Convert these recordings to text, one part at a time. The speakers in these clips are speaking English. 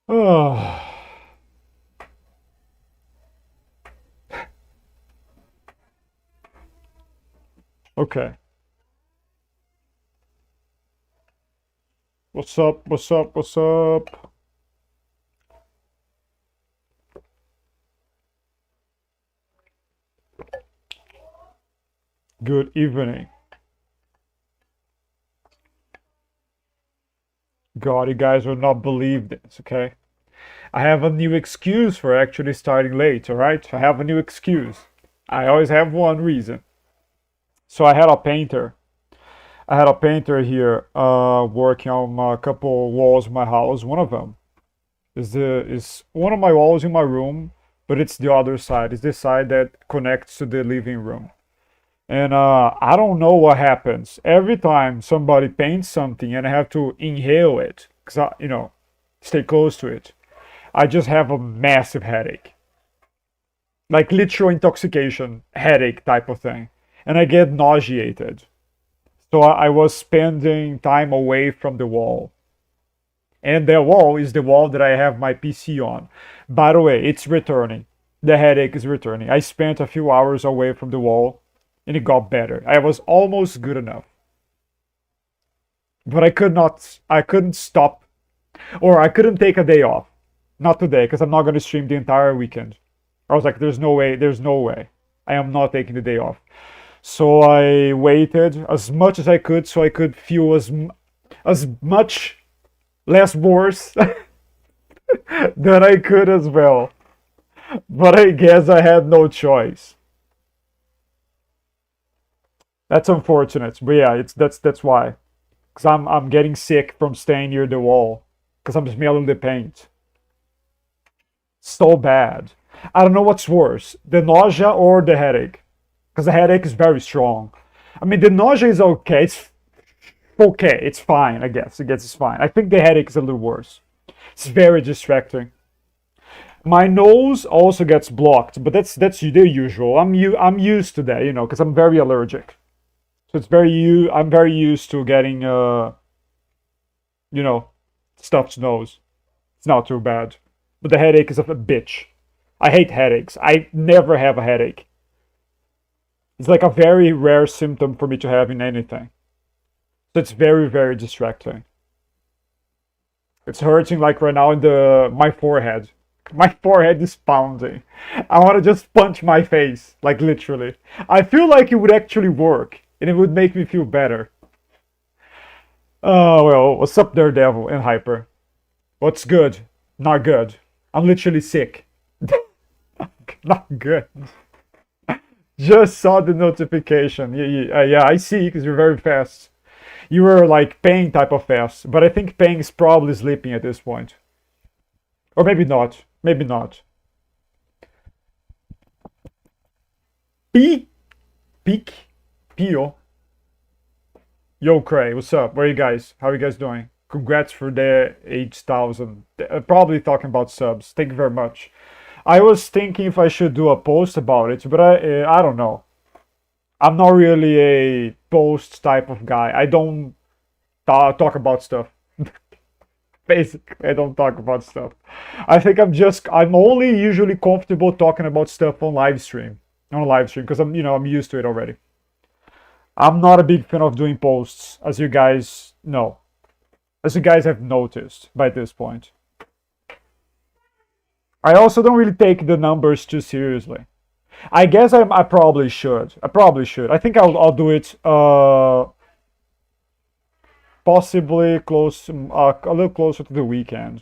Oh, okay. What's up? What's up? What's up? Good evening. God, you guys will not believe this, okay? I have a new excuse for actually starting late, alright? I have a new excuse. I always have one reason. So I had a painter here working on a couple walls in my house. One of them is one of my walls in my room, but it's the other side. It's the side that connects to the living room. And I don't know what happens. Every time somebody paints something and I have to inhale it, because stay close to it, I just have a massive headache. Like literal intoxication, headache type of thing. And I get nauseated. So I was spending time away from the wall. And the wall is the wall that I have my PC on. By the way, it's returning. The headache is returning. I spent a few hours away from the wall and it got better. I was almost good enough. But I couldn't stop, or I couldn't take a day off. Not today, because I'm not going to stream the entire weekend. I was like, there's no way. I am not taking the day off. So I waited as much as I could so I could feel as much less worse than I could as well. But I guess I had no choice. That's unfortunate. But yeah, that's why. Cause I'm getting sick from staying near the wall. Cause I'm smelling the paint. So bad. I don't know what's worse, the nausea or the headache. Because the headache is very strong. I mean, the nausea is okay. It's okay. It's fine, I guess. I guess it's fine. I think the headache is a little worse. It's very distracting. My nose also gets blocked, but that's the usual. I'm used to that, because I'm very allergic. So I'm very used to getting you know, stuffed nose. It's not too bad. But the headache is a bitch. I hate headaches. I never have a headache. It's like a very rare symptom for me to have in anything. So it's very, very distracting. It's hurting like right now in the my forehead. My forehead is pounding. I want to just punch my face, like literally. I feel like it would actually work and it would make me feel better. Oh well, what's up there, Devil and Hyper? What's good? Not good. I'm literally sick. Not good. Just saw the notification. Yeah, I see, because you're very fast. You were like paying type of fast, but I think paying is probably sleeping at this point. Or maybe not. Maybe not. P Peak Pio. Yo Cray, what's up? Where are you guys? How are you guys doing? Congrats for the 8,000. Probably talking about subs. Thank you very much. I was thinking if I should do a post about it, but I don't know. I'm not really a post type of guy. I don't talk about stuff. Basically, I don't talk about stuff. I think I'm only usually comfortable talking about stuff on a live stream, because I'm used to it already. I'm not a big fan of doing posts, as you guys know, as you guys have noticed by this point. I also don't really take the numbers too seriously. I guess I probably should. I probably should. I think I'll do it possibly a little closer to the weekend.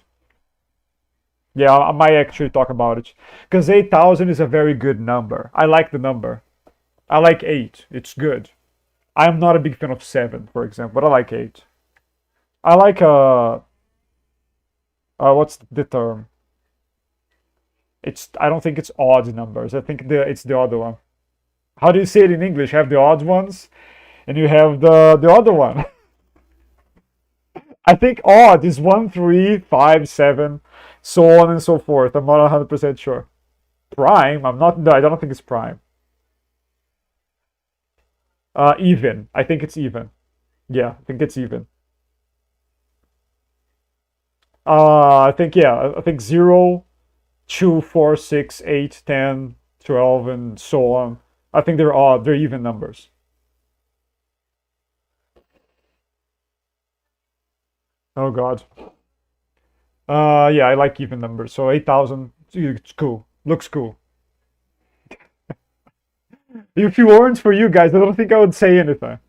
Yeah, I might actually talk about it, because 8,000 is a very good number. I like the number. I like 8. It's good. I'm not a big fan of 7, for example, but I like 8. I like what's the term? I don't think it's odd numbers. I think it's the other one. How do you say it in English? You have the odd ones and you have the other one. I think odd is 1, 3, 5, 7, so on and so forth. I'm not 100% sure. Prime, I'm not. No, I don't think it's prime. Even. I think it's even. Yeah, I think it's even. I think, yeah, I think 0, 2, 4, 6, 8, 10, 12, and so on. I think they're odd, they're even numbers. Oh god. Yeah, I like even numbers. So 8,000, it's cool. Looks cool. If it weren't for you guys, I don't think I would say anything.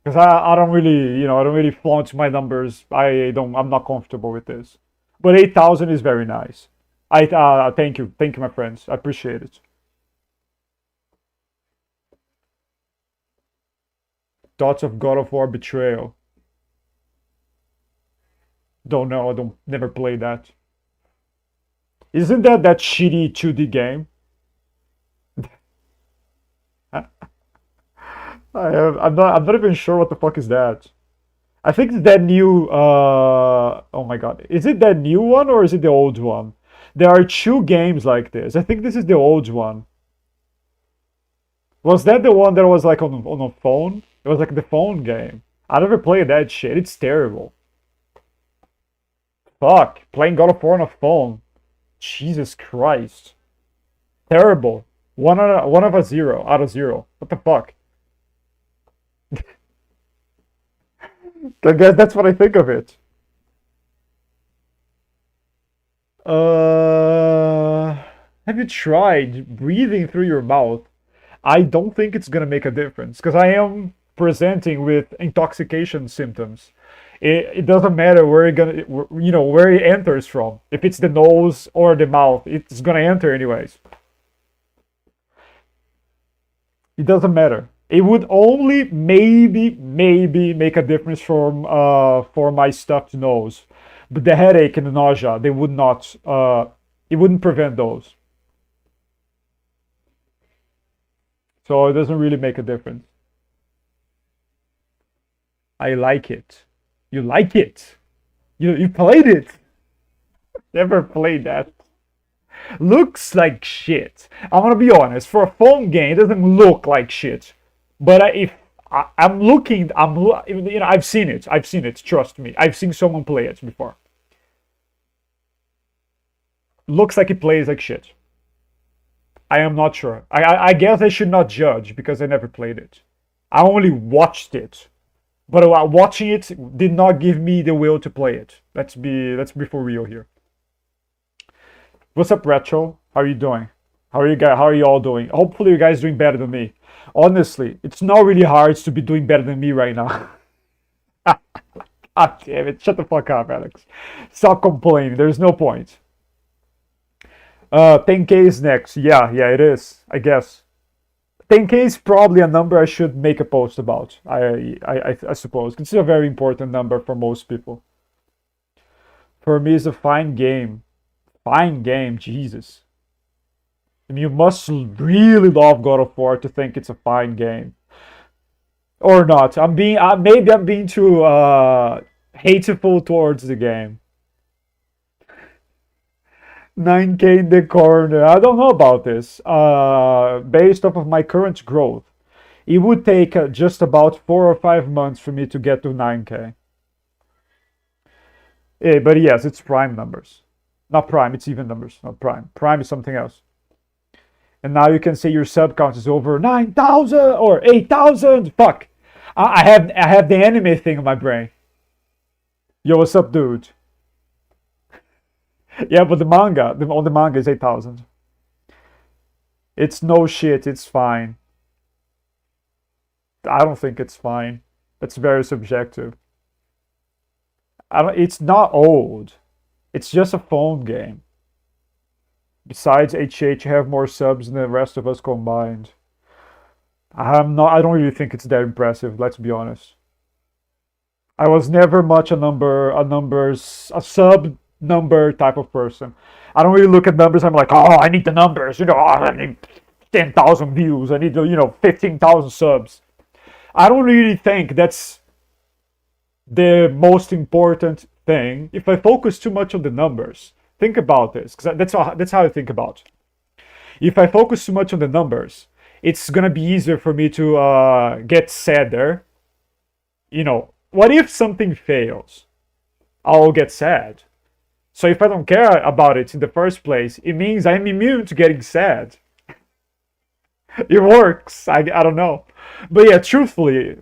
Because I don't really, I don't really flaunt my numbers. I'm not comfortable with this. But 8,000 is very nice. Thank you, my friends. I appreciate it. Thoughts of God of War Betrayal. Don't know. I don't never played that. Isn't that shitty 2D game? I'm not even sure what the fuck is that. I think it's that new. Oh my god, is it that new one or is it the old one? There are two games like this. I think this is the old one. Was that the one that was like on a phone? It was like the phone game. I never played that shit. It's terrible. Fuck, playing God of War on a phone. Jesus Christ, terrible. One of a zero out of zero. What the fuck? I guess that's what I think of it. Uh, have you tried breathing through your mouth? I don't think it's gonna make a difference because I am presenting with intoxication symptoms. It doesn't matter where where it enters from. If it's the nose or the mouth, it's gonna enter anyways. It doesn't matter. It would only maybe make a difference for my stuffed nose, but the headache and the nausea they would not. It wouldn't prevent those, so it doesn't really make a difference. I like it. You like it. You played it. Never played that. Looks like shit. I'm gonna be honest. For a phone game, it doesn't look like shit. But if I'm looking, I've seen it. I've seen it. Trust me. I've seen someone play it before. Looks like it plays like shit. I am not sure. I guess I should not judge because I never played it. I only watched it. But watching it did not give me the will to play it. Let's be for real here. What's up, Retro? How are you doing? How are you guys? How are you all doing? Hopefully, you guys doing better than me. Honestly, it's not really hard to be doing better than me right now. God damn it! Shut the fuck up, Alex. Stop complaining. There's no point. 10K is next. Yeah, it is. I guess 10K is probably a number I should make a post about. I suppose it's a very important number for most people. For me, it's a fine game. Fine game, Jesus. I mean, you must really love God of War to think it's a fine game, or not. Maybe I'm being too hateful towards the game. 9K in the corner. I don't know about this. Based off of my current growth, it would take just about 4 or 5 months for me to get to 9K. But yes, it's prime numbers. Not prime, it's even numbers, not prime. Prime is something else. And now you can say your sub count is over 9,000 or 8,000. Fuck. I have the anime thing in my brain. Yo, what's up, dude? Yeah, but on the manga is 8,000. It's no shit, it's fine. I don't think it's fine. That's very subjective. It's not old. It's just a phone game. Besides, HH have more subs than the rest of us combined. I don't really think it's that impressive, let's be honest. I was never much a sub number type of person. I don't really look at numbers. I'm like, oh, I need the numbers. I need 10,000 views. I need 15,000 subs. I don't really think that's the most important thing. If I focus too much on the numbers, think about this, because that's how I think about it. If I focus too much on the numbers, it's gonna be easier for me to get sadder. What if something fails? I'll get sad. So if I don't care about it in the first place, it means I'm immune to getting sad. It works. I don't know. But yeah, truthfully,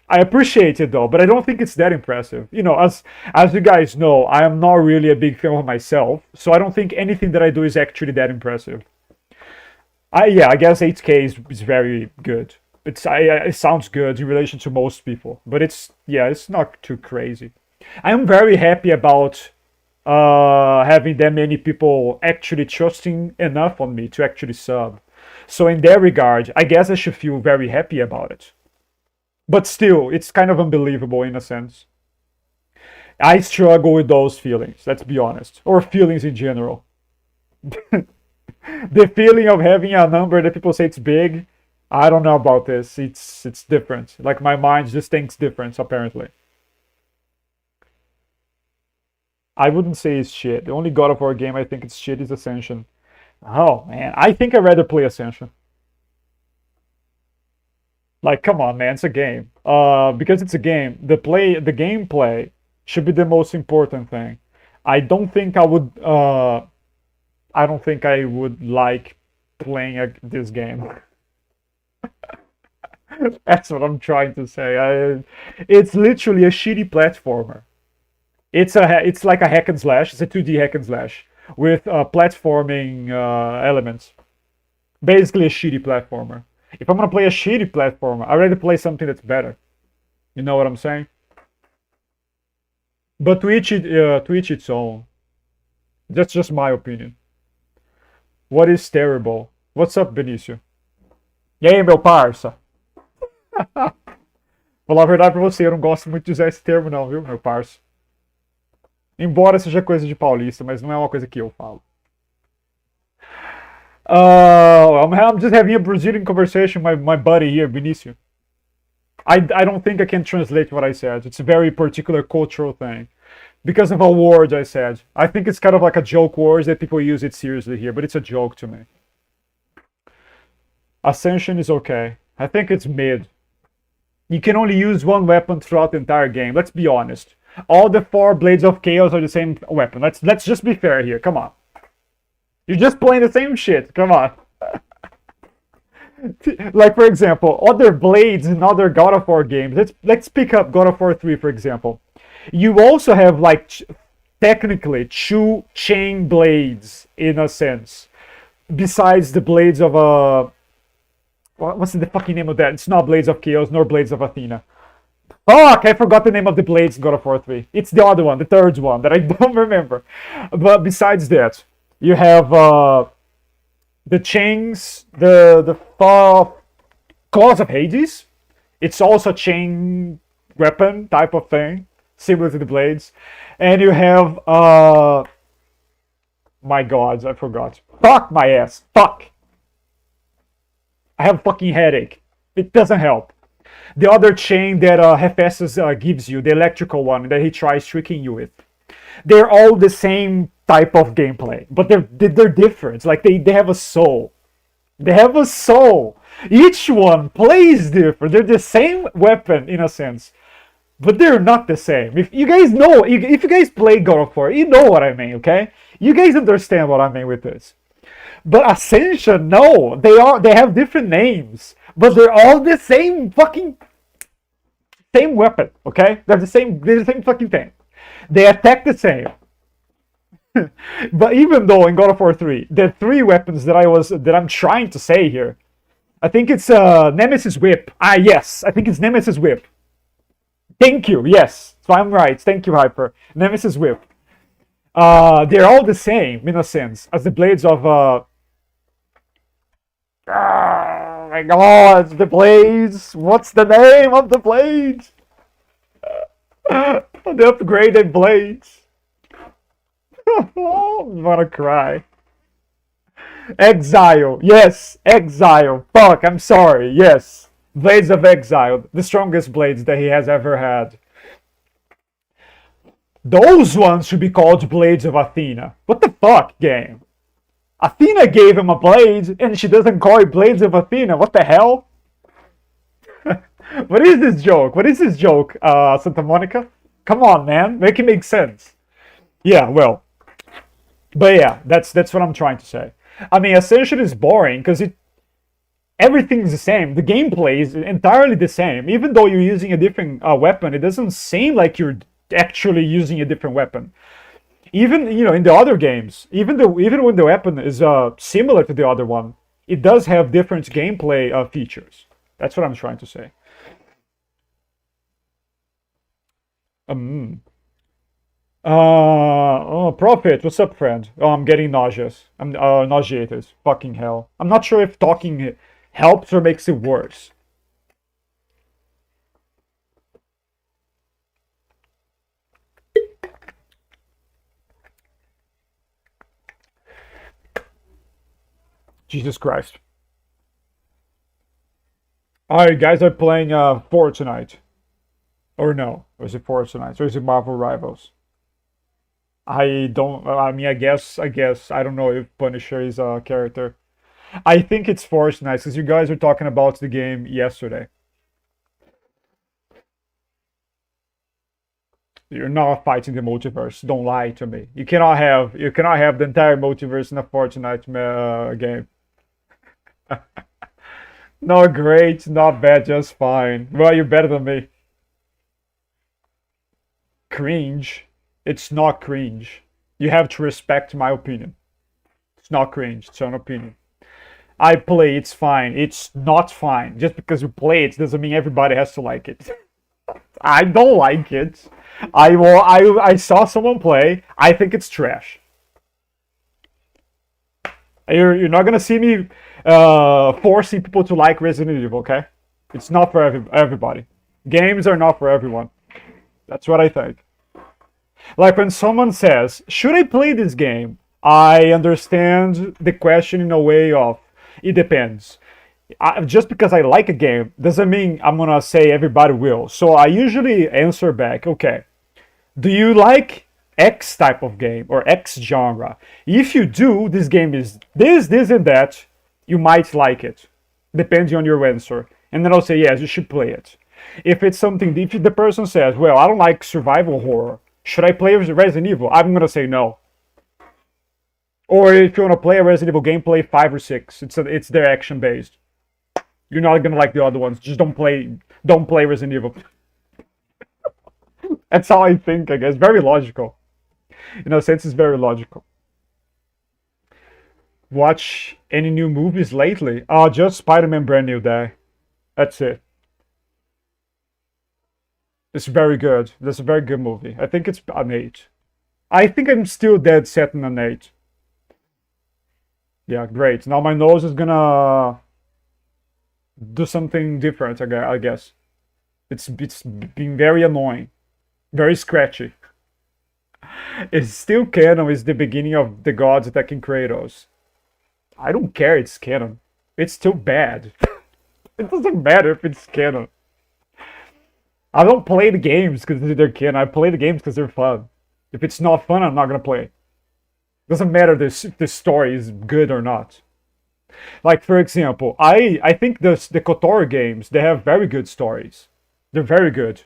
I appreciate it though, but I don't think it's that impressive. You know, as you guys know, I am not really a big fan of myself, so I don't think anything that I do is actually that impressive. I guess 8K is very good. It sounds good in relation to most people, but it's not too crazy. I'm very happy about having that many people actually trusting enough on me to actually sub. So in that regard, I guess I should feel very happy about it. But still, it's kind of unbelievable in a sense. I struggle with those feelings, let's be honest, or feelings in general. The feeling of having a number that people say it's big, I don't know about this. It's different. Like my mind just thinks different apparently. I wouldn't say it's shit. The only God of War game I think it's shit is Ascension. Oh man, I think I'd rather play Ascension. Like, come on, man, it's a game. Because it's a game, the gameplay should be the most important thing. I don't think I would. I don't think I would like playing this game. That's what I'm trying to say. It's literally a shitty platformer. It's like a hack and slash. It's a 2D hack and slash with platforming elements. Basically, a shitty platformer. If I'm gonna play a shitty platformer, I'd rather play something that's better. You know what I'm saying? But to each its own. That's just my opinion. What is terrible? What's up, Benicio? E aí, meu parça? Falar a verdade pra você, eu não gosto muito de usar esse termo não, viu, meu parça? Embora seja coisa de paulista, mas não é uma coisa que eu falo. I'm just having a Brazilian conversation with my buddy here, Benicio. I don't think I can translate what I said. It's a very particular cultural thing. Because of a word I said. I think it's kind of like a joke word that people use it seriously here, but it's a joke to me. Ascension is okay. I think it's mid. You can only use one weapon throughout the entire game. Let's be honest. All the 4 Blades of Chaos are the same weapon. Let's just be fair here. Come on. You're just playing the same shit. Come on. Like, for example, other blades in other God of War games. Let's pick up God of War 3, for example. You also have, like, technically 2 chain blades, in a sense. Besides the blades of what's the fucking name of that? It's not Blades of Chaos, nor Blades of Athena. Fuck, I forgot the name of the blades in God of War 3. It's the other one, the third one, that I don't remember. But besides that, you have the chains, the Claws of Hades. It's also a chain weapon type of thing, similar to the blades. And you have, my gods, I forgot. Fuck my ass, fuck. I have a fucking headache. It doesn't help. The other chain that Hephaestus gives you, the electrical one that he tries tricking you with. They're all the same type of gameplay, but they're different. Like they have a soul. They have a soul. Each one plays different. They're the same weapon in a sense, but they're not the same. If you guys know, if you guys play God of War, you know what I mean, okay? You guys understand what I mean with this. But Ascension, no, they have different names, but they're all the same fucking same weapon, okay? They're the same fucking thing. They attack the same. But even though in God of War 3, the 3 weapons that I'm trying to say here, I think it's Nemesis Whip. Ah, yes, I think it's Nemesis Whip. Thank you, yes, so I'm right. Thank you, Hyper. Nemesis Whip. They're all the same in a sense as the blades of. Oh my God, the blades! What's the name of the blades? The upgraded blades. Oh, I'm gonna cry. Exile, yes, Exile. Fuck, I'm sorry, yes. Blades of Exile, the strongest blades that he has ever had. Those ones should be called Blades of Athena. What the fuck, game? Athena gave him a blade, and she doesn't call it Blades of Athena. What the hell? What is this joke? What is this joke, Santa Monica? Come on, man. Make it make sense. Yeah, well, But yeah, that's what I'm trying to say. I mean, Ascension is boring because it everything's the same. The gameplay is entirely the same. Even though you're using a different weapon, it doesn't seem like you're actually using a different weapon. Even in the other games, even when the weapon is similar to the other one, it does have different gameplay features. That's what I'm trying to say. Um, oh, Prophet, what's up, friend? Oh, I'm getting nauseous. I'm nauseated. Fucking hell. I'm not sure if talking helps or makes it worse. Jesus Christ. Alright, guys are playing 4 tonight. Or no? Or is it 4 tonight? Or is it Marvel Rivals? I don't. I mean, I guess. I don't know if Punisher is a character. I think it's 4 tonight because you guys were talking about the game yesterday. You're not fighting the multiverse. Don't lie to me. You cannot have the entire multiverse in a Fortnite game. Not great, not bad, just fine. Well, you're better than me. Cringe. It's not cringe. You have to respect my opinion. It's not cringe. It's an opinion. I play. It's fine. It's not fine. Just because you play it doesn't mean everybody has to like it. I don't like it. I saw someone play. I think it's trash. You're not gonna see me forcing people to like Resident Evil. Okay, it's not for everybody. Games are not for everyone. That's what I think. Like when someone says, "Should I play this game?" I understand the question in a way of it depends. Just because I like a game doesn't mean I'm gonna say everybody will. So I usually answer back, okay, do you like X type of game or X genre? If you do, this game is this, and that, you might like it, depending on your answer. And then I'll say, yes, you should play it. If it's something, if the person says, well, I don't like survival horror, should I play Resident Evil? I'm gonna say no. Or if you want to play a Resident Evil game, play 5 or 6. It's their action based. You're not gonna like the other ones. Just don't play Resident Evil. That's how I think, I guess. Very logical. In a sense, it's very logical. Watch any new movies lately? Just Spider-Man Brand New Day. That's it. It's very good. That's a very good movie. I think it's an 8. I think I'm still dead set on an 8. Yeah, great. Now my nose is gonna do something different, I guess. It's been very annoying. Very scratchy. It's still canon, it's the beginning of the gods attacking Kratos. I don't care, it's canon. It's still bad. It doesn't matter if it's canon. I don't play the games because they're canon. I play the games because they're fun. If it's not fun, I'm not gonna play. Doesn't matter if the story is good or not. Like for example, I think the KOTOR games they have very good stories. They're very good,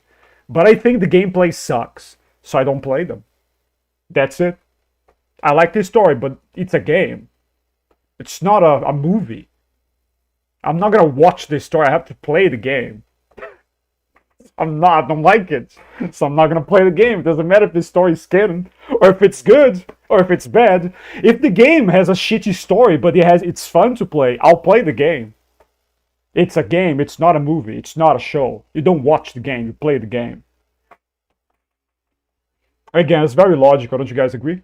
but I think the gameplay sucks, so I don't play them. That's it. I like the story, but it's a game. It's not a movie. I'm not gonna watch this story. I have to play the game. I don't like it. So I'm not gonna play the game. It doesn't matter if the story is canon, or if it's good, or if it's bad. If the game has a shitty story, but it's fun to play, I'll play the game. It's a game, it's not a movie, it's not a show. You don't watch the game, you play the game. Again, it's very logical, don't you guys agree?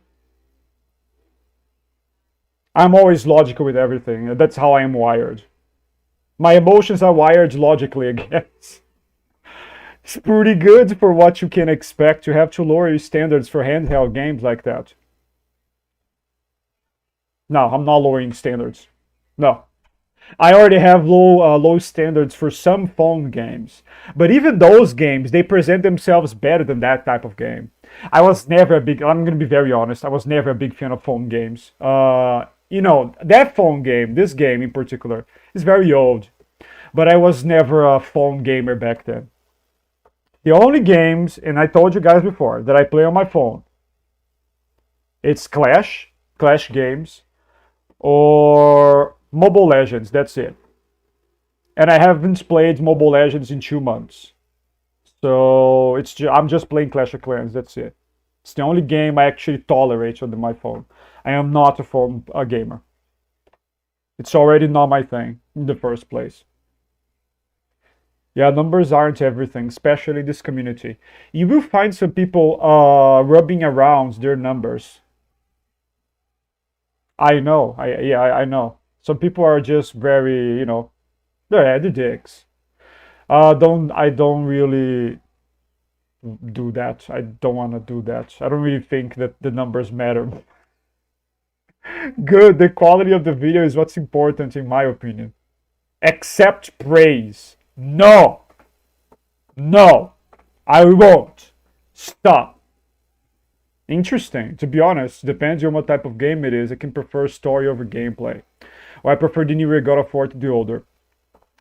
I'm always logical with everything. That's how I am wired. My emotions are wired logically, I guess. It's pretty good for what you can expect. You have to lower your standards for handheld games like that. No, I'm not lowering standards. No. I already have low standards for some phone games. But even those games, they present themselves better than that type of game. I'm going to be very honest, I was never a big fan of phone games. That phone game, this game in particular, is very old. But I was never a phone gamer back then. The only games, and I told you guys before, that I play on my phone, it's Clash Clash games, or Mobile Legends. That's it. And I haven't played Mobile Legends in 2 months. So I'm just playing Clash of Clans. That's it. It's the only game I actually tolerate on my phone. I am not a gamer. It's already not my thing in the first place. Yeah, numbers aren't everything, especially in this community. You will find some people rubbing around their numbers. I know. I know. Some people are just very, they're dicks. I don't really do that. I don't want to do that. I don't really think that the numbers matter. Good. The quality of the video is what's important, in my opinion. Accept praise. No. No. I won't. Stop. Interesting. To be honest, depends on what type of game it is. I can prefer story over gameplay. Or I prefer the newer God of War to the older.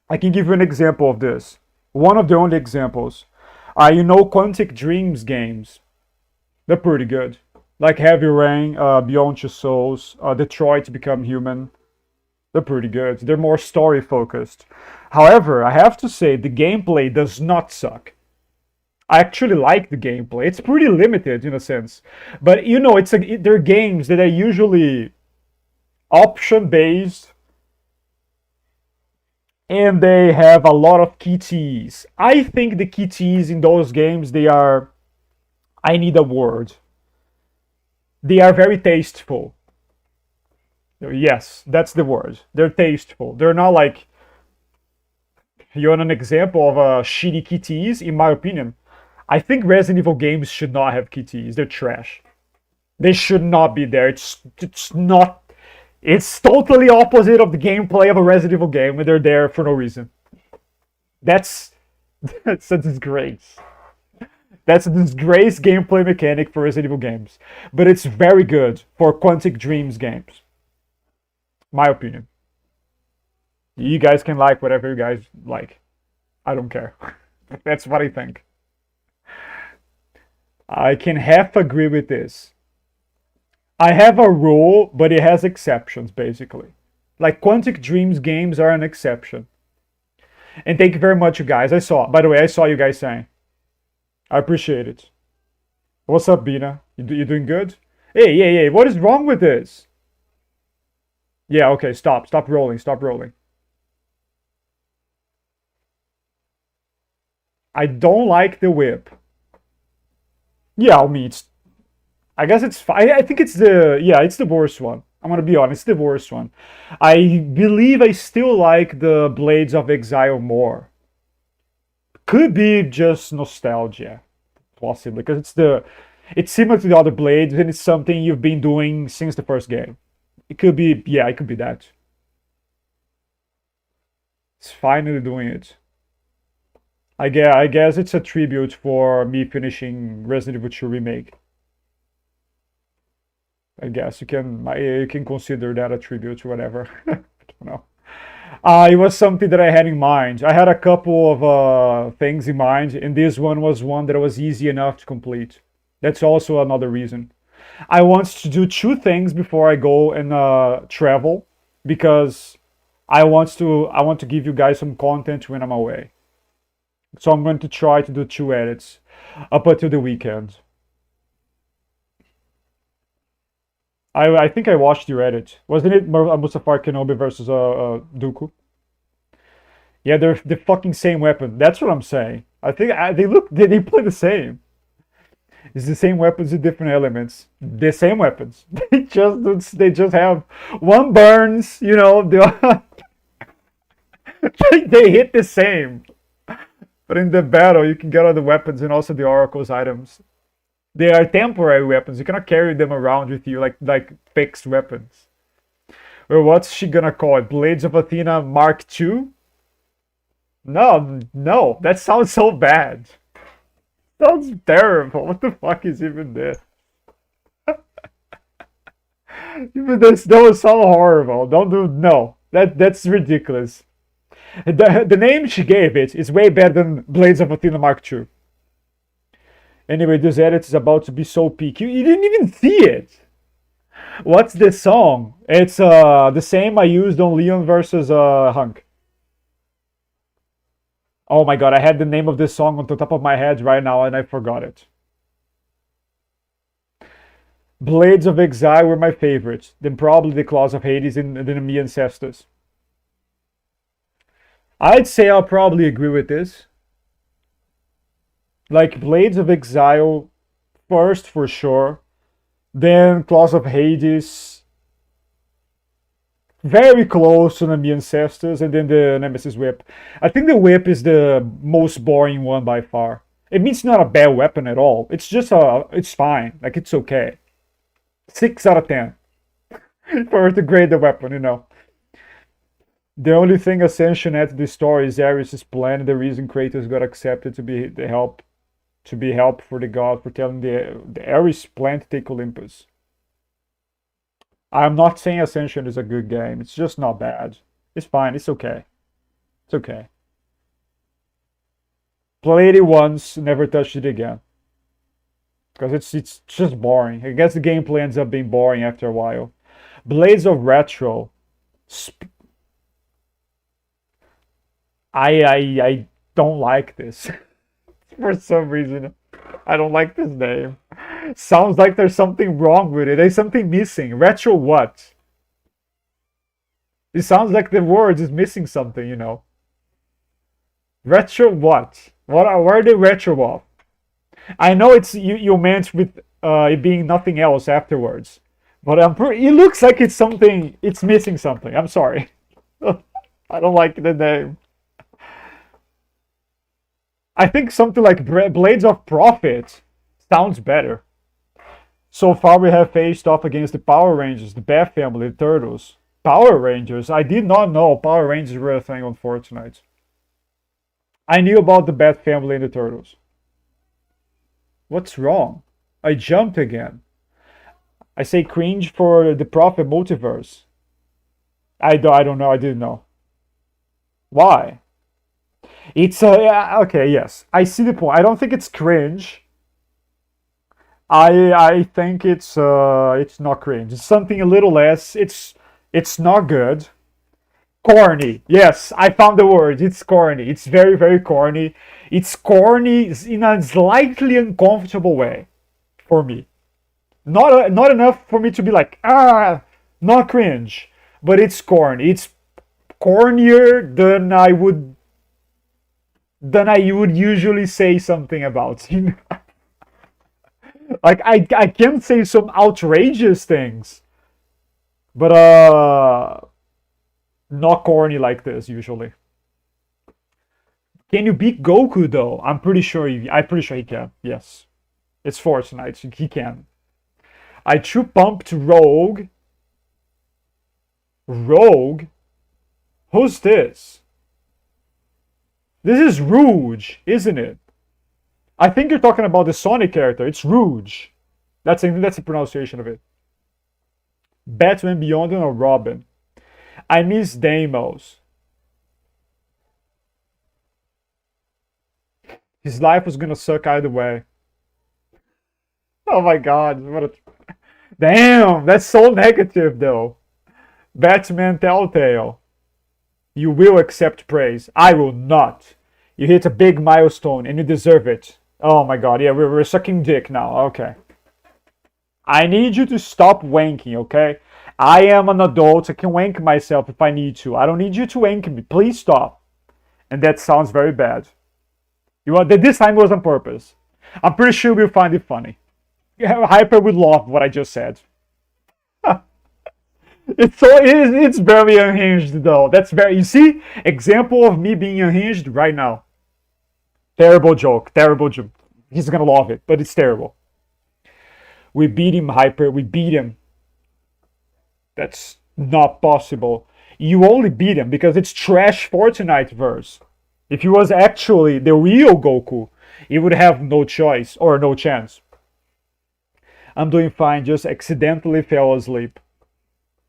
I can give you an example of this. One of the only examples. Quantic Dreams games. They're pretty good. Like Heavy Rain, Beyond Two Souls, Detroit Become Human. They're pretty good. They're more story focused. However, I have to say the gameplay does not suck. I actually like the gameplay. It's pretty limited in a sense. But they're games that are usually option based, and they have a lot of KTs. I think the KTs in those games, I need a word. They are very tasteful. Yes, that's the word. They're tasteful. They're not like, you want an example of shitty KTs, in my opinion? I think Resident Evil games should not have KTs. They're trash. They should not be there. It's not. It's totally opposite of the gameplay of a Resident Evil game, and they're there for no reason. That's a disgrace. That's a disgrace gameplay mechanic for Resident Evil games. But it's very good for Quantic Dreams games. My opinion. You guys can like whatever you guys like. I don't care. That's what I think. I can half agree with this. I have a rule, but it has exceptions, basically. Like, Quantic Dreams games are an exception. And thank you very much, you guys. By the way, I saw you guys saying. I appreciate it. What's up, Bina? You doing good? Hey, what is wrong with this? Yeah, okay, stop rolling. I don't like the whip. Yeah, I guess it's fine. I think it's the worst one. I'm gonna be honest, it's the worst one. I believe I still like the Blades of Exile more. Could be just nostalgia, possibly, because it's similar to the other Blades, and it's something you've been doing since the first game. It could be that. It's finally doing it. I guess it's a tribute for me finishing Resident Evil 2 Remake. I guess you can consider that a tribute or whatever. I don't know. It was something that I had in mind. I had a couple of things in mind, and this one was one that was easy enough to complete. That's also another reason. I want to do 2 things before I go and travel, because I want to give you guys some content when I'm away. So I'm going to try to do 2 edits up until the weekend. I think I watched your edit. Wasn't it Mustafar Kenobi versus Dooku? Yeah, they're the fucking same weapon. That's what I'm saying. I think they play the same. It's the same weapons with different elements. The same weapons. They just have one burns. The they hit the same. But in the battle, you can get all the weapons and also the Oracle's items. They are temporary weapons. You cannot carry them around with you like fixed weapons. Well, what's she gonna call it? Blades of Athena Mark II? No, that sounds so bad. Sounds terrible. What the fuck is even this? Even this, that would sound horrible. No. That's ridiculous. The name she gave it is way better than Blades of Athena Mark II. Anyway, this edit is about to be so peak. You didn't even see it. What's this song? It's the same I used on Leon versus Hunk. Oh my god, I had the name of this song on the top of my head right now and I forgot it. Blades of Exile were my favorites, then probably the Claws of Hades and the Me Ancestors. I'd say I'll probably agree with this. Like Blades of Exile first for sure, then Claws of Hades, very close to the Me Ancestors, and then the Nemesis Whip. I think the Whip is the most boring one by far. It means it's not a bad weapon at all. It's just it's fine. Like it's okay. 6 out of 10 for to grade the weapon, you know. The only thing Ascension adds to the story is Ares' plan and the reason Kratos got accepted to be the help to be help for the god for telling the Ares plan to take Olympus. I'm not saying Ascension is a good game. It's just not bad. It's fine. It's okay. It's okay. Played it once, never touched it again. Because it's just boring. I guess the gameplay ends up being boring after a while. Blades of Retro. I don't like this. For some reason. I don't like this name. Sounds like there's something wrong with it. There's something missing. Retro what? It sounds like the words is missing something, you know. Retro what? What are they retro of? I know it's you meant with it being nothing else afterwards, but it looks like it's something. It's missing something. I'm sorry. I don't like the name. I think something like Blades of Profit sounds better. So far, we have faced off against the Power Rangers, the Bat Family, the Turtles. Power Rangers? I did not know Power Rangers were a thing on Fortnite. I knew about the Bat Family and the Turtles. What's wrong? I jumped again. I say cringe for the Prophet Multiverse. I don't know. I didn't know. Why? It's okay. Yes, I see the point. I don't think it's cringe. I think it's not cringe. It's something a little less. It's not good. Corny. Yes, I found the word. It's corny. It's very, very corny. It's corny in a slightly uncomfortable way for me. Not enough for me to be like, not cringe, but it's corny. It's cornier than I would usually say something about. Like I can say some outrageous things, but not corny like this usually. Can you beat Goku though? I'm pretty sure he can. Yes. It's Fortnite. He can. I true pumped Rogue. Rogue? Who's this? This is Rouge, isn't it? I think you're talking about the Sonic character. It's Rouge. That's the pronunciation of it. Batman Beyond or Robin. I miss Deimos. His life was gonna suck either way. Oh my god, what a... Damn, that's so negative though. Batman Telltale. You will accept praise. I will not. You hit a big milestone and you deserve it. Oh my god, yeah, we're sucking dick now. Okay. I need you to stop wanking, okay? I am an adult. I can wank myself if I need to. I don't need you to wank me. Please stop. And that sounds very bad. This time it was on purpose. I'm pretty sure we'll find it funny. Yeah, Hyper would love what I just said. It's very unhinged though. That's very, you see, example of me being unhinged right now. Terrible joke. Terrible joke. He's gonna love it, but it's terrible. We beat him, Hyper. We beat him. That's not possible. You only beat him because it's trash Fortnite verse. If he was actually the real Goku, he would have no choice or no chance. I'm doing fine, just accidentally fell asleep.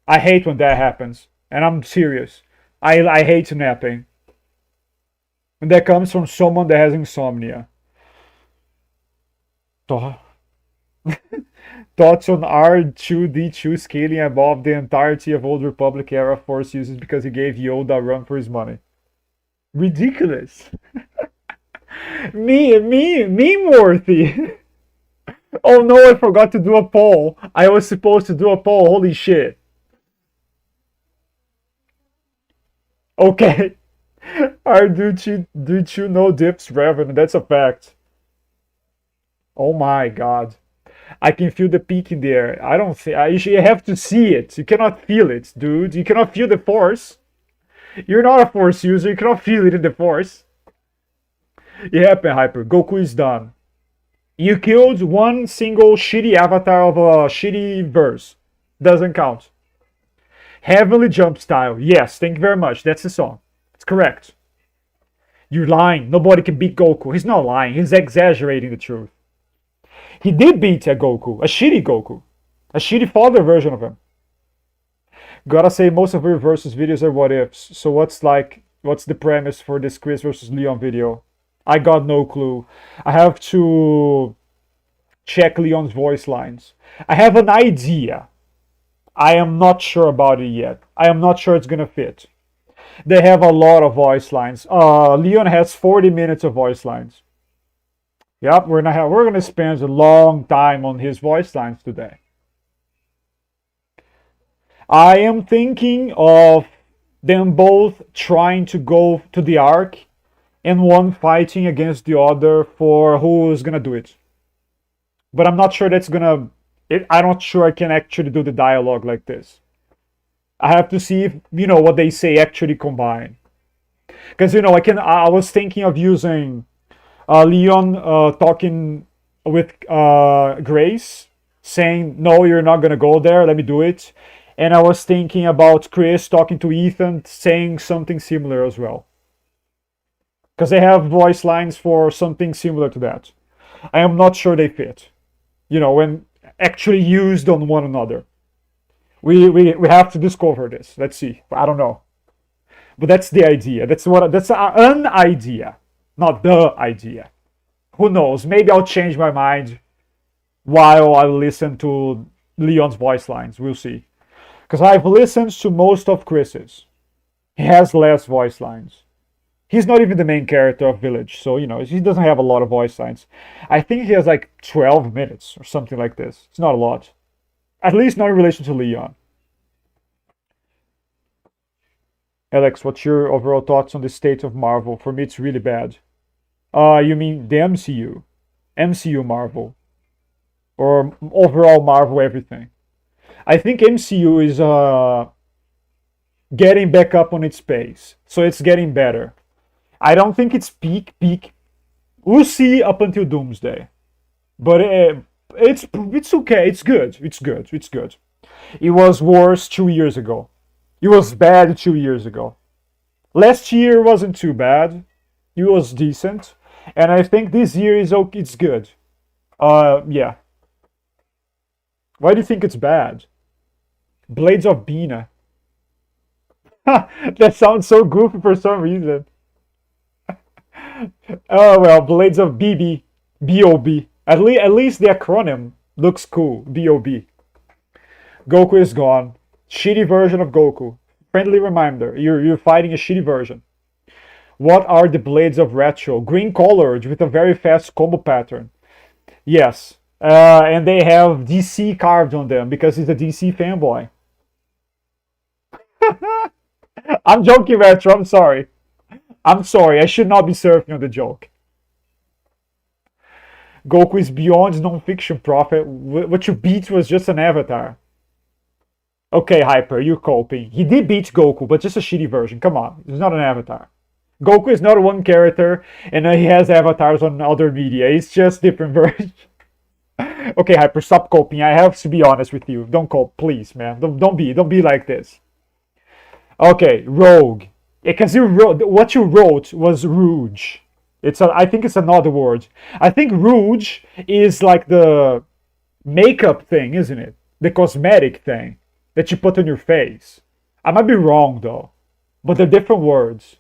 I hate when that happens, and I'm serious. I hate napping. And that comes from someone that has insomnia. Thoughts on R2D2 scaling above the entirety of Old Republic era Force uses because he gave Yoda a run for his money. Ridiculous. Meme worthy. Oh no, I forgot to do a poll. I was supposed to do a poll. Holy shit. Okay. R2D2 no dips revenue. That's a fact. Oh my god. I can feel the peak in the air. I don't think you have to see it. You cannot feel it, dude. You cannot feel the force. You're not a force user. You cannot feel it in the force. It happened, Hyper. Goku is done. You killed one single shitty avatar of a shitty verse. Doesn't count. Heavenly Jump Style. Yes, thank you very much. That's the song. It's correct. You're lying. Nobody can beat Goku. He's not lying. He's exaggerating the truth. He did beat a Goku. A shitty Goku. A shitty father version of him. Gotta say, most of your versus videos are what ifs. So what's the premise for this Chris versus Leon video? I got no clue. I have to check Leon's voice lines. I have an idea. I am not sure about it yet. I am not sure it's gonna fit. They have a lot of voice lines. Leon has 40 minutes of voice lines. Yep, we're gonna spend a long time on his voice lines today. I am thinking of them both trying to go to the Ark and one fighting against the other for who's gonna do it. But I'm not sure that's gonna. I'm not sure I can actually do the dialogue like this. I have to see if what they say actually combine. Because I was thinking of using Leon talking with Grace, saying, "No, you're not gonna go there. Let me do it." And I was thinking about Chris talking to Ethan, saying something similar as well. Because they have voice lines for something similar to that. I am not sure they fit. When actually used on one another. We have to discover this. Let's see. I don't know. But that's the idea. That's an idea, not the idea. Who knows? Maybe I'll change my mind while I listen to Leon's voice lines. We'll see. Because I've listened to most of Chris's. He has less voice lines. He's not even the main character of Village, so he doesn't have a lot of voice lines. I think he has like 12 minutes or something like this. It's not a lot. At least not in relation to Leon. Alex, what's your overall thoughts on the state of Marvel? For me, it's really bad. You mean the MCU? MCU Marvel? Or overall Marvel everything? I think MCU is getting back up on its pace. So it's getting better. I don't think it's peak. We'll see up until Doomsday. But it's okay. It's good. It was worse 2 years ago. It was bad 2 years ago. Last year wasn't too bad. It was decent. And I think this year it's good. Yeah. Why do you think it's bad? Blades of Bina. That sounds so goofy for some reason. Oh well, Blades of BB. B.O.B. At least the acronym looks cool. B.O.B. Goku is gone. Shitty version of Goku. Friendly reminder, you're fighting a shitty version. What are the Blades of Retro? Green colored with a very fast combo pattern. Yes. And they have DC carved on them because he's a DC fanboy. I'm joking, Retro. I'm sorry. I should not be surfing on the joke. Goku is beyond non-fiction, Prophet. What you beat was just an avatar. Okay, Hyper, you're coping. He did beat Goku, but just a shitty version. Come on, he's not an avatar. Goku is not one character, and he has avatars on other media. It's just different versions. Okay, Hyper, stop coping. I have to be honest with you. Don't cope, please, man. Don't be like this. Okay, Rogue. Because what you wrote was Rouge. I think it's another word. I think Rouge is like the makeup thing, isn't it? The cosmetic thing that you put on your face. I might be wrong though, but they're different words.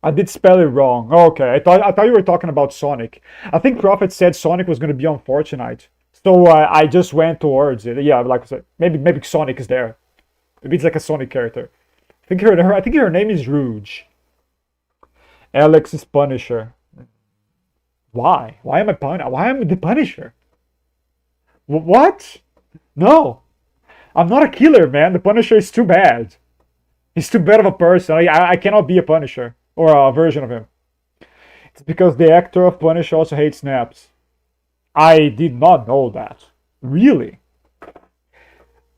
I did spell it wrong. Okay, I thought you were talking about Sonic. I think Prophet said Sonic was going to be on Fortnite. So I just went towards it. Yeah, like I said, maybe Sonic is there. Maybe it's like a Sonic character. I think her name is Rouge. Alex is Punisher. Why? Why am I the Punisher? What? No, I'm not a killer, man. The Punisher is too bad. He's too bad of a person. I cannot be a Punisher or a version of him. It's because the actor of Punisher also hates naps. I did not know that. Really?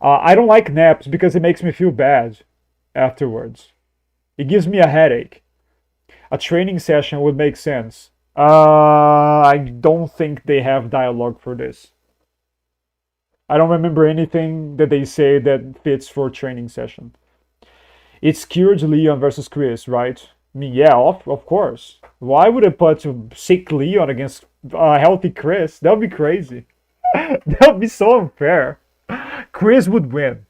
I don't like naps because it makes me feel bad afterwards. It gives me a headache. A training session would make sense. I don't think they have dialogue for this. I don't remember anything that they say that fits for a training session. It's cured Leon versus Chris, right? I mean, yeah, of course. Why would I put sick Leon against healthy Chris? That would be crazy. That would be so unfair. Chris would win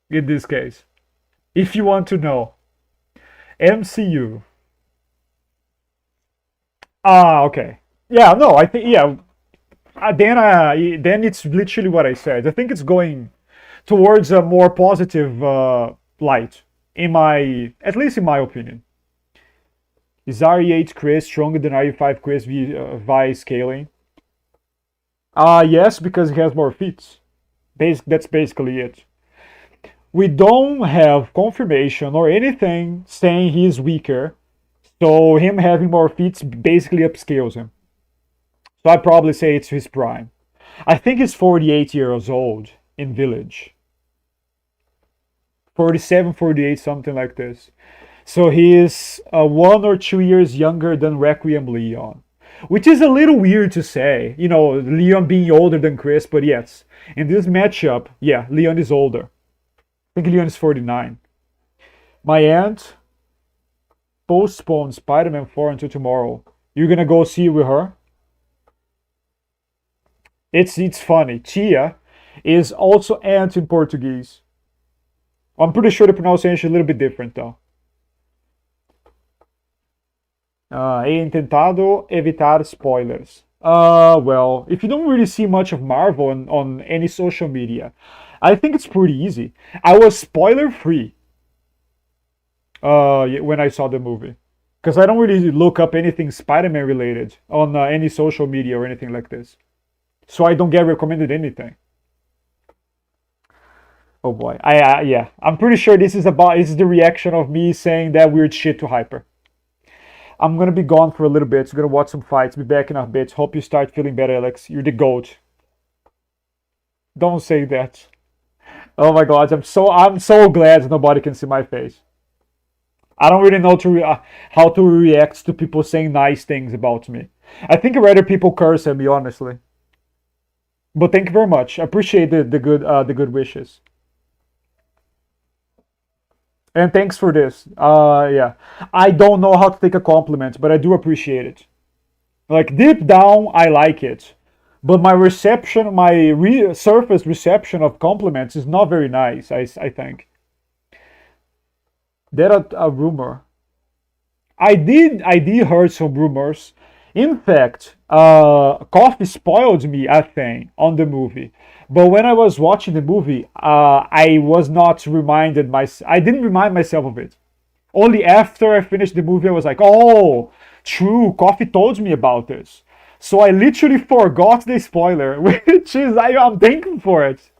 in this case. If you want to know. MCU. Okay. Yeah, no, I think, yeah. Then it's literally what I said. I think it's going towards a more positive light, at least in my opinion. Is RE8 Chris stronger than RE5 Chris via scaling? Yes, because he has more feats. That's basically it. We don't have confirmation or anything saying he's weaker, so him having more feats basically upscales him. So I'd probably say it's his prime. I think he's 48 years old in Village. 47, 48, something like this. So he is 1 or 2 years younger than Requiem Leon. Which is a little weird to say. You know, Leon being older than Chris, but yes. In this matchup, yeah, Leon is older. I think Leon is 49. My aunt postponed Spider-Man 4 until tomorrow. You're gonna go see with her? It's funny. Tia is also aunt in Portuguese. I'm pretty sure the pronunciation is a little bit different though. He tentado evitar spoilers. Well, if you don't really see much of Marvel on any social media, I think it's pretty easy. I was spoiler free when I saw the movie. Because I don't really look up anything Spider-Man related on any social media or anything like this. So I don't get recommended anything. Oh boy. Yeah. I'm pretty sure this is the reaction of me saying that weird shit to Hyper. I'm gonna be gone for a little bit. So gonna watch some fights. Be back in a bit. Hope you start feeling better, Alex. You're the GOAT. Don't say that. Oh my god, I'm so glad nobody can see my face. I don't really know how to react to people saying nice things about me. I think I'd rather people curse at me, honestly. But thank you very much. I appreciate the good wishes. And thanks for this. Yeah. I don't know how to take a compliment, but I do appreciate it. Like, deep down, I like it. But my reception, surface reception of compliments is not very nice, I think. That's a rumor. I did hear some rumors. In fact, Coffee spoiled me a thing on the movie. But when I was watching the movie, I was not I didn't remind myself of it. Only after I finished the movie, I was like, oh, true, Coffee told me about this. So I literally forgot the spoiler, which is, I'm thankful for it.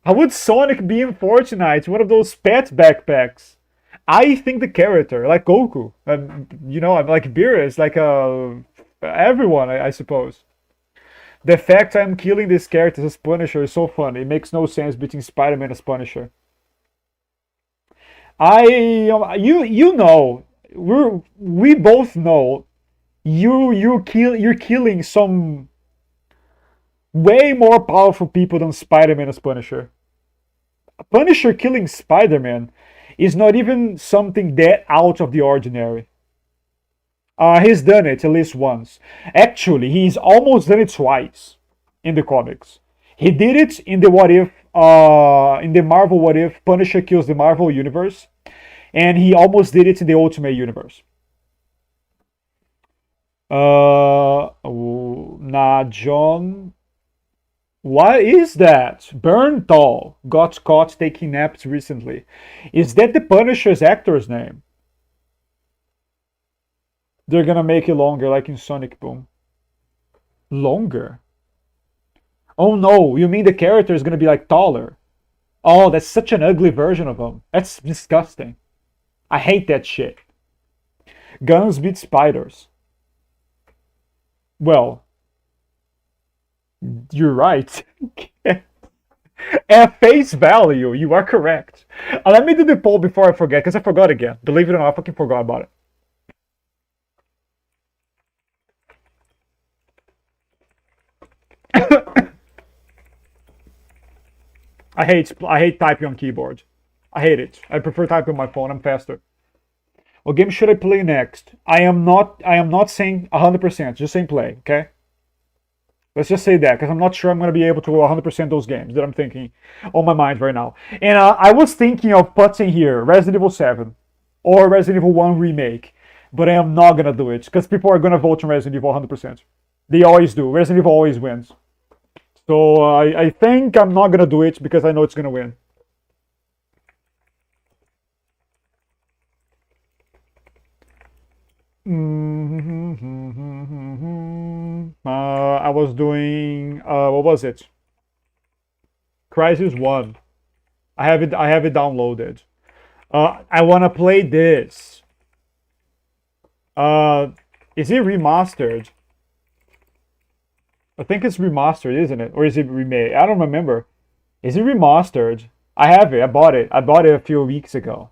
How would Sonic be in Fortnite? One of those pet backpacks. I think the character, like Goku, I'm like Beerus, like everyone, I suppose. The fact I'm killing these characters as Punisher is so funny. It makes no sense between Spider-Man as Punisher. You know, we both know you're killing some way more powerful people than Spider-Man as Punisher. Punisher killing Spider-Man is not even something that out of the ordinary. He's done it at least once. Actually, he's almost done it twice in the comics. He did it in the in the Marvel What If, Punisher kills the Marvel Universe, and he almost did it in the Ultimate Universe. Nah, John. What is that? Bernthal got caught taking naps recently. Is that the Punisher's actor's name? They're gonna make it longer, like in Sonic Boom. Longer? Oh no, you mean the character is gonna be like taller? Oh, that's such an ugly version of him. That's disgusting. I hate that shit. Guns beat spiders. Well, you're right. At face value, you are correct. Let me do the poll before I forget, because I forgot again. Believe it or not, I fucking forgot about it. I hate typing on keyboard. I hate it. I prefer typing on my phone. I'm faster. What game should I play next? I am not saying 100%, just saying play, okay? Let's just say that, because I'm not sure I'm going to be able to 100% those games that I'm thinking on my mind right now. And I was thinking of putting here Resident Evil 7 or Resident Evil 1 Remake, but I am not going to do it, because people are going to vote on Resident Evil 100%. They always do. Resident Evil always wins. So I think I'm not going to do it, because I know it's going to win. I was doing what was it? Crisis 1. I have it downloaded. I wanna play this. Uh is it remastered? I think it's remastered, isn't it? Or is it remade? I don't remember. Is it remastered? I have it. I bought it. I bought it a few weeks ago.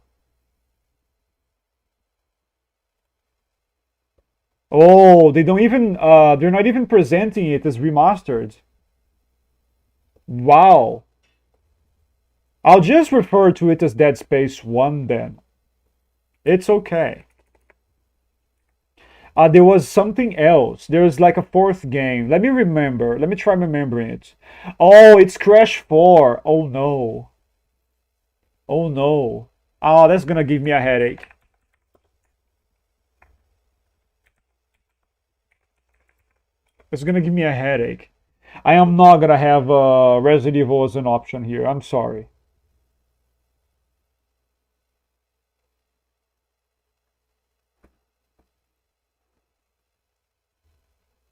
Oh, they don't even they're not even presenting it as remastered. Wow. I'll just refer to it as Dead Space 1 then. It's okay. There was something else. There's like a fourth game. Let me remember. Let me try remembering it. Oh, it's Crash 4. Oh no. Oh no. Oh, that's gonna give me a headache. It's gonna give me a headache. I am not gonna have Resident Evil as an option here. I'm sorry.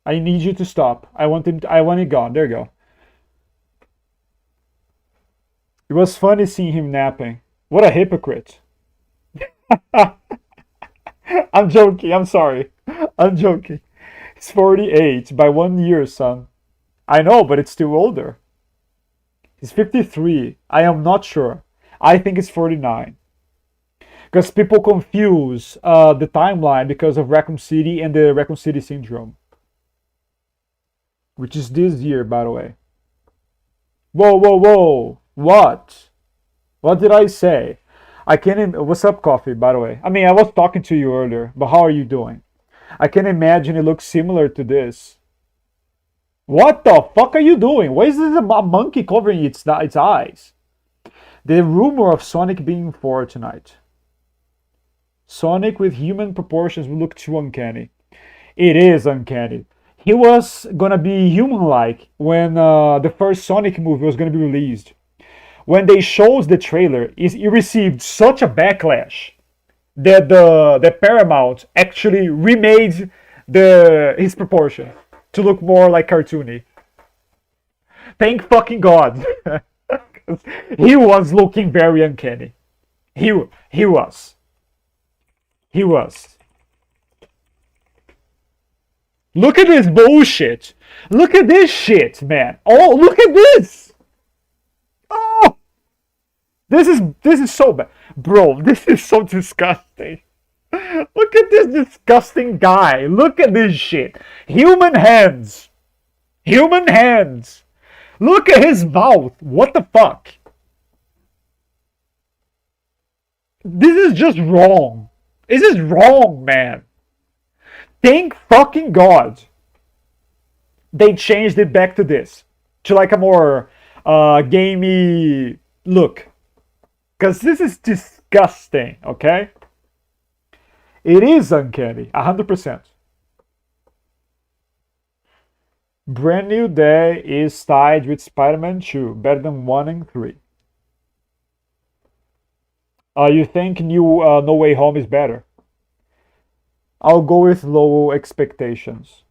I need you to stop. I want it gone. There you go. It was funny seeing him napping. What a hypocrite. I'm joking. I'm sorry. I'm joking. He's 48 by 1 year, son. I know, but it's still older. He's 53. I am not sure. I think it's 49. Because people confuse the timeline because of Raccoon City and the Raccoon City syndrome, which is this year, by the way. Whoa, whoa, whoa. What? What did I say? I can't. What's up, Coffee, by the way? I mean, I was talking to you earlier, but how are you doing? I can imagine it looks similar to this. What the fuck are you doing? Why is this a monkey covering its eyes? The rumor of Sonic being 4 tonight. Sonic with human proportions will look too uncanny. It is uncanny. He was gonna be human-like when the first Sonic movie was gonna be released. When they showed the trailer, it received such a backlash that the Paramount actually remade his proportion to look more like cartoony. Thank fucking God. He was looking very uncanny. He was. He was. Look at this bullshit. Look at this shit, man. Oh, look at this. Oh, this is so bad, bro. This is so disgusting. Look at this disgusting guy. Look at this shit. Human hands. Human hands. Look at his mouth. What the fuck? This is just wrong. This is wrong, man. Thank fucking God they changed it back to this. To like a more gamey look. Because this is disgusting, okay? It is uncanny, 100%. Brand New Day is tied with Spider-Man 2, better than 1 and 3. You think No Way Home is better? I'll go with low expectations.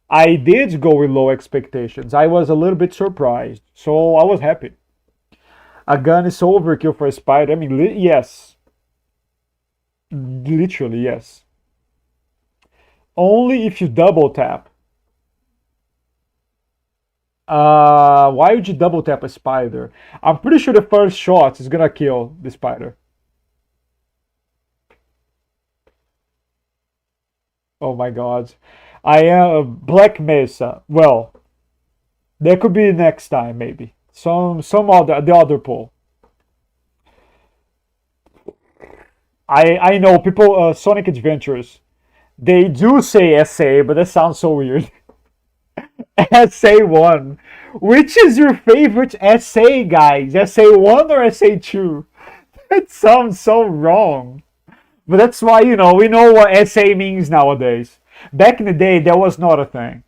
I did go with low expectations. I was a little bit surprised, so I was happy. A gun is overkill for a spider. I mean, yes. Literally, yes. Only if you double tap. Why would you double tap a spider? I'm pretty sure the first shot is gonna kill the spider. Oh my god. I am Black Mesa. Well, that could be next time maybe. Some other the other poll. I know people Sonic Adventures. They do say SA, but that sounds so weird. SA1. Which is your favorite SA, guys? SA1 or SA2? That sounds so wrong. But that's why, we know what SA means nowadays. Back in the day, that was not a thing.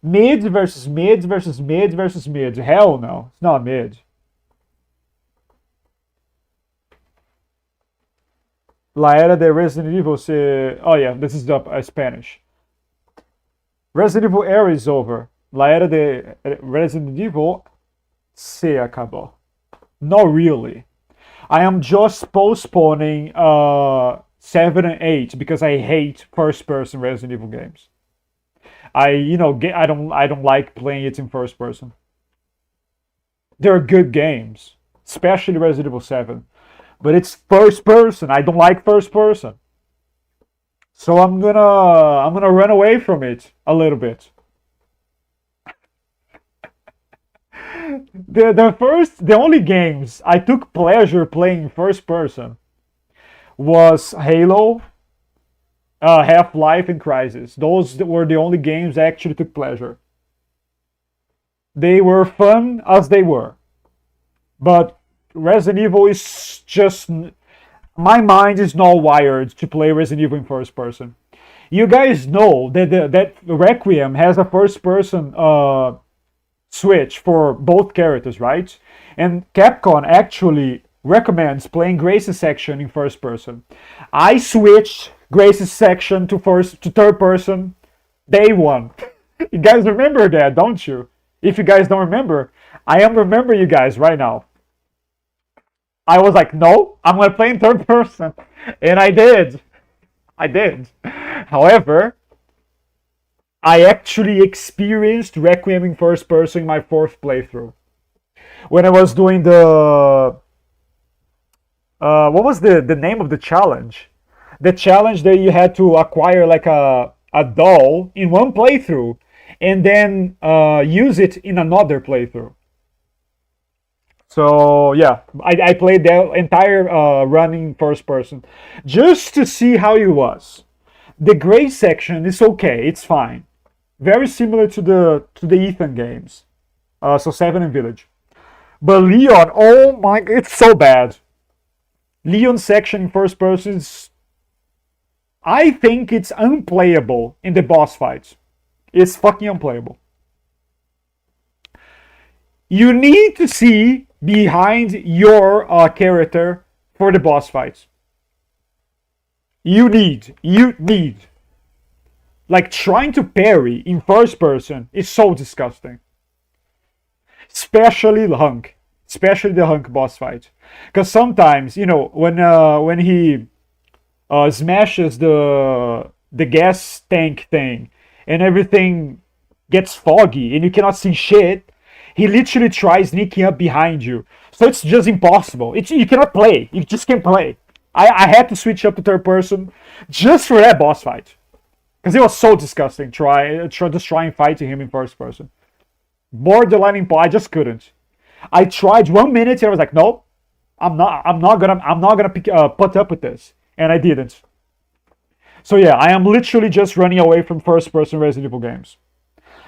Mid versus mid versus mid versus mid. Hell no, it's not mid. La Era de Resident Evil se... Oh yeah, this is the Spanish. Resident Evil era is over. La Era de Resident Evil se acabó. Not really. I am just postponing 7 and 8 because I hate first-person Resident Evil games. I don't like playing it in first person. They're good games, especially Resident Evil 7, but it's first person. I don't like first person, so I'm gonna run away from it a little bit. The only games I took pleasure playing first person was Halo, Half-Life, and Crysis. Those were the only games I actually took pleasure. They were fun as they were, but Resident Evil is just... My mind is not wired to play Resident Evil in first person. You guys know that Requiem has a first person switch for both characters, right? And Capcom actually recommends playing Grace's section in first person. I switched Grace's section to third person day one. You guys remember that, don't you? If you guys don't remember, I am remember you guys right now. I was like, no, I'm gonna play in third person, and I did. I did. However, I actually experienced Requiem in first person in my fourth playthrough. When I was doing the... what was the name of the challenge? The challenge that you had to acquire like a doll in one playthrough and then use it in another playthrough. So yeah, I played the entire run in first person just to see how it was. The gray section is okay, it's fine. Very similar to the Ethan games. So 7 and Village. But Leon, oh my, it's so bad. Leon section in first person is... I think it's unplayable in the boss fights. It's fucking unplayable. You need to see behind your character for the boss fights. You need. Like, trying to parry in first person is so disgusting. Especially the Hunk boss fight. Because sometimes, when he smashes the gas tank thing and everything gets foggy and you cannot see shit, he literally tries sneaking up behind you. So it's just impossible. You cannot play. You just can't play. I had to switch up to third person just for that boss fight. Because it was so disgusting just trying fighting him in first person. Borderline, I just couldn't. I tried 1 minute and I was like, no, I'm not gonna put up with this. And I didn't. So yeah, I am literally just running away from first person Resident Evil games.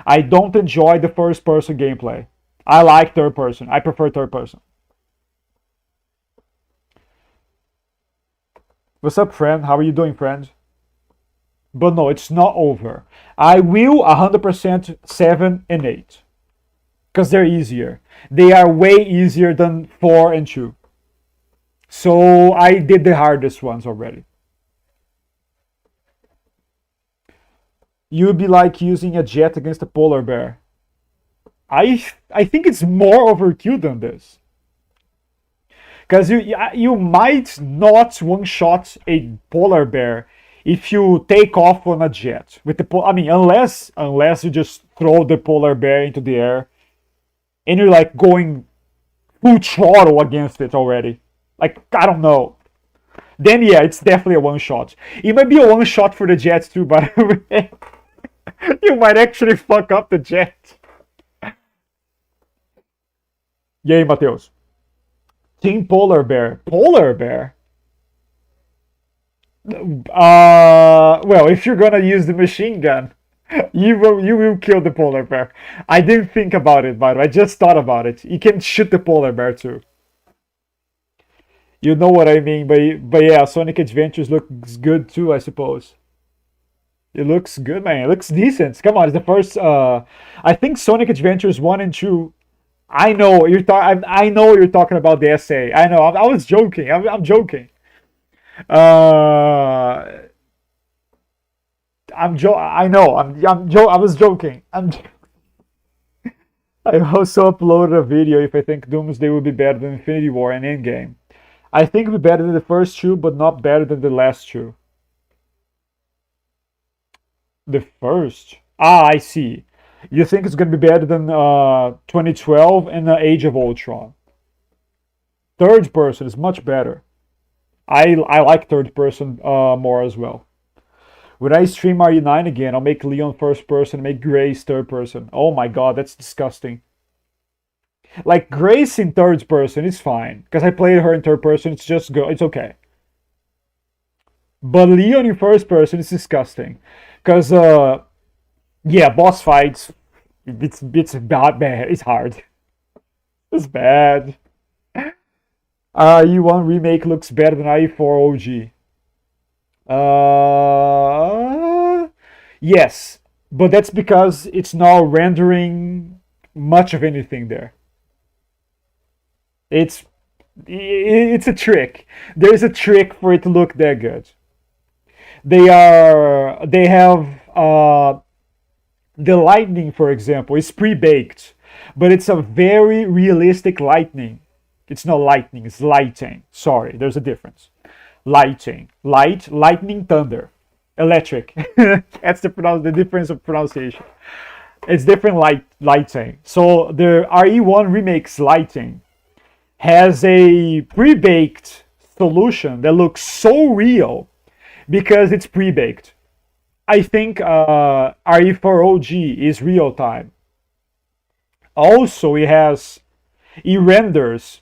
I don't enjoy the first person gameplay. I like third person. I prefer third person. What's up, friend? How are you doing, friend? But no, it's not over. I will 100% 7 and 8. Because they're easier. They are way easier than 4 and 2. So I did the hardest ones already. You would be like using a jet against a polar bear. I think it's more overkill than this. Because you might not one shot a polar bear if you take off on a jet with the I mean unless you just throw the polar bear into the air and you're like going full throttle against it already. Like I don't know. Then yeah, it's definitely a one shot. It might be a one shot for the jets too, by the way. You might actually fuck up the jet. E aí, Matheus? Team Polar Bear. Polar Bear? Well, if you're gonna use the machine gun, you will kill the polar bear. I didn't think about it, by the way. I just thought about it. You can shoot the polar bear too. You know what I mean, but yeah, Sonic Adventures looks good too, I suppose. It looks good, man. It looks decent. Come on, it's the first. I think Sonic Adventures 1 and 2. I know you're talking about the essay. I know. I was joking. I'm joking. Uh, I know. I was joking. I also uploaded a video if I think Doomsday will be better than Infinity War and Endgame. I think it'll be better than the first two, but not better than the last two. The first? Ah, I see. You think it's gonna be better than 2012 and Age of Ultron? Third person is much better. I like third person more as well. When I stream RE9 again, I'll make Leon first person, make Grace third person. Oh my god, that's disgusting. Like Grace in third person is fine because I played her in third person. It's just good. It's okay. But Leon in first person is disgusting because yeah, boss fights. It's bad. It's hard. It's bad. RE1 remake looks better than RE4 OG. Yes, but that's because it's not rendering much of anything there. It's it's a trick. There's a trick for it to look that good. They have the lightning, for example, is pre-baked, but it's a very realistic lightning. It's not lightning, it's lighting. Sorry, there's a difference. Lighting, lightning, thunder, electric. That's the difference of pronunciation. It's different lighting. So the RE1 remakes lighting has a pre-baked solution that looks so real because it's pre-baked. I think RE4 OG is real time. Also, it renders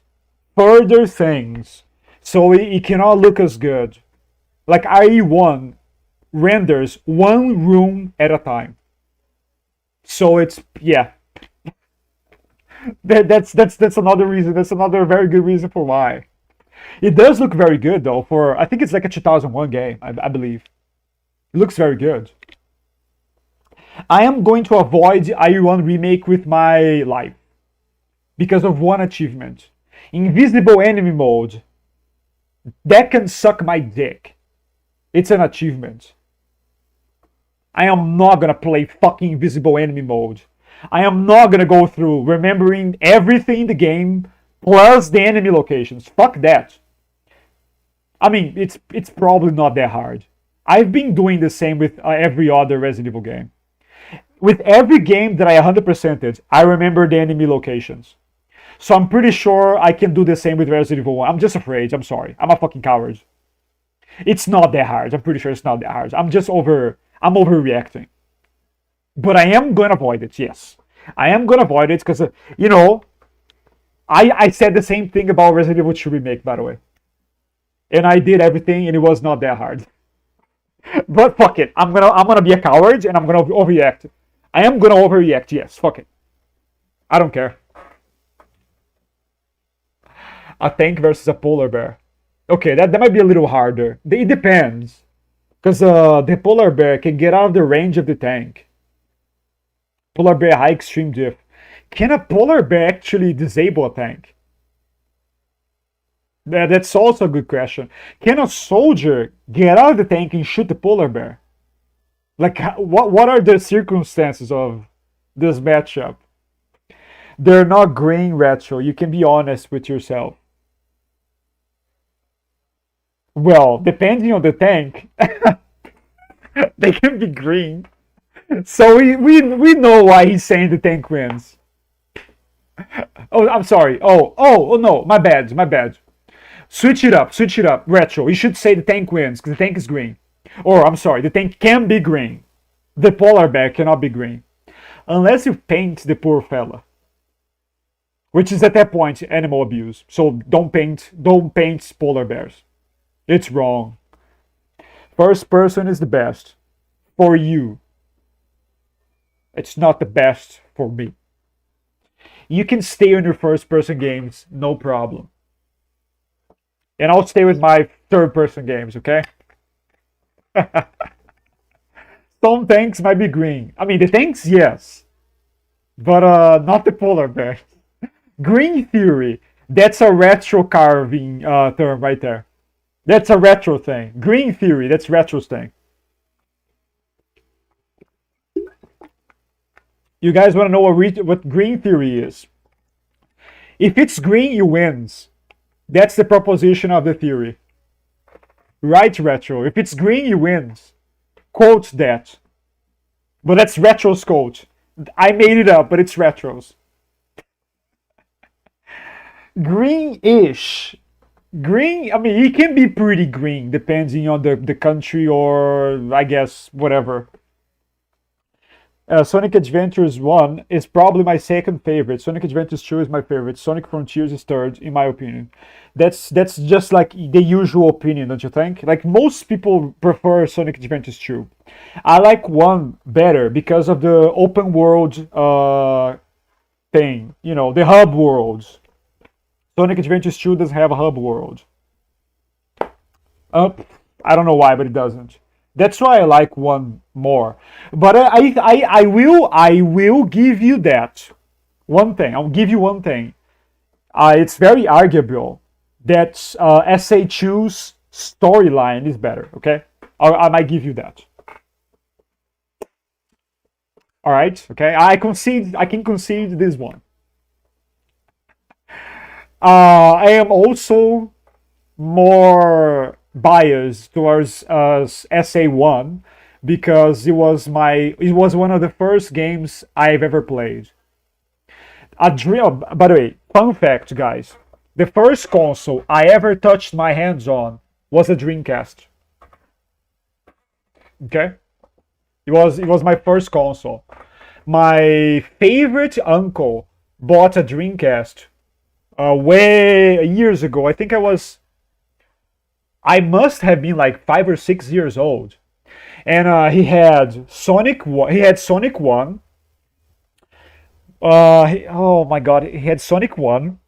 further things, so it cannot look as good. Like RE1 renders one room at a time. So it's yeah. That's another reason. That's another very good reason for why. It does look very good though. For I think it's like a 2001 game. I believe it looks very good. I am going to avoid RE1 remake with my life because of one achievement. Invisible enemy mode. That can suck my dick. It's an achievement. I am not gonna play fucking invisible enemy mode. I am not gonna go through remembering everything in the game plus the enemy locations. Fuck that. I mean, it's probably not that hard. I've been doing the same with every other Resident Evil game. With every game that I 100%ed, I remember the enemy locations. So I'm pretty sure I can do the same with Resident Evil 1. I'm just afraid. I'm sorry. I'm a fucking coward. It's not that hard. I'm pretty sure it's not that hard. I'm overreacting. But I am going to avoid it, yes. I am going to avoid it because, I said the same thing about Resident Evil 2 Remake, by the way. And I did everything and it was not that hard. But fuck it. I'm gonna be a coward and I'm gonna overreact. I am gonna overreact, yes. Fuck it. I don't care. A tank versus a polar bear. Okay, that might be a little harder. It depends. Because the polar bear can get out of the range of the tank. Polar bear high extreme diff. Can a polar bear actually disable a tank? That's also a good question. Can a soldier get out of the tank and shoot the polar bear? Like, what are the circumstances of this matchup? They're not green, retro. You can be honest with yourself. Well, depending on the tank, they can be green. So we know why he's saying the tank wins. Oh, I'm sorry. Oh no, my bad, my bad. Switch it up, switch it up. Retro. You should say the tank wins because the tank is green. Or I'm sorry, the tank can be green. The polar bear cannot be green unless you paint the poor fella, which is at that point animal abuse. So don't paint polar bears. It's wrong. First person is the best for you. It's not the best for me. You can stay on your first person games, no problem. And I'll stay with my third person games, okay? Some tanks might be green. I mean, the tanks, yes. But not the polar bear. Green theory. That's a retro carving term right there. That's a retro thing. Green theory, that's retro's thing. You guys want to know what green theory is? If it's green, you wins. That's the proposition of the theory. Right, retro. If it's green, you wins. Quote that. But that's retro's quote. I made it up, but it's retro's. Greenish. Green, I mean, it can be pretty green depending on the country or, I guess, whatever. Sonic Adventures 1 is probably my second favorite. Sonic Adventures 2 is my favorite. Sonic Frontiers is third, in my opinion. That's just like the usual opinion, don't you think? Like most people prefer Sonic Adventures 2. I like 1 better because of the open world thing. You know, the hub worlds. Sonic Adventures 2 doesn't have a hub world. I don't know why, but it doesn't. That's why I like 1 more. But I will give you that one thing. I'll give you one thing. It's very arguable that SA2's storyline is better. Okay, I might give you that. All right. Okay, I concede. I can concede this one. I am also more biased towards SA1 because it was one of the first games I've ever played. By the way, fun fact, guys: the first console I ever touched my hands on was a Dreamcast. Okay, it was my first console. My favorite uncle bought a Dreamcast way years ago. I must have been like 5 or 6 years old, and he had Sonic. He had Sonic One. Oh my God, he had Sonic One.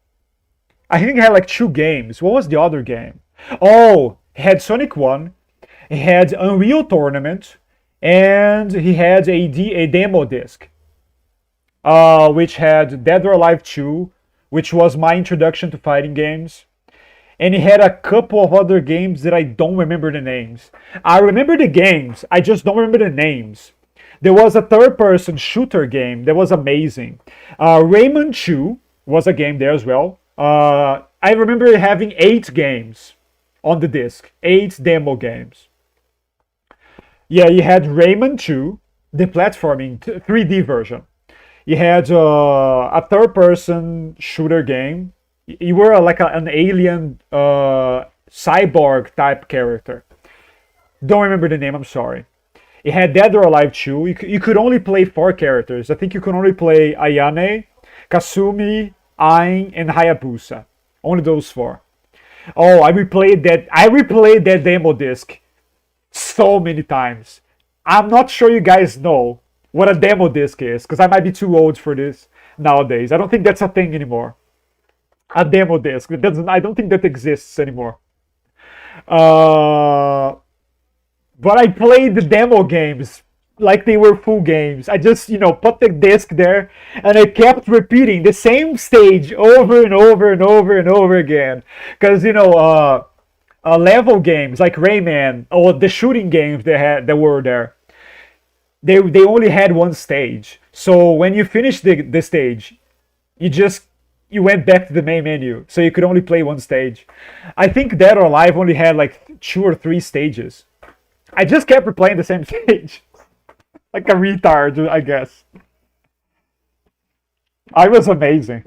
I think he had like 2 games. What was the other game? Oh, he had Sonic One. He had Unreal Tournament, and he had a demo disc, which had Dead or Alive 2, which was my introduction to fighting games. And he had a couple of other games that I don't remember the names. I remember the games, I just don't remember the names. There was a third-person shooter game that was amazing. Rayman 2 was a game there as well. I remember having 8 games on the disc, 8 demo games. Yeah, you had Rayman 2, the platforming 3D version. You had a third-person shooter game. You were like an alien cyborg type character. Don't remember the name, I'm sorry. It had Dead or Alive 2. You could only play 4 characters. I think you could only play Ayane, Kasumi, Ain, and Hayabusa. Only those 4. Oh, I replayed that demo disc so many times. I'm not sure you guys know what a demo disc is, because I might be too old for this nowadays. I don't think that's a thing anymore. A demo disc. I don't think that exists anymore. But I played the demo games like they were full games. I just, put the disc there and I kept repeating the same stage over and over and over and over again. Because, level games like Rayman or the shooting games that were there, they only had one stage. So when you finish the stage, you just you went back to the main menu, so you could only play one stage. I think Dead or Alive only had like two or three stages. I just kept replaying the same stage, like a retard, I guess. I was amazing,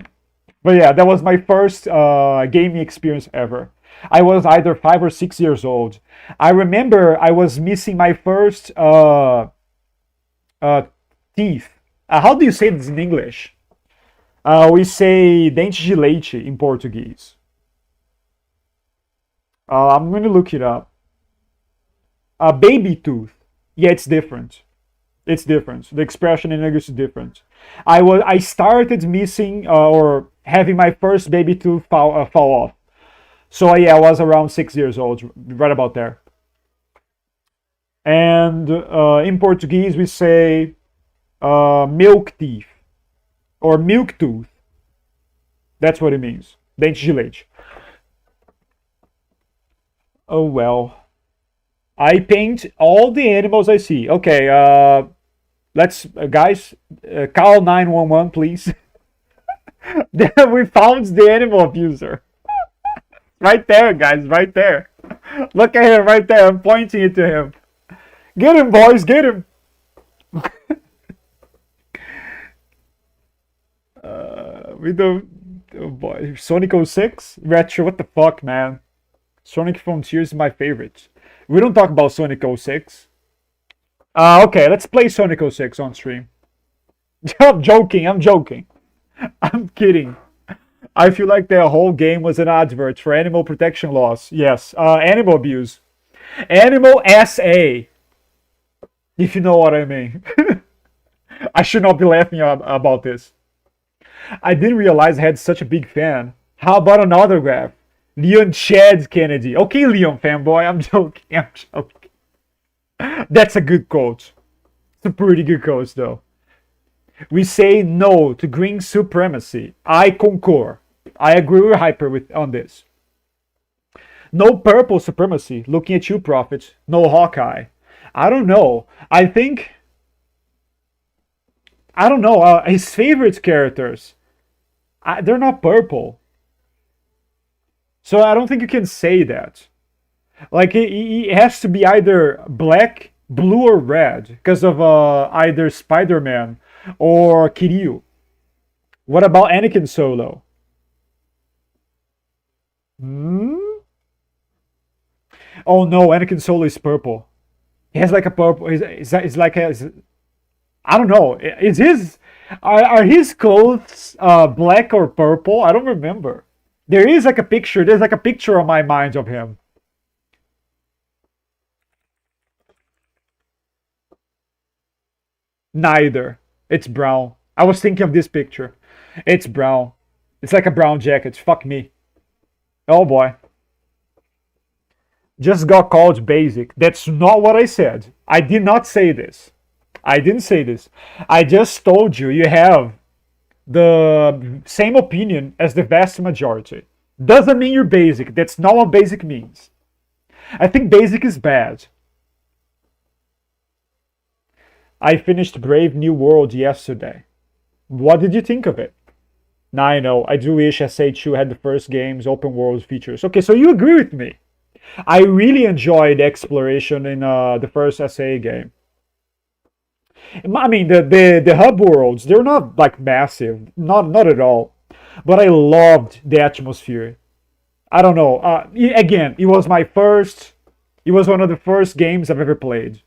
but yeah, that was my first gaming experience ever. I was either 5 or 6 years old. I remember I was missing my first uh, teeth. How do you say this in English? We say dente de leite in Portuguese. I'm going to look it up. A baby tooth. Yeah, it's different. It's different. The expression in English is different. I started missing or having my first baby tooth fall off. So yeah, I was around 6 years old, right about there. And in Portuguese we say milk teeth or milk tooth. That's what it means. Dente de leite. Oh well. I paint all the animals I see. Okay, let's guys call 911, please. We found the animal abuser. Right there, guys, right there. Look at him right there. I'm pointing it to him. Get him, boys, get him. We don't. Oh boy, Sonic 06 retro. What the fuck, man? Sonic Frontiers is my favorite. We don't talk about Sonic 06. Okay, let's play Sonic 06 on stream. I'm joking. I'm joking. I'm kidding. I feel like the whole game was an advert for animal protection laws. Yes, animal abuse. Animal SA, if you know what I mean. I should not be laughing about this. I didn't realize I had such a big fan. How about an autograph? Leon Chad Kennedy. Okay, Leon fanboy, I'm joking. I'm joking. That's a good quote. It's a pretty good quote, though. We say no to green supremacy. I concur. I agree with Hyper on this. No purple supremacy. Looking at you, Prophet. No Hawkeye. I don't know. I don't know. His favorite characters, they're not purple. So I don't think you can say that. Like, he has to be either black, blue, or red because of either Spider-Man or Kiryu. What about Anakin Solo? Hmm? Oh no, Anakin Solo is purple. He has like a purple. He's like a. I don't know. Is his are his clothes black or purple? I don't remember. There is like a picture. There's like a picture on my mind of him. Neither. It's brown. I was thinking of this picture. It's brown. It's like a brown jacket. Fuck me. Oh boy. Just got called basic. That's not what I said. I did not say this. I didn't say this. I just told you you have the same opinion as the vast majority. Doesn't mean you're basic. That's not what basic means. I think basic is bad. I finished Brave New World yesterday. What did you think of it? Now I know. I do wish SA2 had the first game's open world features. Okay, so you agree with me. I really enjoyed exploration in the first SA game. I mean, the hub worlds, they're not like massive, not at all. But I loved the atmosphere. I don't know. Again, it was my first. It was one of the first games I've ever played.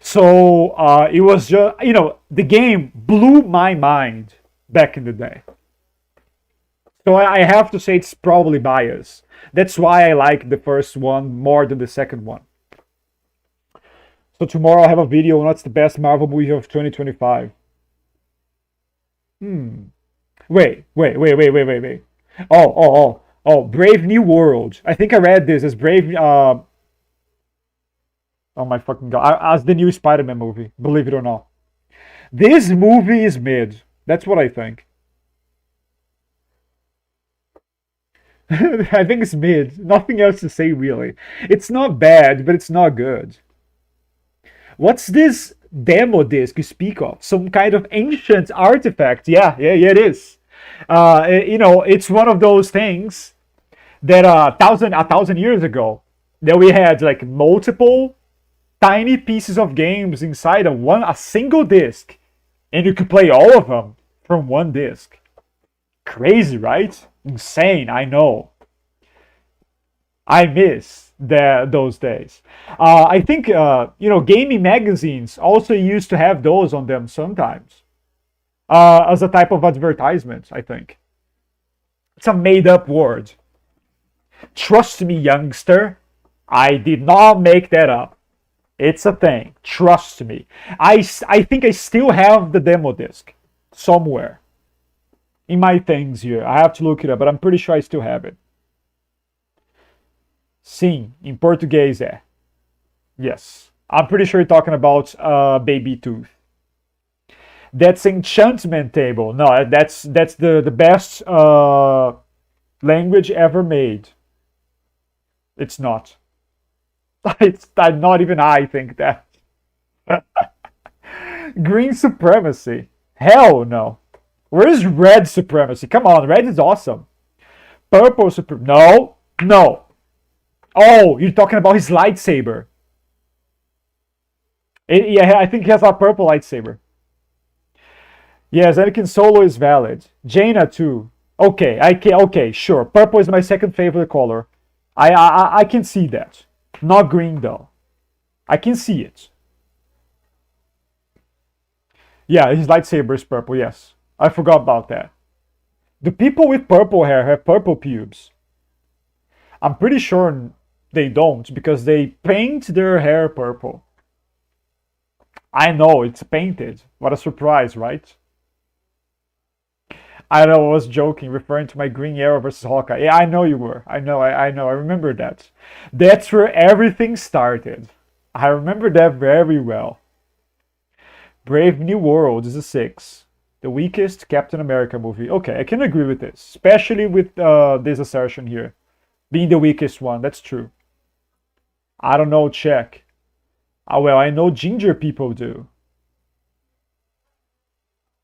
So it was just, the game blew my mind back in the day. So I have to say it's probably biased. That's why I like the first one more than the second one. So tomorrow I'll have a video on what's the best Marvel movie of 2025. Hmm. Wait. Oh. Brave New World. I think I read this as Brave. Oh my fucking god! As the new Spider-Man movie, believe it or not, this movie is mid. That's what I think. I think it's mid. Nothing else to say really. It's not bad, but it's not good. What's this demo disc you speak of? Some kind of ancient artifact? Yeah, yeah, yeah, it is. It's one of those things that a thousand years ago that we had like multiple tiny pieces of games inside a single disc, and you could play all of them from one disc. Crazy, right? Insane. I know. I miss those days. I think gaming magazines also used to have those on them sometimes as a type of advertisement. I think it's a made-up word. Trust me, youngster. I did not make that up. It's a thing. Trust me. I think I still have the demo disc somewhere in my things here. I have to look it up, but I'm pretty sure I still have it. Sim, em português é. Yes. I'm pretty sure you're talking about Baby Tooth. That's enchantment table. No, that's the best language ever made. It's not. It's not even I think that. Green supremacy. Hell no. Where is red supremacy? Come on, red is awesome. Purple supremacy. No, no. Oh, you're talking about his lightsaber. Yeah, I think he has a purple lightsaber. Yes, Anakin Solo is valid. Jaina too. Okay, okay, sure. Purple is my second favorite color. I can see that. Not green though. I can see it. Yeah, his lightsaber is purple. Yes, I forgot about that. Do people with purple hair have purple pubes? I'm pretty sure they don't because they paint their hair purple. I know, it's painted. What a surprise, right? I know, I was joking, referring to my Green Arrow versus Hawkeye. Yeah, I know you were. I know, I know, I remember that. That's where everything started. I remember that very well. Brave New World is a 6. The weakest Captain America movie. Okay, I can agree with this, especially with this assertion here. Being the weakest one, that's true. I don't know, check. Well, I know ginger people do.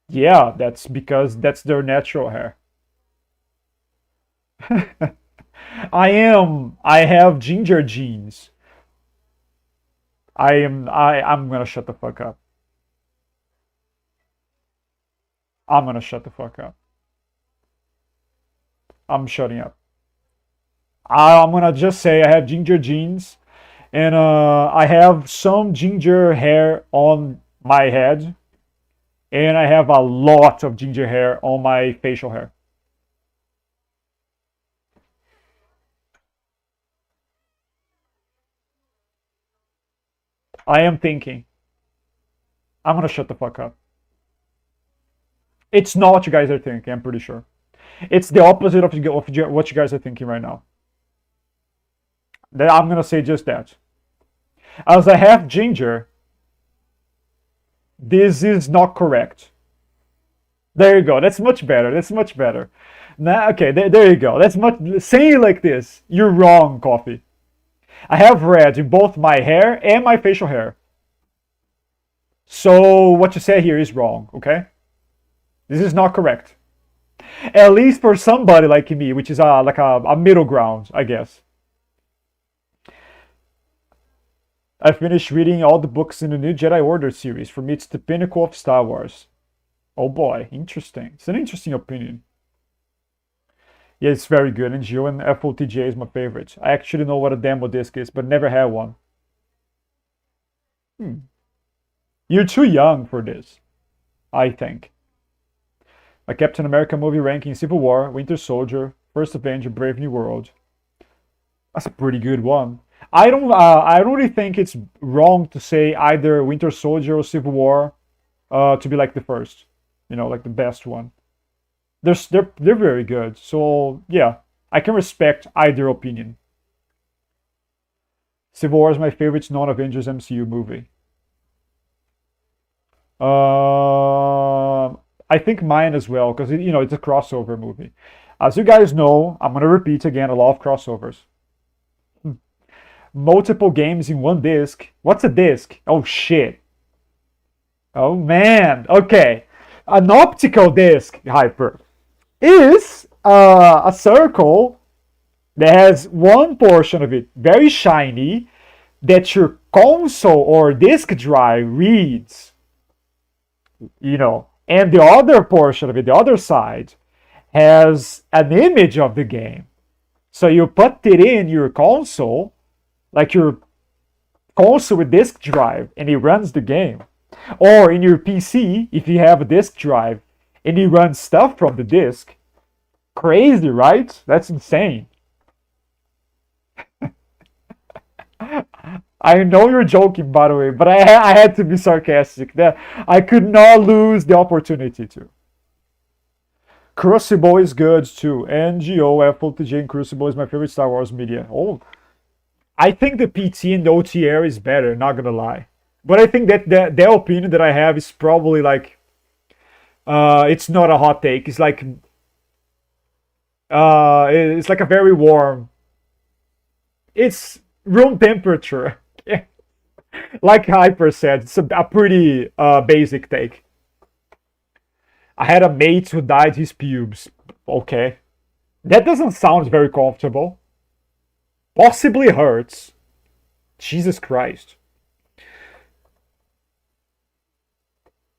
Yeah, that's because that's their natural hair. I have ginger genes. I'm gonna shut the fuck up. I'm gonna shut the fuck up. I'm shutting up. I'm gonna just say I have ginger genes, and I have some ginger hair on my head, and I have a lot of ginger hair on my facial hair. I am thinking. I'm gonna shut the fuck up. It's not what you guys are thinking, I'm pretty sure. It's the opposite of what you guys are thinking right now. I'm gonna say just that. As I have ginger, this is not correct. There you go. That's much better. That's much better. Now, okay, there you go. That's much. Saying it like this, you're wrong, Coffee. I have red in both my hair and my facial hair. So what you say here is wrong, okay? This is not correct. At least for somebody like me, which is like a middle ground, I guess. I finished reading all the books in the new Jedi Order series. For me, it's the pinnacle of Star Wars. Oh boy, interesting. It's an interesting opinion. Yeah, it's very good. And Geo and FOTJ is my favorite. I actually know what a demo disc is, but never had one. You're too young for this, I think. A Captain America movie ranking: Civil War, Winter Soldier, First Avenger, Brave New World. That's a pretty good one. I don't really think it's wrong to say either Winter Soldier or Civil War to be like the first, like the best one. They're very good. So yeah, I can respect either opinion. Civil War is my favorite non-Avengers MCU movie. I think mine as well, because it's a crossover movie. As you guys know, I'm gonna repeat again, I love crossovers. Multiple games in one disc. What's a disc? Oh shit. Oh man. Okay. An optical disc, Hyper, is a circle that has one portion of it very shiny that your console or disk drive reads, and the other portion of it, the other side, has an image of the game. So you put it in your console, like your console with disk drive, and it runs the game. Or in your PC, if you have a disk drive and it runs stuff from the disk. Crazy, right? That's insane. I know you're joking, by the way, but I had to be sarcastic. That I could not lose the opportunity to. Crucible is good too. NGO, FOTJ, and Crucible is my favorite Star Wars media. Oh, I think the PT and the OTR is better, not gonna lie. But I think that the opinion that I have is probably like, it's not a hot take. It's like a very warm. It's room temperature. Like Hyper said, it's a pretty basic take. I had a mate who dyed his pubes. Okay. That doesn't sound very comfortable. Possibly hurts. Jesus Christ.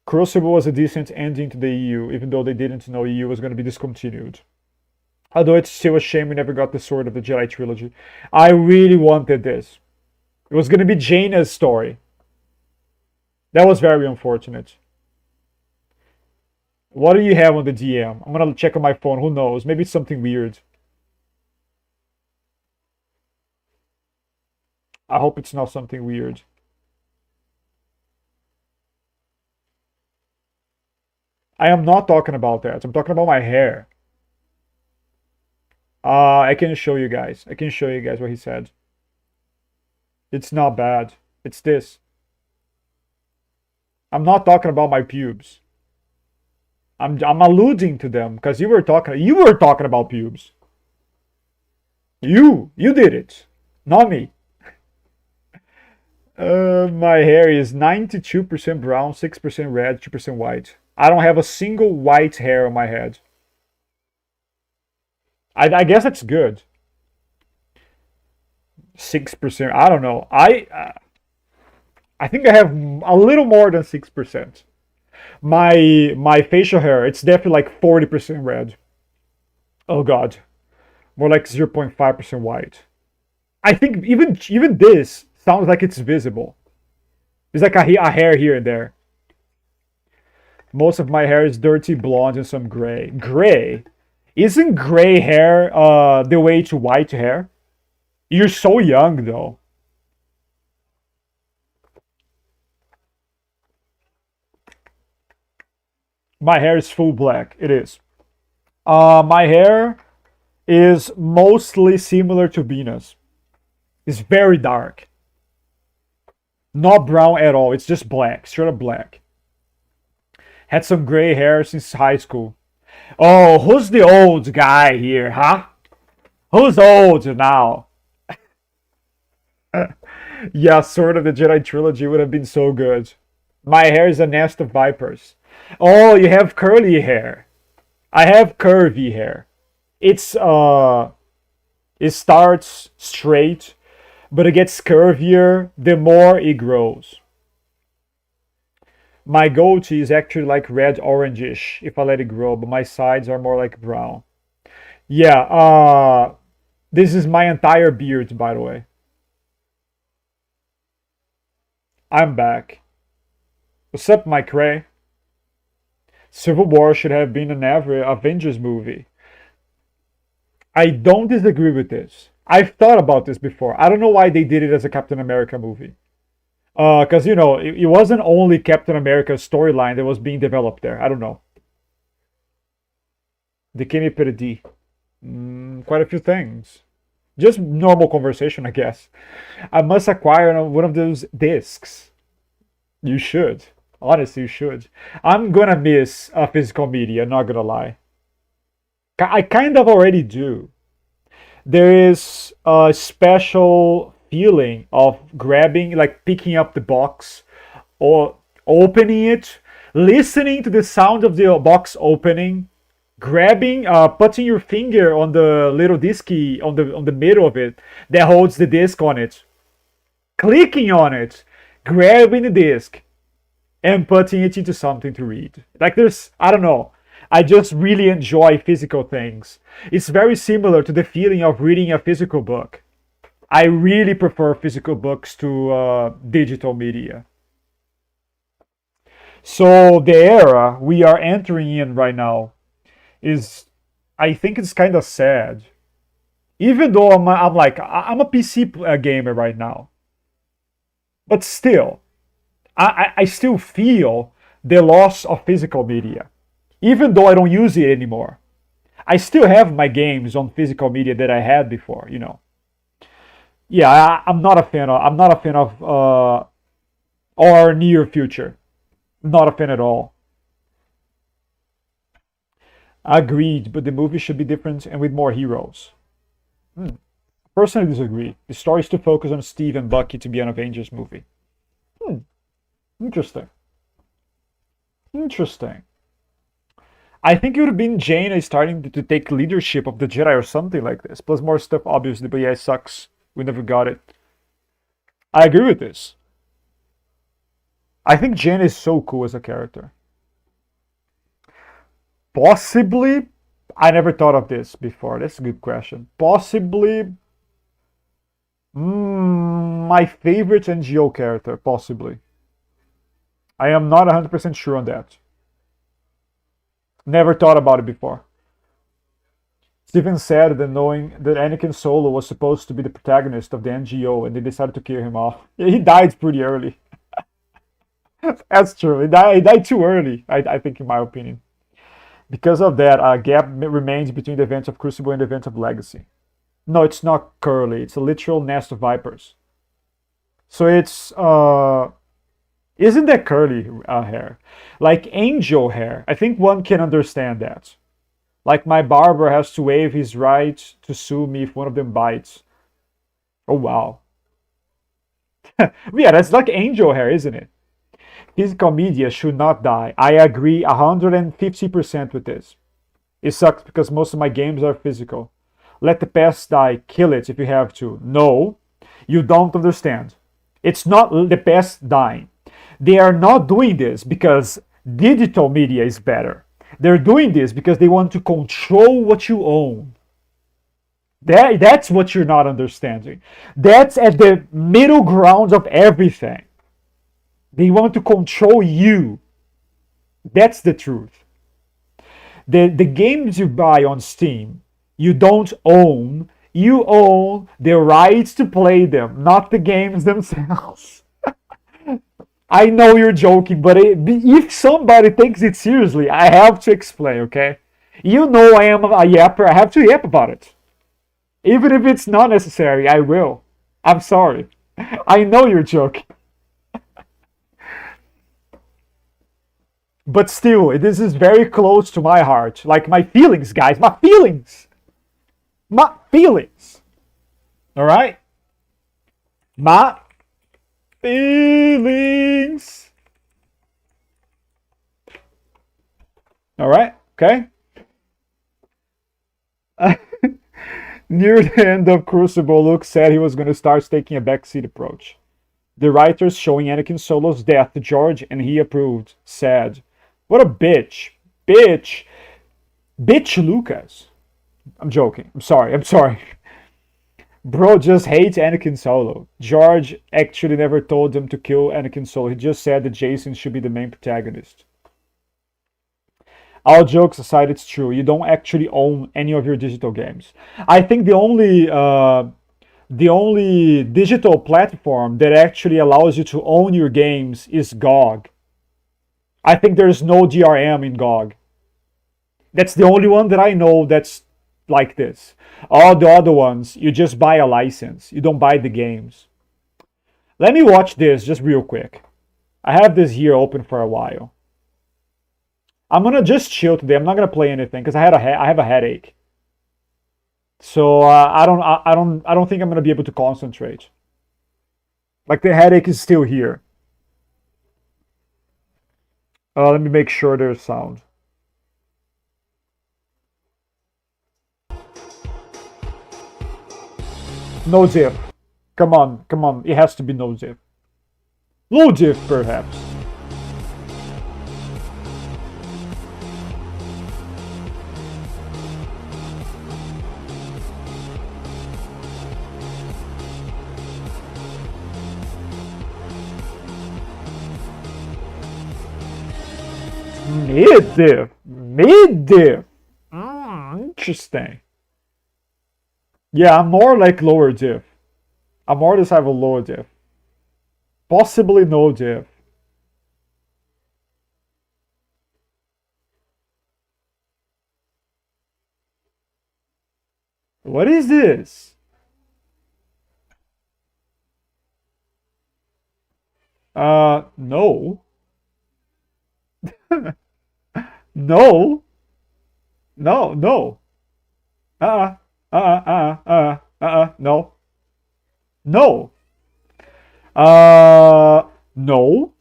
Crucible was a decent ending to the EU, even though they didn't know EU was going to be discontinued. Although it's still a shame we never got the Sword of the Jedi trilogy. I really wanted this. It was going to be Jaina's story. That was very unfortunate. What do you have on the DM? I'm going to check on my phone. Who knows? Maybe it's something weird. I hope it's not something weird. I am not talking about that. I'm talking about my hair. I can show you guys. I can show you guys what he said. It's not bad. It's this. I'm not talking about my pubes. I'm alluding to them because you were talking about pubes. You did it, not me. My hair is 92% brown, 6% red, 2% white. I don't have a single white hair on my head. I guess that's good. 6%. I don't know. I think I have a little more than 6%. My facial hair, it's definitely like 40% red. Oh god. More like 0.5% white. I think even this sounds like it's visible. There's like a hair here and there. Most of my hair is dirty blonde and some gray. Gray? Isn't gray hair the way to white hair? You're so young though. My hair is full black. It is. My hair is mostly similar to Bina's. It's very dark. Not brown at all. It's just black. Straight up black. Had some gray hair since high school. Oh, who's the old guy here, huh? Who's old now? Yeah, Sword of the Jedi trilogy would have been so good. My hair is a nest of vipers. Oh, you have curly hair. I have curvy hair. It starts straight, but it gets curvier the more it grows. My goatee is actually like red orangish if I let it grow, but my sides are more like brown. Yeah, this is my entire beard, by the way. I'm back. What's up, Mike Ray? Civil War should have been an Avengers movie. I don't disagree with this. I've thought about this before. I don't know why they did it as a Captain America movie. Because, it wasn't only Captain America's storyline that was being developed there. I don't know. De que me perdi? Quite a few things. Just normal conversation, I guess. I must acquire one of those discs. You should. Honestly, you should. I'm gonna miss physical media, not gonna lie. I kind of already do. There is a special feeling of grabbing, like picking up the box or opening it, listening to the sound of the box opening, grabbing, putting your finger on the little disky on the middle of it that holds the disc on it, clicking on it, grabbing the disc, and putting it into something to read. Like there's, I don't know. I just really enjoy physical things. It's very similar to the feeling of reading a physical book. I really prefer physical books to digital media. So the era we are entering in right now is, I think it's kind of sad. Even though I'm a PC gamer right now, but still, I still feel the loss of physical media, even though I don't use it anymore. I still have my games on physical media that I had before. Yeah, I'm not a fan of. I'm not a fan of our near future. Not a fan at all. Agreed, but the movie should be different and with more heroes. Hmm. Personally, disagree. The story is to focus on Steve and Bucky to be an Avengers movie. Hmm. Interesting. Interesting. I think it would have been Jane starting to take leadership of the Jedi or something like this. Plus more stuff, obviously, but yeah, it sucks. We never got it. I agree with this. I think Jane is so cool as a character. Possibly, I never thought of this before. That's a good question. Possibly, my favorite NGO character, possibly. I am not 100% sure on that. Never thought about it before. Stephen said that knowing that Anakin Solo was supposed to be the protagonist of the NGO and they decided to kill him off. Yeah, he died pretty early. That's true. He died too early, I think, in my opinion. Because of that, a gap remains between the events of Crucible and the events of Legacy. No, it's not curly. It's a literal nest of vipers. So it's isn't that curly hair? Like angel hair. I think one can understand that. Like my barber has to waive his right to sue me if one of them bites. Oh wow. Yeah, that's like angel hair, isn't it? Physical media should not die. I agree 150% with this. It sucks because most of my games are physical. Let the past die. Kill it if you have to. No, you don't understand. It's not the past dying. They are not doing this because digital media is better. They're doing this because they want to control what you own. That's what you're not understanding. That's at the middle ground of everything. They want to control you. That's the truth. The games you buy on Steam, you don't own. You own the rights to play them, not the games themselves. I know you're joking, but if somebody takes it seriously, I have to explain, okay? You know I am a yapper. I have to yap about it. Even if it's not necessary, I will. I'm sorry. I know you're joking. But still, this is very close to my heart. Like my feelings, guys. My feelings. My feelings. All right? My feelings. All right? Okay? Near the end of Crucible, Luke said he was going to start taking a backseat approach. The writers showing Anakin Solo's death to George and he approved. Sad. What a bitch. Bitch. Bitch Lucas. I'm joking. I'm sorry. Bro just hates Anakin Solo. George actually never told him to kill Anakin Solo. He just said that Jason should be the main protagonist. All jokes aside, it's true. You don't actually own any of your digital games. I think the only digital platform that actually allows you to own your games is GOG. I think there's no DRM in GOG. That's the only one that I know that's like this. All the other ones, you just buy a license. You don't buy the games. Let me watch this just real quick. I have this here open for a while. I'm gonna just chill today. I'm not gonna play anything because I have a headache. So I don't think I'm gonna be able to concentrate. Like the headache is still here. Let me make sure there's sound. No diff. Come on, come on. It has to be no diff. Low diff, perhaps. Mid diff. Mid diff. Interesting. Yeah, I'm more like lower diff. I'm more just have a lower diff. Possibly no diff. What is this? No. No. No, no. No. No. No.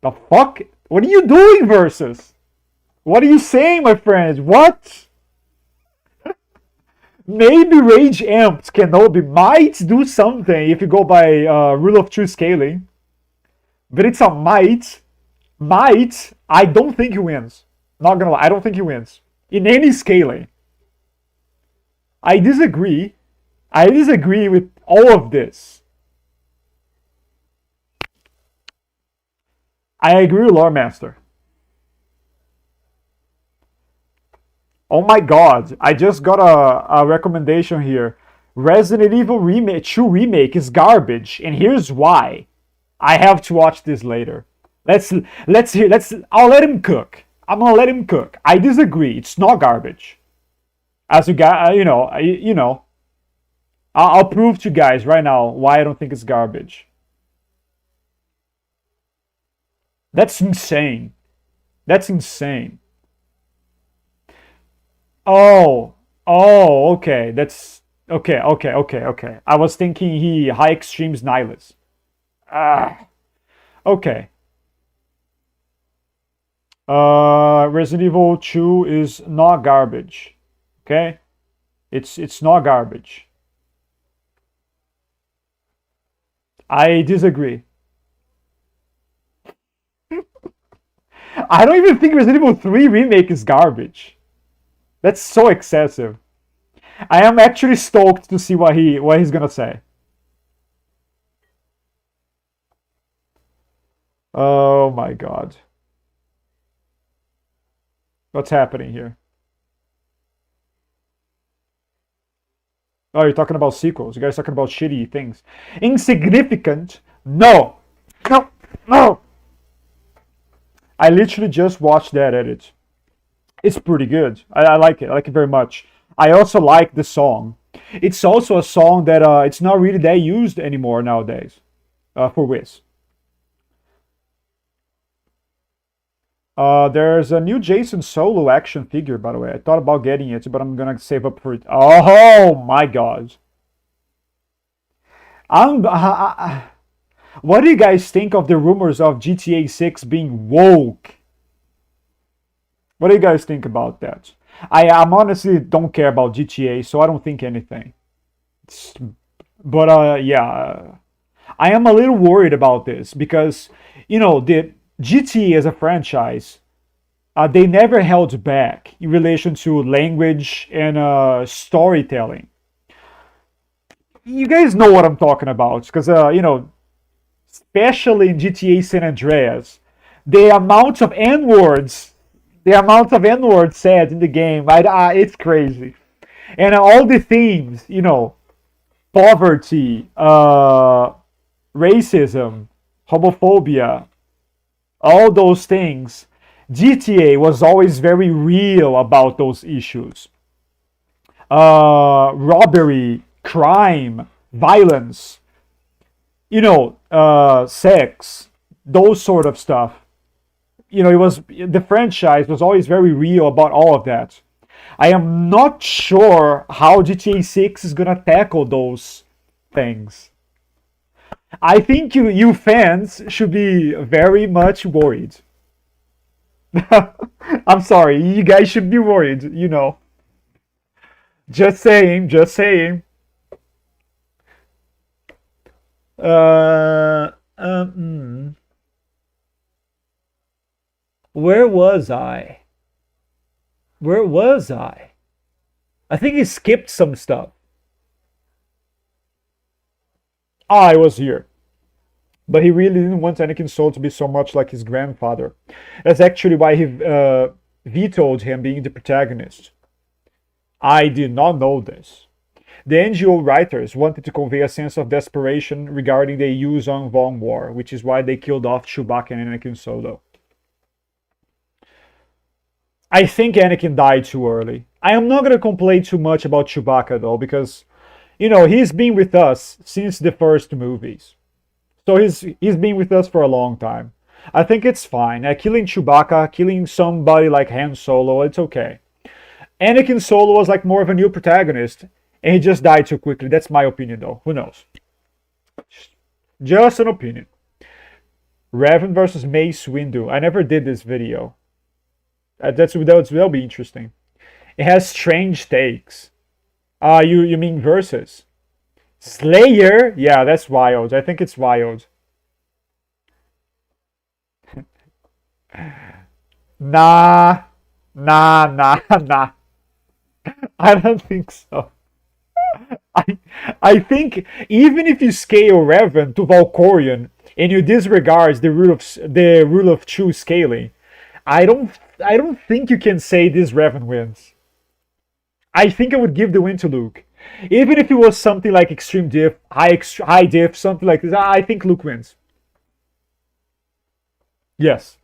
The fuck? What are you doing, Versus? What are you saying, my friends? What? Maybe Rage Amped Kenobi might do something if you go by rule of true scaling. But it's a might. Might. I don't think he wins. Not gonna lie, I don't think he wins. In any scaling. I disagree. I disagree with all of this. I agree with Lore Master. Oh my god, I just got a recommendation here. Resident Evil Remake 2 Remake is garbage, and here's why. I have to watch this later. I'll let him cook. I'm gonna let him cook. I disagree. It's not garbage. As you guys, I'll prove to you guys right now why I don't think it's garbage. That's insane. That's insane. Oh, okay. That's okay. I was thinking he high extremes Nihilus. Okay. Resident Evil 2 is not garbage. Okay? It's not garbage. I disagree. I don't even think Resident Evil 3 Remake is garbage. That's so excessive. I am actually stoked to see what he's gonna say. Oh my god. What's happening here? Oh, you're talking about sequels. You guys talking about shitty things. Insignificant? No. No. No. I literally just watched that edit. It's pretty good. I like it. I like it very much. I also like the song. It's also a song that it's not really that used anymore nowadays for Wiz. There's a new Jason Solo action figure, by the way. I thought about getting it, but I'm gonna save up for it. Oh my god! What do you guys think of the rumors of GTA 6 being woke? What do you guys think about that? I'm honestly don't care about GTA, so I don't think anything. But yeah, I am a little worried about this because the GTA as a franchise, they never held back in relation to language and storytelling. You guys know what I'm talking about because especially in GTA San Andreas, the amount of N-words said in the game, it's crazy. And all the themes, poverty, racism, homophobia, all those things, GTA was always very real about those issues. robbery, crime, violence, sex, those sort of stuff. It was the franchise was always very real about all of that. I am not sure how GTA 6 is gonna tackle those things. I think you fans should be very much worried. I'm sorry, you guys should be worried. Just saying, just saying. Uh, um, mm. Where was I? Where was I? I think he skipped some stuff. I was here. But he really didn't want Anakin Solo to be so much like his grandfather. That's actually why he vetoed him being the protagonist. I did not know this. The NGO writers wanted to convey a sense of desperation regarding the Yuuzhan Vong War, which is why they killed off Chewbacca and Anakin Solo. I think Anakin died too early. I am not going to complain too much about Chewbacca, though, because, he's been with us since the first movies. So he's been with us for a long time. I think it's fine. Killing Chewbacca, killing somebody like Han Solo, it's okay. Anakin Solo was like more of a new protagonist, and he just died too quickly. That's my opinion, though. Who knows? Just an opinion. Revan versus Mace Windu. I never did this video. That'll be interesting. It has strange takes. You mean versus? Slayer? Yeah, that's wild. I think it's wild. Nah. Nah, nah, nah. I don't think so. I think even if you scale Revan to Valkorian and you disregard the rule of true scaling, I don't think you can say this Revan wins. I think I would give the win to Luke. Even if it was something like extreme diff, high diff, something like this, I think Luke wins. Yes.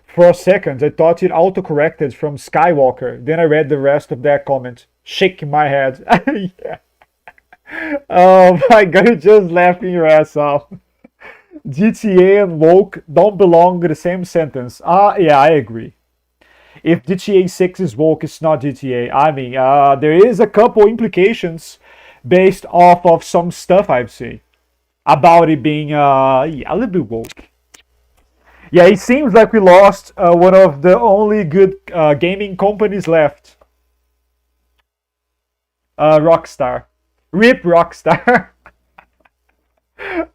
For a second, I thought it autocorrected from Skywalker. Then I read the rest of that comment, shaking my head. Yeah. Oh my god, you're just laughing your ass off. GTA and woke don't belong in the same sentence. Yeah, I agree. If GTA 6 is woke, it's not GTA. I mean, there is a couple implications based off of some stuff I've seen about it being a little bit woke. Yeah, it seems like we lost one of the only good gaming companies left. Rockstar. RIP Rockstar.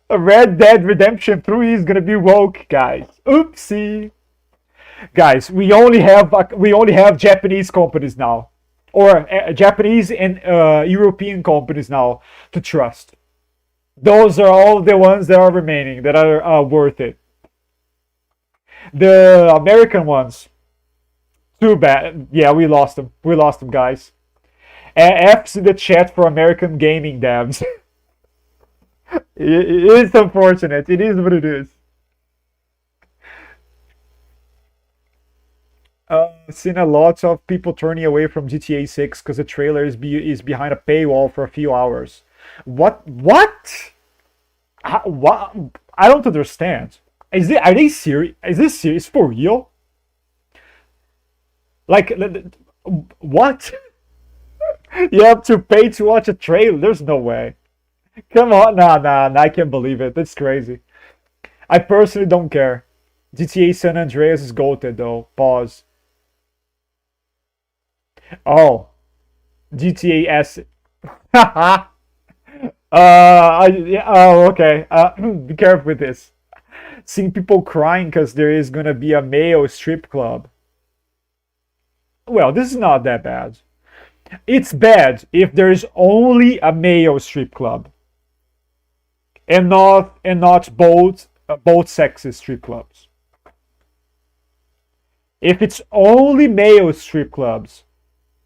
Red Dead Redemption 3 is gonna be woke, guys. Oopsie. Guys, we only have Japanese companies now, or Japanese and European companies now to trust. Those are all the ones that are remaining that are worth it. The American ones, too bad. Yeah, we lost them. We lost them, guys. F's in the chat for American gaming devs. It's unfortunate. It is what it is. Seen a lot of people turning away from GTA 6 because the trailer is behind a paywall for a few hours. What? What? What? I don't understand. Are they serious? Is this serious for real? Like, what? You have to pay to watch a trailer? There's no way. Come on, nah, I can't believe it. That's crazy. I personally don't care. GTA San Andreas is goated though. Pause. Oh, GTA S. Yeah, oh, okay. Be careful with this. Seeing people crying because there is gonna be a male strip club. Well, this is not that bad. It's bad if there is only a male strip club, and not both sexes strip clubs. If it's only male strip clubs,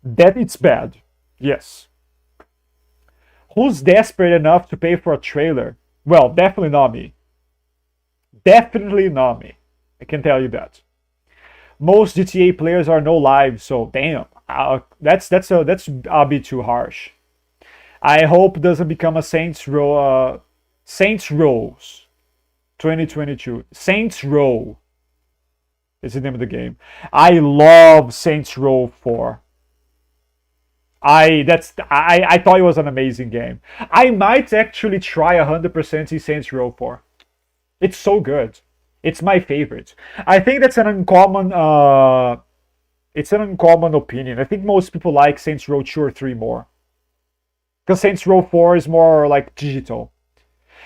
that it's bad. Yes. Who's desperate enough to pay for a trailer? Well, definitely not me. Definitely not me. I can tell you that. Most GTA players are no live, so damn. That's a bit too harsh. I hope it doesn't become a Saints Rose 2022. Saints Row is the name of the game. I love Saints Row 4. I thought it was an amazing game. I might actually try 100% in Saints Row 4. It's so good. It's my favorite. I think that's an uncommon it's an uncommon opinion. I think most people like Saints Row 2 or 3 more. Because Saints Row 4 is more like digital.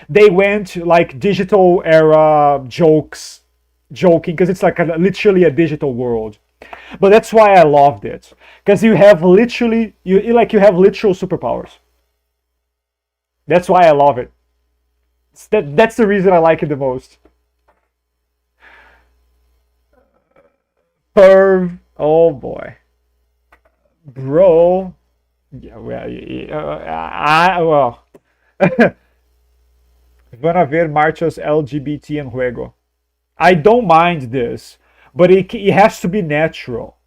They went like digital era joking, because it's like literally a digital world. But that's why I loved it, because you have literally you have literal superpowers. That's why I love it. That's the reason I like it the most. Perv, oh boy, bro. Yeah, well. Van haver marchas LGBT en juego. I don't mind this, but it has to be natural.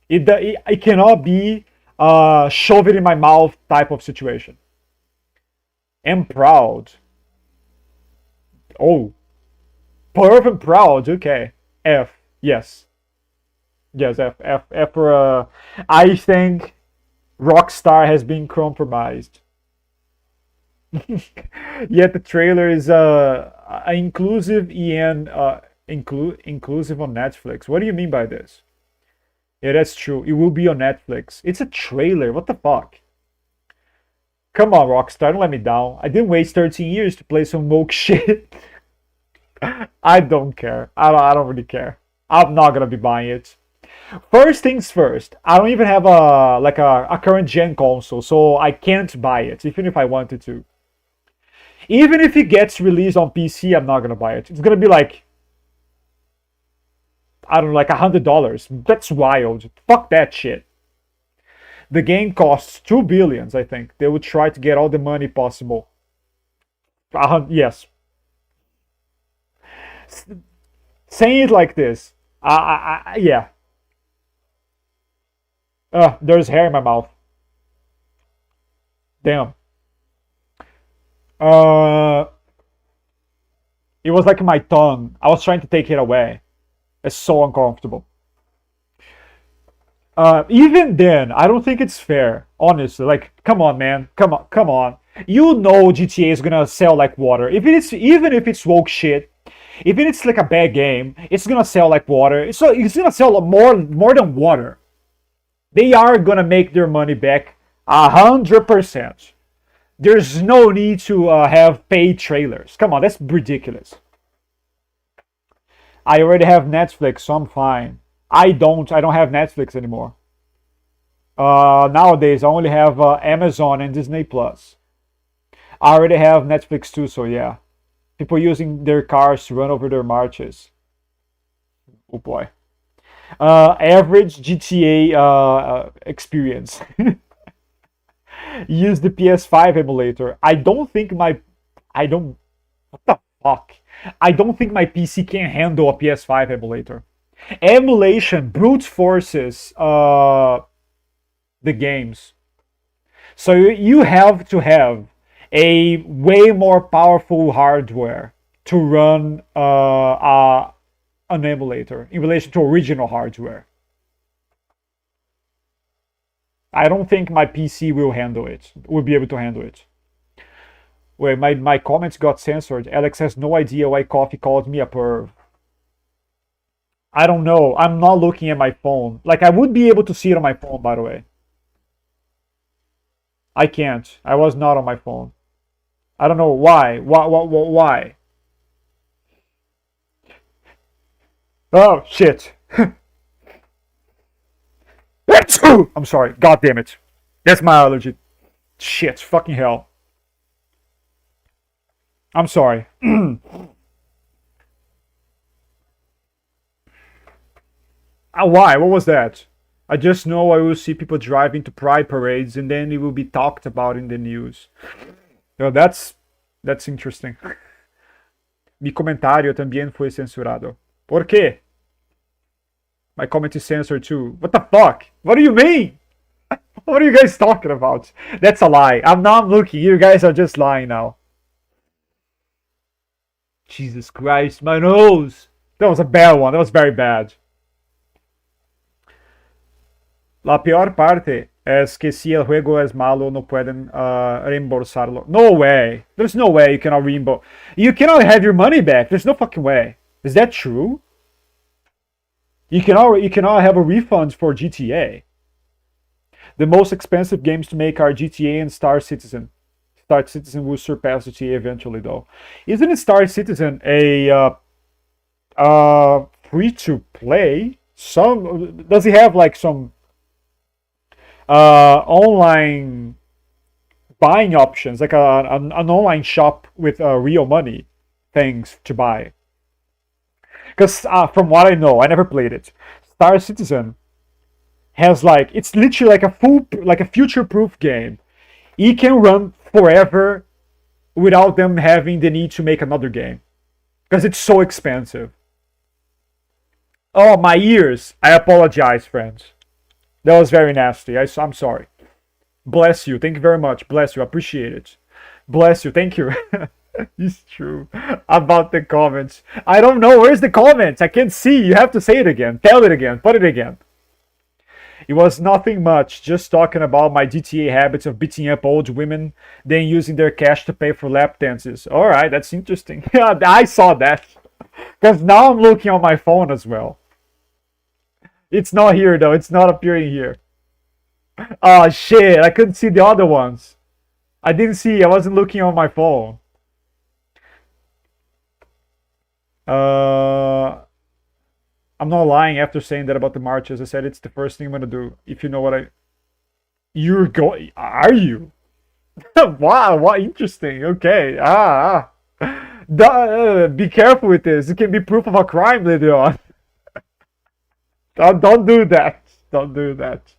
It cannot be shove it in my mouth type of situation. Am proud. Oh, perv and proud. Okay, F. Yes, yes. F for. I think Rockstar has been compromised. Yet the trailer is inclusive and inclusive on Netflix. What do you mean by this? Yeah, that's true. It will be on Netflix. It's a trailer. What the fuck? Come on, Rockstar, don't let me down. I didn't waste 13 years to play some woke shit. I don't care. I don't really care. I'm not gonna be buying it. First things first. I don't even have a current gen console, so I can't buy it, even if I wanted to. Even if it gets released on PC, I'm not gonna buy it. It's gonna be like, I don't know, like $100. That's wild. Fuck that shit. The game costs $2 billion. I think they would try to get all the money possible. Yes. Saying it like this, yeah. There's hair in my mouth. Damn. It was like my tongue. I was trying to take it away. It's so uncomfortable. Even then, I don't think it's fair. Honestly, like, come on, man, come on. You know, GTA is gonna sell like water. Even if it's woke shit, even if it's like a bad game, it's gonna sell like water. It's gonna sell more than water. They are gonna make their money back 100%. There's no need to have paid trailers. Come on, that's ridiculous. I already have Netflix, so I'm fine. I don't have Netflix anymore. Nowadays, I only have Amazon and Disney Plus. I already have Netflix too, so yeah. People using their cars to run over their marches. Oh boy. Average GTA experience. Use the PS5 emulator. I don't think my what the fuck? I don't think my PC can handle a PS5 emulator. Emulation brute forces the games. So you have to have a way more powerful hardware to run an emulator in relation to original hardware. I don't think my PC will handle it. Will be able to handle it. Wait, my comments got censored. Alex has no idea why Coffee called me a perv. I don't know. I'm not looking at my phone. Like, I would be able to see it on my phone, by the way. I can't. I was not on my phone. I don't know why. Why? Oh, shit. I'm sorry. God damn it. That's my allergy. Shit. Fucking hell. I'm sorry. Why? What was that? I just know I will see people driving to pride parades and then it will be talked about in the news. Oh, that's interesting. Mi comentario también fue censurado. ¿Por qué? My comment is censored too. What the fuck? What do you mean? What are you guys talking about? That's a lie. I'm looking. You guys are just lying now. Jesus Christ, my nose. That was a bad one. That was very bad. La peor parte es que si el juego es malo no pueden reembolsarlo. No way. There's no way you cannot reimburse. You cannot have your money back. There's no fucking way. Is that true? You cannot have a refund for GTA. The most expensive games to make are GTA and Star Citizen. Star Citizen will surpass GTA eventually, though. Isn't Star Citizen a free to play? Some does it have like some online buying options, like an online shop with real money things to buy? Because from what I know, I never played it. Star Citizen has like it's literally like a future-proof game. It can run forever without them having the need to make another game because it's so expensive. Oh, my ears! I apologize, friends. That was very nasty. I'm sorry. Bless you. Thank you very much. Bless you. Appreciate it. Bless you. Thank you. It's true. About the comments. I don't know. Where's the comments? I can't see. You have to say it again. Tell it again. Put it again. It was nothing much. Just talking about my GTA habits of beating up old women, then using their cash to pay for lap dances. Alright, that's interesting. I saw that. Because now I'm looking on my phone as well. It's not here though. It's not appearing here. Oh shit. I couldn't see the other ones. I didn't see. I wasn't looking on my phone. I'm not lying after saying that about the marches. I said it's the first thing I'm gonna do. If you know what I... You're going... Are you? Wow, what interesting. Okay. Be careful with this. It can be proof of a crime later on. Don't do that. Don't do that.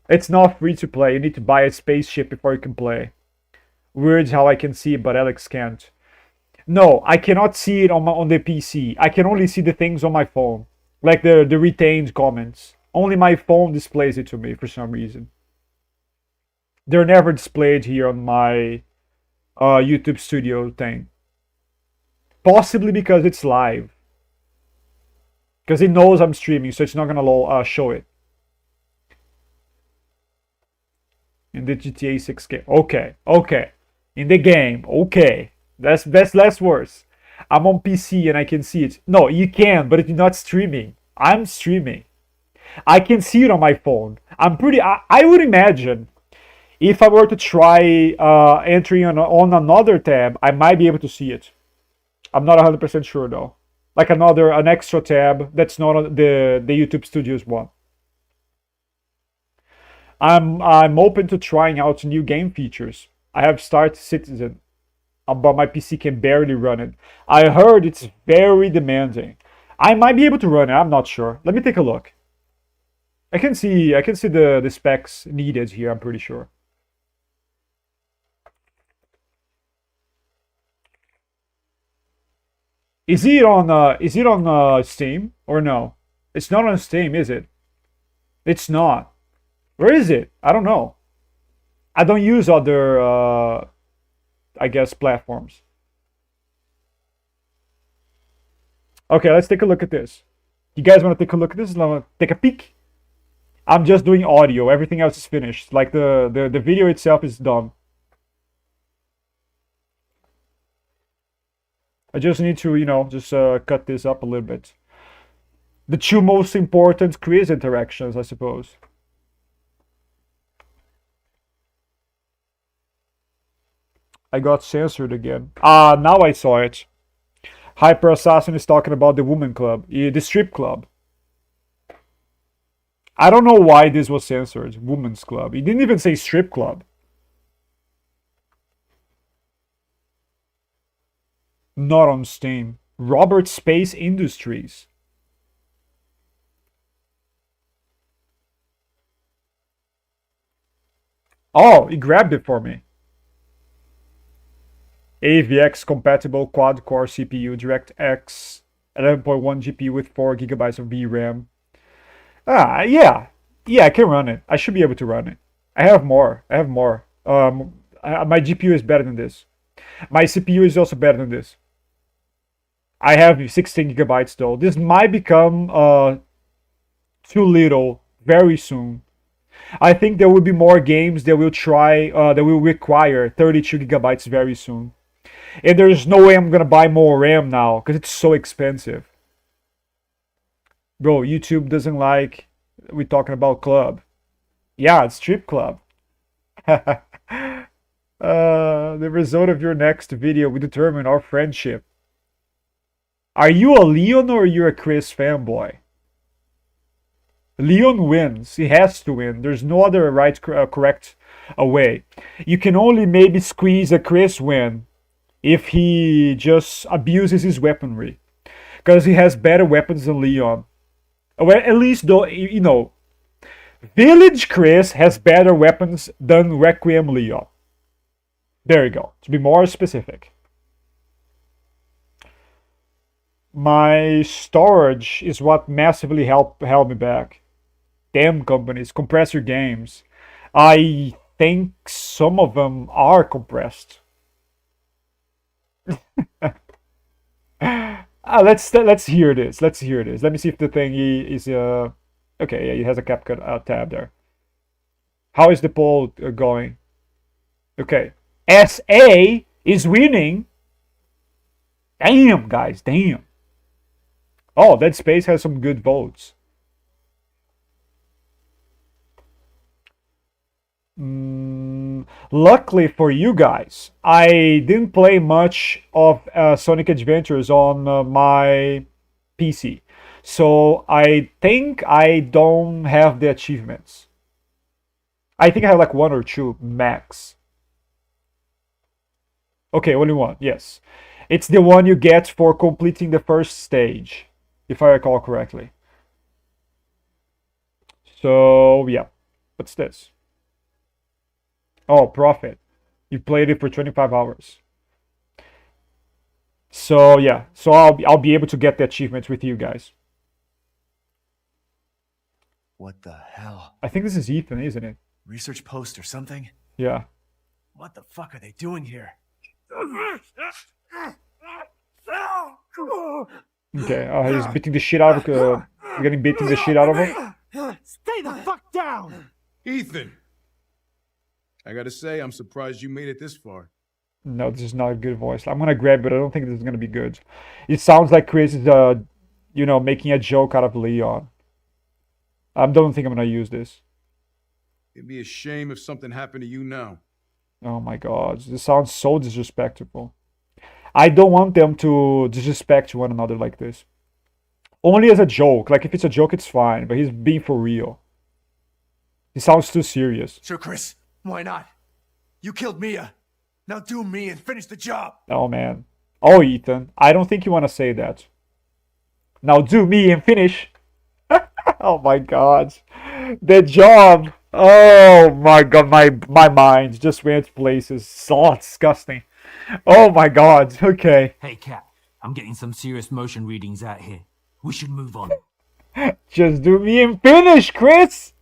It's not free to play. You need to buy a spaceship before you can play. Weird how I can see it, but Alex can't. No, I cannot see it on the PC. I can only see the things on my phone. Like the retained comments. Only my phone displays it to me for some reason. They're never displayed here on my YouTube Studio thing. Possibly because it's live. Because it knows I'm streaming, so it's not gonna show it. In the GTA 6 game. Okay, okay. In the game, okay. That's less worse. I'm on PC and I can see it. No, you can, but it's not streaming. I'm streaming. I can see it on my phone. I would imagine if I were to try entering on another tab, I might be able to see it. I'm not 100% sure though. Like an extra tab that's not the YouTube Studios one. I'm open to trying out new game features. I have Star Citizen, but my PC can barely run it. I heard it's very demanding. I might be able to run it. I'm not sure. Let me take a look. I can see the specs needed here. I'm pretty sure. Is it on Steam or no? It's not on Steam, is it? It's not. Where is it? I don't know. I don't use other I guess platforms. Okay, let's take a look at this. You guys want to take a look at this? Want to take a peek? I'm just doing audio. Everything else is finished. Like the video itself is done. I just need to, just cut this up a little bit. The two most important quiz interactions, I suppose. I got censored again. Now I saw it. Hyper Assassin is talking about the woman club, the strip club. I don't know why this was censored. Women's club. He didn't even say strip club. Not on Steam. Robert Space Industries. Oh, he grabbed it for me. AVX compatible quad core CPU, DirectX 11.1 GPU with 4 GB of VRAM. Yeah. Yeah, I can run it. I should be able to run it. I have more. I have more. My GPU is better than this. My CPU is also better than this. I have 16 gigabytes though. This might become too little very soon. I think there will be more games that will try that will require 32 gigabytes very soon. And there's no way I'm gonna buy more RAM now because it's so expensive. Bro, YouTube doesn't like we talking about club. Yeah, it's strip club. The result of your next video will determine our friendship. Are you a Leon or are you a Chris fanboy? Leon wins. He has to win. There's no other correct way. You can only maybe squeeze a Chris win if he just abuses his weaponry. Because he has better weapons than Leon. Well, at least though, you know, Village Chris has better weapons than Requiem Leon. There you go. To be more specific. My storage is what massively held me back. Damn companies, compress your games. I think some of them are compressed. Let's hear this. Let's hear this. Let me see if the thing is okay. Yeah, it has a CapCut tab there. How is the poll going? Okay, SA is winning. Damn, guys, damn. Oh, Dead Space has some good votes. Luckily for you guys, I didn't play much of Sonic Adventures on my PC. So I think I don't have the achievements. I think I have like one or two max. Okay, only one, yes. It's the one you get for completing the first stage, if I recall correctly. So, yeah. What's this? Oh, Profit. You played it for 25 hours. So, yeah. So I'll be able to get the achievements with you guys. What the hell? I think this is Ethan, isn't it? Research post or something? Yeah. What the fuck are they doing here? Okay, he's beating the shit out of getting beating the shit out of him. Stay the fuck down! Ethan! I gotta say, I'm surprised you made it this far. No, this is not a good voice. I'm gonna grab it, but I don't think this is gonna be good. It sounds like Chris is, you know, making a joke out of Leon. I don't think I'm gonna use this. It'd be a shame if something happened to you now. Oh my god, this sounds so disrespectful. I don't want them to disrespect one another like this. Only as a joke. Like, if it's a joke, it's fine, but he's being for real. He sounds too serious. Sure, Chris. Why not? You killed Mia. Now do me and finish the job. Oh, man. Oh, Ethan. I don't think you want to say that. Now do me and finish. Oh, my God. The job. Oh, my God. My mind just went places. So disgusting. Oh, my God. Okay. Hey, Cap. I'm getting some serious motion readings out here. We should move on. Just do me and finish, Chris.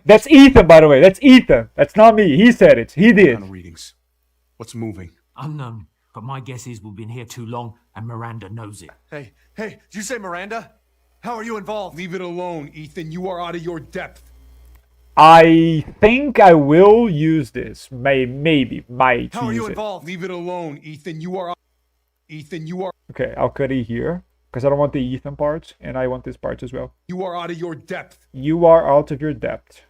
That's Ethan, by the way. That's Ethan. That's not me. He said it. He did. What kind of readings? What's moving? Unknown, but my guess is we've been here too long and Miranda knows it. Hey, did you say Miranda? How are you involved? Leave it alone, Ethan. You are out of your depth. I think I will use this. Maybe. Might How are use you it. involved? Leave it alone, Ethan. You are... Ethan, you are... Okay, I'll cut it here. Because I don't want the Ethan part. And I want this part as well. You are out of your depth. You are out of your depth.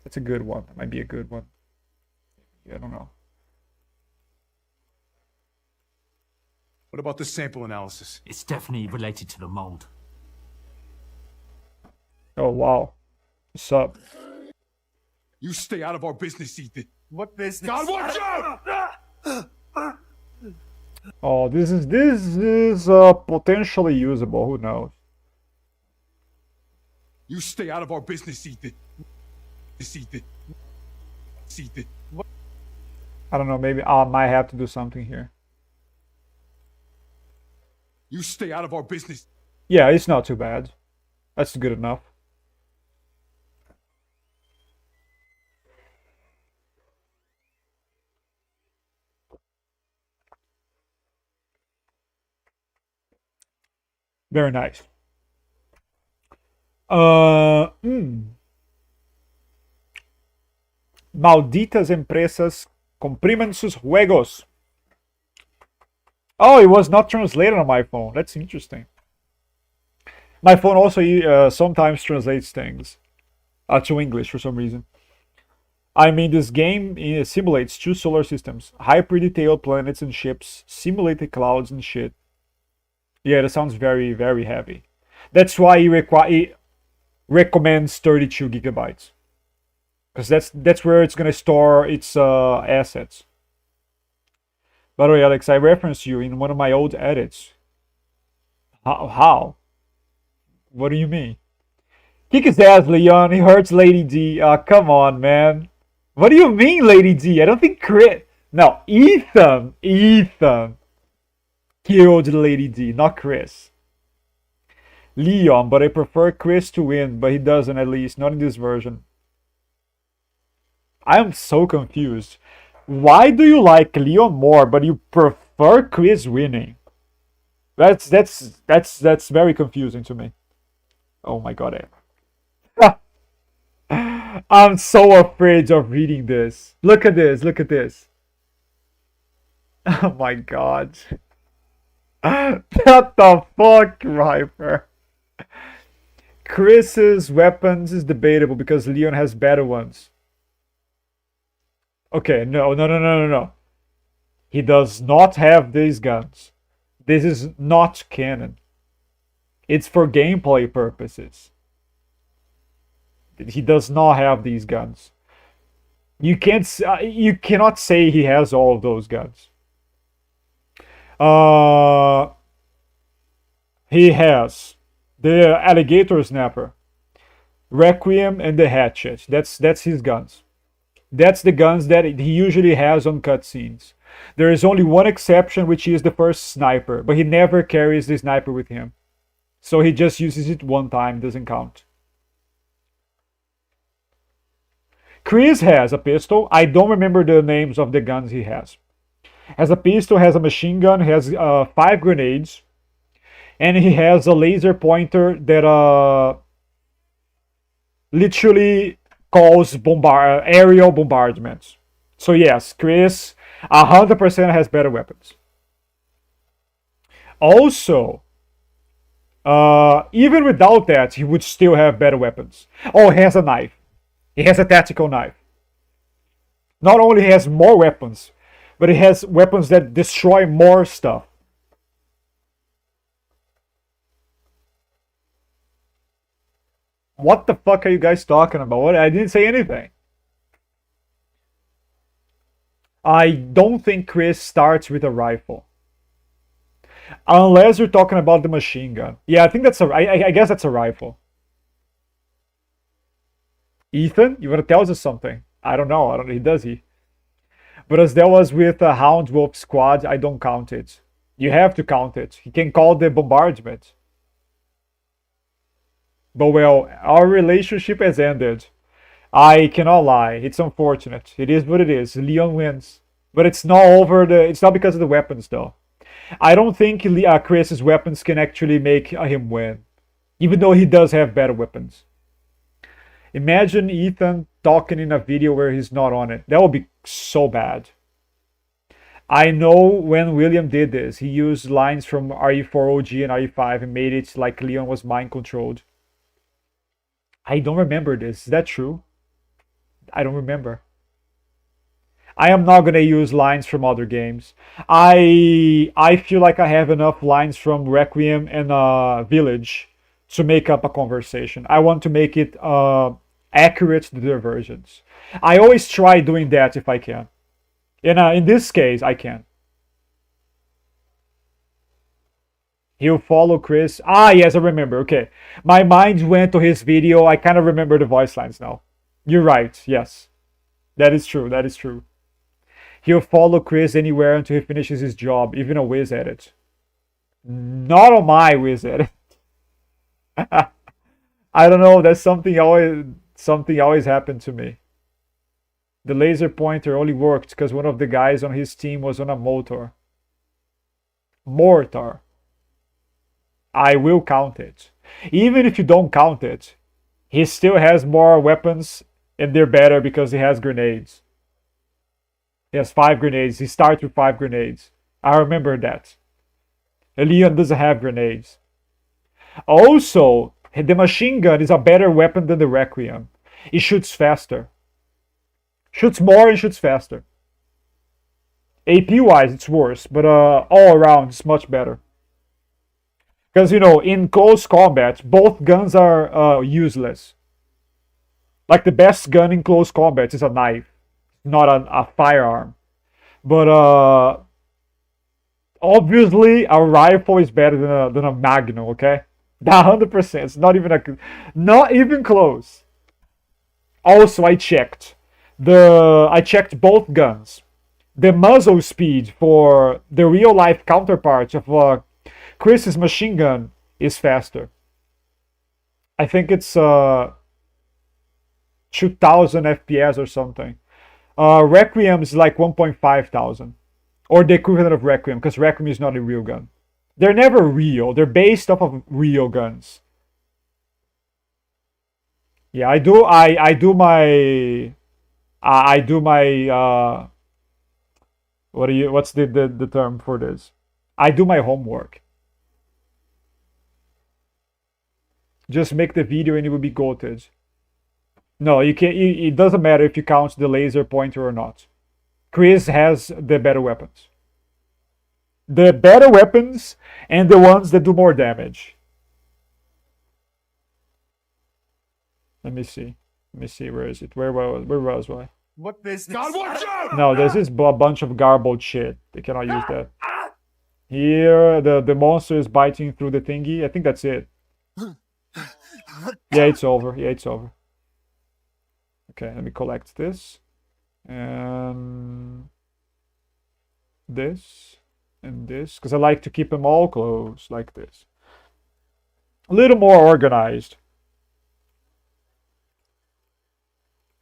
That's a good one. That might be a good one. I don't know. What about the sample analysis? It's definitely related to the mold. Oh, wow. What's up? You stay out of our business, Ethan. What business? God, watch out! Oh, this is potentially usable. Who knows? You stay out of our business, Ethan. Ethan. Ethan. I don't know. Maybe I might have to do something here. You stay out of our business. Yeah, it's not too bad. That's good enough. Very nice. Uh, Malditas empresas comprimen sus juegos. Oh, it was not translated on my phone. That's interesting. My phone also sometimes translates things to English for some reason. I mean, this game simulates two solar systems, hyper detailed planets and ships, simulated clouds and shit. Yeah, that sounds very, very heavy. That's why it recommends 32 gigabytes, because that's where it's gonna store its assets. By the way, Alex, I referenced you in one of my old edits. How? What do you mean? Kick his ass, Leon. He hurts Lady D. Come on, man. What do you mean, Lady D? I don't think Chris. No, Ethan killed Lady D, not Chris. Leon, but I prefer Chris to win, but he doesn't, at least not in this version. I am so confused. Why do you like Leon more, but you prefer Chris winning? That's very confusing to me. Oh my god. I'm so afraid of reading this. Look at this, look at this. Oh my god. What the fuck, Riper? Chris's weapons is debatable because Leon has better ones. Okay, no. He does not have these guns. This is not canon. It's for gameplay purposes. He does not have these guns. You cannot say he has all of those guns. He has the alligator snapper, Requiem, and the hatchet. That's his guns. That's the guns that he usually has on cutscenes. There is only one exception, which is the first sniper, but he never carries the sniper with him. So he just uses it one time, doesn't count. Chris has a pistol. I don't remember the names of the guns he has. Has a pistol, has a machine gun, has 5 grenades, and he has a laser pointer that literally calls aerial bombardments. So yes, Chris 100% has better weapons. Also, even without that, he would still have better weapons. Oh, he has a knife. He has a tactical knife. Not only he has more weapons, but he has weapons that destroy more stuff. What the fuck are you guys talking about? I didn't say anything. I don't think Chris starts with a rifle. Unless you're talking about the machine gun. Yeah, I think that's I guess that's a rifle. Ethan, you want to tell us something? I don't know. Does he? But as there was with a Hound Wolf squad, I don't count it. You have to count it. He can call the bombardment. But well, our relationship has ended. I cannot lie. It's unfortunate. It is what it is. Leon wins. But it's not it's not because of the weapons though. I don't think Chris's weapons can actually make him win. Even though he does have better weapons. Imagine Ethan talking in a video where he's not on it. That would be so bad. I know when William did this, he used lines from RE4 OG and RE5 and made it like Leon was mind controlled. I don't remember this. Is that true? I don't remember. I am not gonna use lines from other games. I feel like I have enough lines from Requiem and Village to make up a conversation. I want to make it accurate to their versions. I always try doing that if I can. In this case, I can. He'll follow Chris. Ah, yes, I remember. Okay. My mind went to his video. I kind of remember the voice lines now. You're right. Yes. That is true. That is true. He'll follow Chris anywhere until he finishes his job, even a whiz edit. Not on my whiz edit. I don't know. That's something always happened to me. The laser pointer only worked because one of the guys on his team was on a mortar. I will count it. Even if you don't count it, he still has more weapons and they're better because he has grenades. He has 5 grenades. He starts with 5 grenades. I remember that. Leon doesn't have grenades. Also, the machine gun is a better weapon than the Requiem. It shoots faster. Shoots more and shoots faster. AP wise, it's worse, but all around, it's much better. Because, you know, in close combat, both guns are useless. Like, the best gun in close combat is a knife, not a firearm. But, obviously, a rifle is better than a Magnum, okay? 100%. It's not even close. Also, I checked both guns. The muzzle speed for the real life counterpart of Chris's machine gun is faster. I think it's 2000 FPS or something. Requiem is like 1,500, or the equivalent of Requiem, because Requiem is not a real gun. They're never real. They're based off of real guns. Yeah, I do my what's the term for this? I do my homework. Just make the video and it will be goated. No, you can't. It doesn't matter if you count the laser pointer or not. Chris has the better weapons. The better weapons and the ones that do more damage. Let me see. Where is it? Where was I? What business? God, watch out! No, there's this bunch of garbled shit. They cannot use that. Here, the monster is biting through the thingy. I think that's it. Yeah, it's over. Okay, let me collect this. And this. And this. Because I like to keep them all close, like this. A little more organized.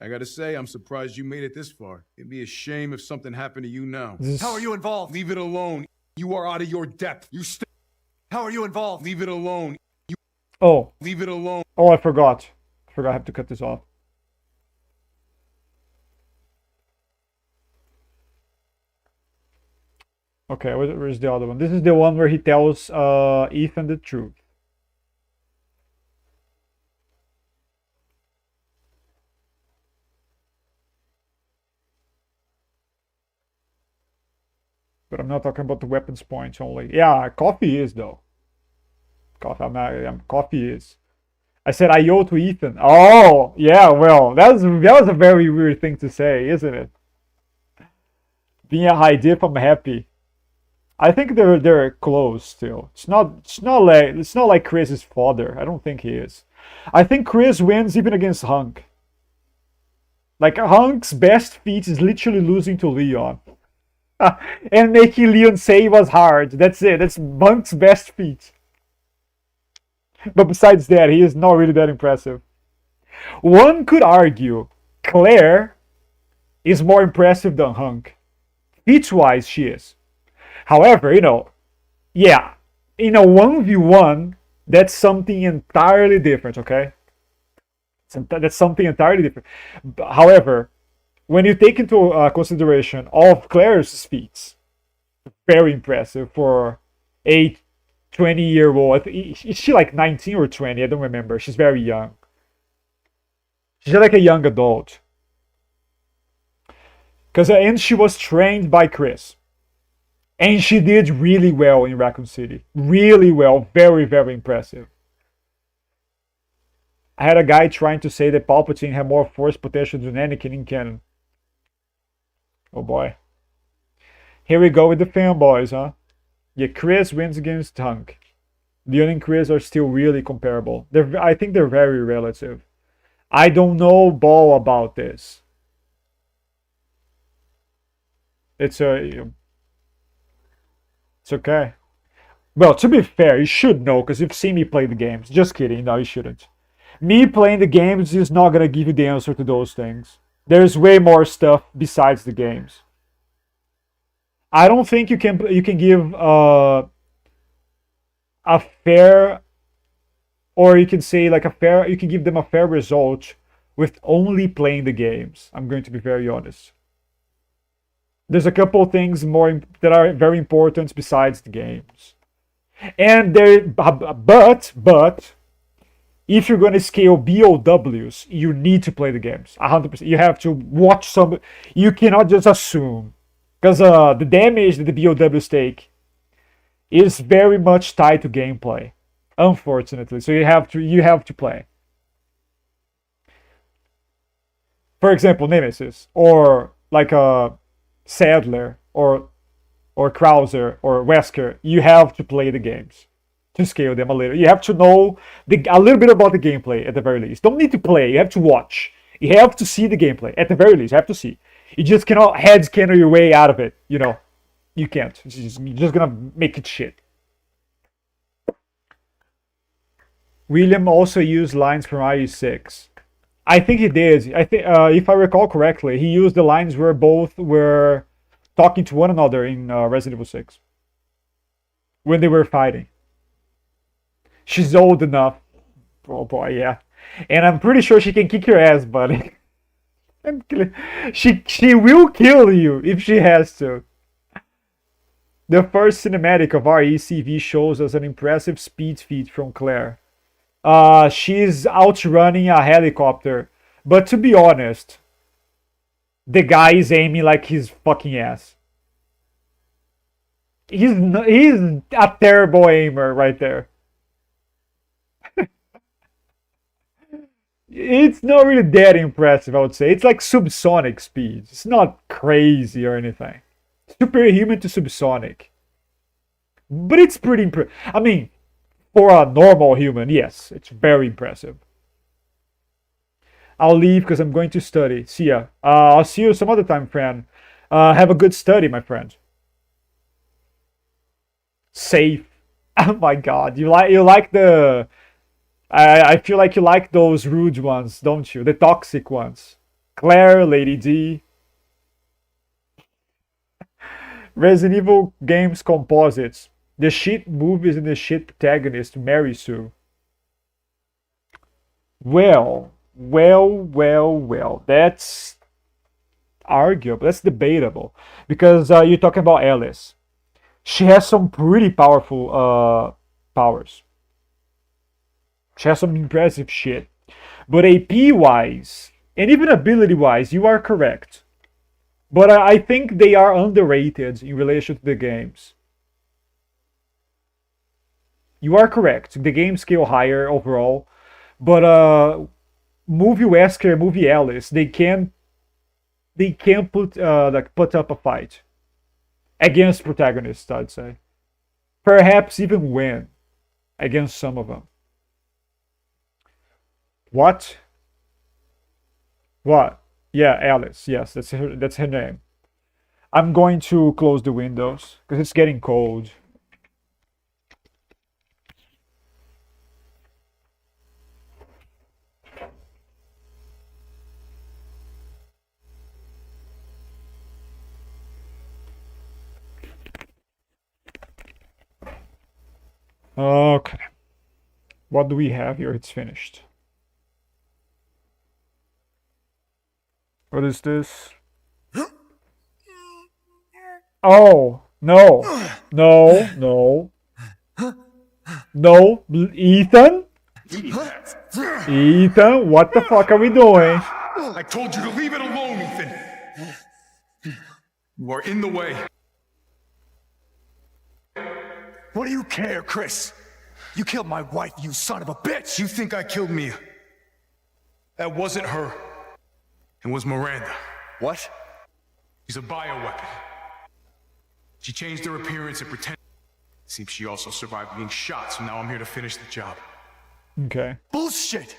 I gotta say, I'm surprised you made it this far. It'd be a shame if something happened to you now. How are you involved? Leave it alone. You are out of your depth. How are you involved? Leave it alone. Oh. Leave it alone. Oh, I forgot. I have to cut this off. Okay, where's the other one? This is the one where he tells Ethan the truth. But I'm not talking about the weapons points only. Yeah, coffee is though. Coffee is. I said I owe to Ethan. Oh, yeah, well, that was a very weird thing to say, isn't it? Being a high dip, I'm happy. I think they're close still. It's not like Chris's father. I don't think he is. I think Chris wins even against Hunk. Like Hunk's best feat is literally losing to Leon. And making Leon say it was hard. That's it. That's Hunk's best feat. But besides that, he is not really that impressive. One could argue Claire is more impressive than Hunk. Feat-wise, she is. However, yeah, in a 1v1, that's something entirely different, okay? That's something entirely different. However, when you take into consideration all of Claire's feats, very impressive for a 20-year-old. Is she like 19 or 20? I don't remember. She's very young. She's like a young adult. And she was trained by Chris. And she did really well in Raccoon City. Really well. Very, very impressive. I had a guy trying to say that Palpatine had more force potential than Anakin in canon. Oh boy. Here we go with the fanboys, huh? Yeah, Chris wins against Hunk. Leon and Chris are still really comparable. I think they're very relative. I don't know Ball about this. It's okay. Well, to be fair, you should know because you've seen me play the games. Just kidding. No, you shouldn't. Me playing the games is not gonna give you the answer to those things. There's way more stuff besides the games. I don't think you can give a fair, or you can say like a fair, you can give them a fair result with only playing the games. I'm going to be very honest. There's a couple things that are very important besides the games. And but if you're going to scale BOWs, you need to play the games 100%. You have to watch some. You cannot just assume, because the damage that the BOWs take is very much tied to gameplay, unfortunately. So you have to play. For example, Nemesis, or like a Sadler, or Krauser, or Wesker. You have to play the games to scale them a little. You have to know a little bit about the gameplay at the very least. Don't need to play. You have to watch. You have to see the gameplay at the very least. You have to see. You just cannot head scanner your way out of it. You know, you can't. You're just gonna make it shit. William also used lines from RE6. I think he did. I think, if I recall correctly, he used the lines where both were talking to one another in Resident Evil 6 when they were fighting. She's old enough. Oh boy, yeah. And I'm pretty sure she can kick your ass, buddy. She will kill you if she has to. The first cinematic of RECV shows us an impressive speed feat from Claire. She's outrunning a helicopter, but to be honest, the guy is aiming like his fucking ass. He's a terrible aimer right there. It's not really that impressive, I would say. It's like subsonic speed. It's not crazy or anything. Superhuman to subsonic. But it's pretty impressive. I mean, for a normal human, yes, it's very impressive. I'll leave because I'm going to study. See ya. I'll see you some other time, friend. Have a good study, my friend. Safe. Oh my god, you like the... I feel like you like those rude ones, don't you? The toxic ones. Claire, Lady D. Resident Evil games composites. The shit movies and the shit protagonist marry Sue. Well. That's arguable. That's debatable. Because you're talking about Alice. She has some pretty powerful powers. She has some impressive shit. But AP-wise, and even ability-wise, you are correct. But I think they are underrated in relation to the games. You are correct. The games scale higher overall. But movie Wesker, movie Alice, they can put up a fight against protagonists, I'd say. Perhaps even win against some of them. What? Yeah, Alice. Yes, that's her name. I'm going to close the windows because it's getting cold. Okay. What do we have here? It's finished. What is this? Oh, no. No. No, Ethan? Ethan, what the fuck are we doing? I told you to leave it alone, Ethan. You are in the way. What do you care, Chris? You killed my wife, you son of a bitch! You think I killed Mia? That wasn't her. It was Miranda. What? She's a bioweapon. She changed her appearance and pretended. Seems she also survived being shot, so now I'm here to finish the job. Okay. Bullshit!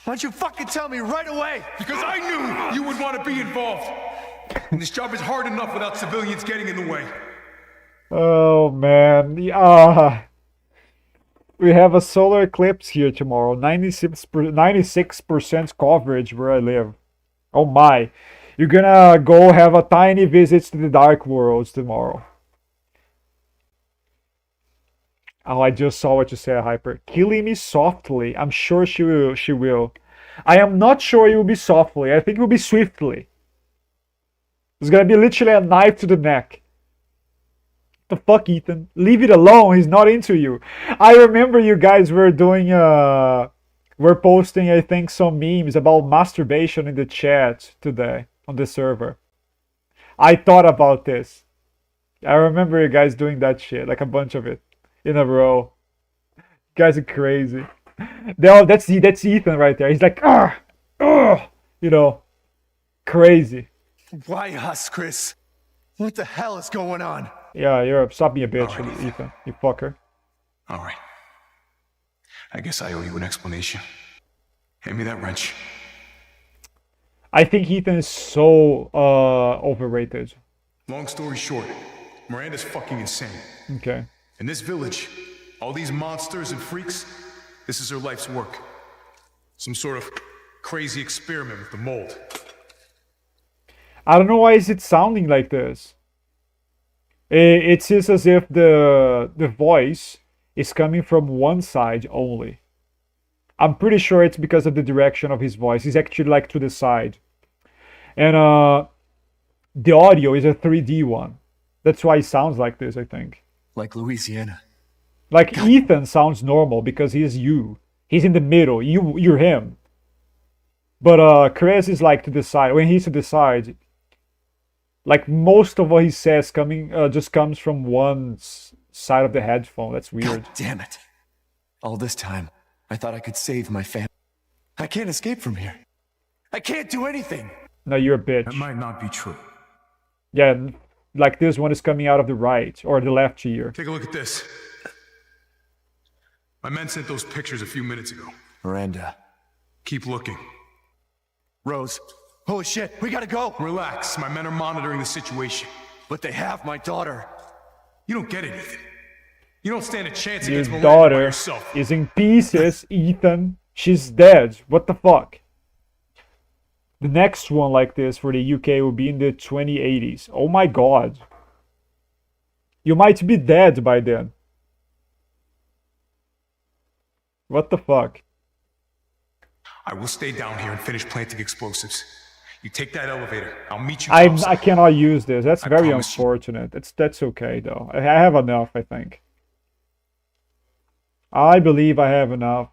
Why don't you fucking tell me right away? Because I knew you would want to be involved. And this job is hard enough without civilians getting in the way. Oh man. We have a solar eclipse here tomorrow. 96% coverage where I live. Oh my. You're gonna go have a tiny visit to the Dark Worlds tomorrow. Oh, I just saw what you said, Hyper. Killing me softly. I'm sure she will. She will. I am not sure it will be softly. I think it will be swiftly. It's gonna be literally a knife to the neck. The fuck, Ethan? Leave it alone. He's not into you. I remember you guys were doing we're posting, I think, some memes about masturbation in the chat today on the server. I thought about this. I remember you guys doing that shit, like a bunch of it in a row. You guys are crazy. That's Ethan right there. He's like, you know, crazy. Why us, Chris? What the hell is going on? Yeah, stop being a bitch, All right, Ethan. You fucker. All right. I guess I owe you an explanation. Hand me that wrench. I think Ethan is so overrated. Long story short, Miranda's fucking insane. Okay. In this village, all these monsters and freaks, this is her life's work. Some sort of crazy experiment with the mold. I don't know why is it sounding like this. It's just as if the voice is coming from one side only. I'm pretty sure it's because of the direction of his voice. He's actually like to the side. And the audio is a 3D one. That's why it sounds like this, I think. Like Louisiana. Like Ethan sounds normal because he's you. He's in the middle. You're him. But Chris is like to the side. When he's to the side, like most of what he says just comes from one side of the headphone. That's weird. God damn it. All this time, I thought I could save my family. I can't escape from here. I can't do anything. No, you're a bitch. That might not be true. Yeah, like this one is coming out of the right or the left ear. Take a look at this. My men sent those pictures a few minutes ago. Miranda. Keep looking. Rose. Holy shit, we gotta go. Relax, my men are monitoring the situation. But they have my daughter. You don't get anything. You don't stand a chance Your against Miranda by daughter yourself. is in pieces, Ethan. She's dead. What the fuck? The next one like this for the UK will be in the 2080s. Oh my god. You might be dead by then. What the fuck? I will stay down here and finish planting explosives. You take that elevator. I'll meet you I outside. cannot use this. That's I very promise you. unfortunate. That's okay though. I have enough, I think. I believe I have enough.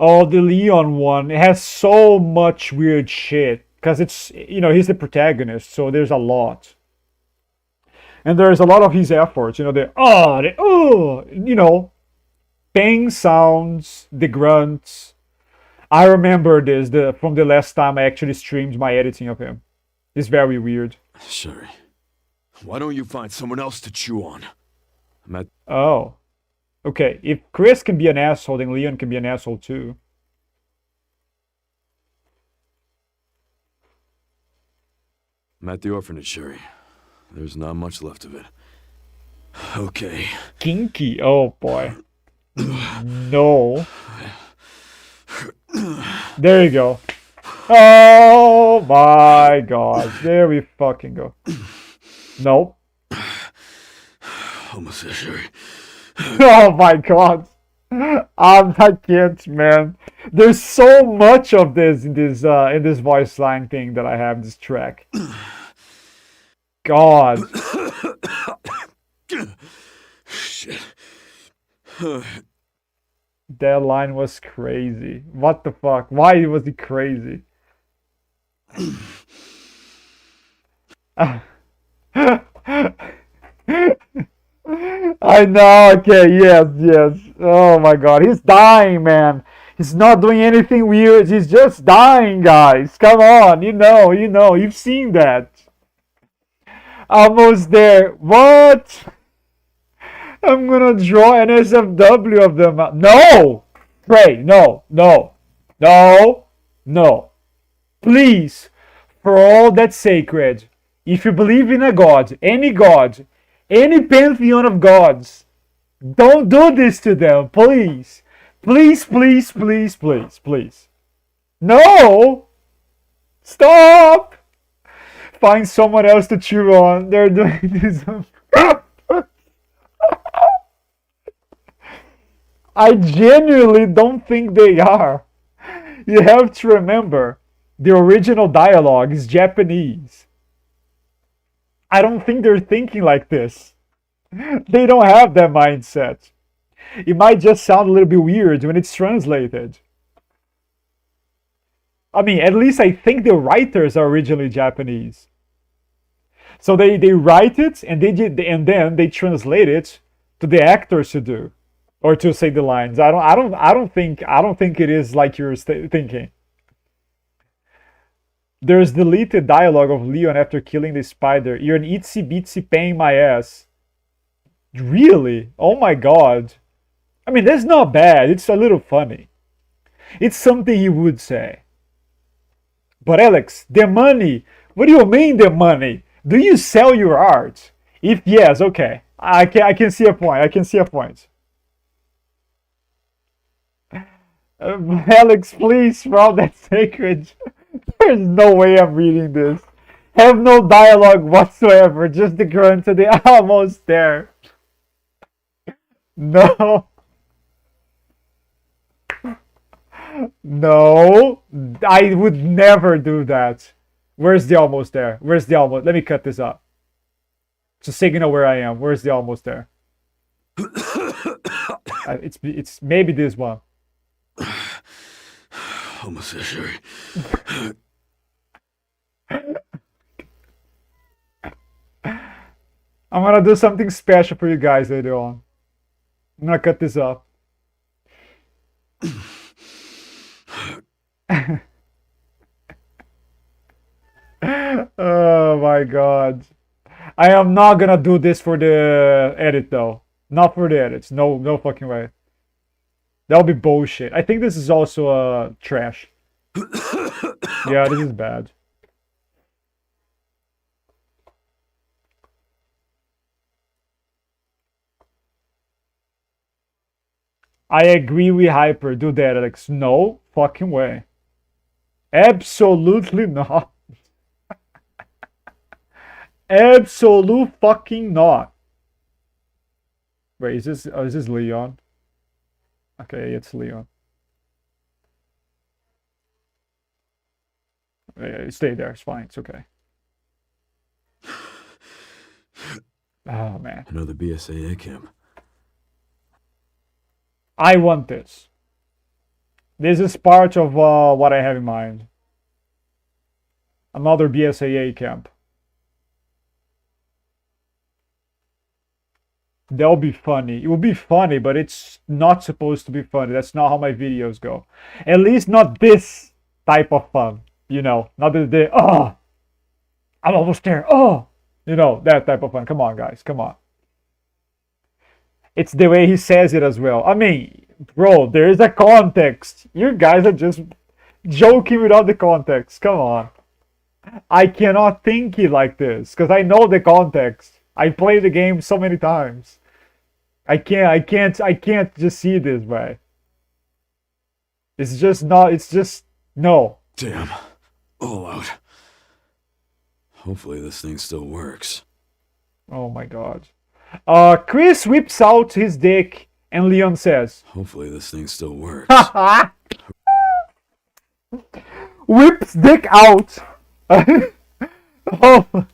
Oh, the Leon one. It has so much weird shit. Because it's, he's the protagonist, so there's a lot. And there's a lot of his efforts. Bang sounds, the grunts. I remember this from the last time I actually streamed my editing of him. It's very weird. Sherry, why don't you find someone else to chew on? Oh. Okay, if Chris can be an asshole, then Leon can be an asshole too. I'm at the orphanage, Sherry. There's not much left of it. Okay. Kinky. Oh boy. No. There you go. Oh my god. There we fucking go. Nope. Almost there, Sherry. Oh my god. I can't, man. There's so much of this in this voice line thing that I have this track. God. Shit. That line was crazy. What the fuck? Why was it crazy? I know, okay, yes. Oh my god, he's dying, man. He's not doing anything weird, he's just dying, guys. Come on, you've seen that. Almost there. What? I'm gonna draw an SFW of them. No! Pray, no. Please, for all that's sacred, if you believe in a god, any pantheon of gods, don't do this to them, please. Please. No! Stop! Find someone else to chew on. They're doing this. I genuinely don't think they are. You have to remember, the original dialogue is Japanese. I don't think they're thinking like this. They don't have that mindset. It might just sound a little bit weird when it's translated. I mean, at least I think the writers are originally Japanese. So they write it and then they translate it to the actors to do, or to say the lines. I don't think it is like you're thinking. There's deleted dialogue of Leon after killing the spider. You're an itsy bitsy pain in my ass. Really? Oh my god. I mean, that's not bad. It's a little funny. It's something he would say. But Alex, the money. What do you mean the money? Do you sell your art? If yes, okay. I can see a point. I can see a point. Alex, please, for all that's sacred. There's no way I'm reading this. Have no dialogue whatsoever. Just the grunt of the almost there. No. No. I would never do that. Where's the almost there? Where's the almost? Let me cut this up. Just so you know where I am. Where's the almost there? It's maybe this one. Almost there, Sherry. I'm gonna do something special for you guys later on. I'm gonna cut this up. Oh my god. I am not gonna do this for the edit though. Not for the edits. No fucking way. That'll be bullshit. I think this is also trash. Yeah, this is bad. I agree with Hyper. Do that, Alex. No fucking way. Absolutely not. Absolute fucking not. Wait, is this Leon? Okay, it's Leon. Stay there. It's fine. It's okay. Oh man. Another BSAA camp. I want this. This is part of what I have in mind. Another BSAA camp. That'll be funny. It will be funny, but it's not supposed to be funny. That's not how my videos go. At least not this type of fun. You know, not the oh, I'm almost there. Oh, you know, that type of fun. Come on, guys. Come on. It's the way he says it as well. I mean, bro, there is a context. You guys are just joking without the context. Come on. I cannot think it like this because I know the context. I played the game so many times. I can't just see it this way. It's just not, it's just, no. Damn. All out. Hopefully this thing still works. Oh my god. Chris whips out his dick and Leon says, Hopefully this thing still works. whips dick out. Oh.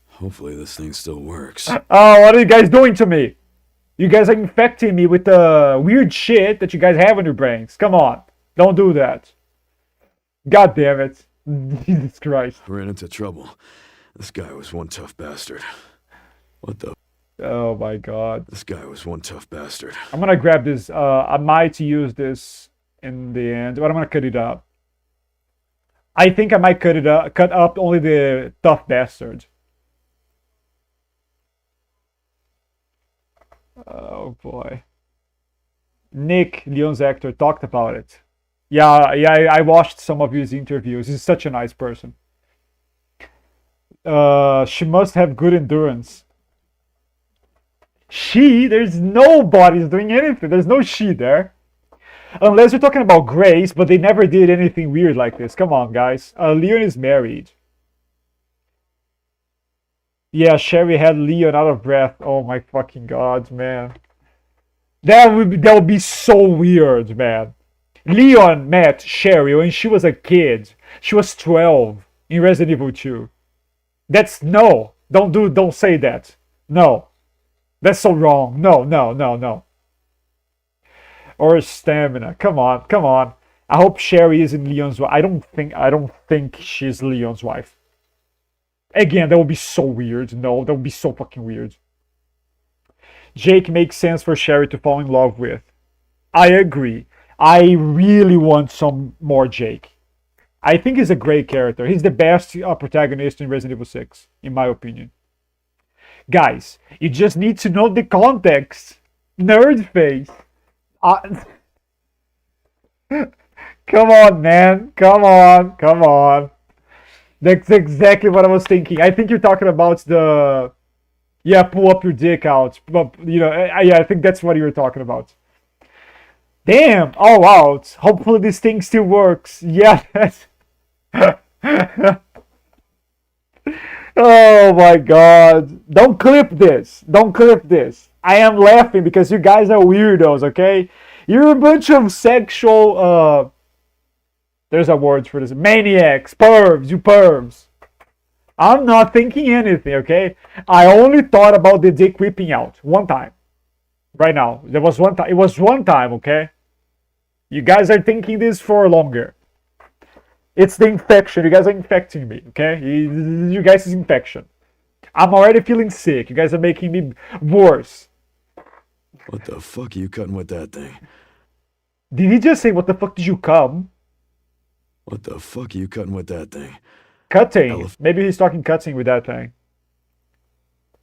Hopefully this thing still works. Oh, what are you guys doing to me? You guys are infecting me with the weird shit that you guys have in your brains. Come on. Don't do that. God damn it. Jesus Christ. Ran into trouble. This guy was one tough bastard. What the? Oh my god. This guy was one tough bastard. I'm gonna grab this. I might use this in the end, but I'm gonna cut it up. I think I might cut up only the tough bastard. Oh boy. Nick, Leon's actor, talked about it. Yeah, I watched some of his interviews. He's such a nice person. She must have good endurance. There's nobody's doing anything. There's no she there. Unless you're talking about Grace, but they never did anything weird like this. Come on, guys. Leon is married. Yeah, Sherry had Leon out of breath. Oh my fucking god, man. That would be so weird, man. Leon met Sherry when she was a kid. She was 12 in Resident Evil 2. That's no. Don't say that. No. That's so wrong. No, no, no, no. Or stamina. Come on, come on. I hope Sherry isn't Leon's wife. I don't think she's Leon's wife. Again, that would be so weird. No, that would be so fucking weird. Jake makes sense for Sherry to fall in love with. I agree. I really want some more Jake. I think he's a great character. He's the best protagonist in Resident Evil 6, in my opinion. Guys, you just need to know the context. Nerd face. Come on, man. Come on. Come on. That's exactly what I was thinking. I think you're talking about the... Yeah, pull up your dick out. But, you know, yeah, I think that's what you were talking about. Damn! Oh, wow. Hopefully this thing still works. Yeah. Oh, my God. Don't clip this. Don't clip this. I am laughing because you guys are weirdos, okay? You're a bunch of sexual... There's a word for this. Maniacs. Pervs. You pervs. I'm not thinking anything, okay? I only thought about the dick whipping out. One time. Right now. There was one time. It was one time, okay? You guys are thinking this for longer. It's the infection. You guys are infecting me, okay? You guys is infection. I'm already feeling sick. You guys are making me worse. What the fuck are you cutting with that thing? Did he just say, what the fuck did you come? What the fuck are you cutting with that thing? Cutting. Maybe he's talking cutting with that thing.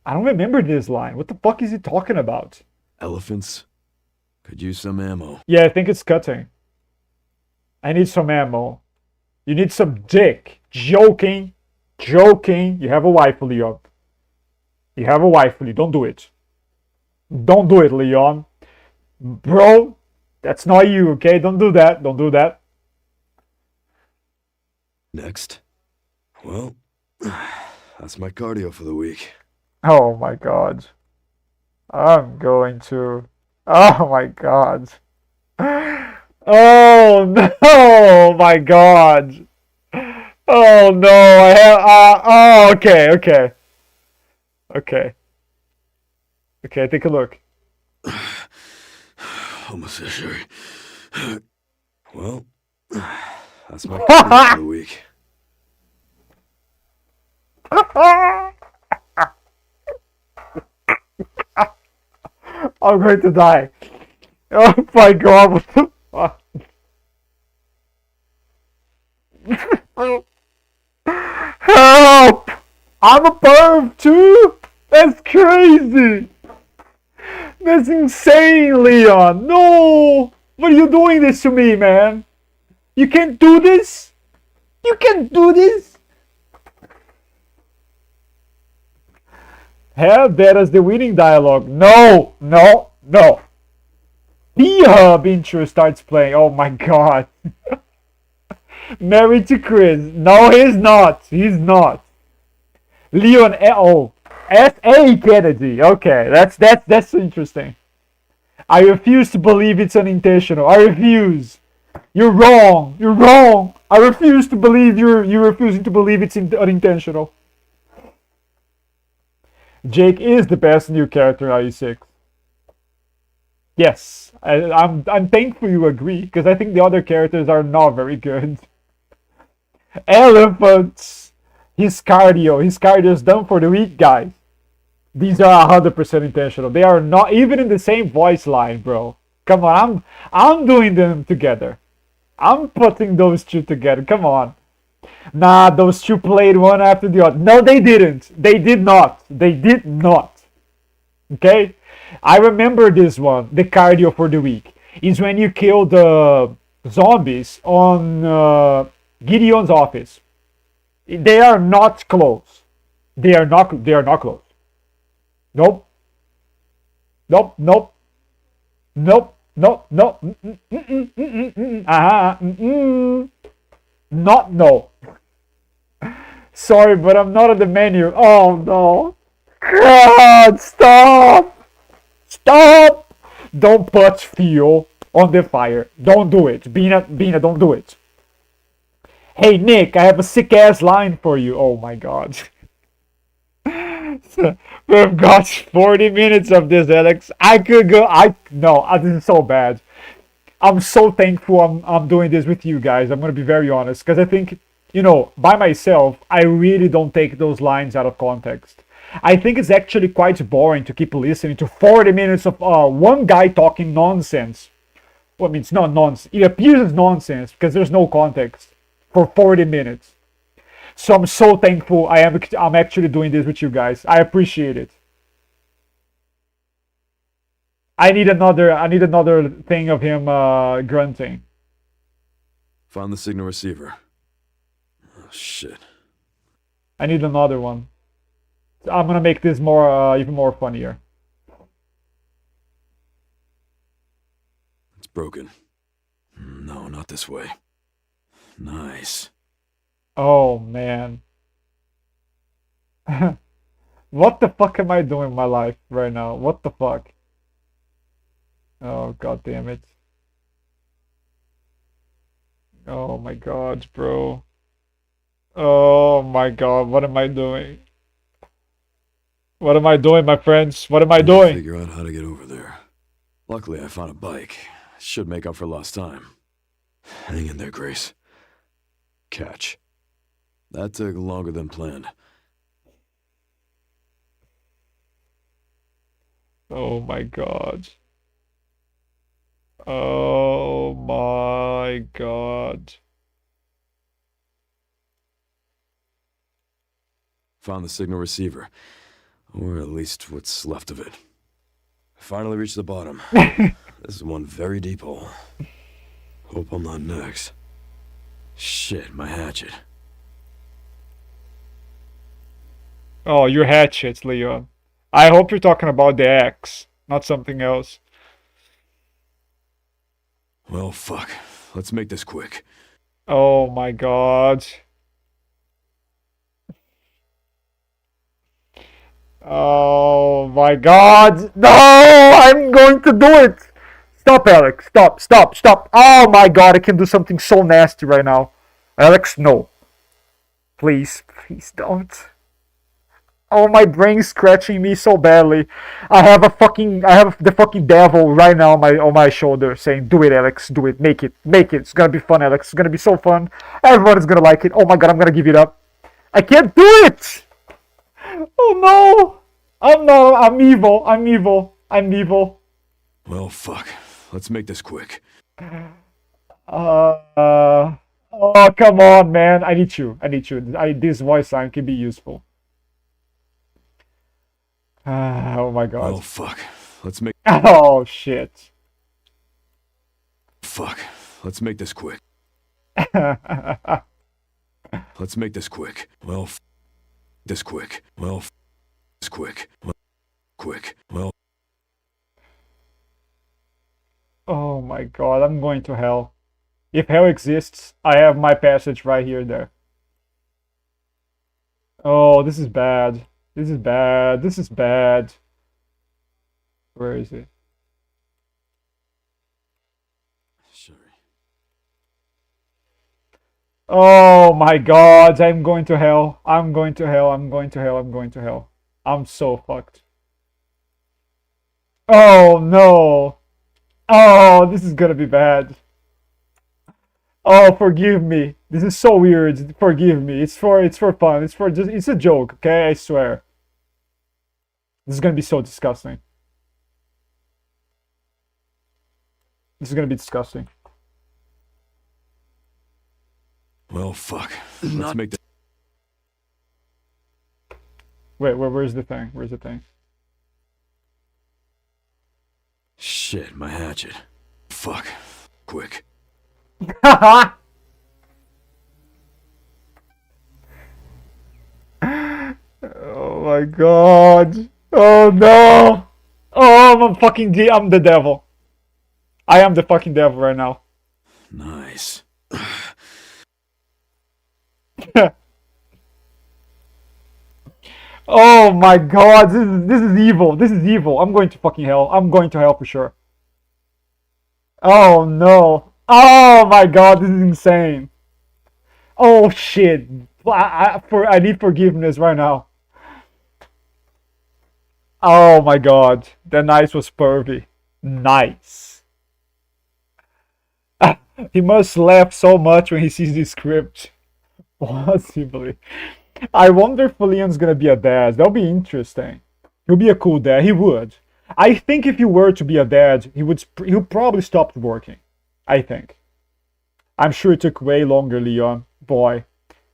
I don't remember this line. What the fuck is he talking about? Elephants? Could use some ammo. Yeah, I think it's cutting. I need some ammo. You need some dick. Joking. Joking. You have a wife, Leon. You have a wife, Leon. Don't do it. Don't do it, Leon. Bro, that's not you, okay? Don't do that. Don't do that. Next. Well, that's my cardio for the week. Oh my God. I'm going to... Oh my God. Oh no, my God. Oh no, I have... oh, okay, okay. Okay. Okay, take a look. Almost there, Sherry. Well, that's my cardio for the week. I'm going to die. Oh my God, what the fuck? Help! I'm a perv too? That's crazy! That's insane, Leon! No! What are you doing this to me, man? You can't do this? You can't do this? Have that as the winning dialogue. No! No! No! P-Hub intro starts playing. Oh my God. Married to Chris. No, he's not. He's not. Leon. Oh, S.A. Kennedy. Okay, that's interesting. I refuse to believe it's unintentional. I refuse. You're wrong. You're wrong. I refuse to believe you're refusing to believe it's unintentional. Jake is the best new character in RE6. Yes, I'm thankful you agree, because I think the other characters are not very good. Elephants! His cardio is done for the week, guys. These are 100% intentional. They are not even in the same voice line, bro. Come on, I'm doing them together. I'm putting those two together. Come on. Nah, those two played one after the other. No, they didn't. They did not. They did not. Okay? I remember this one, the cardio for the week, is when you kill the zombies on Gideon's office. They are not close. They are not close. Nope. Nope, nope. Nope, nope, nope. Not no. Sorry, but I'm not on the menu. Oh no. God, stop! Stop! Don't put fuel on the fire. Don't do it. Bina, don't do it. Hey, Nick, I have a sick-ass line for you. Oh, my God. We've got 40 minutes of this, Alex. I could go... No, this is so bad. I'm so thankful I'm doing this with you guys. I'm going to be very honest. Because I think, you know, by myself, I really don't take those lines out of context. I think it's actually quite boring to keep listening to 40 minutes of one guy talking nonsense. Well, I mean, it's not nonsense. It appears as nonsense because there's no context for 40 minutes. So I'm so thankful I'm actually doing this with you guys. I appreciate it. I need another thing of him grunting. Found the signal receiver. Oh, shit. I need another one. I'm gonna make this more even more funnier. It's broken. No, not this way. Nice. Oh man. What the fuck am I doing in my life right now? What the fuck? Oh, god damn it. Oh my god, bro. Oh my god, what am I doing? What am I doing, my friends? What am I doing? Figure out how to get over there. Luckily, I found a bike. Should make up for lost time. Hang in there, Grace. Catch. That took longer than planned. Oh my god. Oh my god. Found the signal receiver. Or at least what's left of it. Finally reached the bottom. This is one very deep hole. Hope I'm not next. Shit, my hatchet. Oh, your hatchets, Leon. I hope you're talking about the axe, not something else. Well, fuck. Let's make this quick. Oh my god. Oh my god. No! I'm going to do it! Stop, Alex. Stop, stop, stop. Oh my god, I can do something so nasty right now. Alex, no. Please, please don't. Oh, my brain's scratching me so badly. I have the fucking devil right now on my shoulder saying, "Do it, Alex. Do it. Make it. Make it. It's gonna be fun, Alex. It's gonna be so fun. Everyone is gonna like it. Oh my god, I'm gonna give it up. I can't do it. Oh no. Oh no. I'm evil. I'm evil. I'm evil. Well, fuck. Let's make this quick. Oh, come on, man. I need you. I need you. This voice line can be useful. Oh my god. Oh, fuck. Let's make... Oh, shit. Fuck. Let's make this quick. Let's make this quick. Well, this quick. Well, this quick. Well, quick. Well... Oh my god, I'm going to hell. If hell exists, I have my passage right here there. Oh, this is bad. This is bad. This is bad. Where is it? Sure. Oh my god, I'm going to hell. I'm going to hell. I'm going to hell. I'm going to hell. I'm so fucked. Oh no. Oh, this is gonna be bad. Oh, forgive me. This is so weird. Forgive me. It's for fun. It's a joke, okay? I swear. This is gonna be so disgusting. This is gonna be disgusting. Well, fuck. Let's make the... Wait, where's the thing? Where's the thing? Shit, my hatchet. Fuck. Quick. Oh my god. Oh no. Oh, I'm the devil. I am the fucking devil right now. Nice. Oh my god, this is evil. This is evil. I'm going to fucking hell. I'm going to hell for sure. Oh no. Oh my god, this is insane. Oh shit. I need forgiveness right now. Oh my god. That nice was pervy. Nice. He must laugh so much when he sees the script. Possibly. I wonder if Leon's gonna be a dad. That'll be interesting. He'll be a cool dad. He would. I think if he were to be a dad, he'll probably stop working. I think. I'm sure it took way longer, Leon. Boy.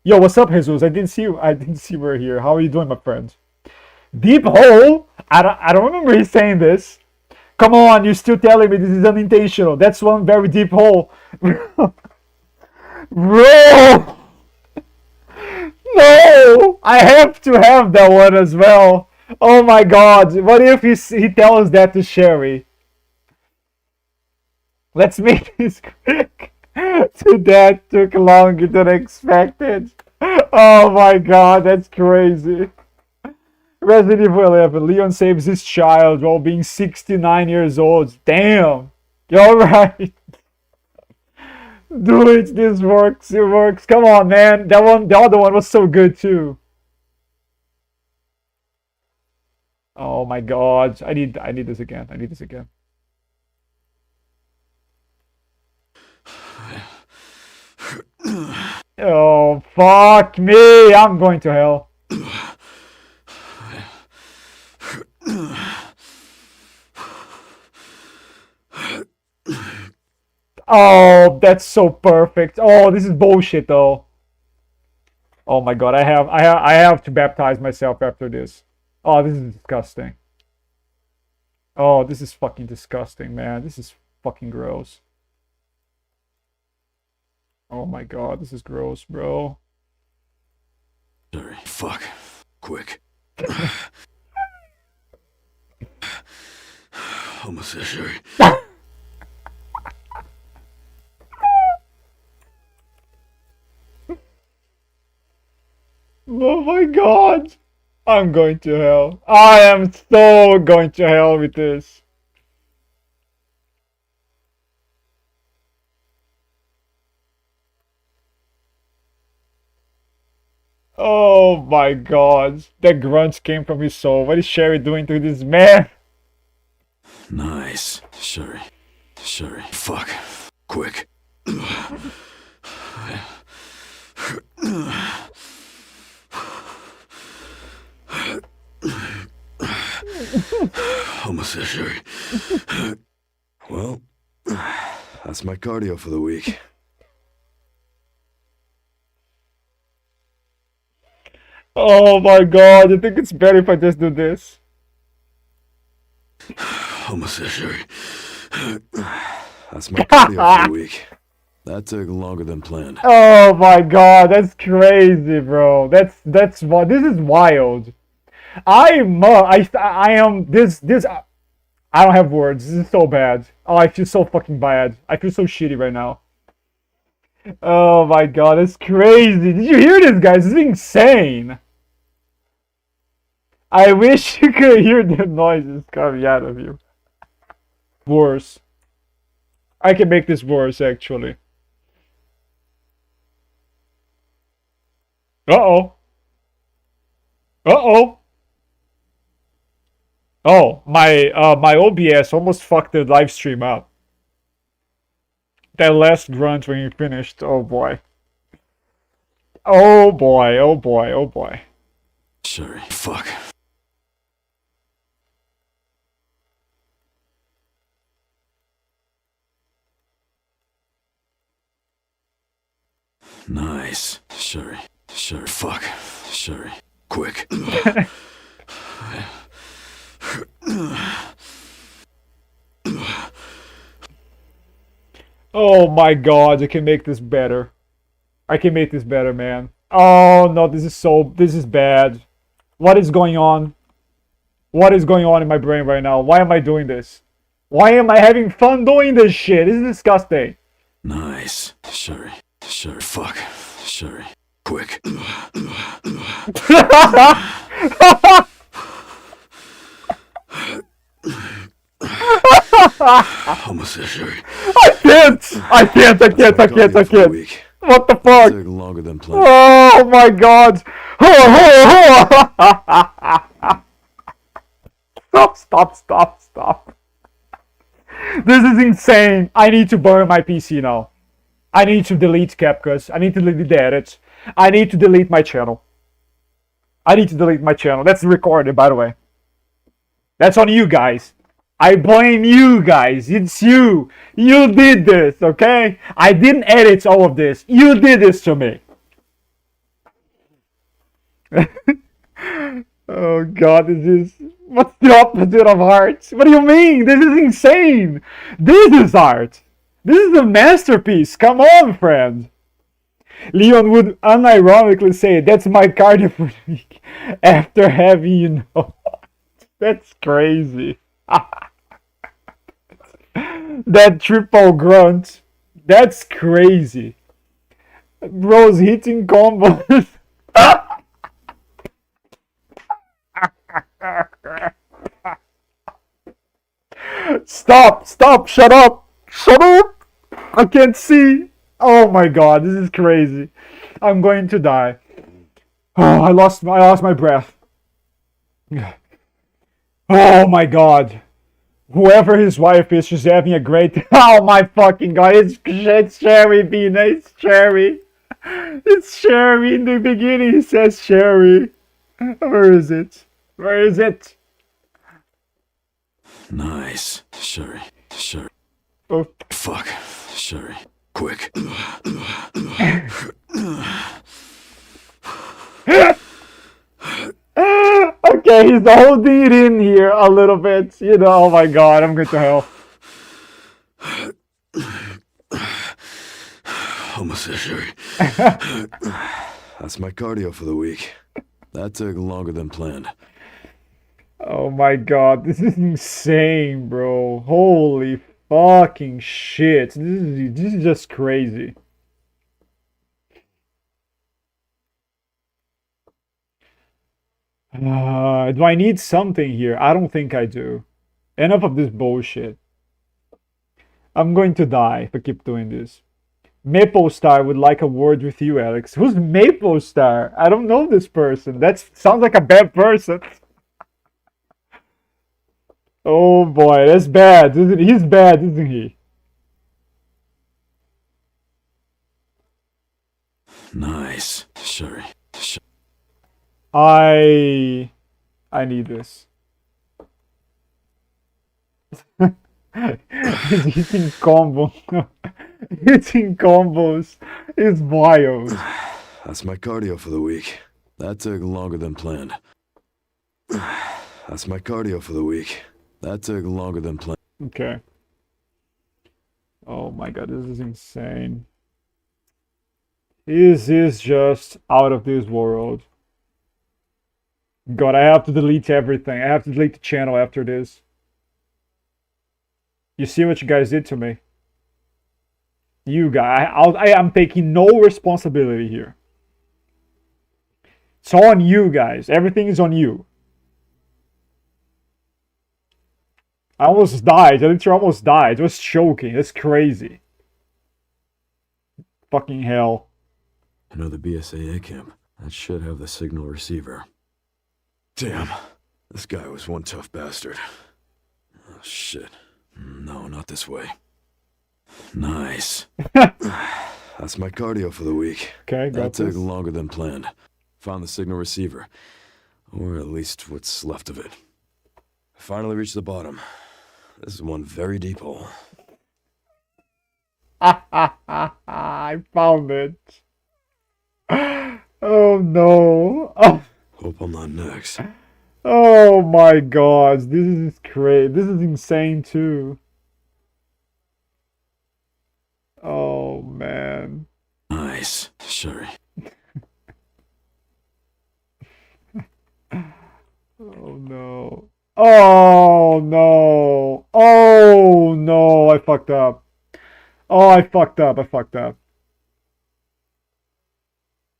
Yo, what's up, Jesus? I didn't see you. I didn't see you were here. How are you doing, my friend? Deep hole? I don't remember he saying this. Come on, you're still telling me this is unintentional. That's one very deep hole. Bro! No! I have to have that one as well. Oh my god. What if he tells that to Sherry? Let's make this quick. That took longer than expected. Oh my god, that's crazy. Resident Evil 11. Leon saves his child while being 69 years old. Damn. You're right. Do it. This works. It works. Come on, man. That one, the other one was so good too. Oh my god. I need this again. I need this again. Oh, fuck me. I'm going to hell. Oh, that's so perfect. Oh, this is bullshit though. Oh my god, I have to baptize myself after this. Oh, this is disgusting. Oh, this is fucking disgusting, man. This is fucking gross. Oh my god, this is gross, bro. Sorry. Fuck. Quick. Almost there, Sherry. Oh my god. I'm going to hell. I am so going to hell with this. Oh my god. That grunt came from his soul. What is Sherry doing to this man? Nice. Sherry. Sherry. Fuck. Quick. Almost there, Sherry. Well, that's my cardio for the week. Oh my god, I think it's better if I just do this. Almost there, Sherry. That's my cardio for the week. That took longer than planned. Oh my god, that's crazy, bro. That's what this is wild. I am this I don't have words. This is so bad. Oh, I feel so fucking bad. I feel so shitty right now. Oh my god, that's crazy. Did you hear this, guys? This is insane. I wish you could hear the noises coming out of you. Worse. I can make this worse, actually. Uh-oh. Uh-oh. Oh, my OBS almost fucked the live stream up. That last grunt when you finished. Oh boy. Oh boy, oh boy, oh boy. Sherry. Fuck. Nice. Sherry. Sherry. Fuck. Sherry. Quick. Oh my god, I can make this better. I can make this better, man. Oh no, this is bad. What is going on? What is going on in my brain right now? Why am I doing this? Why am I having fun doing this shit? This is disgusting. Nice. Sherry. Sherry. Fuck. Sherry. Quick. Almost there, Sherry. I can't. That's my cardio for the week. What the That fuck? took longer than planned. Oh my god. Stop. This is insane. I need to burn my PC now. I need to delete CapCut. I need to delete the edits. I need to delete my channel. That's recorded, by the way. That's on you guys. I blame you guys. It's you. You did this, okay? I didn't edit all of this. You did this to me. Oh god, what's the opposite of art? What do you mean? This is insane. This is art. This is a masterpiece. Come on, friend. Leon would unironically say, that's my cardio for the week. After having, That's crazy. That triple grunt. That's crazy. Bro's hitting combos. Stop, shut up. I can't see. Oh my god, this is crazy. I'm going to die. Oh, I lost my breath. Oh my god. Whoever his wife is, she's having a great... Oh my fucking god, it's Sherry, Bina, it's Sherry. It's Sherry. In the beginning he says Sherry. Where is it? Nice. Sherry. Oh. Fuck. Sherry. Quick. Okay, he's holding it in here a little bit. Oh my god, I'm going to hell. Almost there, Sherry. That's my cardio for the week. That took longer than planned. Oh my god, this is insane, bro. Holy fucking shit. This is just crazy. Do I need something here? I don't think I do. Enough of this bullshit. I'm going to die if I keep doing this. Maple Star would like a word with you, Alex. Who's Maple Star? I don't know this person. That sounds like a bad person. Oh boy, that's bad. He's bad, isn't he? Nice. Sherry. I need this. He's hitting combo. Hitting combos is wild. That's my cardio for the week. That took longer than planned. That's my cardio for the week. That took longer than planned. Okay. Oh my god, this is insane. This is just out of this world. God, I have to delete everything. I have to delete the channel after this. You see what you guys did to me? You guys, I am taking no responsibility here. It's on you guys. Everything is on you. I almost died. I literally almost died. I was choking. That's crazy. Fucking hell. Another BSAA camp. That should have the signal receiver. Damn. This guy was one tough bastard. Oh, shit. No, not this way. Nice. That's my cardio for the week. Okay, got that took this. longer than planned. Found the signal receiver. Or at least what's left of it. I finally reached the bottom. This is one very deep hole. I found it. Oh no. Oh. Hope I'm not next. Oh my god, this is crazy. This is insane too. Oh man. Nice. Sherry. Oh no. Oh no. Oh no, I fucked up. Oh, I fucked up.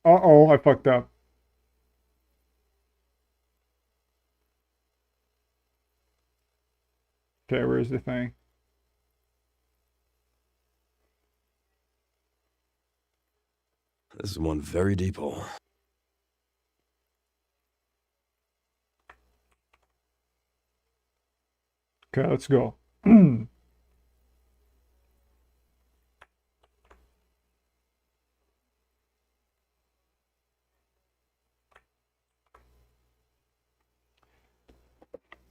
Uh-oh, I fucked up. Okay, where's the thing? This is one very deep hole. Okay, let's go.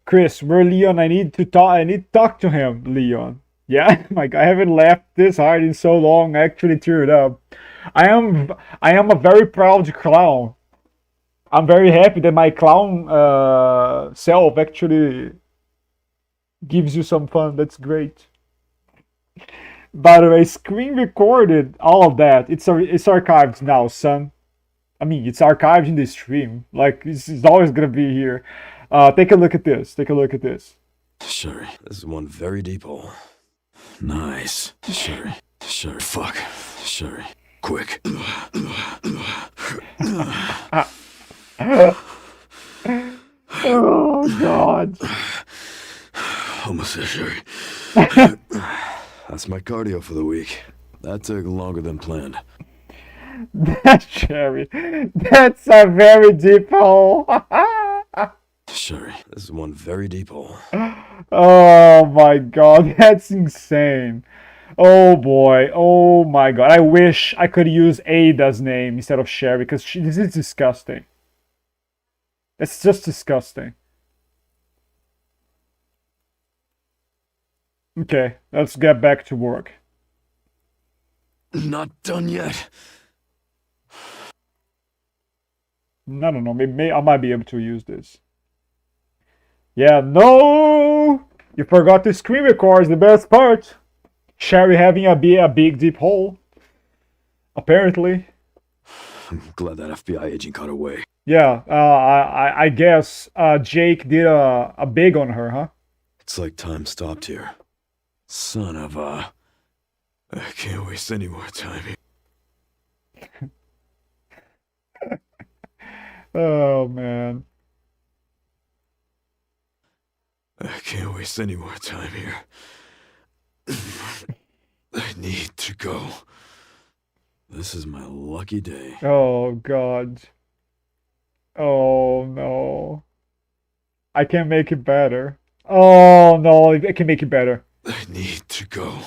Chris, where Leon? I need to talk to him, Leon. Yeah, like I haven't laughed this hard in so long. I actually teared up. I am a very proud clown. I'm very happy that my clown self actually gives you some fun. That's great. By the way, screen recorded all of that. It's archived now, son. I mean, it's archived in the stream. Like it's always gonna be here. Take a look at this. Take a look at this. Sherry, this is one very deep hole. Nice. Sherry. Sherry. Fuck. Sherry. Quick. Oh God. Almost there, Sherry. That's my cardio for the week. That took longer than planned. That's Sherry. That's a very deep hole. Sherry, this is one very deep hole. Oh my God, that's insane. Oh boy, oh my God. I wish I could use Ada's name instead of Sherry because this is disgusting. It's just disgusting. Okay, let's get back to work. Not done yet. I don't know, maybe I might be able to use this. Yeah, no! You forgot to screen record is the best part. Sherry having a big deep hole. Apparently. I'm glad that FBI agent got away. Yeah, I guess Jake did a big on her, huh? It's like time stopped here. Son of a... I can't waste any more time here. Oh, man. I can't waste any more time here. I need to go. This is my lucky day. Oh, God. Oh, no. I can make it better. Oh, no, I can make it better. I need to go.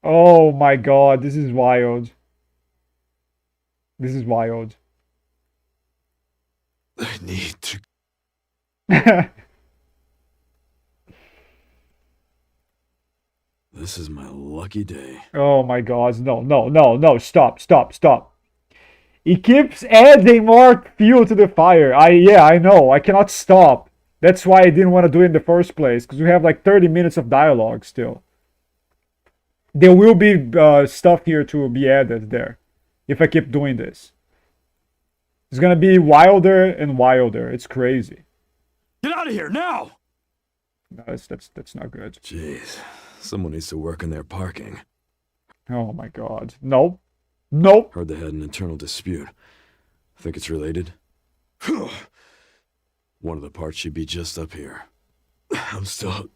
Oh, my God, this is wild. This is wild. I need to... This is my lucky day. Oh my God, no, no, no, no, stop, stop, stop. It keeps adding more fuel to the fire. Yeah, I know, I cannot stop. That's why I didn't want to do it in the first place, because we have like 30 minutes of dialogue still. There will be stuff here to be added there, if I keep doing this. It's gonna be wilder and wilder. It's crazy. Get out of here, now! No, that's not good. Jeez, someone needs to work on their parking. Oh my God, nope, nope. Heard they had an internal dispute. Think it's related? One of the parts should be just up here. I'm still...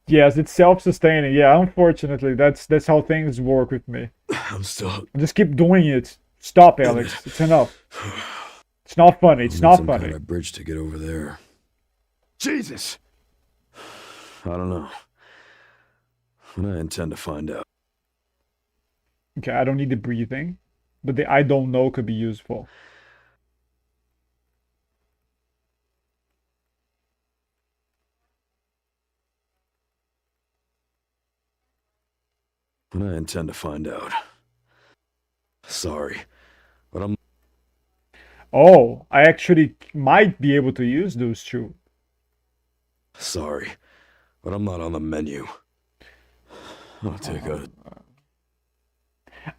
Yes, it's self-sustaining. Yeah, unfortunately, that's how things work with me. I'm still... I just keep doing it. Stop, Alex. It's enough. It's not funny. It's not some funny. kind of bridge to get over there. Jesus! I don't know. And I intend to find out. Okay, I don't need the breathing, but the I don't know could be useful. And I intend to find out. Sorry, but I'm... Oh, I actually might be able to use those two. Sorry, but I'm not on the menu. I'll take a...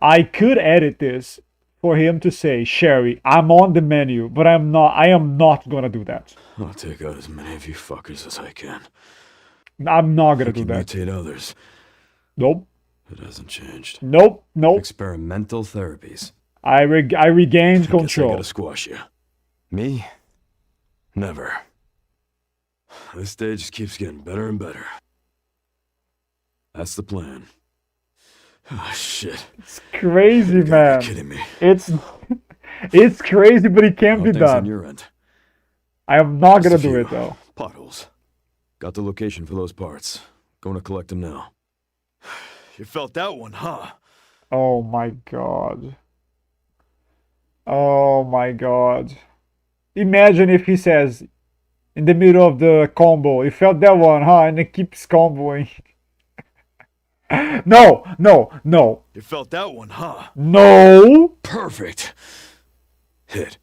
I could edit this for him to say, Sherry, I'm on the menu, but I am not gonna do that. I'll take out as many of you fuckers as I can. I'm not gonna I do can that. mutate others. Nope. It hasn't changed. Nope. Nope. Experimental therapies. I regained I guess I control. gotta squash you. Me? Never. This day just keeps getting better and better. That's the plan. Oh, shit. It's crazy, You gotta man. be kidding me. It's crazy, but it can How be things on done. your end? I am not Just gonna a do few it though. potholes. Got the location for those parts. Going to collect them now. You felt that one, huh? Oh my god. Oh my god. Imagine if he says in the middle of the combo, you felt that one, huh? And it keeps comboing. No, no, no, You felt that one, huh? no, Perfect. Hit.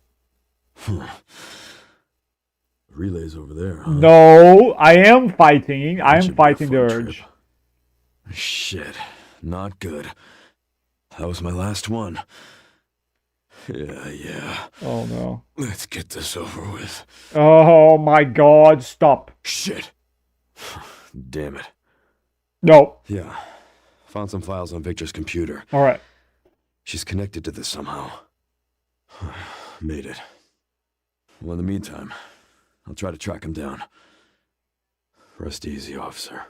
Relay's over there, huh? no. I am fighting. I That am should be a fighting the fun urge. trip. Shit. Not good. That was my last one. Yeah. Oh no. Let's get this over with. Oh my god, stop. Shit. Damn it. No. Yeah. Found some files on Victor's computer. Alright. She's connected to this somehow. Made it. Well, in the meantime, I'll try to track him down. Rest easy, officer.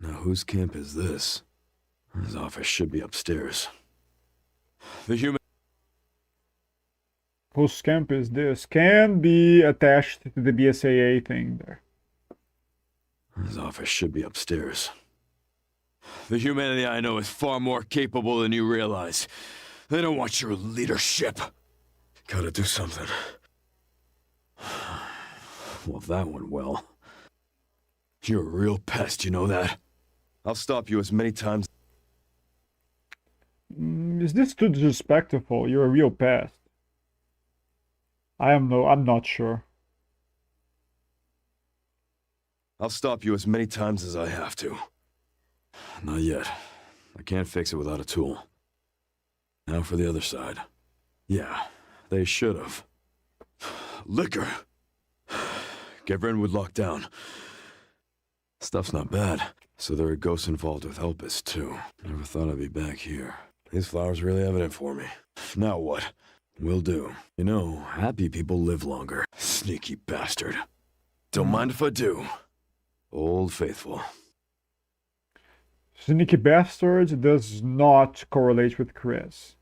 Now, whose camp is this? His office should be upstairs. The human... Whose camp is this? Can be attached to the BSAA thing there. His office should be upstairs. The humanity I know is far more capable than you realize. They don't want your leadership. Gotta do something. Well, that went well. You're a real pest, you know that? I'll stop you as many times... Is this too disrespectful? You're a real pest. I'm not sure. I'll stop you as many times as I have to. Not yet. I can't fix it without a tool. Now for the other side. Yeah, they should've. Liquor! Get Renwood locked down. Stuff's not bad. So there are ghosts involved with Elpis, too. Never thought I'd be back here. These flowers really have it in for me. Now what? Will do. You know, happy people live longer. Sneaky bastard. Don't mind if I do. Old Faithful. Sneaky Bastard does not correlate with Chris.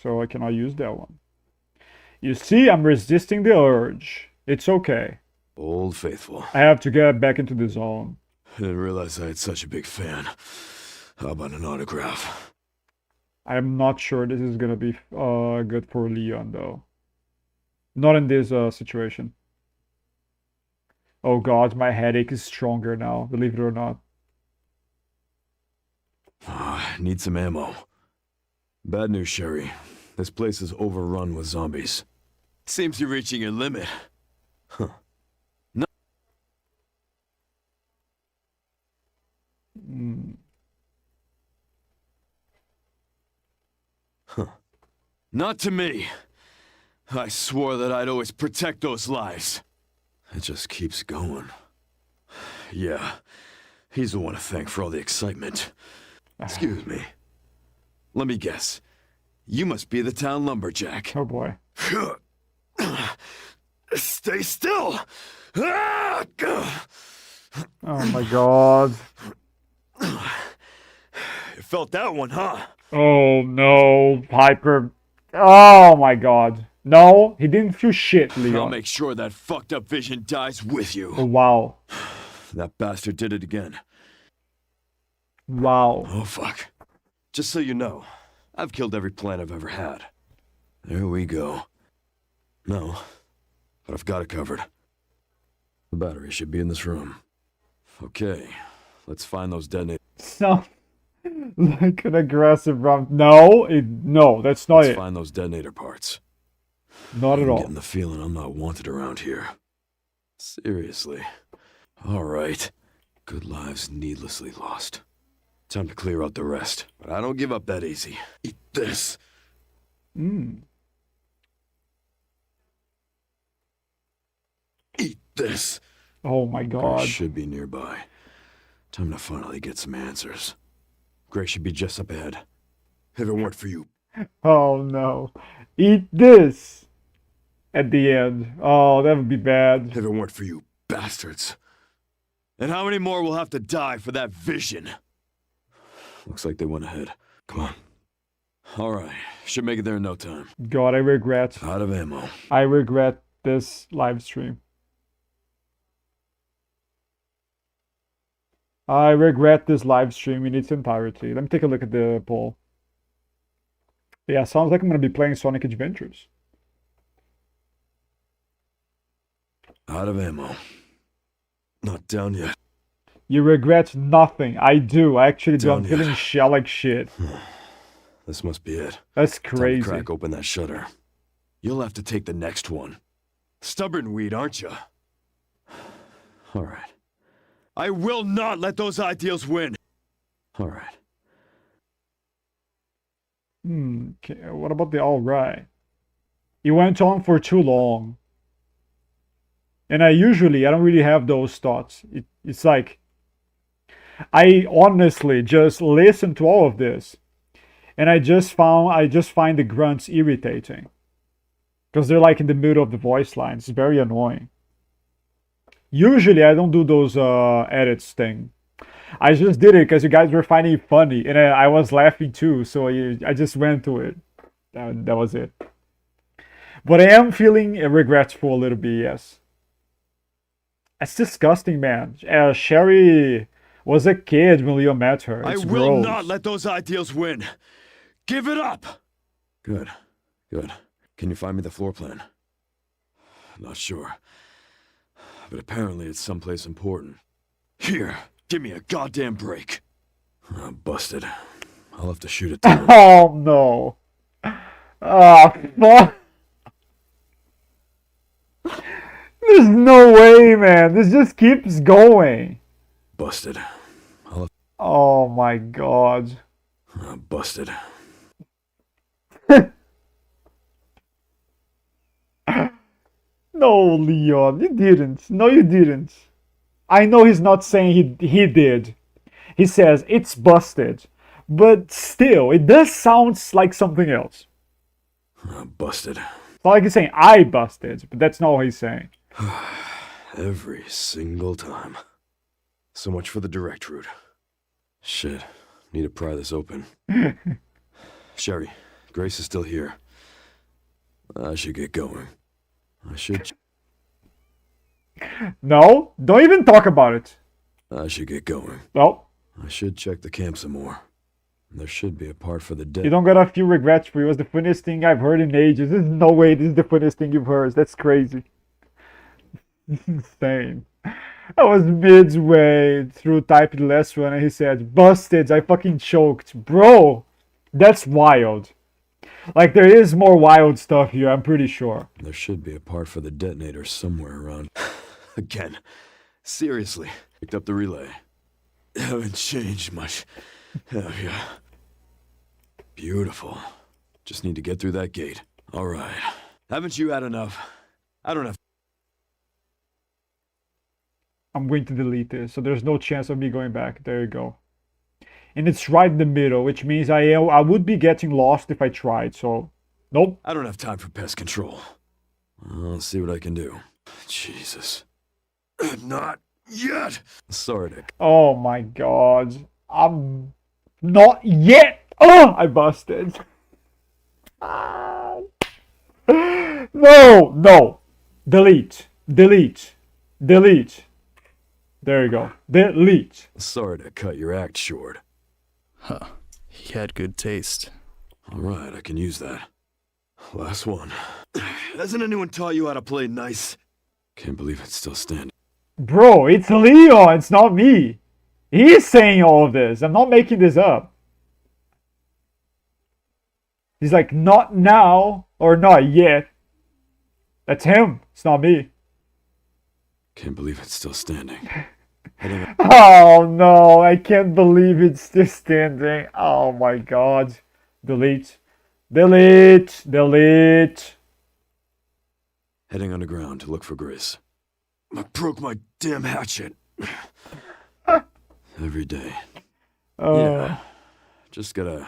So I cannot use that one. You see, I'm resisting the urge. It's okay. Old Faithful. I have to get back into the zone. I didn't realize I had such a big fan. How about an autograph? I'm not sure this is gonna be good for Leon though. Not in this situation. Oh god, my headache is stronger now, believe it or not. Need some ammo. Bad news, Sherry. This place is overrun with zombies. Seems you're reaching your limit. Huh. No. Huh. Not to me. I swore that I'd always protect those lives. It just keeps going. Yeah, he's the one to thank for all the excitement. Excuse me. Let me guess. You must be the town lumberjack. Oh boy. Stay still! Oh my god. You felt that one, huh? Oh no, Piper. Oh my god. No, he didn't feel shit, I'll Leon. make sure that fucked up vision dies with you. Oh, wow. That bastard did it again. Wow. Oh, fuck. Just so you know, I've killed every plant I've ever had. There we go. No, but I've got it covered. The battery should be in this room. Okay, let's find those detonators. Sounds like an aggressive round. No, no, that's not Let's it. find those detonator parts. Not at I'm all. getting the feeling I'm not wanted around here. Seriously. All right. Good lives needlessly lost. Time to clear out the rest. But I don't give up that easy. Eat this. Eat this. Oh my Grace god. should be nearby. Time to finally get some answers. Grace should be just up ahead. If it weren't for you. Oh no. Eat this at the end. Oh, that would be bad. If it weren't for you bastards. And how many more will have to die for that vision? Looks like they went ahead. Come on. Alright, should make it there in no time. God, I regret. Out of ammo. I regret this live stream. I regret this live stream in its entirety. Let me take a look at the poll. Yeah, sounds like I'm going to be playing Sonic Adventures. Out of ammo. Not down yet. You regret nothing. I do. I actually do. I'm Down yet. feeling shell like shit. This must be it. That's Time to crazy. crack open that shutter. You'll have to take the next one. Stubborn weed, aren't you? Alright. I will not let those ideals win! Alright. Okay, what about the alright? It went on for too long. And I don't really have those thoughts. It's like, I honestly just listen to all of this. And I just find the grunts irritating. Because they're like in the middle of the voice lines. It's very annoying. Usually I don't do those edits thing. I just did it because you guys were finding it funny. And I was laughing too. So I just went to it. That was it. But I am feeling regretful a little bit, yes. That's disgusting, man. Sherry was a kid when Leo met her. It's I will gross. not let those ideals win! Give it up! Good. Good. Can you find me the floor plan? Not sure. But apparently it's someplace important. Here, give me a goddamn break. Busted. I'll have to shoot it down. Oh no. Oh fuck. There's no way, man. This just keeps going. Busted. Oh my god. Busted. No, Leon, you didn't. No, you didn't. I know he's not saying he did. He says it's busted. But still, it does sound like something else. Busted. It's not like he's saying I busted, but that's not what he's saying. Every single time. So much for the direct route. Shit. Need to pry this open. Sherry, Grace is still here. I should get going. I should... No, don't even talk about it. I should get going. Well, I should check the camp some more. There should be a part for the you dead. don't got a few regrets for you. It was the funniest thing I've heard in ages. There's no way this is the funniest thing you've heard. That's crazy. Insane. I was midway through typing the last one and he said, busted, I fucking choked. Bro, that's wild. Like, there is more wild stuff here, I'm pretty sure. There should be a part for the detonator somewhere around. Again. Seriously. Picked up the relay. Haven't changed much. Have ya? Beautiful. Just need to get through that gate. Alright. Haven't you had enough? I don't have... I'm going to delete this, so there's no chance of me going back. There you go. And it's right in the middle, which means I would be getting lost if I tried, so... Nope. I don't have time for pest control. I'll see what I can do. Jesus. Not yet! Sorry, Dick. Oh my god. I'm... Not yet! Oh, I busted. Ah. No, no. Delete. Delete. Delete. There you go. Delete. Sorry to cut your act short. Huh. He had good taste. Alright, I can use that. Last one. Hasn't anyone taught you how to play nice? Can't believe it's still standing. Bro, it's Leon. It's not me. He's saying all of this. I'm not making this up. He's like, not now or not yet. That's him. It's not me. Can't believe it's still standing. Oh no, I can't believe it's still standing. Oh my god. Delete. Delete. Delete. Heading underground to look for Grace. I broke my damn hatchet. Every day. Yeah. Just gotta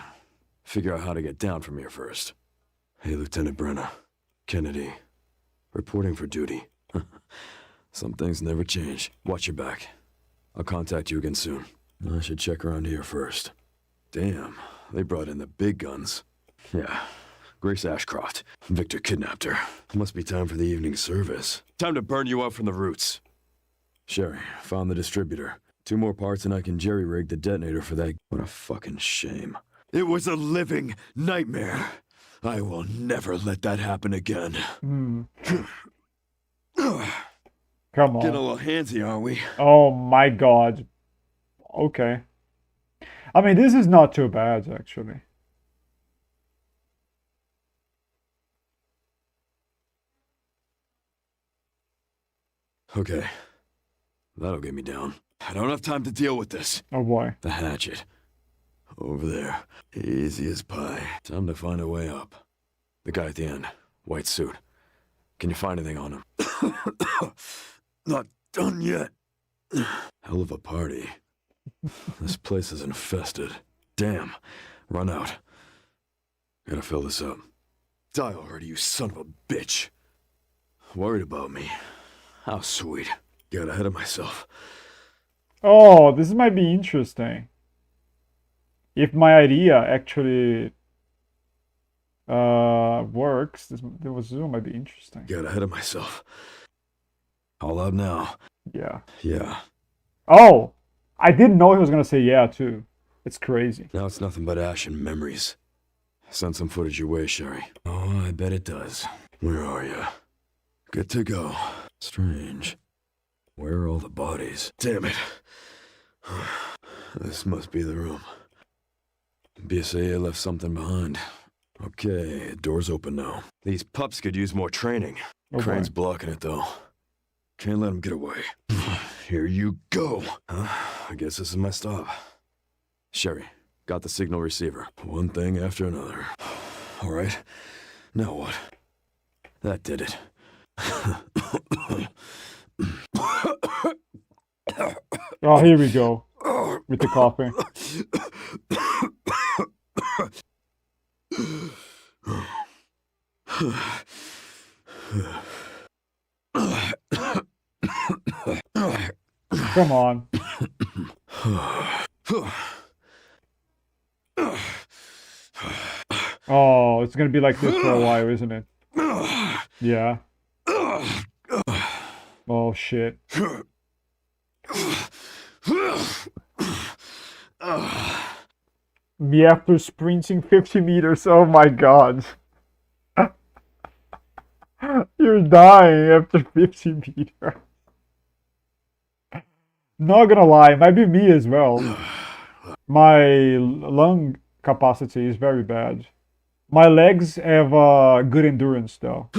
figure out how to get down from here first. Hey, Lieutenant Brenna. Kennedy. Reporting for duty. Some things never change. Watch your back. I'll contact you again soon. I should check around here first. Damn, they brought in the big guns. Yeah, Grace Ashcroft. Victor kidnapped her. Must be time for the evening service. Time to burn you out from the roots. Sherry, found the distributor. 2 more parts and I can jerry-rig the detonator for that. What a fucking shame. It was a living nightmare. I will never let that happen again. Come on. Getting a little handsy, aren't we? Oh my god. Okay. I mean, this is not too bad, actually. Okay. That'll get me down. I don't have time to deal with this. Oh boy. The hatchet. Over there. Easy as pie. Time to find a way up. The guy at the end. White suit. Can you find anything on him? Not done yet. Hell of a party. This place is infested. Damn. Run out. Gotta fill this up. Die already, you son of a bitch. Worried about me. How sweet. Got ahead of myself. Oh, this might be interesting. If my idea actually works, this might be interesting. Got ahead of myself. All out now. Yeah. Yeah. Oh, I didn't know he was gonna say yeah too. It's crazy. Now it's nothing but ash and memories. Send some footage your way, Sherry. Oh, I bet it does. Where are you? Good to go. Strange. Where are all the bodies? Damn it. This must be the room. BSAA left something behind. Okay, door's open now. These pups could use more training. Oh, Crane's boy. blocking it, though. Can't let him get away. Here you go. I guess this is my stop. Sherry, got the signal receiver. One thing after another. All right. Now what? That did it. Oh, here we go. With the coffee. Come on. Oh, it's gonna be like this for a while, isn't it? Yeah. Oh shit. Me after sprinting 50 meters, oh my god. You're dying after 50 meters. Not gonna lie, it might be me as well. My lung capacity is very bad. My legs have good endurance though.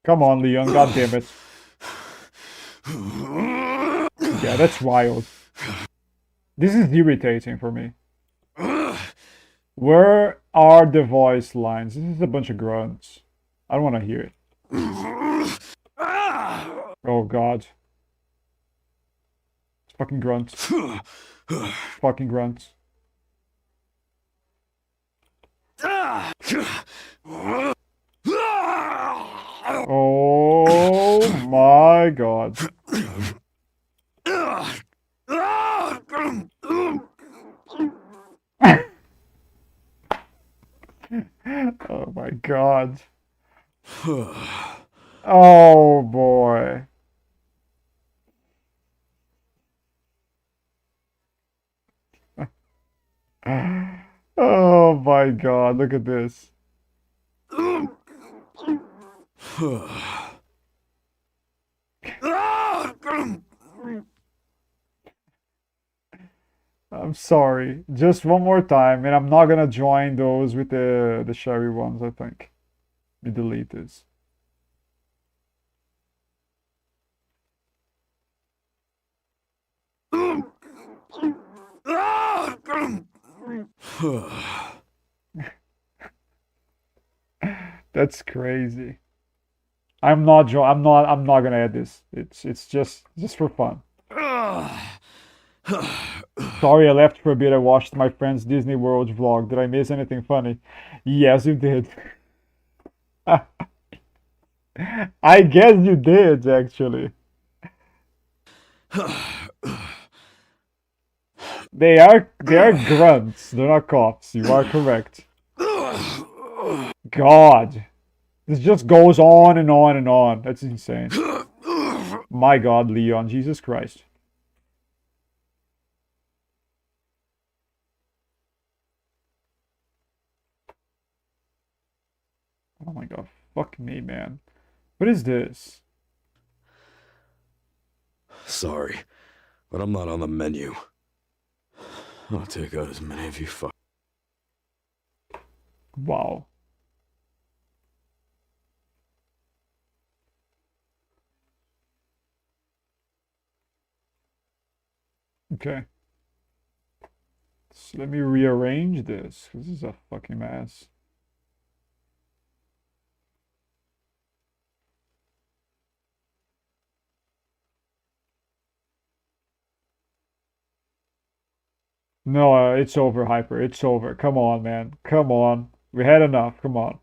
Come on, Leon, god damn it. Yeah, that's wild. This is irritating for me. Where are the voice lines? This is a bunch of grunts. I don't want to hear it. Oh god. It's fucking grunts. Fucking grunts. Oh my god. Oh my god. Oh boy. Oh my god, look at this. I'm sorry. Just one more time, and I'm not gonna join those with the Sherry ones, I think. We delete this. That's crazy. I'm not gonna add this. It's just for fun. Sorry I left for a bit. I watched my friend's Disney World vlog. Did I miss anything funny? Yes, you did. I guess you did, actually. They are grunts. They're not cops. You are correct. God. This just goes on and on and on. That's insane. My God, Leon. Jesus Christ. Oh my God. Fuck me, man. What is this? Sorry, but I'm not on the menu. I'll take out as many of you fuck. Wow. Okay. So let me rearrange this. This is a fucking mess. No, it's over, Hyper. It's over. Come on, man. Come on. We had enough. Come on.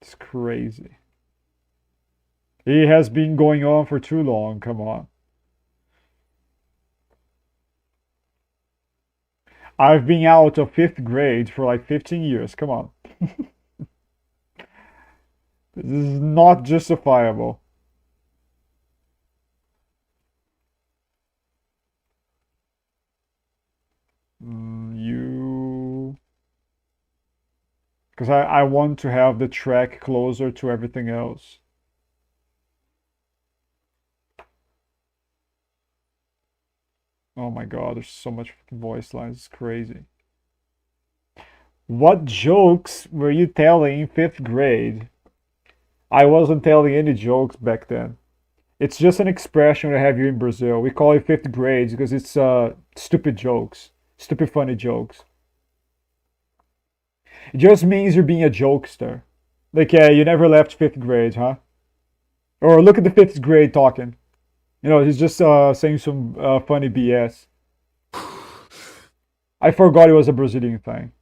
It's crazy. It has been going on for too long. Come on. I've been out of 5th grade for like 15 years. Come on. This is not justifiable. You... Because I want to have the track closer to everything else. Oh my God, there's so much fucking voice lines. It's crazy. What jokes were you telling in 5th grade? I wasn't telling any jokes back then. It's just an expression we have here in Brazil. We call it 5th grade because it's stupid jokes. Stupid funny jokes. It just means you're being a jokester. Like, yeah, you never left 5th grade, huh? Or look at the 5th grade talking. You know, he's just saying some funny BS. I forgot it was a Brazilian thing.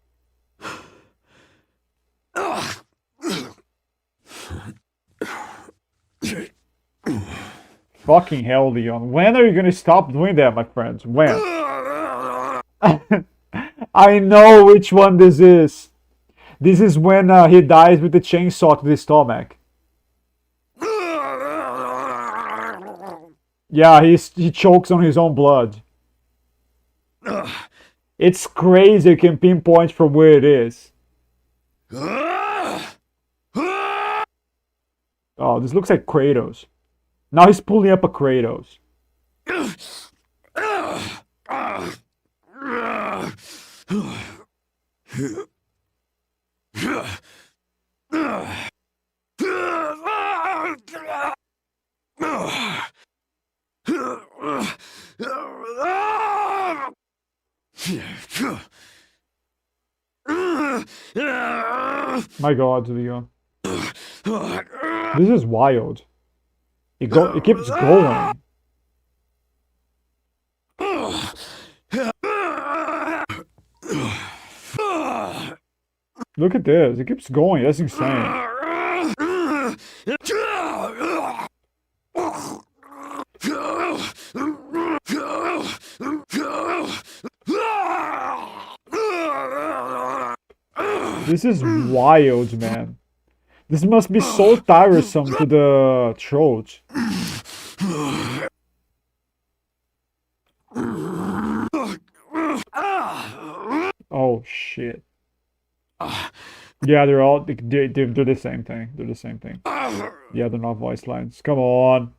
Fucking hell, Leon. When are you gonna stop doing that, my friends? When? I know which one this is. This is when he dies with the chainsaw to the stomach. Yeah, he chokes on his own blood. It's crazy you can pinpoint from where it is. Oh, this looks like Kratos. Now he's pulling up a Kratos. My God, Leon. This is wild. It keeps going. Look at this. It keeps going. That's insane. This is wild, man. This must be so tiresome to the throat. Oh shit. Yeah, they're the same thing. They're the same thing. Yeah, they're not voice lines. Come on.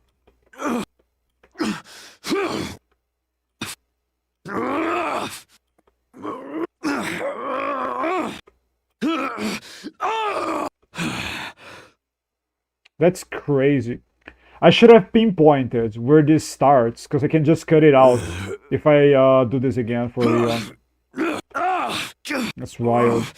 That's crazy. I should have pinpointed where this starts, because I can just cut it out if I do this again for Leon. That's wild.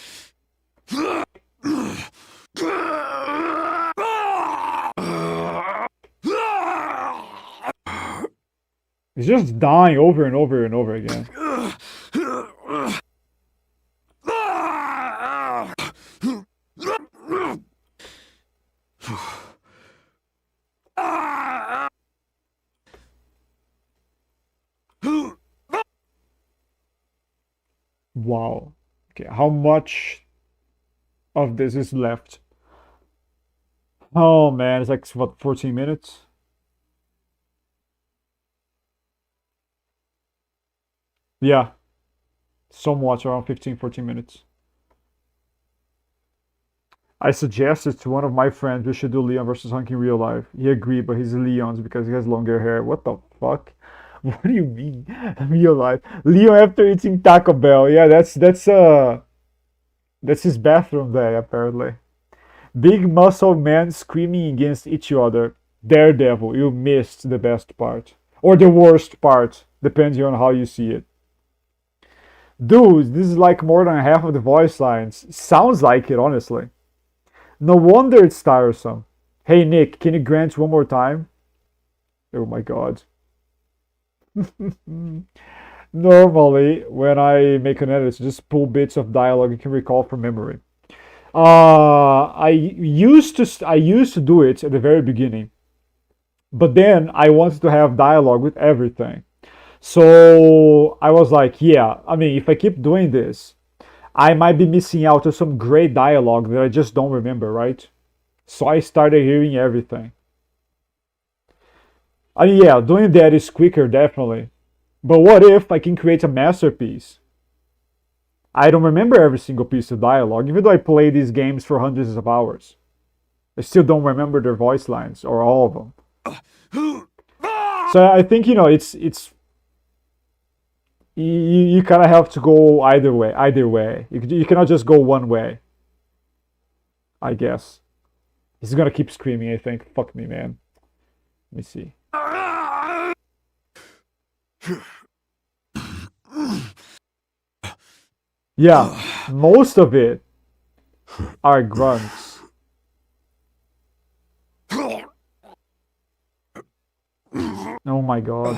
He's just dying over and over and over again. Wow. Okay, how much of this is left? Oh man, it's like what, 14 minutes? Yeah, somewhat around 15-14 minutes. I suggested to one of my friends we should do Leon versus Hunk in real life. He agreed, but he's Leon's because he has longer hair. What the fuck? What do you mean? Real life. Leon after eating Taco Bell. Yeah, that's his bathroom day apparently. Big muscle men screaming against each other. Daredevil, you missed the best part. Or the worst part, depending on how you see it. Dude, this is like more than half of the voice lines. Sounds like it, honestly. No wonder it's tiresome. Hey Nick, can you grant one more time? Oh my god. Normally, when I make an edit, just pull bits of dialogue you can recall from memory. I used to do it at the very beginning, but then I wanted to have dialogue with everything. So I was like, yeah, I mean, if I keep doing this, I might be missing out on some great dialogue that I just don't remember, right? So I started hearing everything. I mean, yeah, doing that is quicker, definitely. But what if I can create a masterpiece? I don't remember every single piece of dialogue, even though I play these games for hundreds of hours. I still don't remember their voice lines, or all of them. So I think, it's you kind of have to go either way. You cannot just go one way, I guess. He's gonna keep screaming, I think. Fuck me, man. Let me see. Yeah, most of it are grunts. Oh my god.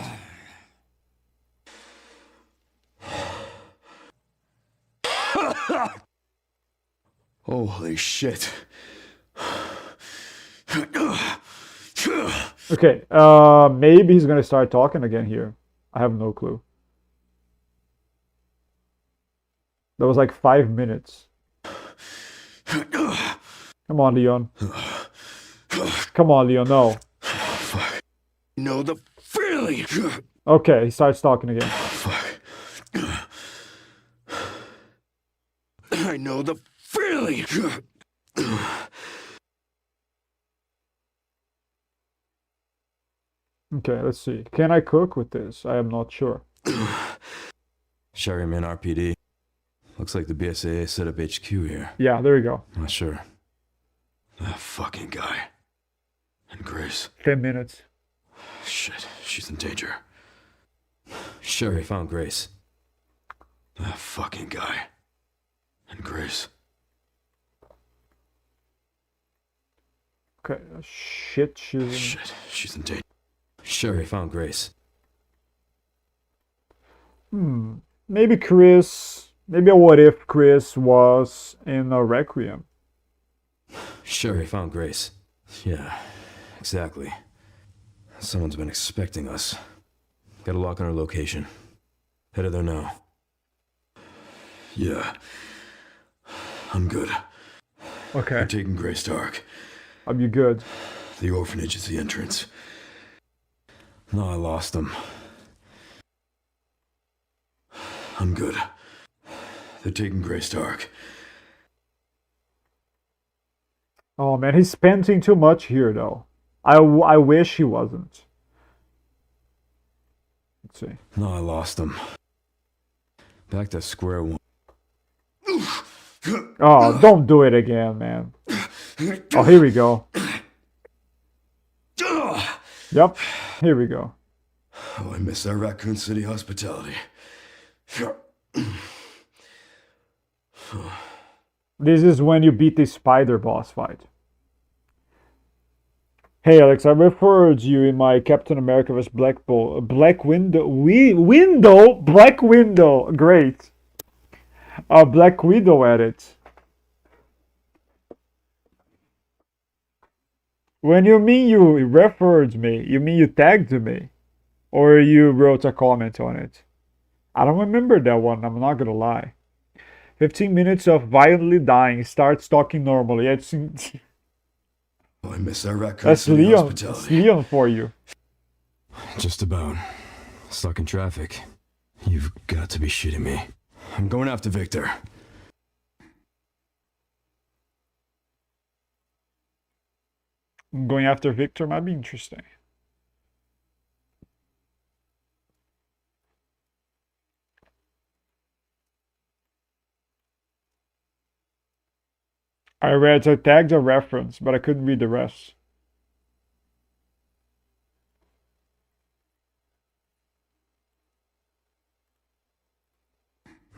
Holy shit. Okay, maybe he's gonna start talking again here. I have no clue. That was like 5 minutes. Come on, Leon. Come on, Leon, no. Fuck. Know the feeling. Okay, he starts talking again. Fuck. I know the feeling. Okay, let's see. Can I cook with this? I am not sure. Sherryman RPD. Looks like the BSAA set up HQ here. Yeah, there we go. Not sure. That fucking guy. And Grace. 10 minutes. Shit, she's in danger. Sherry found Grace. That fucking guy. And Grace. Okay, shit, Shit, she's in danger. Sherry found Grace. Maybe Chris... Maybe what if Chris was in a Requiem? Sherry found Grace. Yeah, exactly. Someone's been expecting us. Got a lock on her location. Headed there now. Yeah. I'm good. Okay. We're taking Grey Stark. Are you good? The orphanage is the entrance. No, I lost them. I'm good. They're taking Grey Stark. Oh man, he's spending too much here though. I wish he wasn't. Let's see. No, I lost them. Back to square one. Oh, don't do it again, man. Oh, here we go. Yep, here we go. Oh, I miss our Raccoon City hospitality. This is when you beat the spider boss fight. Hey Alex, I referred you in my Captain America vs. Black Window, Black Window, great. Black Widow edit. When you mean you referred me, you mean you tagged me? Or you wrote a comment on it? I don't remember that one, I'm not gonna lie. 15 minutes of violently dying, starts talking normally. It's, Oh, I miss our raccoon that's city Leon. hospitality. That's Leon for you. Just about. Stuck in traffic. You've got to be shitting me. I'm going after Victor. Going after Victor might be interesting. I tagged a reference, but I couldn't read the rest.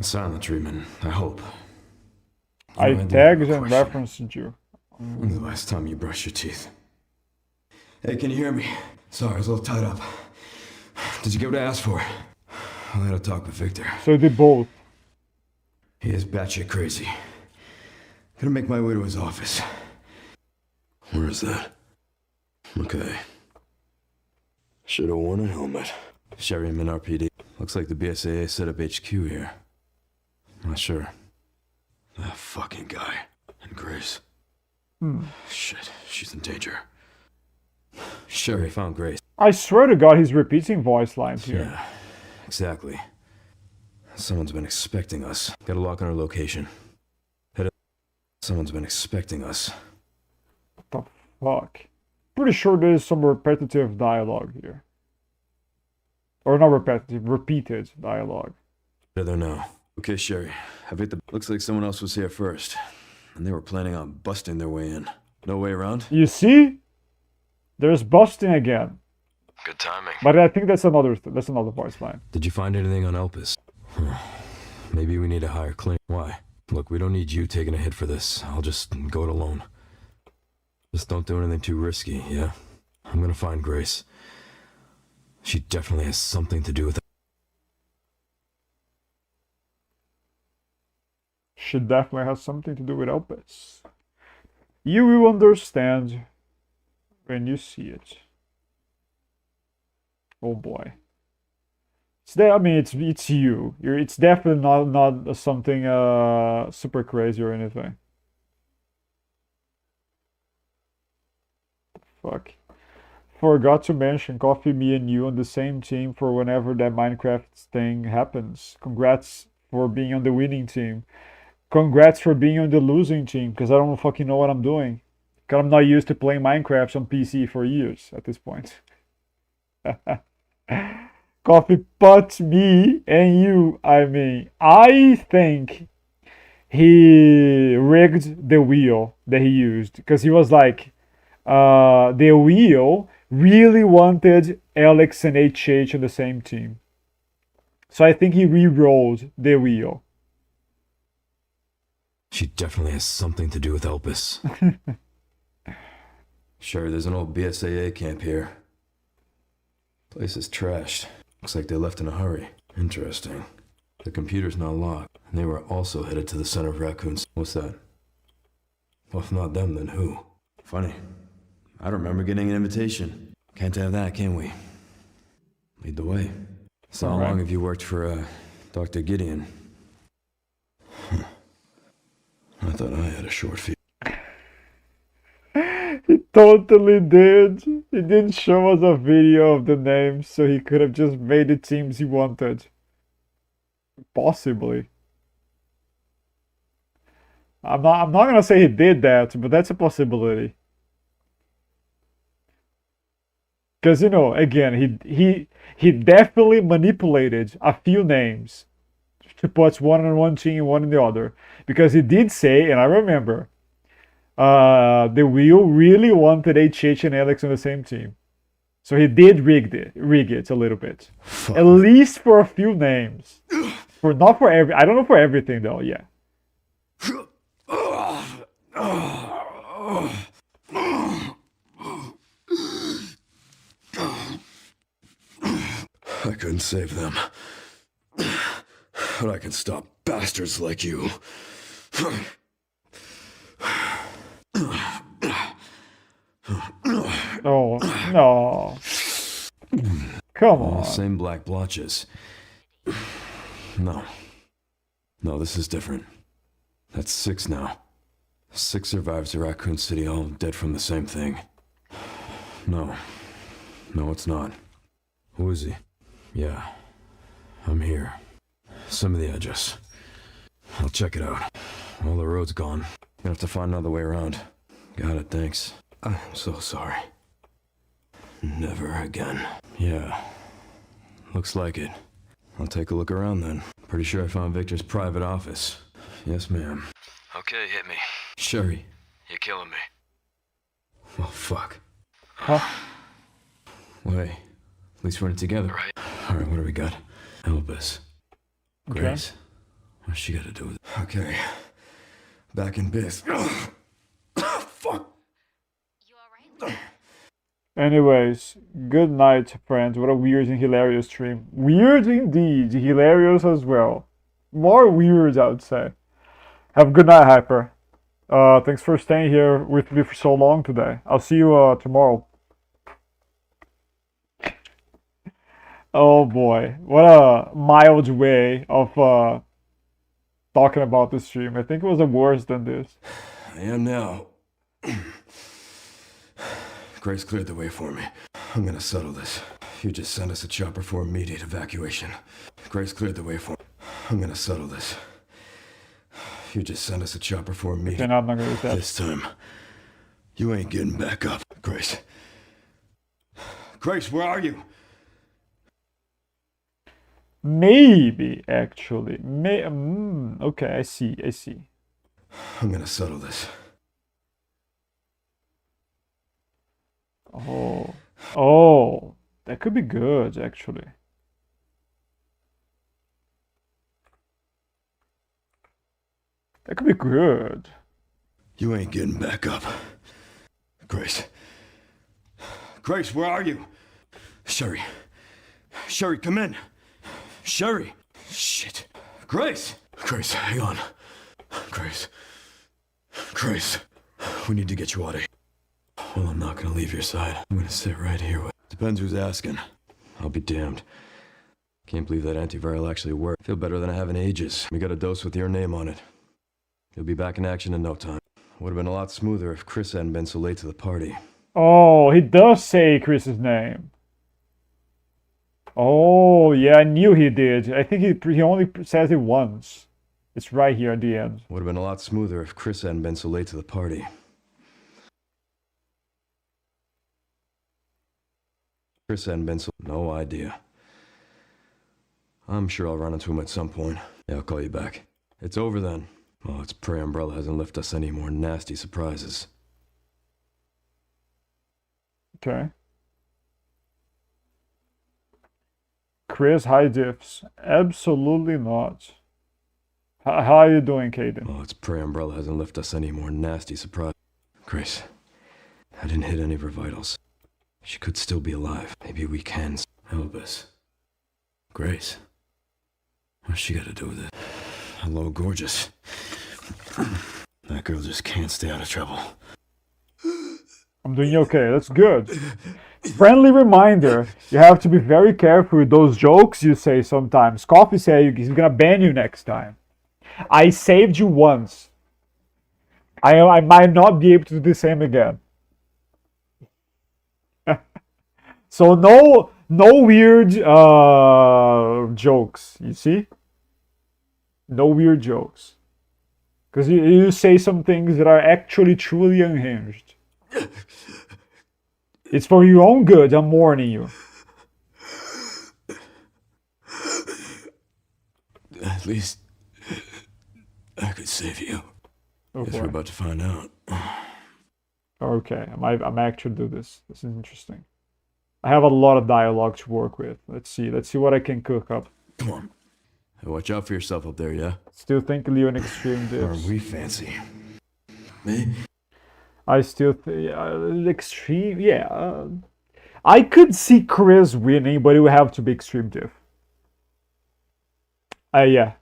Silent treatment, I hope. I tagged and referenced you. When's the last time you brushed your teeth? Hey, can you hear me? Sorry, I was a little tied up. Did you get what I asked for? I had a talk with Victor. So they both. He is batshit crazy. Gonna make my way to his office. Where is that? Okay. Should've worn a helmet. Sherry and RPD. Looks like the BSAA set up HQ here. Not sure. That fucking guy. And Grace. Shit, she's in danger. Sherry found Grace. I swear to God, he's repeating voice lines here. Yeah, exactly. Someone's been expecting us. Got a lock on our location. Someone's been expecting us. What the fuck? Pretty sure there's some repetitive dialogue here. Or not repetitive, repeated dialogue. Better now. Okay, Sherry. Looks like someone else was here first. And they were planning on busting their way in. No way around? You see? There's busting again. Good timing. But I think that's another voice line. Did you find anything on Elpis? Maybe we need to hire Clint. Why? Look, we don't need you taking a hit for this. I'll just go it alone. Just don't do anything too risky, yeah? I'm gonna find Grace. She definitely has something to do with it. She definitely has something to do with Elpis. You will understand when you see it. Oh boy. I mean, it's you. It's definitely not something super crazy or anything. Fuck. Forgot to mention Coffee, me, and you on the same team for whenever that Minecraft thing happens. Congrats for being on the winning team. Congrats for being on the losing team, because I don't fucking know what I'm doing. Because I'm not used to playing Minecraft on PC for years at this point. Coffee, but me and you, I mean, I think he rigged the wheel that he used. Because he was like, the wheel really wanted Alex and HH on the same team. So I think he re-rolled the wheel. She definitely has something to do with Elpis. Sure, there's an old BSAA camp here. Place is trashed. Looks like they left in a hurry. Interesting. The computer's not locked. And they were also headed to the center of Raccoons. What's that? Well, if not them, then who? Funny. I don't remember getting an invitation. Can't have that, can we? Lead the way. So how long have you worked for, Dr. Gideon? I thought I had a short fuse. He totally did. He didn't show us a video of the names, so he could have just made the teams he wanted. Possibly. I'm not gonna say he did that, but that's a possibility. Because, you know, again, he definitely manipulated a few names to put one on one team and one in the other. Because he did say, and I remember, the wheel really wanted HH and Alex on the same team. So he did rig it a little bit. Fuck. At least for a few names. Not for every, I don't know for everything though, yeah. I couldn't save them. But I can stop bastards like you. Oh, no. Come on. Same black blotches. No. No, this is different. That's 6 now. 6 survivors of Raccoon City, all dead from the same thing. No. No, it's not. Who is he? Yeah. I'm here. Some of the address. I'll check it out. All the road's gone. Gonna have to find another way around. Got it, thanks. I'm so sorry. Never again. Yeah. Looks like it. I'll take a look around then. Pretty sure I found Victor's private office. Yes, ma'am. Okay, hit me. Sherry. You're killing me. Oh, fuck. Huh? Wait. At least we're in it together, right? Alright, what do we got? Help us. Grace. What's she got to do with it? Okay. Back in biz. Fuck. You alright? Anyways, good night, friends. What a weird and hilarious stream. Weird indeed. Hilarious as well. More weird, I would say. Have a good night, Hyper. Thanks for staying here with me for so long today. I'll see you tomorrow. Oh boy, what a mild way of talking about the stream. I think it was worse than this. I am now. Grace cleared the way for me. I'm gonna settle this. You just send us a chopper for immediate evacuation. Grace cleared the way for me. I'm gonna settle this. You just send us a chopper for immediate. Okay, now I'm not gonna do that. This time, you ain't getting back up, Grace. Grace, where are you? Maybe, actually. Okay, I see. I'm gonna settle this. Oh, that could be good, actually. That could be good. You ain't getting back up. Grace. Grace, where are you? Sherry. Sherry, come in. Sherry. Shit. Grace. Grace, hang on. Grace. Grace. We need to get you out of here. Well, I'm not gonna leave your side. I'm gonna sit right here with... Depends who's asking. I'll be damned. Can't believe that antiviral actually worked. Feel better than I have in ages. We got a dose with your name on it. You'll be back in action in no time. Would have been a lot smoother if Chris hadn't been so late to the party. Oh, he does say Chris's name. Oh, yeah, I knew he did. I think he only says it once. It's right here at the end. Would have been a lot smoother if Chris hadn't been so late to the party. Chris hadn't been so... No idea. I'm sure I'll run into him at some point. Yeah, I'll call you back. It's over then. Oh, it's pray Umbrella hasn't left us any more nasty surprises. Okay. Chris, high diffs. Absolutely not. How are you doing, Caden? Oh, it's pray Umbrella hasn't left us any more nasty surprises. Grace, I didn't hit any of her vitals. She could still be alive. Maybe we can help us. Grace, what's she got to do with it? Hello, gorgeous. That girl just can't stay out of trouble. I'm doing okay. That's good. Friendly reminder, you have to be very careful with those jokes you say sometimes. Coffee said he's gonna ban you next time. I saved you once. I might not be able to do the same again. So no weird jokes, you see? No weird jokes. Because you say some things that are actually truly unhinged. It's for your own good, I'm warning you. At least I could save you. Oh, Guess we're about to find out. Okay, I might actually do this. This is interesting. I have a lot of dialogue to work with. Let's see what I can cook up. Come on. Hey, watch out for yourself up there, yeah? Still think Leon extreme dips. Aren't we fancy? Me? I still think extreme. Yeah, I could see Chris winning, but it would have to be extreme diff. Yeah.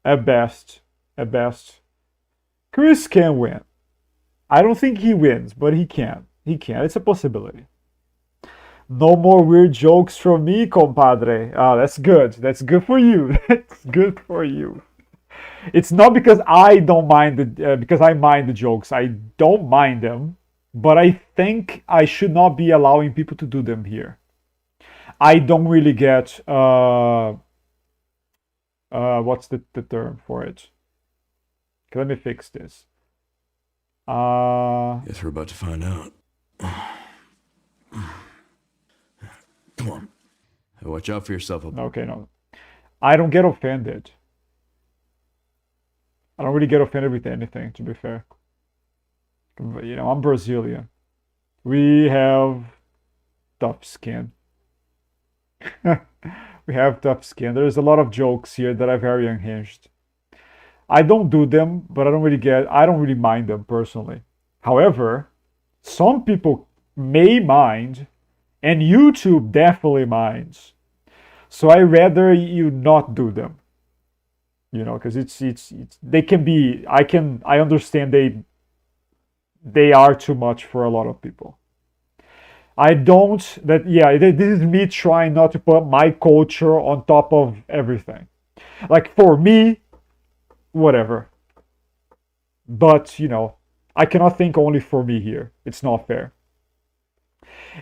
At best. At best. Chris can win. I don't think he wins, but he can. He can. It's a possibility. No more weird jokes from me, compadre. Ah, that's good. That's good for you. That's good for you. It's not because I don't mind because I mind the jokes. I don't mind them, but I think I should not be allowing people to do them here. I don't really get what's the term for it? Okay, let me fix this. Guess we're about to find out. Come on. Hey, watch out for yourself. Okay, no. I don't get offended. I don't really get offended with anything, to be fair. You know, I'm Brazilian. We have tough skin. We have tough skin. There's a lot of jokes here that are very unhinged. I don't do them, but I don't really mind them personally. However, some people may mind, and YouTube definitely minds. So I rather you not do them. You know, because it's they can be. I understand they are too much for a lot of people. I don't. This is me trying not to put my culture on top of everything. Like for me, whatever. But you know, I cannot think only for me here. It's not fair.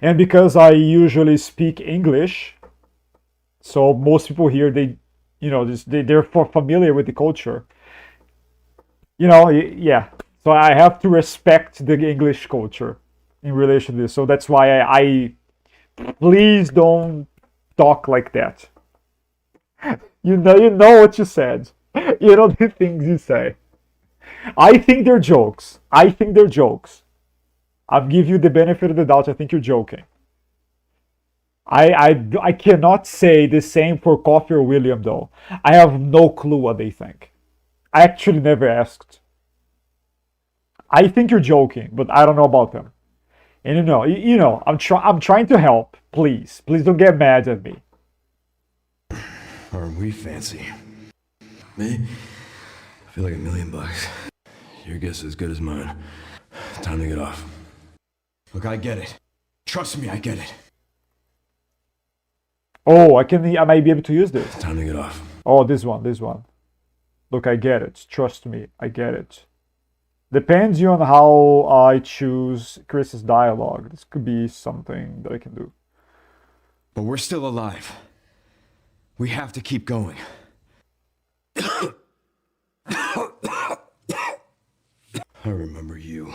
And because I usually speak English, so most people here they're familiar with the culture. You know, yeah. So I have to respect the English culture in relation to this. So that's why I please don't talk like that. You know what you said. You know the things you say. I think they're jokes. I'll give you the benefit of the doubt. I think you're joking. I cannot say the same for Coffee or William though. I have no clue what they think. I actually never asked. I think you're joking, but I don't know about them. And you know, I'm trying to help. Please don't get mad at me. Aren't we fancy? Me? I feel like $1,000,000. Your guess is as good as mine. Time to get off. Look, I get it. Trust me, I get it. Oh, I might be able to use this. Time to get off. Oh, this one. Look, I get it. Trust me, I get it. Depends on how I choose Chris's dialogue. This could be something that I can do. But we're still alive. We have to keep going. I remember you.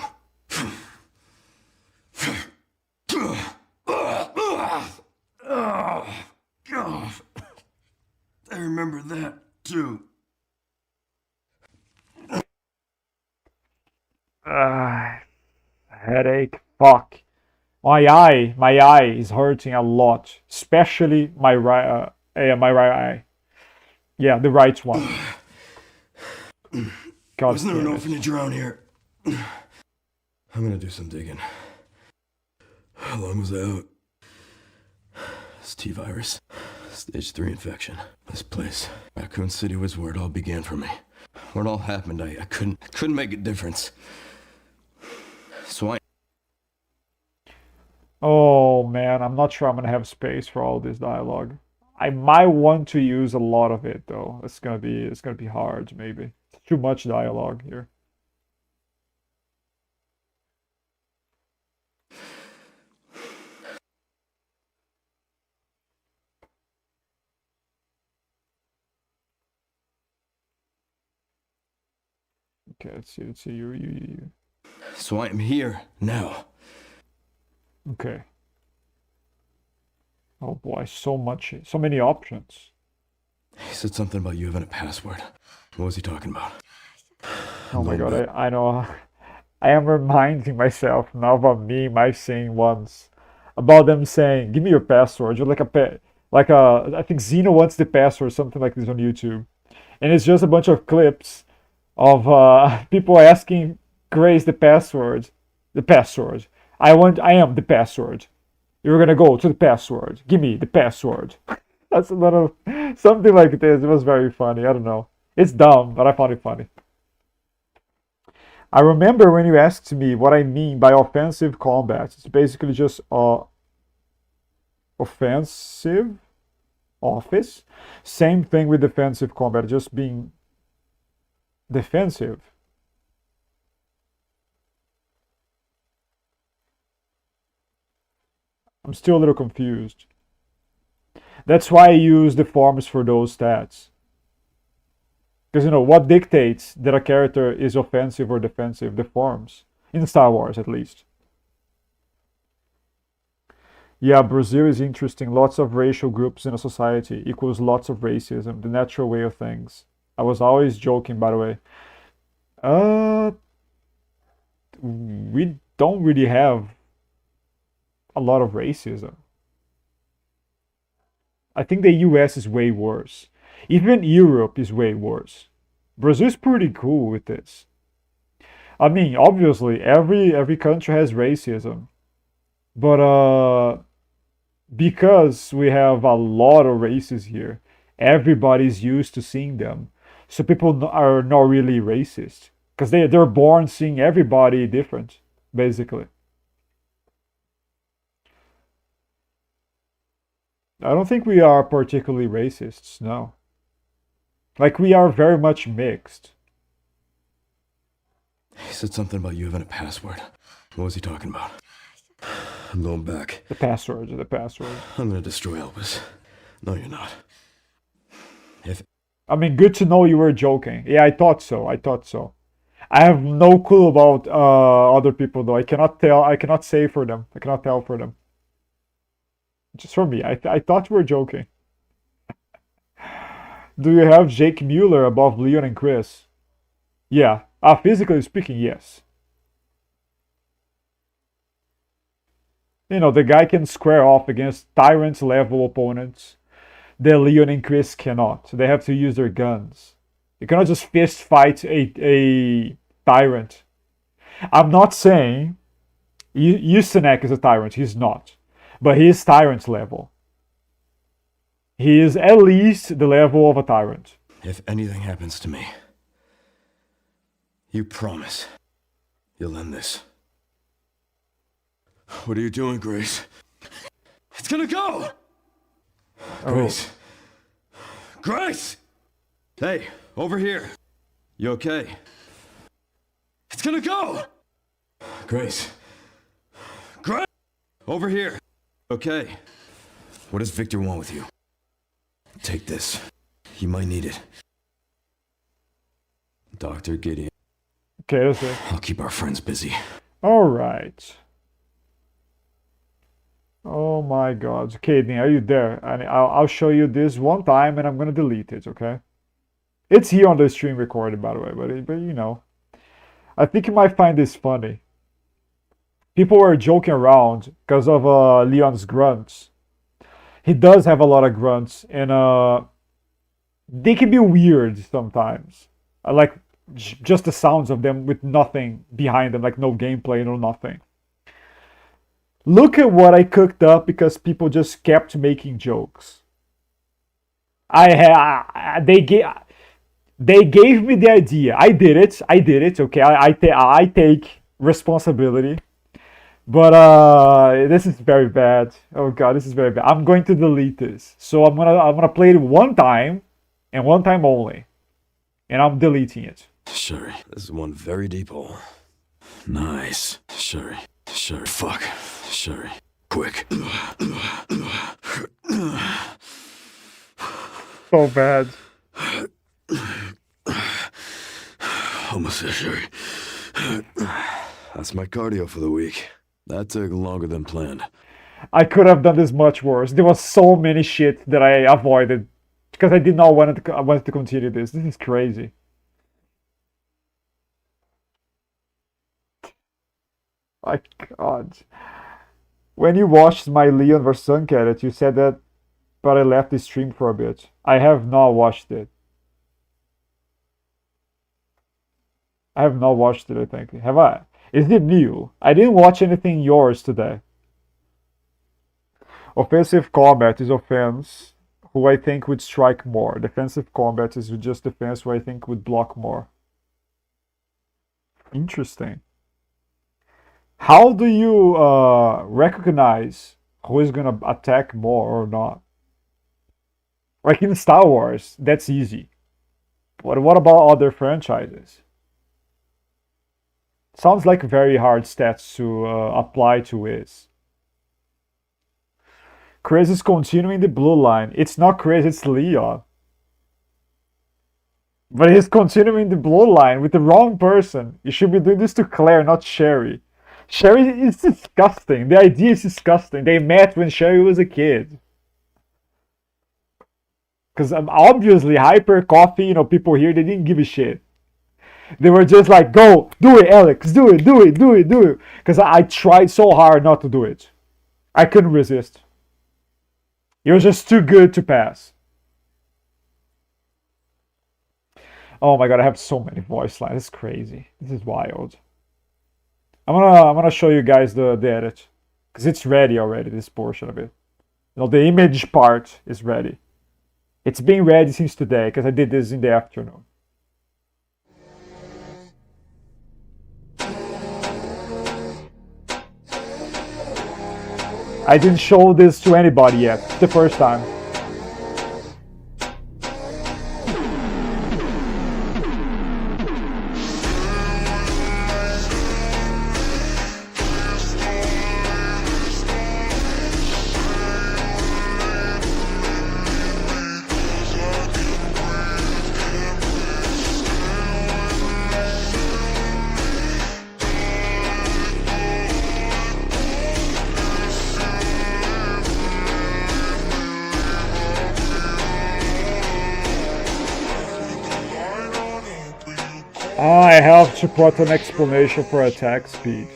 God. I remember that, too. Headache. Fuck. My eye is hurting a lot, especially my right eye. Yeah, the right one. God Wasn't there an damn it. orphanage around here? I'm gonna do some digging. How long was I out? It's T-virus. Stage 3 infection. This place, Raccoon City, was where it all began for me. Where it all happened, I couldn't make a difference. So Oh man, I'm not sure I'm gonna have space for all this dialogue. I might want to use a lot of it though. It's gonna be hard maybe. It's too much dialogue here. Okay, let's see you. So I am here now. Okay. Oh boy, so many options. He said something about you having a password. What was he talking about? Oh my god, I know. I am reminding myself now of a meme I've seen once about them saying, "Give me your password." You're I think Xeno wants the password, something like this on YouTube, and it's just a bunch of clips of people asking Grace the password. I am the password. You're gonna go to the password. Give me the password. That's a lot of something like this. It was very funny. I don't know. It's dumb, but I found it funny. I remember when you asked me what I mean by offensive combat. It's basically just offensive office. Same thing with defensive combat, just being defensive. I'm still a little confused. That's why I use the forms for those stats. Because, what dictates that a character is offensive or defensive? The forms. In Star Wars, at least. Yeah, Brazil is interesting. Lots of racial groups in a society equals lots of racism. The natural way of things. I was always joking, by the way. We don't really have a lot of racism. I think the US is way worse. Even Europe is way worse. Brazil is pretty cool with this. I mean, obviously, every country has racism, but because we have a lot of races here, everybody's used to seeing them. So people are not really racist because they're born seeing everybody different, basically. I don't think we are particularly racists, no. Like, we are very much mixed. He said something about you having a password. What was he talking about? I'm going back. The password. I'm gonna destroy Elvis. No, you're not. I mean, good to know you were joking. Yeah, I thought so. I have no clue about other people, though. I cannot say for them. I cannot tell for them. Just for me. I thought you were joking. Do you have Jake Mueller above Leon and Chris? Yeah. Physically speaking, yes. The guy can square off against Tyrant's level opponents. The Leon and Chris cannot. They have to use their guns. You cannot just fist fight a Tyrant. I'm not saying Yusenek is a Tyrant. He's not. But he is Tyrant's level. He is at least the level of a Tyrant. If anything happens to me, you promise you'll end this. What are you doing, Grace? It's gonna go! Grace. Grace! Hey, over here. You okay? It's gonna go! Grace. Grace! Over here. Okay. What does Victor want with you? Take this. He might need it. Dr. Gideon. Okay, that's it. I'll keep our friends busy. Alright. Oh my god. Caden, are you there? And I'll show you this one time and I'm gonna delete it, okay? It's here on the stream recorded, by the way, but I think you might find this funny. People were joking around because of Leon's grunts. He does have a lot of grunts, and they can be weird sometimes. I like just the sounds of them with nothing behind them, like no gameplay, no nothing. Look at what I cooked up because people just kept making jokes. They gave me the idea. I did it. Okay, I take responsibility. But this is very bad. Oh god, this is very bad. I'm going to delete this. So I'm gonna play it one time, and one time only, and I'm deleting it. Sherry, this is one very deep hole. Nice, Sherry. Fuck, Sherry. Quick. So bad. Almost there, Sherry. That's my cardio for the week. That took longer than planned. I could have done this much worse. There was so many shit that I avoided because I did not want to continue this. This is crazy. My god. When you watched my Leon vs. Suncat, you said that, but I left the stream for a bit. I have not watched it. I think. Have I? Is it new? I didn't watch anything yours today. Offensive combat is offense, who I think would strike more. Defensive combat is just defense, who I think would block more. Interesting. How do you recognize who is gonna attack more or not? Like in Star Wars, that's easy. But what about other franchises? Sounds like very hard stats to apply to is. Chris is continuing the blue line. It's not Chris, it's Leon. But he's continuing the blue line with the wrong person. You should be doing this to Claire, not Sherry. Sherry is disgusting. The idea is disgusting. They met when Sherry was a kid. Because obviously, Hyper, Coffee, people here, they didn't give a shit. They were just like, go, do it, Alex, do it, do it, do it, do it. Because I tried so hard not to do it. I couldn't resist. It was just too good to pass. Oh my god, I have so many voice lines. It's crazy. This is wild. I'm gonna show you guys the edit. Because it's ready already, this portion of it. The image part is ready. It's been ready since today, because I did this in the afternoon. I didn't show this to anybody yet. It's the first time. I have to put an explanation for attack speed.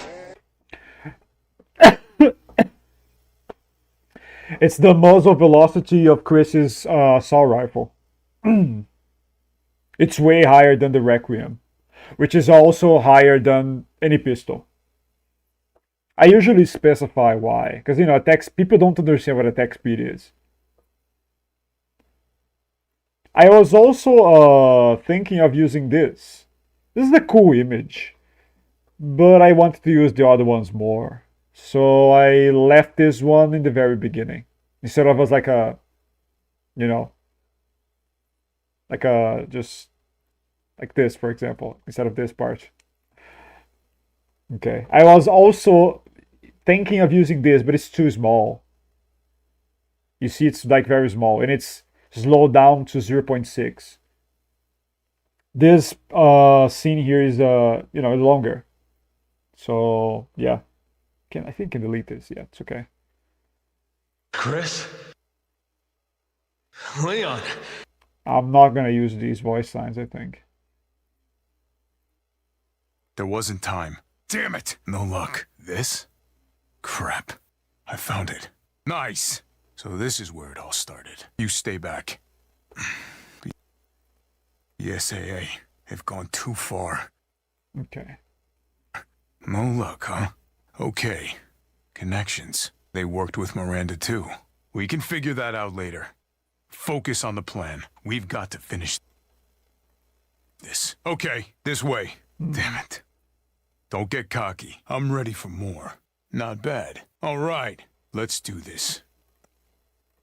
It's the muzzle velocity of Chris's assault rifle. It's way higher than the Requiem, which is also higher than any pistol. I usually specify why, because people don't understand what attack speed is. I was also thinking of using this. This is a cool image, but I wanted to use the other ones more. So I left this one in the very beginning. Instead of as like a, just like this, for example, instead of this part. Okay. I was also thinking of using this, but it's too small. You see, it's like very small, and it's slowed down to 0.6. This scene here is longer, so yeah. I think I can delete this. Yeah, it's okay. Chris? Leon! I'm not gonna use these voice lines, I think. There wasn't time. Damn it! No luck. This? Crap. I found it. Nice! So this is where it all started. You stay back. The SAA have gone too far. Okay. No luck, huh? Okay. Connections. They worked with Miranda too. We can figure that out later. Focus on the plan. We've got to finish this. Okay, this way. Damn it. Don't get cocky. I'm ready for more. Not bad. All right, let's do this.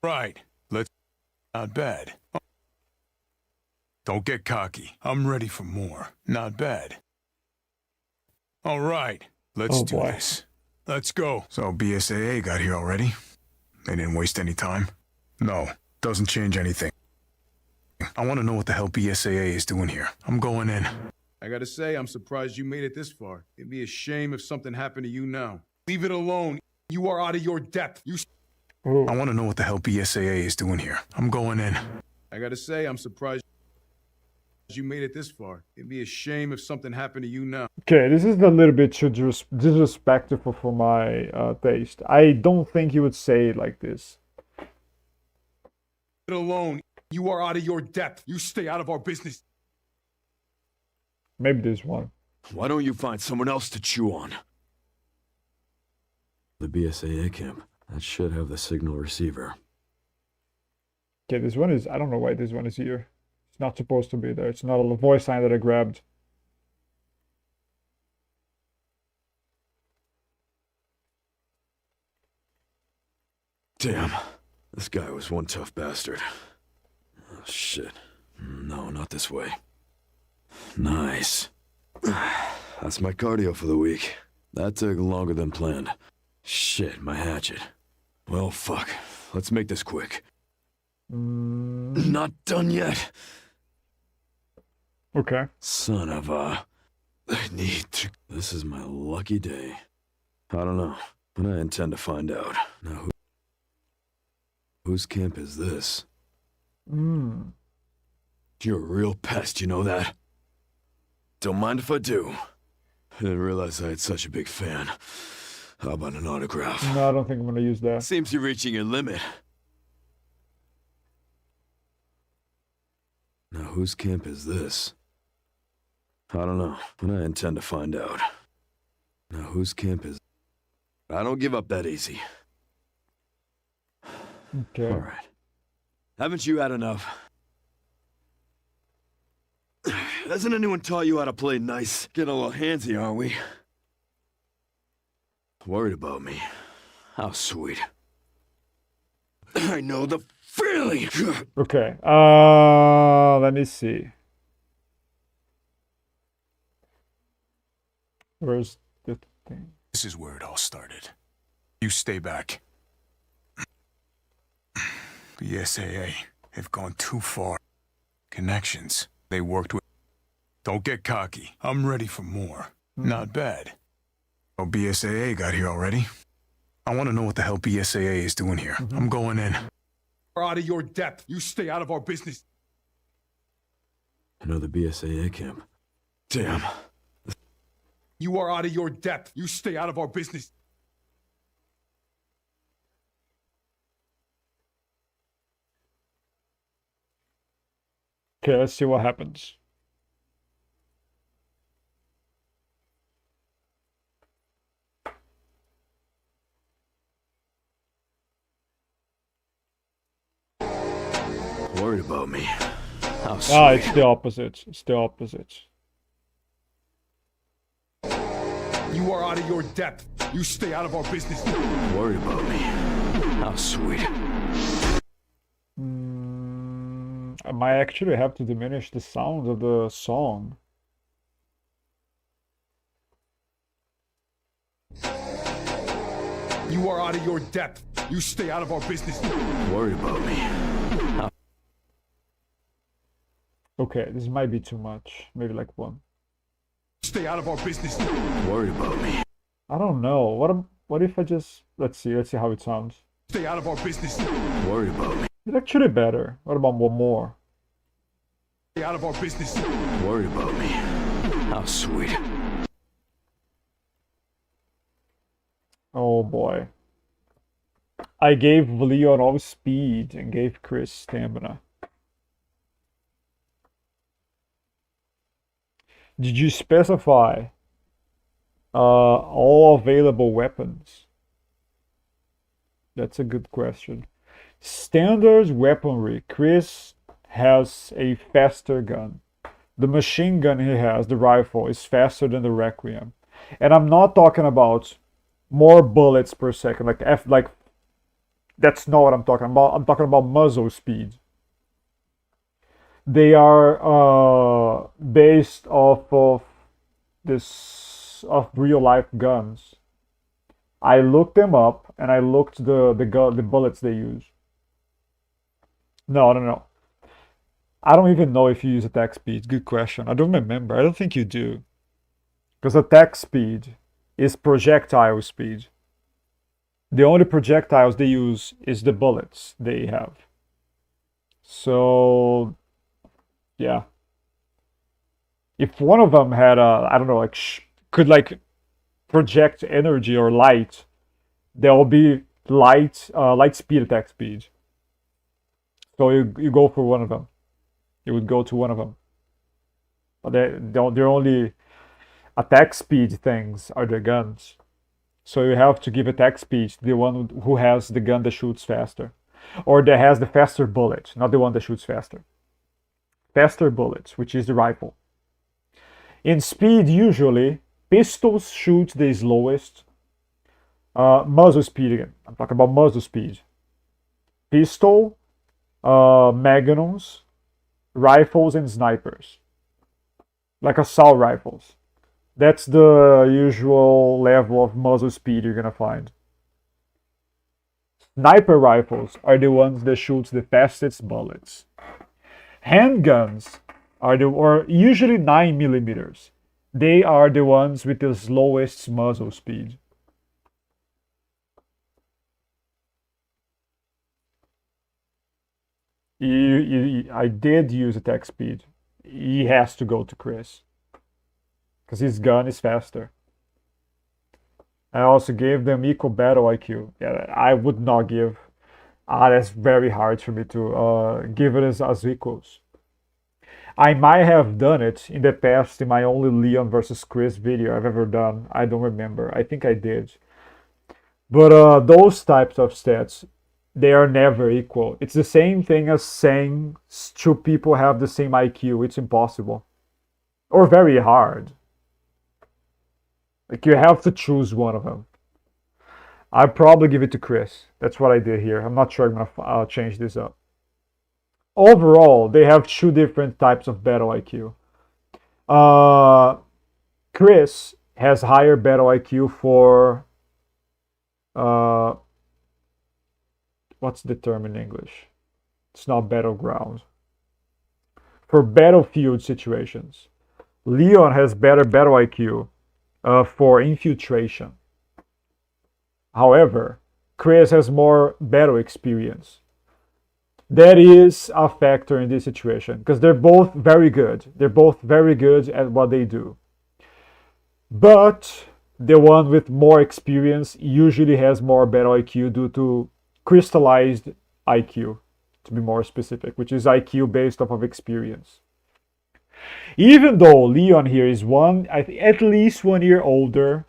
Right, let's... Not bad. Don't get cocky. I'm ready for more. Not bad. All right, let's do this. Let's go. So BSAA got here already? They didn't waste any time? No, doesn't change anything. I want to know what the hell BSAA is doing here. I'm going in. I gotta say, I'm surprised you made it this far. It'd be a shame if something happened to you now. Leave it alone. You are out of your depth. I want to know what the hell BSAA is doing here. I'm going in. I gotta say, I'm surprised you made it this far. It'd be a shame if something happened to you now. Okay, this is a little bit too disrespectful for my taste. I don't think you would say it like this. Leave it alone. You are out of your depth. You stay out of our business. Maybe this one. Why don't you find someone else to chew on? The BSAA camp. That should have the signal receiver. Okay, this one is, I don't know why this one is here. It's not supposed to be there. It's not a voice sign that I grabbed. Damn, this guy was one tough bastard. Oh, shit. No, not this way. Nice. That's my cardio for the week. That took longer than planned. Shit, my hatchet. Well, fuck. Let's make this quick. Not done yet. Okay. Son of a... I need to... This is my lucky day. I don't know, but I intend to find out. Now, whose camp is this? You're a real pest, you know that? Don't mind if I do. I didn't realize I had such a big fan. How about an autograph? No, I don't think I'm gonna use that. Seems you're reaching your limit. Now, whose camp is this? I don't know, but I intend to find out. Now, whose camp is... I don't give up that easy. Okay. All right. Haven't you had enough? Hasn't anyone taught you how to play nice? Getting a little handsy, aren't we? Worried about me. How sweet. I know the feeling! Okay. Let me see. Where's the thing? This is where it all started. You stay back. The SAA have gone too far. Connections. They worked with... Don't get cocky. I'm ready for more. Not bad. Oh, BSAA got here already? I want to know what the hell BSAA is doing here. I'm going in. We're out of your depth. You stay out of our business. Another BSAA camp. Damn. You are out of your depth. You stay out of our business. Okay, let's see what happens. Worried about me. How sweet. Ah, it's the opposite. It's the opposite. You are out of your depth. You stay out of our business. Worried about me. How sweet. I might actually have to diminish the sound of the song. You are out of your depth. You stay out of our business. Worried about me. Okay, this might be too much. Maybe like one. Stay out of our business. Worried about me. I don't know. What if I just let's see how it sounds. Stay out of our business. Worried about me. It's actually better. What about one more? Stay out of our business. Worried about me. How sweet. Oh boy. I gave Leon all speed and gave Chris stamina. Did you specify all available weapons? That's a good question. Standard weaponry. Chris has a faster gun. The machine gun he has, the rifle, is faster than the Requiem. And I'm not talking about more bullets per second, like that's not what I'm talking about. I'm talking about muzzle speed. They are based off of real life guns. I looked them up and I looked the bullets they use. No. I don't even know if you use attack speed. Good question. I don't remember. I don't think you do. Because attack speed is projectile speed. The only projectiles they use is the bullets they have. So, yeah. If one of them had a, I don't know, like could like project energy or light, there will be light speed, attack speed. So you go for one of them. You would go to one of them. But they're only Attack speed things are the guns. So you have to give attack speed to the one who has the gun that shoots faster. Or that has the faster bullet, not the one that shoots faster. Faster bullets, which is the rifle. In speed, usually, pistols shoot the slowest. Muzzle speed again. I'm talking about muzzle speed. Pistol, magnums, rifles, and snipers. Like assault rifles. That's the usual level of muzzle speed you're gonna find. Sniper rifles are the ones that shoot the fastest bullets. Handguns are usually 9mm. They are the ones with the slowest muzzle speed. I did use attack speed. He has to go to Chris. Because his gun is faster. I also gave them equal battle IQ. Yeah, I would not give. That's very hard for me to give it as equals. I might have done it in the past in my only Leon versus Chris video I've ever done. I don't remember. I think I did. But those types of stats, they are never equal. It's the same thing as saying two people have the same IQ. It's impossible. Or very hard. Like, you have to choose one of them. I'd probably give it to Chris. That's what I did here. I'm not sure I'm gonna change this up. Overall, they have two different types of battle IQ. Chris has higher battle IQ for what's the term in English? It's not battleground. For battlefield situations. Leon has better battle IQ for infiltration. However, Chris has more battle experience. That is a factor in this situation because they're both very good. They're both very good at what they do. But the one with more experience usually has more battle IQ due to crystallized IQ, to be more specific, which is IQ based off of experience. Even though Leon here is at least 1 year older,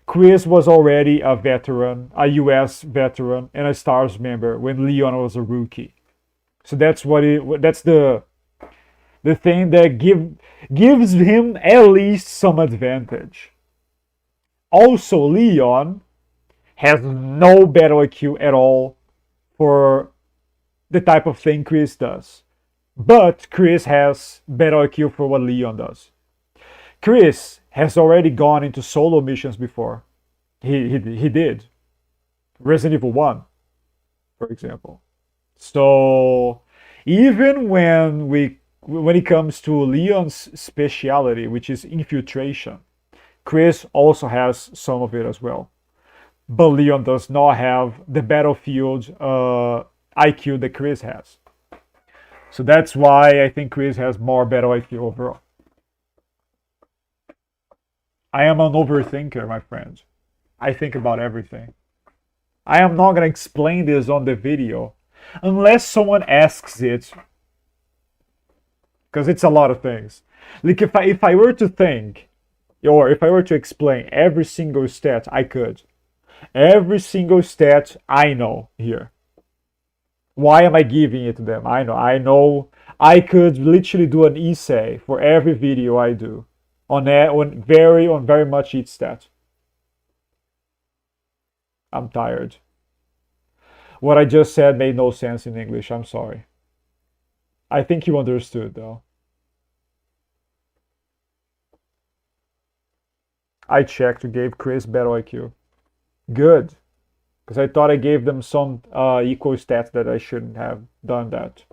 Chris was already a veteran, a US veteran, and a STARS member when Leon was a rookie. So that's the thing that gives him at least some advantage. Also, Leon has no battle IQ at all for the type of thing Chris does. But Chris has battle IQ for what Leon does. Chris has already gone into solo missions before. He did. Resident Evil 1, for example. So even when it comes to Leon's speciality, which is infiltration, Chris also has some of it as well. But Leon does not have the battlefield IQ that Chris has. So that's why I think Chris has more battle IQ overall. I am an overthinker, my friends. I think about everything. I am not going to explain this on the video unless someone asks it. Because it's a lot of things. Like if I were to think, or if I were to explain every single stat, I could. Every single stat I know here. Why am I giving it to them? I know I could literally do an essay for every video I do on very much each stat. I'm tired. What I just said made no sense in English. I'm sorry. I think you understood though. I checked. We gave Chris battle IQ. Good. Because I thought I gave them some equal stats that I shouldn't have done that.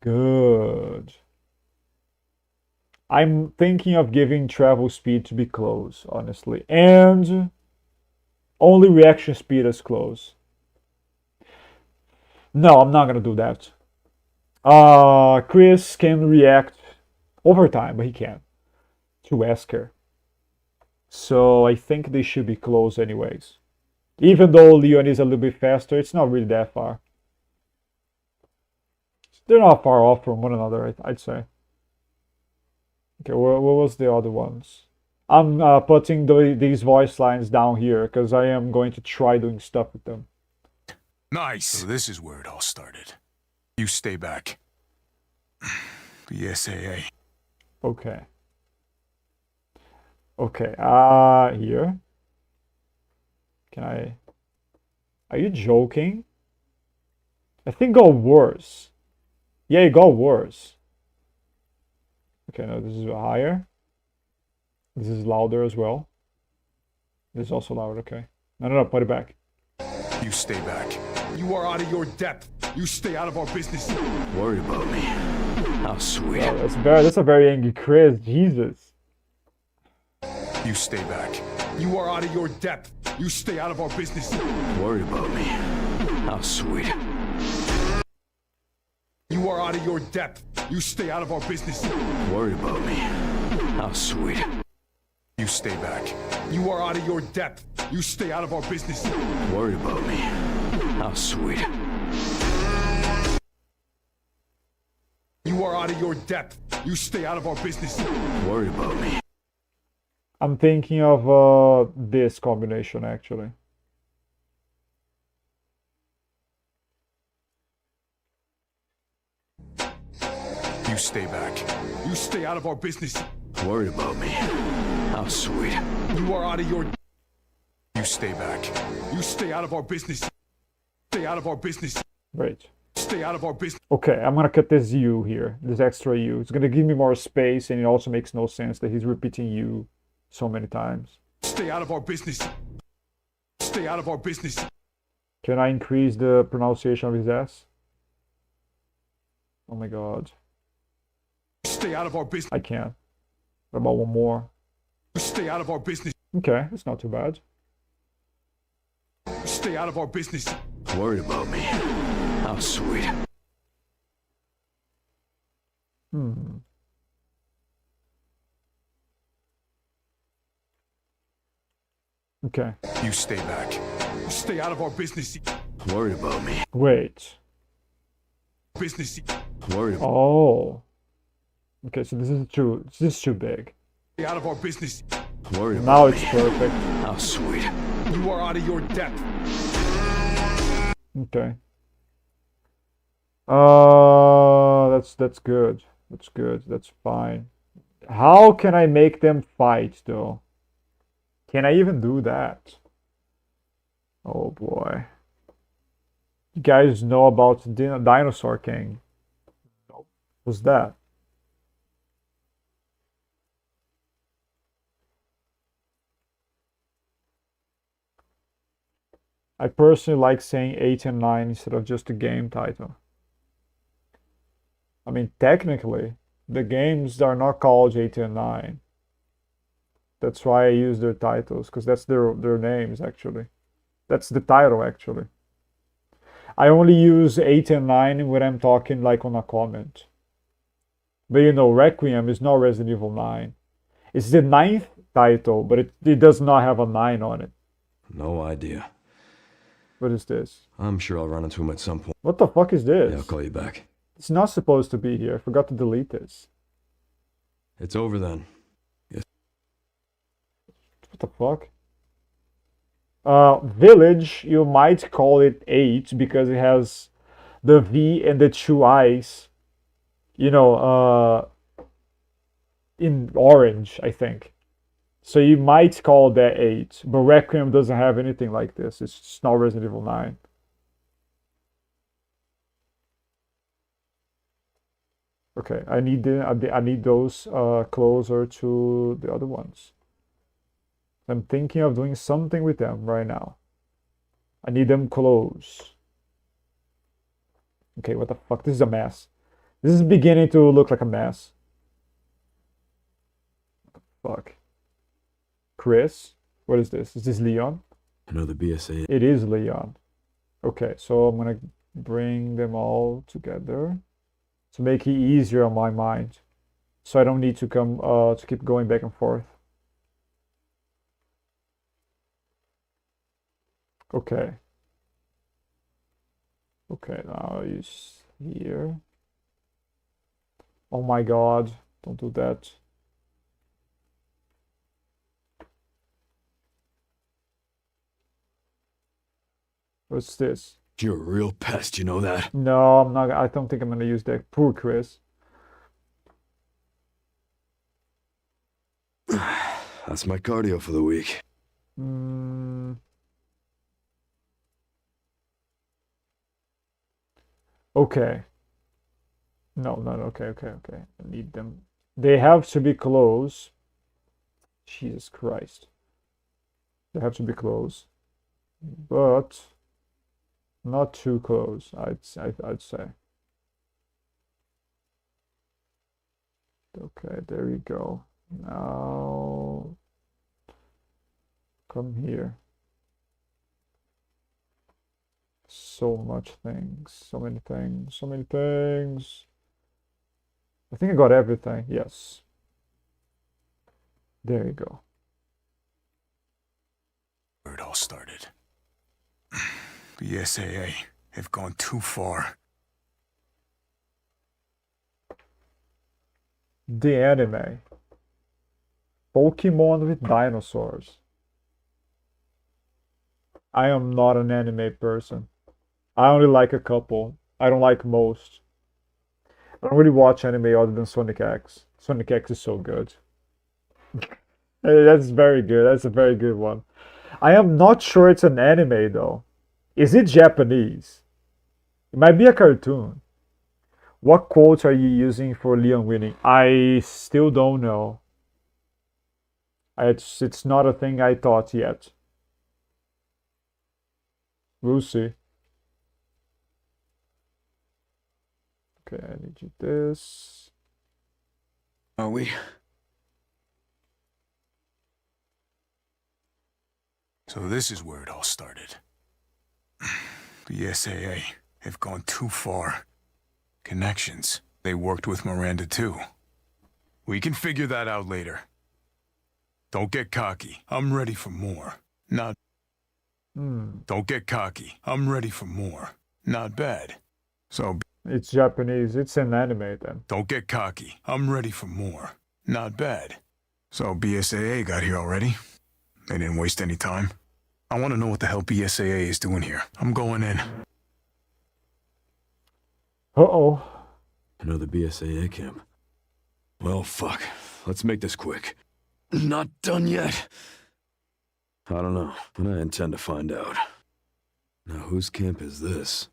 Good. I'm thinking of giving travel speed to be close, honestly. And only reaction speed is close. No, I'm not going to do that. Chris can react over time, but he can. To Wesker. So I think they should be close anyways. Even though Leon is a little bit faster, it's not really that far. They're not far off from one another, I'd say. Okay, what was the other ones? I'm putting these voice lines down here because I am going to try doing stuff with them. Nice. So this is where it all started. You stay back. The SAA. Okay. Okay, here. Can I... Are you joking? I think it got worse. Yeah, it got worse. Okay, no, this is higher. This is louder as well. This is also louder, okay. No, put it back. You stay back. You are out of your depth. You stay out of our business. Worried about me. How sweet. Oh, that's a very angry Chris, Jesus. You stay back. You are out of your depth. You stay out of our business. Worried about me. How sweet. You are out of your depth. You stay out of our business. Worried about me. How sweet. You stay back. You are out of your depth. You stay out of our business. Worried about me. How sweet. You are out of your depth. You stay out of our business. Worried about me. I'm thinking of this combination actually. You stay back. You stay out of our business. Worried about me. How sweet. You are out of your... You stay back. You stay out of our business. Stay out of our business. Right. Stay out of our business. Okay, I'm gonna cut this U here, this extra U. It's gonna give me more space, and it also makes no sense that he's repeating U so many times. Stay out of our business. Stay out of our business. Can I increase the pronunciation of his S? Oh my god. Stay out of our business. I can't. What about one more? Stay out of our business. Okay, it's not too bad. Stay out of our business. Worried about me. How sweet. Okay. You stay back. Stay out of our business. Worried about me. Wait. Business. Worried about Oh. Okay, so this is too big. Stay out of our business. Worried about Now me. it's perfect. How sweet. You are out of your depth. Okay. That's good. That's good. That's fine. How can I make them fight though? Can I even do that? Oh boy. You guys know about Dinosaur King? What's that? I personally like saying 8 and 9 instead of just the game title. I mean, technically, the games are not called 8 and 9. That's why I use their titles, because that's their names, actually. That's the title, actually. I only use 8 and 9 when I'm talking, like, on a comment. But, you know, Requiem is not Resident Evil 9. It's the 9th title, but it does not have a 9 on it. No idea. What is this? I'm sure I'll run into him at some point. What the fuck is this? Yeah, I'll call you back. It's not supposed to be here. I forgot to delete this. It's over then. Yes. What the fuck? Village, you might call it 8 because it has the V and the 2 eyes. You know, in orange, I think. So you might call that 8, but Requiem doesn't have anything like this. It's just not Resident Evil 9. Okay, I need those closer to the other ones. I'm thinking of doing something with them right now. I need them close. Okay, what the fuck? This is a mess. This is beginning to look like a mess. What the fuck? Chris? What is this? Is this Leon? Another BSA. It is Leon. Okay, so I'm gonna bring them all together to make it easier on my mind, so I don't need to come to keep going back and forth. Okay. Okay, now he's here. Oh my god, don't do that. What's this? You're a real pest, you know that? No, I'm not. I don't think I'm gonna use that. Poor Chris. That's my cardio for the week. Mm. Okay. No, okay. I need them. They have to be close. Jesus Christ. They have to be close. But not too close, I'd say. Okay, there you go. Now come here. So much things, so many things, so many things. I think I got everything. Yes. There you go. Where it all started. The SAA have gone too far. The anime. Pokemon with dinosaurs. I am not an anime person. I only like a couple. I don't like most. I don't really watch anime other than Sonic X. Sonic X is so good. That's very good. That's a very good one. I am not sure it's an anime though. Is it Japanese? It might be a cartoon. What quotes are you using for Leon winning? I still don't know. It's not a thing I thought yet. We'll see. Okay, I need you this. Are we? So this is where it all started. The SAA have gone too far. Connections. They worked with Miranda too. We can figure that out later. Don't get cocky. I'm ready for more. Not... Don't get cocky. I'm ready for more. Not bad. So... It's Japanese. It's an anime then. Don't get cocky. I'm ready for more. Not bad. So BSAA got here already? They didn't waste any time? I want to know what the hell BSAA is doing here. I'm going in. Uh-oh. Another BSAA camp. Well, fuck. Let's make this quick. Not done yet. I don't know, but I intend to find out. Now, whose camp is this?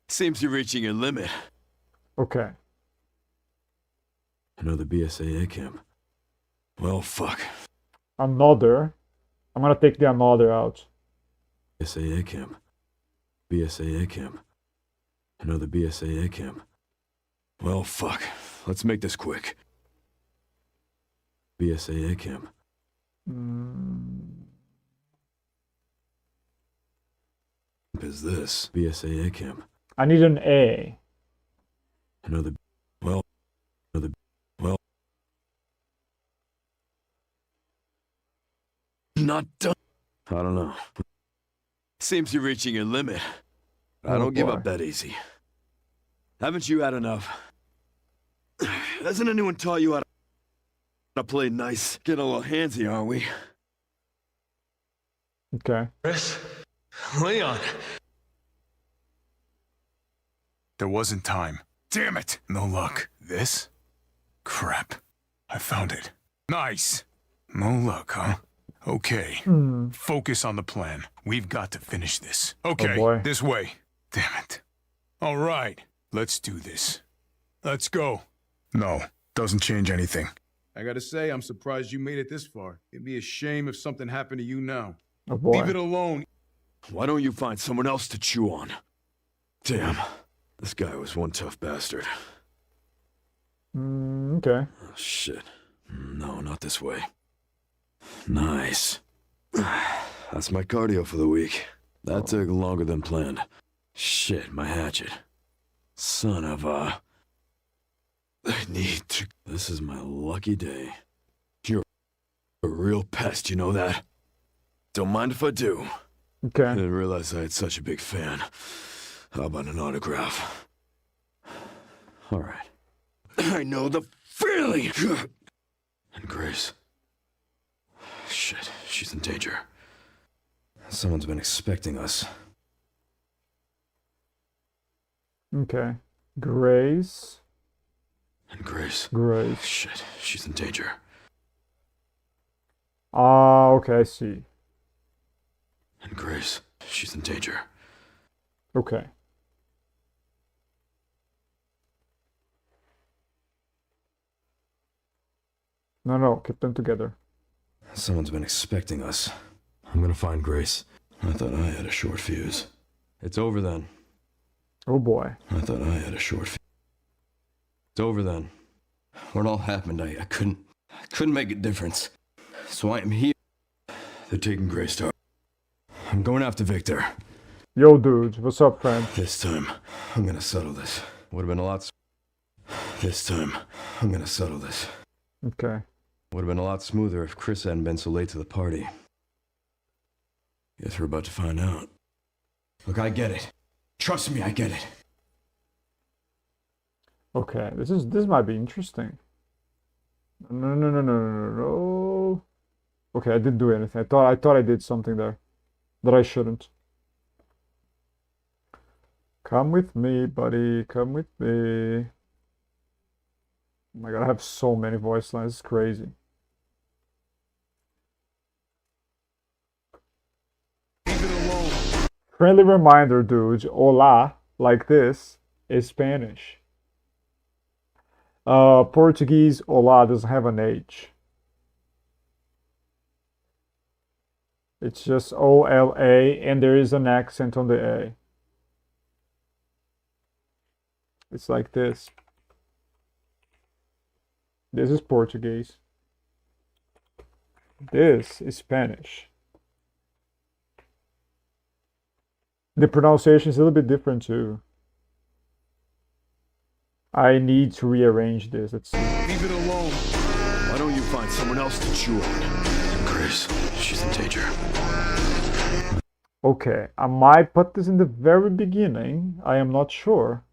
Seems you're reaching your limit. Okay. Another BSAA camp. Well, fuck. Another. I'm gonna take the another out. BSAA camp. BSAA camp. Another BSAA camp. Well, fuck. Let's make this quick. BSAA camp. Is this BSAA camp? I need an A. Another not done. I don't know. Seems you're reaching your limit. I don't give up that easy. Haven't you had enough? Hasn't anyone taught you how to play nice? Get a little handsy, aren't we? Okay. Chris? Leon. There wasn't time. Damn it! No luck. This? Crap. I found it. Nice! No luck, huh? Okay. Focus on the plan. We've got to finish this. Okay, boy. this way. Damn it. All right, let's do this. Let's go. No, doesn't change anything. I gotta say, I'm surprised you made it this far. It'd be a shame if something happened to you now. Oh boy. Leave it alone. Why don't you find someone else to chew on? Damn. This guy was one tough bastard. Okay. Oh, shit. No, not this way. Nice. That's my cardio for the week. That took longer than planned. Shit, my hatchet. Son of a... I need to... This is my lucky day. You're a real pest, you know that? Don't mind if I do. Okay. I didn't realize I had such a big fan. How about an autograph? All right. I know the feeling! And Grace. Shit, she's in danger. Someone's been expecting us. Okay. Grace. And Grace. Grace. Shit, she's in danger. Ah, okay, I see. And Grace, she's in danger. Okay. No, keep them together. Someone's been expecting us. I'm gonna find Grace. I thought I had a short fuse. It's over then. Oh boy. I thought I had a short fuse. It's over then. When it all happened, I couldn't make a difference. So I am here. They're taking Grace to. I'm going after Victor. Yo, dude. What's up, friend? This time, I'm gonna settle this. Would have been a lot. This time, I'm gonna settle this. Okay. Would have been a lot smoother if Chris hadn't been so late to the party. Guess we're about to find out. Look, I get it. Trust me, I get it. Okay. This might be interesting. No. Okay, I didn't do anything. I thought I did something there that I shouldn't. Come with me, buddy. Come with me. Oh my god, I have so many voice lines. It's crazy. Leave it alone. Friendly reminder, dudes. Hola, like this, is Spanish. Portuguese, hola, doesn't have an H. It's just O-L-A, and there is an accent on the A. It's like this. This is Portuguese. This is Spanish. The pronunciation is a little bit different too. I need to rearrange this. Let's see. Leave it alone. Why don't you find someone else to chew on? Grace, she's in danger. Okay, I might put this in the very beginning. I am not sure.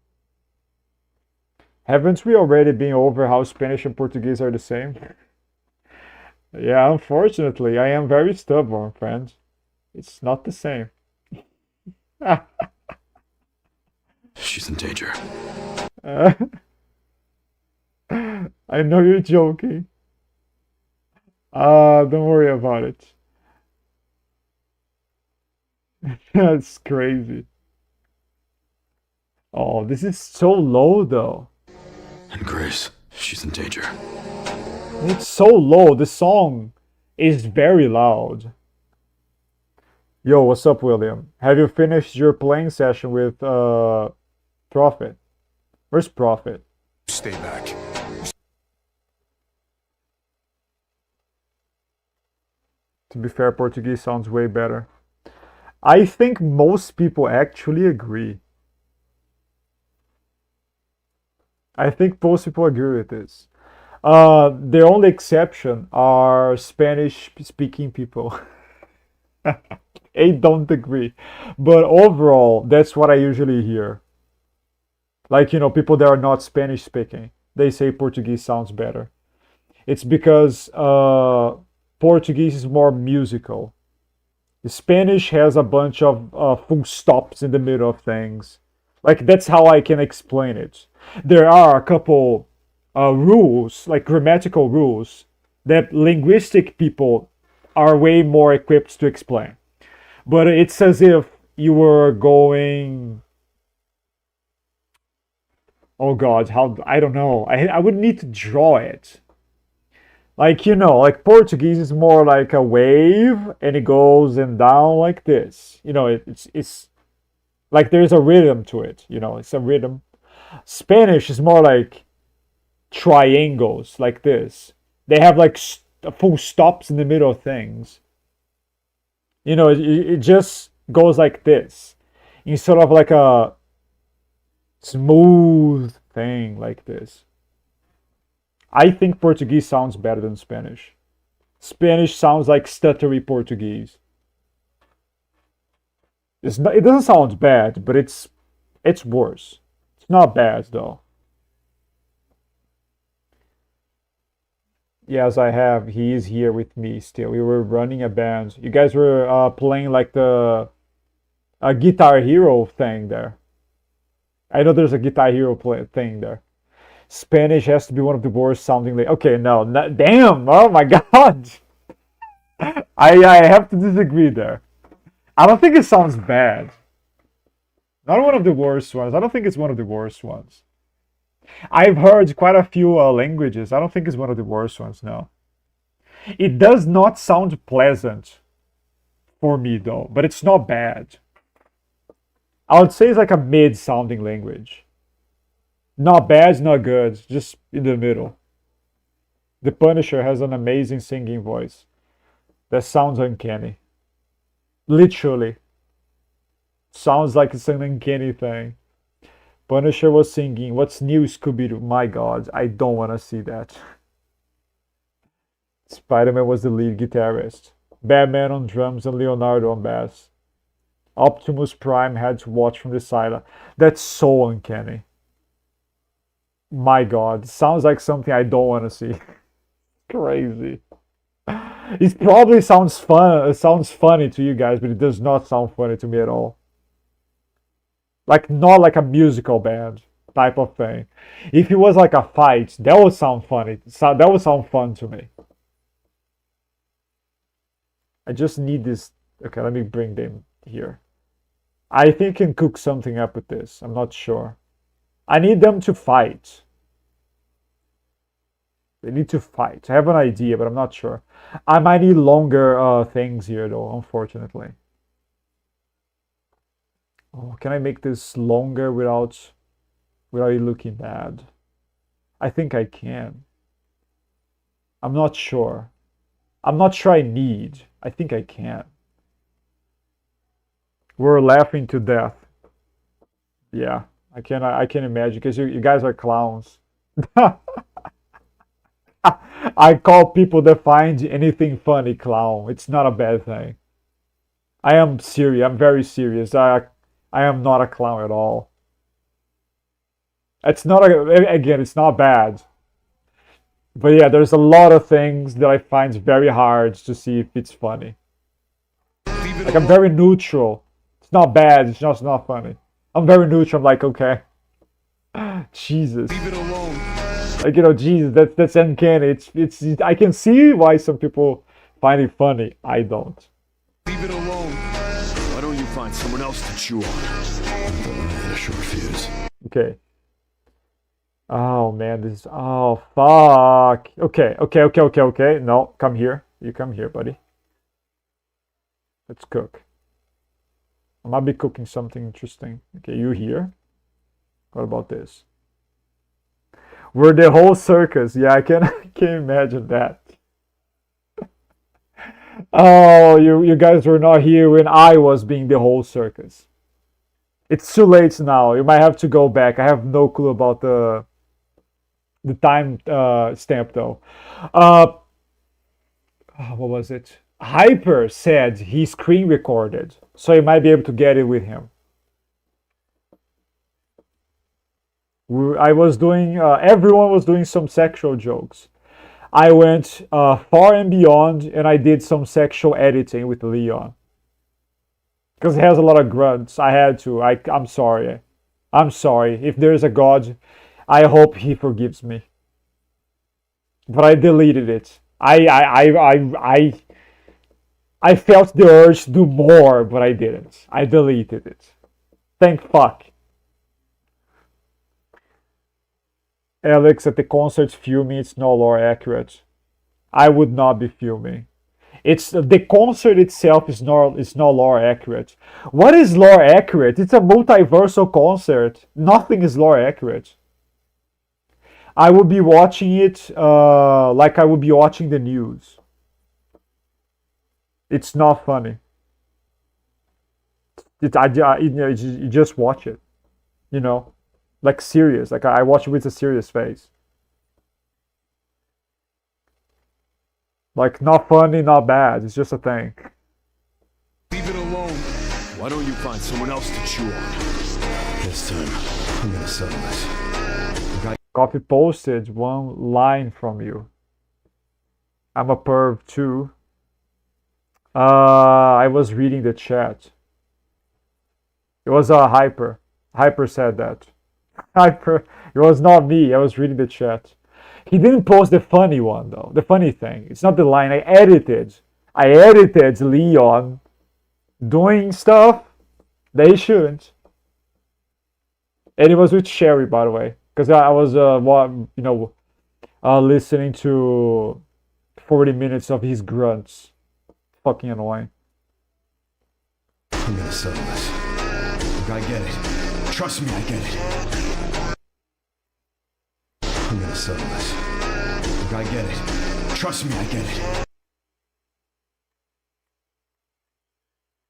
Haven't we already been over how Spanish and Portuguese are the same? Yeah, unfortunately, I am very stubborn, friends. It's not the same. She's in danger. I know you're joking. Don't worry about it. That's crazy. Oh, this is so low though. And Grace, she's in danger. It's so low. The song is very loud. Yo, what's up, William? Have you finished your playing session with Prophet? Where's Prophet? Stay back. To be fair, Portuguese sounds way better. I think most people actually agree. I think most people agree with this. The only exception are Spanish-speaking people. They don't agree. But overall, that's what I usually hear. Like, you know, people that are not Spanish-speaking, they say Portuguese sounds better. It's because Portuguese is more musical. The Spanish has a bunch of full stops in the middle of things. Like, that's how I can explain it. There are a couple rules, like grammatical rules, that linguistic people are way more equipped to explain. But it's as if you were going... Oh god, how... I don't know. I would need to draw it. Like, you know, like Portuguese is more like a wave, and it goes and down like this. You know, it's like there's a rhythm to it. You know, it's a rhythm. Spanish is more like triangles, like this. They have like full stops in the middle of things. You know, it just goes like this, instead of like a smooth thing like this. I think Portuguese sounds better than Spanish. Spanish sounds like stuttery Portuguese. It doesn't sound bad, but it's worse. It's not bad though. Yes, I have. He is here with me still. We were running a band. You guys were playing like the Guitar Hero thing there. I know there's a Guitar Hero thing there. Spanish has to be one of the worst sounding. Okay, no, damn. Oh my god. I have to disagree there. I don't think it sounds bad. Not one of the worst ones. I don't think it's one of the worst ones. I've heard quite a few languages. I don't think it's one of the worst ones, no. It does not sound pleasant for me, though, but it's not bad. I would say it's like a mid-sounding language. Not bad, not good, just in the middle. The Punisher has an amazing singing voice that sounds uncanny. Literally. Sounds like it's an uncanny thing. Punisher was singing, "What's new, Scooby-Doo?" My god, I don't want to see that. Spider-Man was the lead guitarist. Batman on drums and Leonardo on bass. Optimus Prime had to watch from the side. That's so uncanny. My god, sounds like something I don't want to see. Crazy. It probably sounds fun. It sounds funny to you guys, but it does not sound funny to me at all. Like, not like a musical band type of thing. If it was like a fight, that would sound funny. That would sound fun to me. I just need this. Okay, let me bring them here. I think I can cook something up with this. I'm not sure. I need them to fight. They need to fight. I have an idea, but I'm not sure. I might need longer things here, though, unfortunately. Oh, can I make this longer without it looking bad? I think I can. I'm not sure. I'm not sure I need. I think I can. We're laughing to death. Yeah, I can imagine, because you guys are clowns. I call people that find anything funny clown. It's not a bad thing. I am serious. I'm very serious. I am not a clown at all. It's not again, it's not bad. But yeah, there's a lot of things that I find very hard to see if it's funny. Like, I'm very neutral. It's not bad, it's just not funny. I'm very neutral. I'm like, okay. Jesus. Leave it alone. Like, you know, Jesus, that's uncanny. It's I can see why some people find it funny. I don't. Leave it alone. Why don't you find someone else to chew on? I had a short fuse. Okay. Oh man, this is, oh fuck. Okay. No, come here. You come here, buddy. Let's cook. I might be cooking something interesting. Okay, you here? What about this? We're the whole circus. Yeah, I can imagine that. Oh, you guys were not here when I was being the whole circus. It's too late now. You might have to go back. I have no clue about the time stamp though. What was it? Hyper said he screen recorded, so you might be able to get it with him. I was doing, everyone was doing some sexual jokes. I went far and beyond, and I did some sexual editing with Leon. Because he has a lot of grunts. I had to. I'm sorry. I'm sorry. If there's a God, I hope he forgives me. But I deleted it. I felt the urge to do more, but I didn't. I deleted it. Thank fuck. Alex, at the concerts filming, it's no lore accurate. I would not be filming. It's the concert itself is not lore accurate. What is lore accurate? It's a multiversal concert. Nothing is lore accurate. I would be watching it like I would be watching the news. It's not funny. You just watch it, you know, like serious. Like I watch it with a serious face. Like, not funny, not bad. It's just a thing. Leave it alone. Why don't you find someone else to chew on? This time, I'm gonna settle this. Copy posted one line from you. I'm a perv too. I was reading the chat. It was a Hyper. Hyper said that. It was not me. I was reading the chat. He didn't post the funny one though. The funny thing. It's not the line. I edited. Leon doing stuff that he shouldn't. And it was with Sherry, by the way, because I was listening to 40 minutes of his grunts. Fucking annoying. I'm gonna settle this. Look, I get it. Trust me, I get it. I'm gonna settle this. Look, I get it. Trust me, I get it.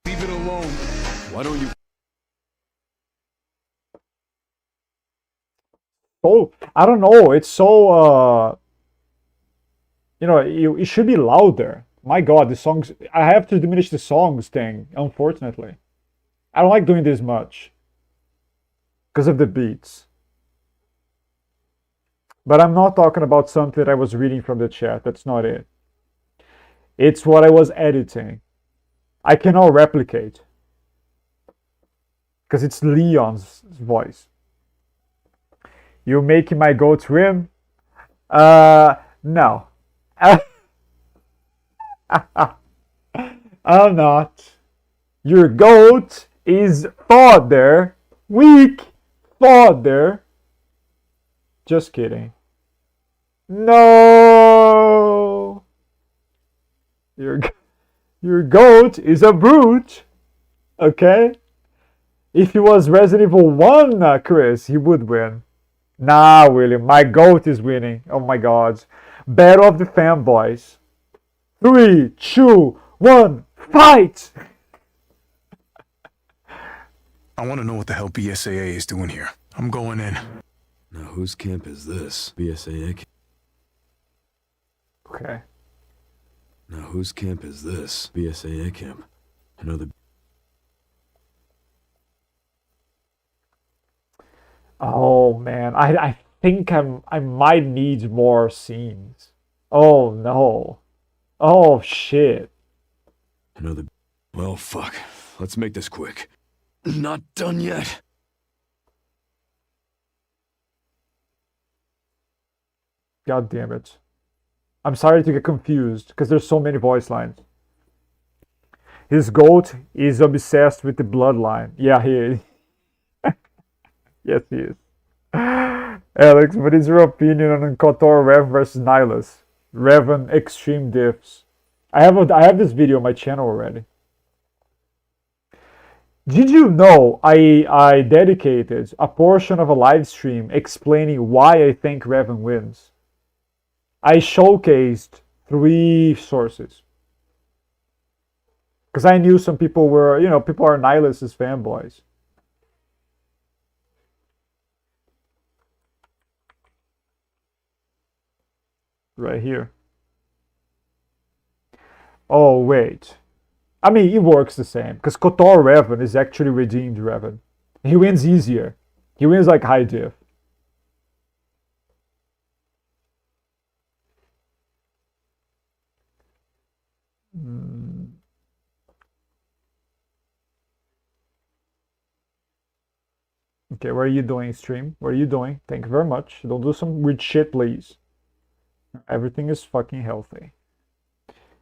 Leave it alone. Why don't you... Oh, I don't know. It's so it should be louder. My God, the songs. I have to diminish the songs thing. Unfortunately, I don't like doing this much because of the beats. But I'm not talking about something that I was reading from the chat. That's not it. It's what I was editing. I cannot replicate because it's Leon's voice. You making my goat swim? No. I'm not. Your goat is fodder. Weak fodder. Just kidding. No. Your goat is a brute. Okay? If he was Resident Evil 1, Chris, he would win. Nah, William, my goat is winning. Oh my God. Battle of the fanboys. 3, 2, 1, fight! I want to know what the hell BSAA is doing here. I'm going in. Now, whose camp is this? BSAA camp? Okay. Now, whose camp is this? BSAA camp. Another... Oh man, I think I might need more scenes. Oh no. Oh shit. Another... Well, fuck. Let's make this quick. Not done yet. God damn it. I'm sorry to get confused, because there's so many voice lines. His goat is obsessed with the bloodline. Yeah, he is. Yes, he is. Alex, what is your opinion on KOTOR Rev versus Nihilus? Revan Extreme Diffs. I have this video on my channel already. Did you know I dedicated a portion of a live stream explaining why I think Revan wins? I showcased 3 sources. Because I knew some people were, people are Nihilus' fanboys. Right here. Oh, wait. I mean, it works the same. Because KOTOR Revan is actually redeemed Revan. He wins easier. He wins like high diff. Okay, what are you doing, stream? What are you doing? Thank you very much. Don't do some weird shit, please. Everything is fucking healthy.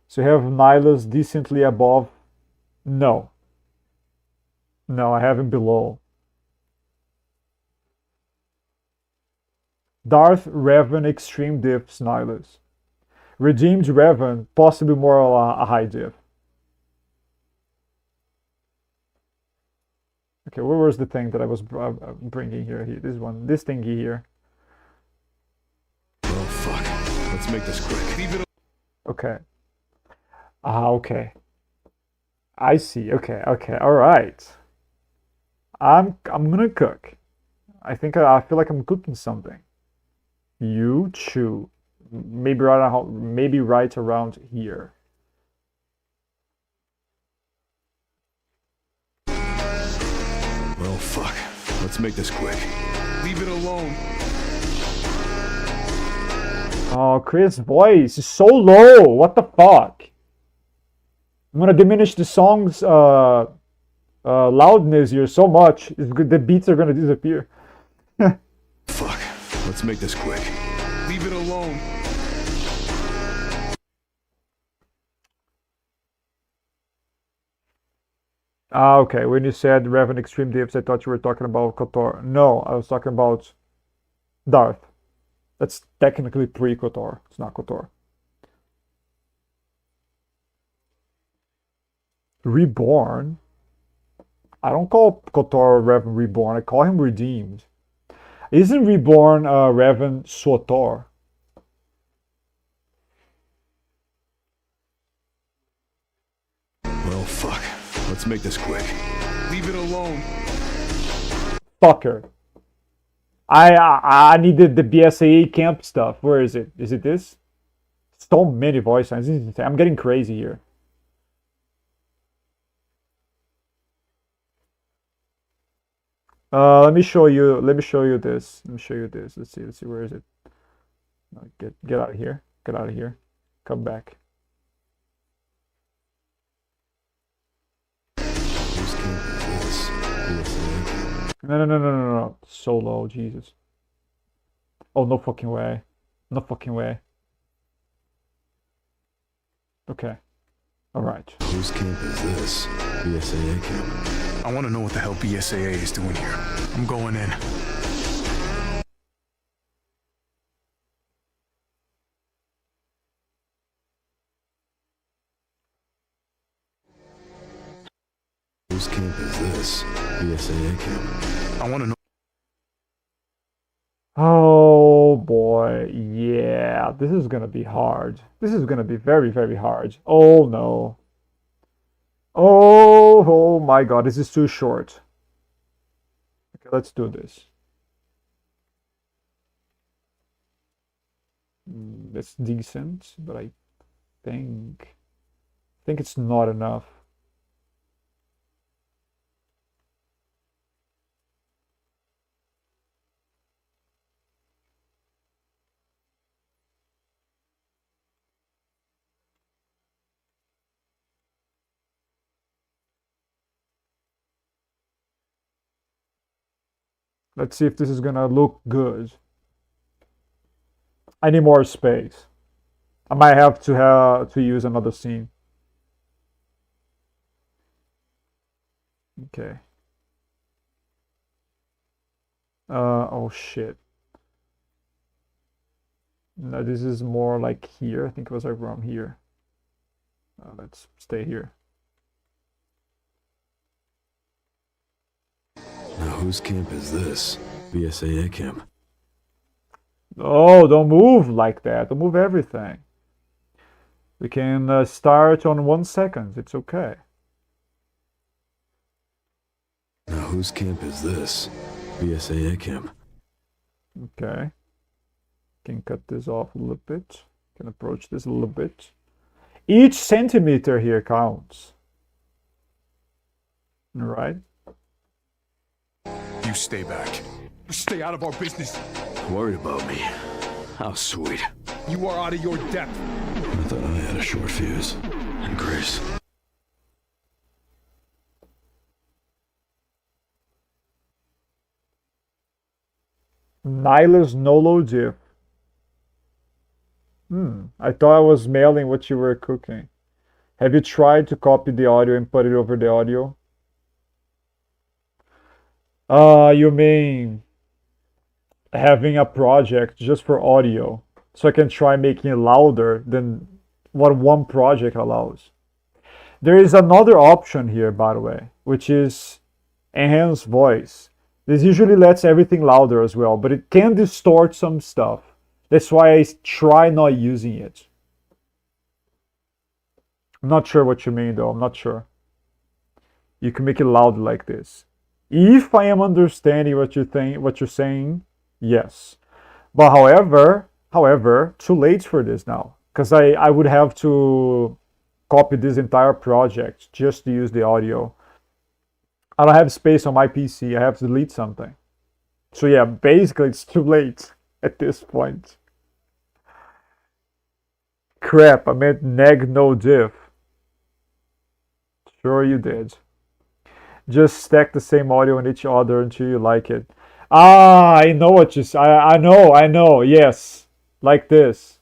So you have Nihilus decently above? No. No, I have him below. Darth Revan Extreme Diffs Nihilus. Redeemed Revan, possibly more a high diff. Okay, where was the thing that I was bringing here? This one, this thingy here. Oh, fuck. Let's make this quick. Okay. Okay. I see. Okay. All right. I'm gonna cook. I feel like I'm cooking something. You chew. Maybe right around here. Well, fuck. Let's make this quick. Leave it alone. Oh, Chris' voice is so low. What the fuck? I'm gonna diminish the song's loudness here so much. The beats are gonna disappear. Fuck. Let's make this quick. Leave it alone. Ah, okay. When you said Revan Extreme Dips, I thought you were talking about KOTOR. No, I was talking about Darth. That's technically pre-KOTOR. It's not KOTOR. Reborn? I don't call KOTOR Revan Reborn. I call him Redeemed. Isn't Reborn Revan SWTOR? Well, fuck. Let's make this quick. Leave it alone. Fucker. I needed the BSAA camp stuff. Where is it? Is it this? So many voice lines. I'm getting crazy here. Let me show you. Let me show you this. Let me show you this. Let's see. Let's see. Where is it? No, get out of here. Get out of here. Come back. Whose camp is this? BSAA? No. So low, Jesus. Oh, no fucking way. No fucking way. Okay. Alright. Whose camp is this? BSAA camp. I want to know what the hell BSAA is doing here. I'm going in. Whose camp is this? BSAA camp. I want to know. Oh boy. Yeah. This is gonna be hard. This is gonna be very, very hard. Oh no. Oh my god. This is too short. Okay, let's do this. It's decent, but I think it's not enough. Let's see if this is gonna look good. I need more space. I might have to use another scene. Okay. Oh shit. No, this is more like here. I think it was around here. Let's stay here. Now, whose camp is this? BSAA camp. Oh, don't move like that. Don't move everything. We can start on 1 second. It's okay. Now, whose camp is this? BSAA camp. Okay. Can cut this off a little bit. Can approach this a little bit. Each centimeter here counts. All right. You stay back. Stay out of our business. Worried about me. How sweet. You are out of your depth. I thought I had a short fuse. And grace. Nyla's Nolo Diff. I thought I was mailing what you were cooking. Have you tried to copy the audio and put it over the audio? You mean having a project just for audio, so I can try making it louder than what one project allows. There is another option here, by the way, which is enhance voice. This usually lets everything louder as well, but it can distort some stuff. That's why I try not using it. I'm not sure what you mean though, I'm not sure. You can make it loud like this. If I am understanding what you're saying, yes. But however, too late for this now. Because I would have to copy this entire project just to use the audio. I don't have space on my PC. I have to delete something. So yeah, basically it's too late at this point. Crap, I meant neg no diff. Sure you did. Just stack the same audio on each other until you like it. Ah, I know what you I know, yes. Like this.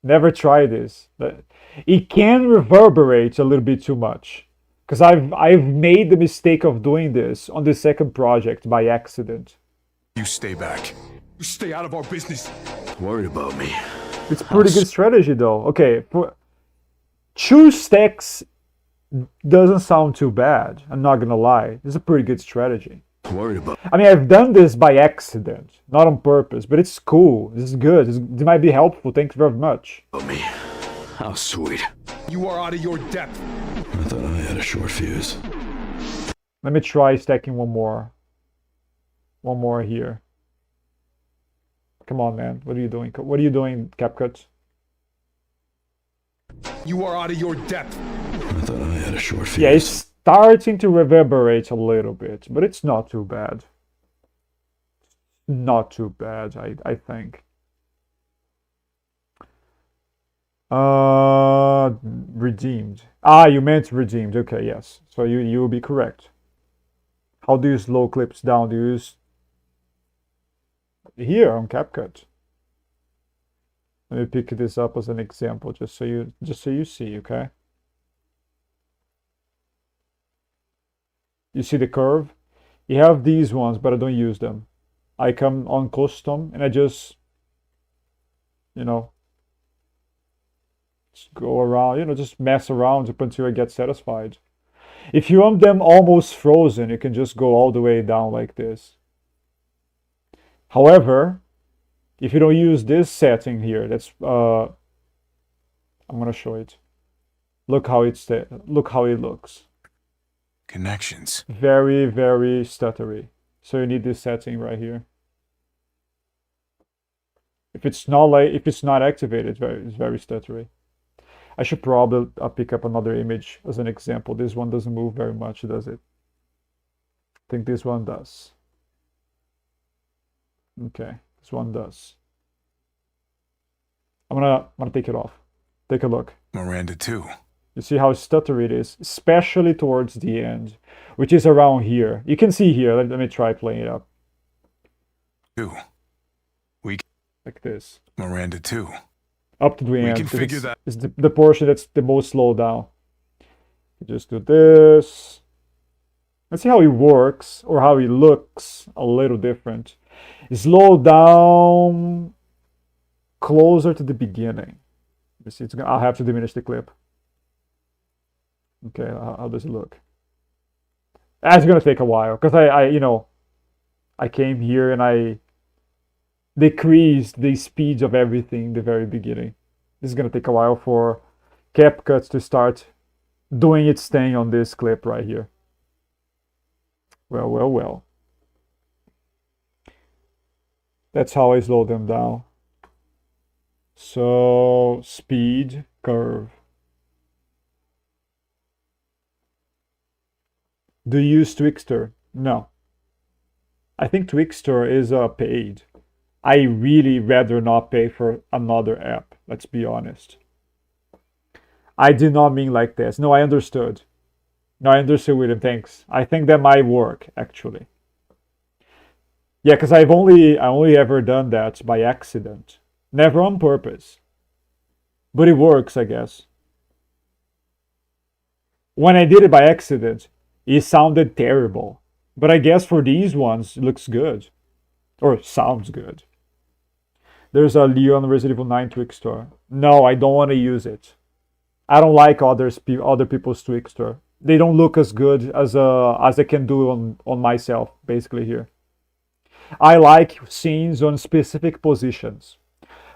Never try this. But it can reverberate a little bit too much. Because I've made the mistake of doing this on the second project by accident. You stay back. You stay out of our business. Worried about me. It's pretty good strategy though. Okay, for 2 stacks doesn't sound too bad. I'm not gonna lie. It's a pretty good strategy. Worried about I mean, I've done this by accident, not on purpose, but it's cool. This is good. This might be helpful. Thanks very much. me. How sweet. You are out of your depth. I thought I had a short fuse. Let me try stacking one more. One more here. Come on, man. What are you doing? What are you doing, CapCut? You are out of your depth. I thought I had a short fuse. Yeah, it's starting to reverberate a little bit, but it's not too bad. Not too bad, I think. Redeemed. Ah, you meant redeemed. Okay, yes. So you will be correct. How do you slow clips down? Do you use here on CapCut? Let me pick this up as an example, just so you see, okay? You see the curve? You have these ones, but I don't use them. I come on custom and I just, you know, just go around, you know, just mess around up until I get satisfied. If you want them almost frozen, you can just go all the way down like this. However, if you don't use this setting here, that's I'm gonna show it. Look how it looks. Connections. Very, very stuttery. So you need this setting right here. If it's not activated, it's very stuttery. I should probably pick up another image as an example. This one doesn't move very much, does it? I think this one does. Okay, this one does. I'm gonna take it off. Take a look. Miranda too. You see how stuttery it is, especially towards the end, which is around here. You can see here. Let me try playing it up. Too. Like this. Miranda too. Up to the end. We can figure that. It's the portion that's the most slowed down. You just do this. Let's see how it works, or how it looks a little different. Slow down closer to the beginning. You see, I'll have to diminish the clip. Okay, how does it look? That's gonna take a while, because I came here and I decreased the speed of everything in the very beginning. This is gonna take a while for CapCut to start doing its thing on this clip right here. Well. That's how I slow them down. So, speed, curve. Do you use Twixtor? No. I think Twixtor is paid. I really rather not pay for another app, let's be honest. I did not mean like this. No, I understood. No, I understood, William, thanks. I think that might work, actually. Yeah, because I only ever done that by accident. Never on purpose. But it works, I guess. When I did it by accident, it sounded terrible. But I guess for these ones, it looks good. Or sounds good. There's a Leon Resident Evil 9 Twixtor. No, I don't want to use it. I don't like other people's Twixtor. They don't look as good as I can do on myself, basically here. I like scenes on specific positions.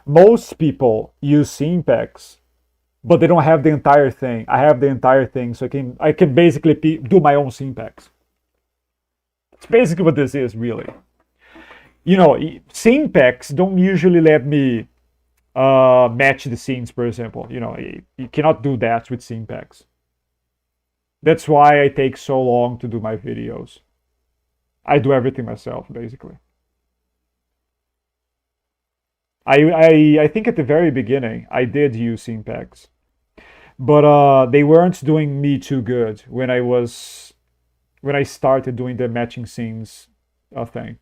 Most people use scene packs, but they don't have the entire thing. I have the entire thing, so I can basically do my own scene packs. That's basically what this is, really. You know, scene packs don't usually let me match the scenes, for example. You know, you cannot do that with scene packs. That's why I take so long to do my videos. I do everything myself, basically. I think at the very beginning, I did use scene packs. But they weren't doing me too good when I was when I started doing the matching scenes thing.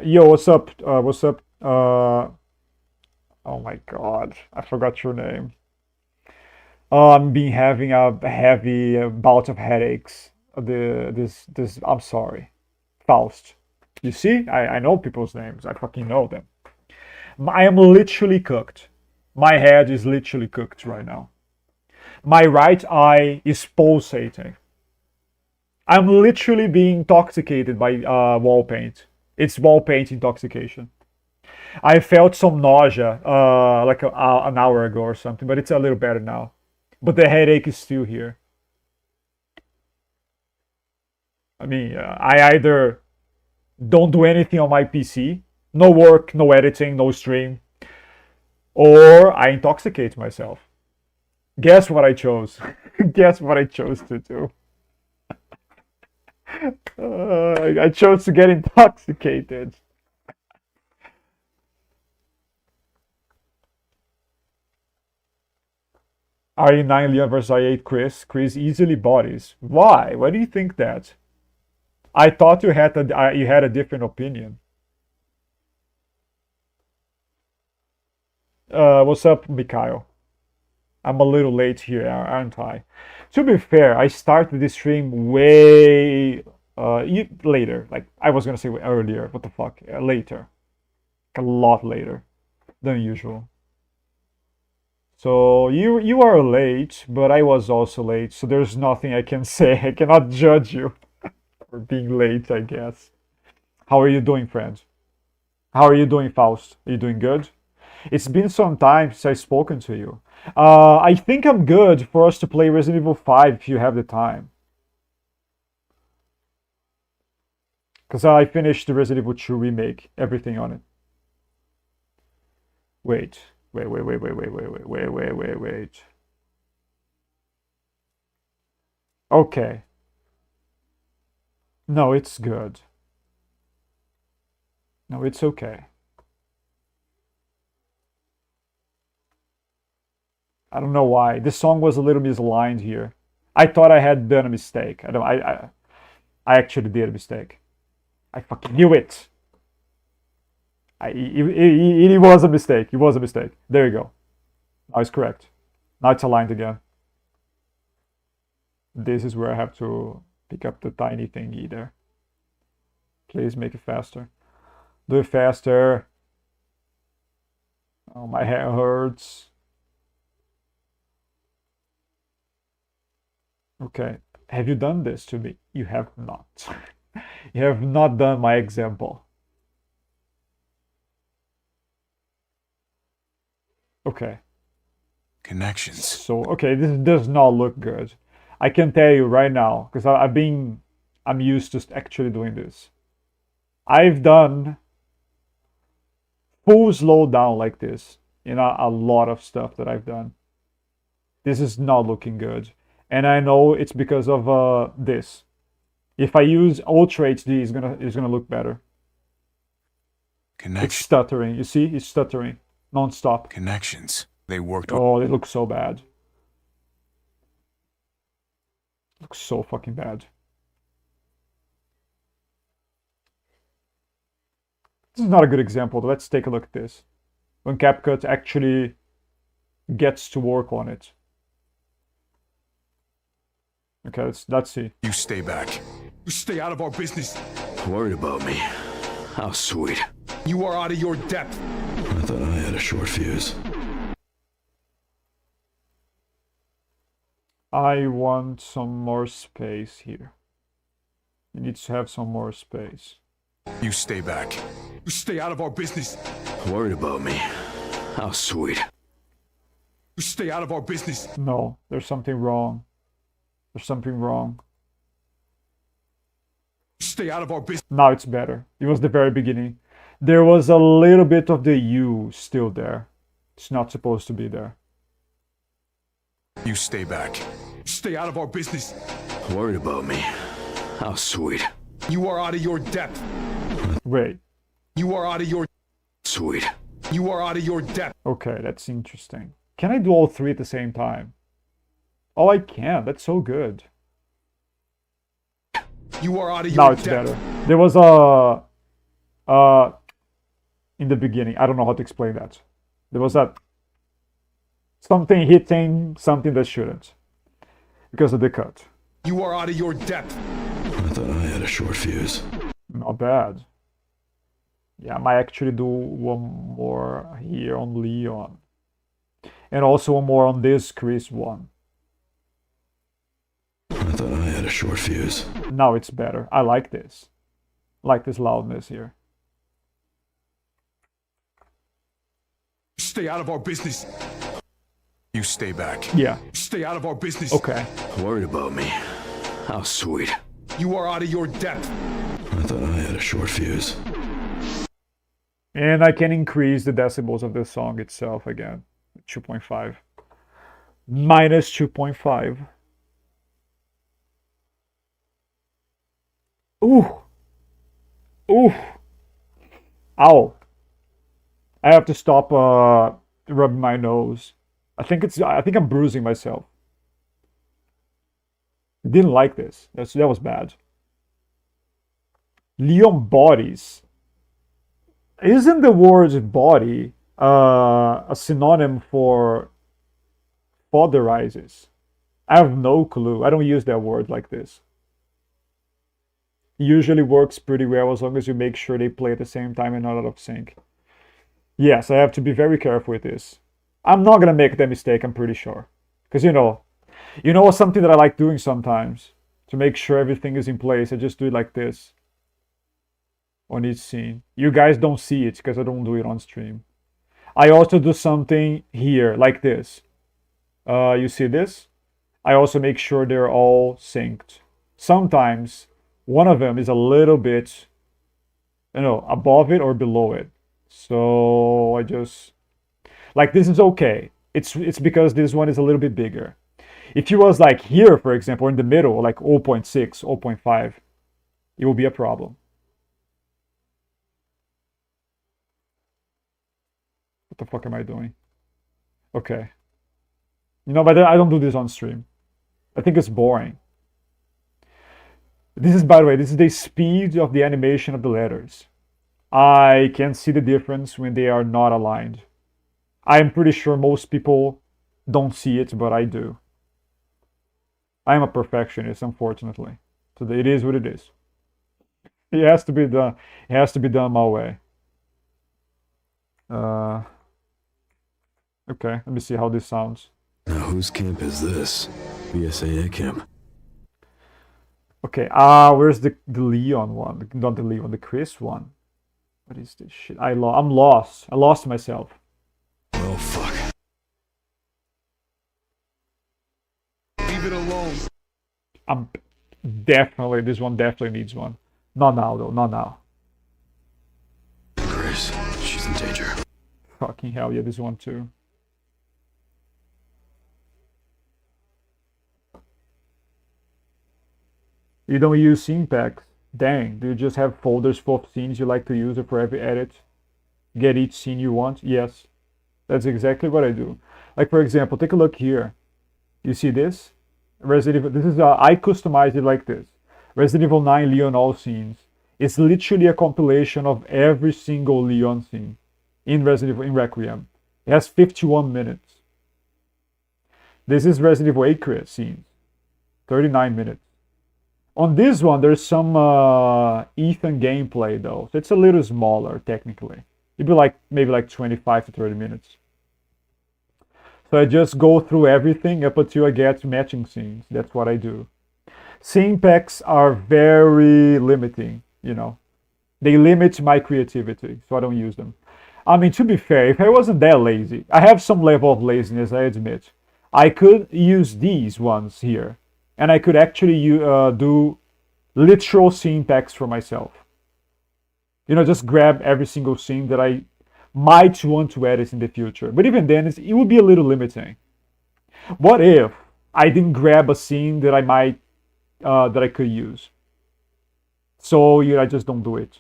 Yo, what's up? What's up? Oh my God, I forgot your name. I'm been having a heavy bout of headaches. This. I'm sorry, Faust. You see, I know people's names. I fucking know them. I am literally cooked. My head is literally cooked right now. My right eye is pulsating. I'm literally being intoxicated by wall paint. It's wall paint intoxication. I felt some nausea like an hour ago or something, but it's a little better now. But the headache is still here. I mean, I either don't do anything on my PC, no work, no editing, no stream, or I intoxicate myself. Guess what I chose? Guess what I chose to do? I chose to get intoxicated. RE9 Leon versus RE8 Chris. Chris easily bodies. Why? Why do you think that? I thought you had a different opinion. What's up, Mikhail? I'm a little late here, aren't I? To be fair, I started this stream way later. Like, I was gonna say earlier. What the fuck? Later. A lot later than usual. So you are late, but I was also late. So there's nothing I can say. I cannot judge you for being late, I guess. How are you doing, friend? How are you doing, Faust? Are you doing good? It's been some time since I've spoken to you. I think I'm good for us to play Resident Evil 5 if you have the time. Because I finished the Resident Evil 2 remake, everything on it. Wait. Okay. No, it's good. No, it's okay. I don't know why. This song was a little misaligned here. I thought I had done a mistake. I actually did a mistake. I fucking knew it. It was a mistake. It was a mistake. There you go. Now it's correct. Now it's aligned again. This is where I have to pick up the tiny thingy there. Please make it faster. Do it faster. Oh, my hair hurts. Okay. Have you done this to me? You have not. You have not done my example. Okay. Connections. So, okay, this does not look good. I can tell you right now, because I'm used to actually doing this. I've done full slowdown like this in a lot of stuff that I've done. This is not looking good. And I know it's because of this. If I use Ultra HD, it's gonna look better. It's stuttering. You see? It's stuttering. Non-stop. Connections. They worked with... Oh, it looks so bad. Looks so fucking bad. This is not a good example. Let's take a look at this. When CapCut actually gets to work on it. Okay, let's see. You stay back. You stay out of our business. Worried about me. How sweet. You are out of your depth. I thought I had a short fuse. I want some more space here. It needs to have some more space. You stay back. You stay out of our business. Worried about me. How sweet. You stay out of our business. No, there's something wrong. There's something wrong. You stay out of our business. Now it's better. It was the very beginning. There was a little bit of the U still there. It's not supposed to be there. You stay back. You stay out of our business. Worried about me. How sweet. You are out of your depth. Wait. You are out of your... Sweet. You are out of your depth. Okay, that's interesting. Can I do all three at the same time? Oh, I can. That's so good. You are out of your Now it's depth. better. There was a in the beginning. I don't know how to explain that. There was that something hitting something that shouldn't because of the cut. You are out of your depth. I thought I had a short fuse. Not bad. Yeah, I might actually do one more here on Leon. And also one more on this Chris one. I thought I had a short fuse. Now it's better. I like this. Like this loudness here. Stay out of our business. You stay back. Yeah. Stay out of our business. Okay. Worried about me. How sweet. You are out of your depth. I thought I had a short fuse. And I can increase the decibels of the song itself again. 2.5. Minus 2.5. Ooh. Ooh. Ow. I have to stop rubbing my nose. I think I'm bruising myself. Didn't like this. That was bad. Leon bodies. Isn't the word body a synonym for fatherizes? I have no clue. I don't use that word like this. Usually works pretty well as long as you make sure they play at the same time and not out of sync. Yes, I have to be very careful with this. I'm not gonna make that mistake, I'm pretty sure. Because you know something that I like doing sometimes to make sure everything is in place. I just do it like this on each scene. You guys don't see it because I don't do it on stream. I also do something here like this. You see this? I also make sure they're all synced. Sometimes one of them is a little bit, above it or below it. So I just, like, this is okay. It's because this one is a little bit bigger. If you was like here, for example, in the middle, like 0.6, 0.5, it will be a problem. What the fuck am I doing? Okay. But I don't do this on stream. I think it's boring. This is, by the way, this is the speed of the animation of the letters. I can see the difference when they are not aligned. I'm pretty sure most people don't see it, but I do. I'm a perfectionist, unfortunately. So it is what it is. It has to be done. It has to be done my way. Okay, let me see how this sounds. Now whose camp is this? BSAA camp. Okay, where's the Leon one? Not the Leon, the Chris one. What is this shit? I'm lost. I lost myself. Oh fuck. Leave it alone. I'm this one definitely needs one. Not now though, not now. Grace, she's in danger. Fucking hell, yeah, this one too. You don't use scene packs? Dang, do you just have folders full of scenes you like to use for every edit? Get each scene you want? Yes. That's exactly what I do. Like, for example, take a look here. You see this? Resident Evil, this is, I customized it like this. Resident Evil 9 Leon all scenes. It's literally a compilation of every single Leon scene in Resident Evil, in Requiem. It has 51 minutes. This is Resident Evil 8 Chris scenes. 39 minutes. On this one, there's some Ethan gameplay though, so it's a little smaller technically. It'd be like maybe like 25 to 30 minutes. So I just go through everything up until I get to matching scenes. That's what I do. Scene packs are very limiting, They limit my creativity, so I don't use them. I mean, to be fair, if I wasn't that lazy, I have some level of laziness, I admit. I could use these ones here. And I could actually do literal scene packs for myself. Just grab every single scene that I might want to edit in the future. But even then, it would be a little limiting. What if I didn't grab a scene that I could use? So I just don't do it.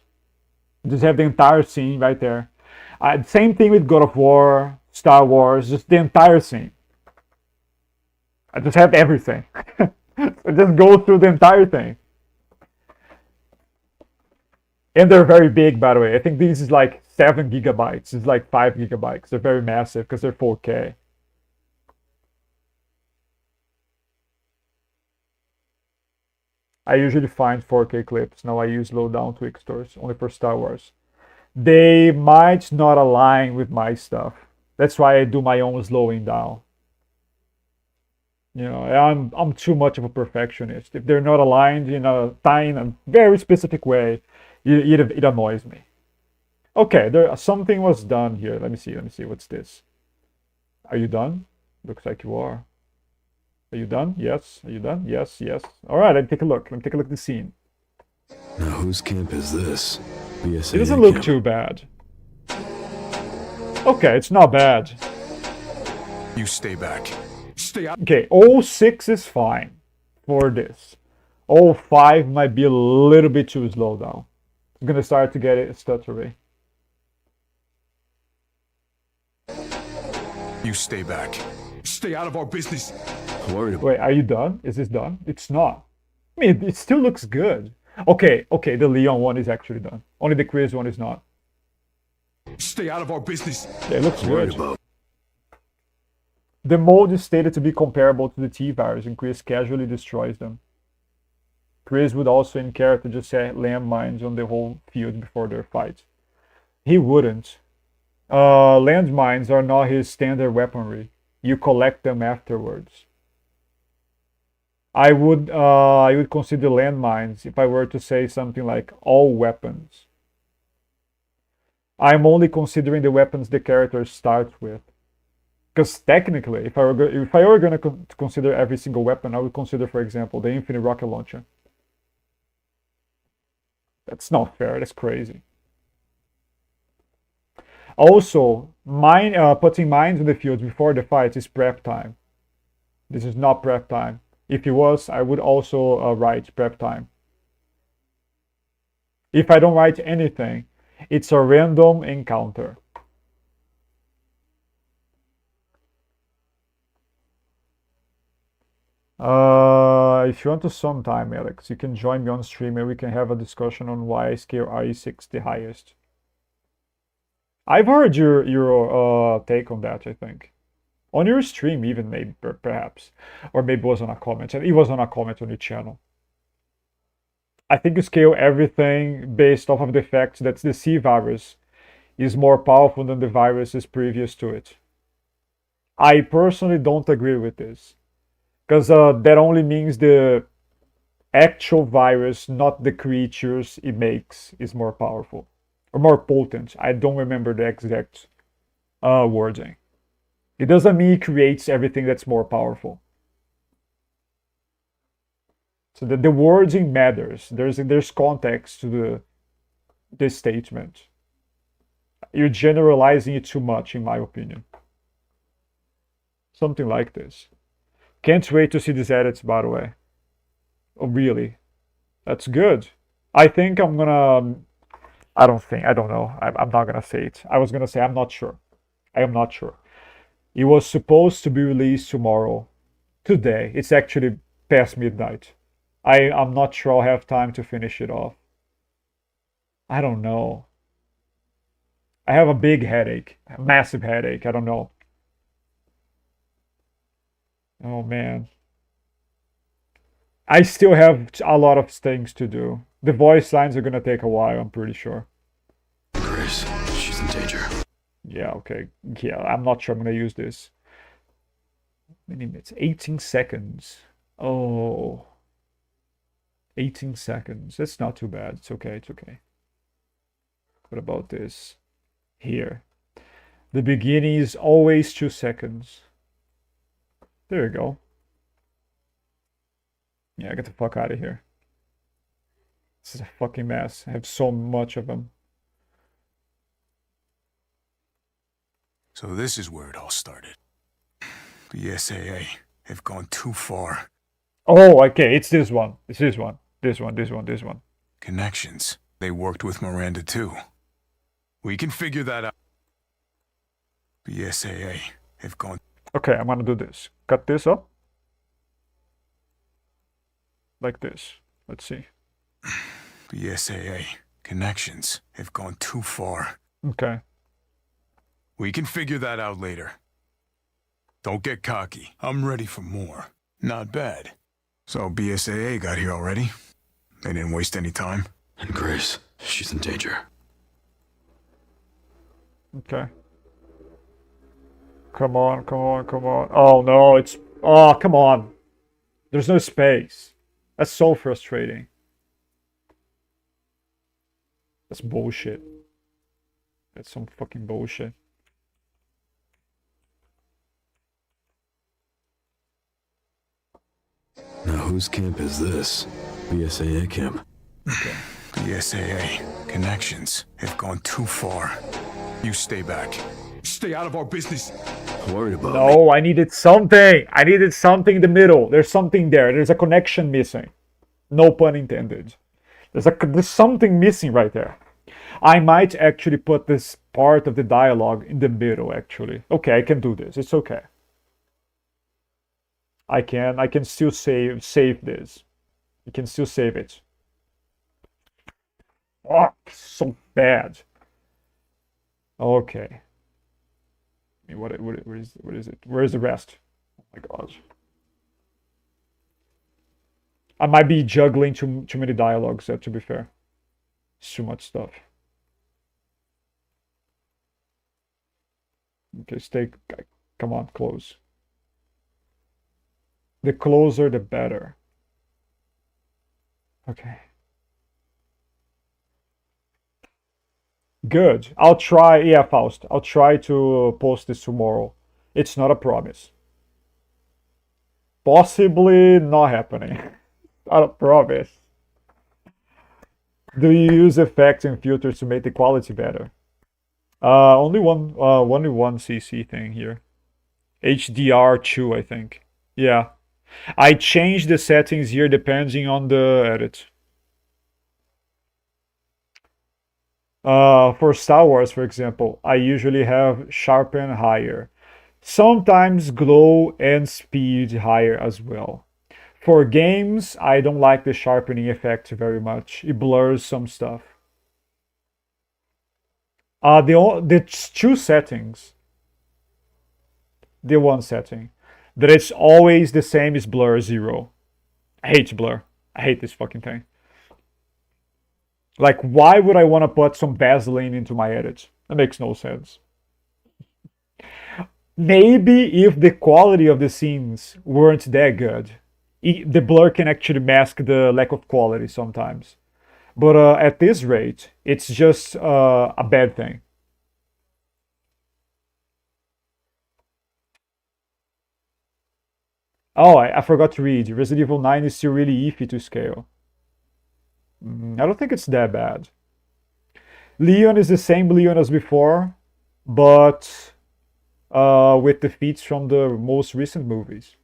Just have the entire scene right there. Same thing with God of War, Star Wars, just the entire scene. I just have everything. I just go through the entire thing. And they're very big, by the way. I think this is like 7 gigabytes. It's like 5 gigabytes. They're very massive because they're 4K. I usually find 4K clips. Now I use low down Twix stores only for Star Wars. They might not align with my stuff. That's why I do my own slowing down. You know, I'm too much of a perfectionist. If they're not aligned in a very specific way, it annoys me. Okay, something was done here. Let me see. What's this? Are you done? Looks like you are. Are you done? Yes. Are you done? Yes. All right. Let me take a look. Let me take a look at the scene. Now, whose camp is this? It doesn't look too bad. Okay, it's not bad. You stay back. Stay out. Okay, 06 is fine for this. 05 might be a little bit too slow now. I'm gonna start to get it stuttery. You stay back. Stay out of our business. Worried about Wait, are you done? Is this done? It's not. I mean, it still looks good. Okay, the Leon one is actually done. Only the Chris one is not. Stay out of our business. Yeah, it looks worried good. about. The mold is stated to be comparable to the T-virus, and Chris casually destroys them. Chris would also, in character, just set landmines on the whole field before their fight. He wouldn't. Landmines are not his standard weaponry. You collect them afterwards. I would consider landmines if I were to say something like all weapons. I'm only considering the weapons the character starts with. Because technically, if I were going to consider every single weapon, I would consider, for example, the infinite rocket launcher. That's not fair. That's crazy. Also, putting mines in the fields before the fight is prep time. This is not prep time. If it was, I would also write prep time. If I don't write anything, it's a random encounter. If you want to sometime, Alex, you can join me on stream and we can have a discussion on why I scale RE6 the highest. I've heard your take on that, I think. On your stream even, maybe, perhaps. Or maybe it was on a comment. And it was on a comment on your channel. I think you scale everything based off of the fact that the C virus is more powerful than the viruses previous to it. I personally don't agree with this. Because that only means the actual virus, not the creatures it makes, is more powerful. Or more potent. I don't remember the exact wording. It doesn't mean it creates everything that's more powerful. So the wording matters. There's context to this statement. You're generalizing it too much, in my opinion. Something like this. Can't wait to see these edits, by the way. Oh, really? That's good. I think I'm gonna... I don't know. I'm not gonna say it. I was gonna say I'm not sure. I am not sure. It was supposed to be released tomorrow. Today. It's actually past midnight. I'm not sure I'll have time to finish it off. I don't know. I have a big headache. A massive headache. I don't know. Oh man. I still have a lot of things to do. The voice lines are gonna take a while, I'm pretty sure. Grace, she's in danger. Yeah, okay. Yeah, I'm not sure I'm gonna use this. Minutes. 18 seconds. Oh. 18 seconds. That's not too bad. It's okay, it's okay. What about this? Here. The beginning is always 2 seconds. There you go. Yeah, get the fuck out of here. This is a fucking mess. I have so much of them. So this is where it all started. The SAA have gone too far. Oh, okay. It's this one. It's this one. This one. Connections. They worked with Miranda too. We can figure that out. The SAA have gone... Okay, I'm gonna do this. Cut this up. like this. Let's see. The SAA connections have gone too far. Okay. We can figure that out later. Don't get cocky. I'm ready for more. Not bad. So BSAA got here already? They didn't waste any time? And Grace, she's in danger. Okay. Come on, come on, come on. Oh no, it's... Oh, come on. There's no space. That's so frustrating. That's bullshit. That's some fucking bullshit. Now whose camp is this? BSAA camp. The SAA connections have gone too far. You stay back. Stay out of our business. Worried about me. No, I needed something. I needed something in the middle. There's something there. There's a connection missing. No pun intended. There's something missing right there. I might actually put this part of the dialogue in the middle, actually. Okay, I can do this. It's okay. I can still save this. You can still save it. Oh, so bad. Okay. I mean, what is it? Where is the rest? Oh my god. I might be juggling too many dialogues, to be fair. It's too much stuff. Okay, stay. Come on, close. The closer, the better. Okay. Good. I'll try. Yeah, Faust. I'll try to post this tomorrow. It's not a promise. Possibly not happening. Not a promise. Do you use effects and filters to make the quality better? Only one CC thing here. HDR2, I think. Yeah. I changed the settings here depending on the edit. For Star Wars, for example, I usually have sharpen higher. Sometimes glow and speed higher as well. For games, I don't like the sharpening effect very much. It blurs some stuff. The two settings. The one setting. That it's always the same is blur 0. I hate blur. I hate this fucking thing. Like, why would I want to put some Vaseline into my edit? That makes no sense. Maybe if the quality of the scenes weren't that good, the blur can actually mask the lack of quality sometimes. But at this rate, it's just a bad thing. Oh, I forgot to read. Resident Evil 9 is still really iffy to scale. I don't think it's that bad. Leon is the same Leon as before, but with defeats from the most recent movies.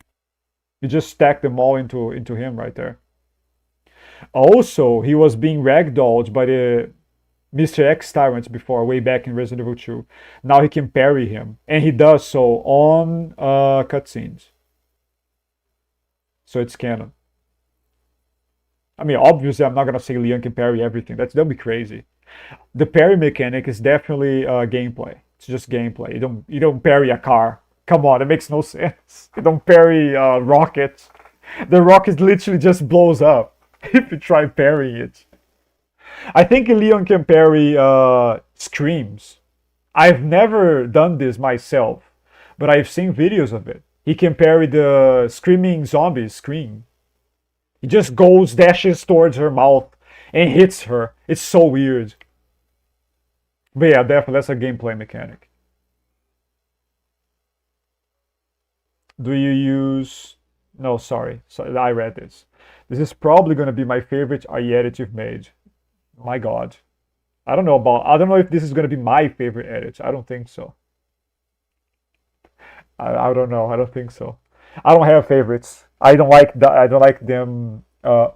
You just stack them all into him right there. Also, he was being ragdolled by the Mr. X tyrants before, way back in Resident Evil 2. Now he can parry him, and he does so on cutscenes. So it's canon. I mean, obviously, I'm not gonna say Leon can parry everything. That'd be crazy. The parry mechanic is definitely gameplay. It's just gameplay. You don't parry a car. Come on, it makes no sense. You don't parry rockets. The rocket literally just blows up if you try parrying it. I think Leon can parry screams. I've never done this myself, but I've seen videos of it. He can parry the screaming zombies scream. He just goes, dashes towards her mouth, and hits her. It's so weird. But yeah, definitely, that's a gameplay mechanic. Do you use... No, sorry. I read this. This is probably going to be my favorite RE edit you've made. My god. I don't know if this is going to be my favorite edit. I don't think so. I don't know. I don't think so. I don't have favorites. I don't like them. Oh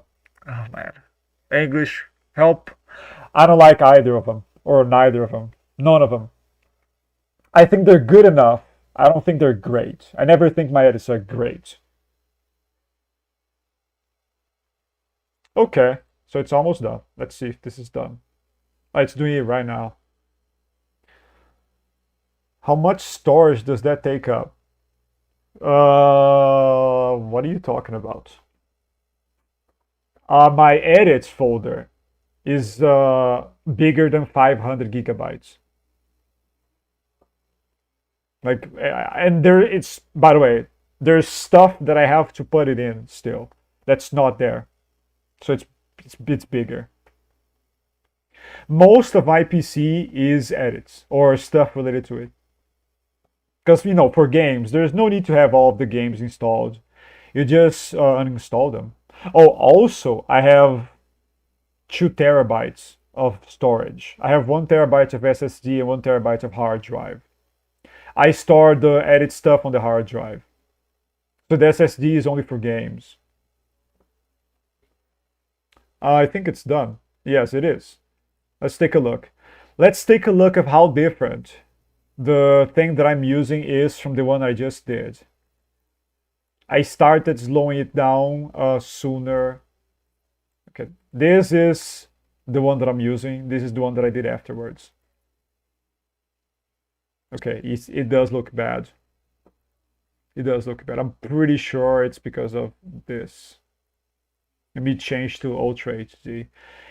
man, English help. I don't like either of them or neither of them. None of them. I think they're good enough. I don't think they're great. I never think my edits are great. Okay, so it's almost done. Let's see if this is done. Oh, it's doing it right now. How much storage does that take up? What are you talking about? My edits folder is bigger than 500 gigabytes. Like, and there it's, by the way, there's stuff that I have to put it in still that's not there. So it's bigger. Most of my PC is edits or stuff related to it. Because, you know, for games, there's no need to have all of the games installed. You just uninstall them. Oh, also, I have 2 terabytes of storage. I have 1 terabyte of SSD and 1 terabyte of hard drive. I store the edit stuff on the hard drive. So the SSD is only for games. I think it's done. Yes, it is. Let's take a look. Let's take a look at how different the thing that I'm using is from the one I just did. I started slowing it down sooner. Okay, this is the one that I'm using. This is the one that I did afterwards. Okay, it does look bad. It does look bad. I'm pretty sure it's because of this. Let me change to Ultra HD.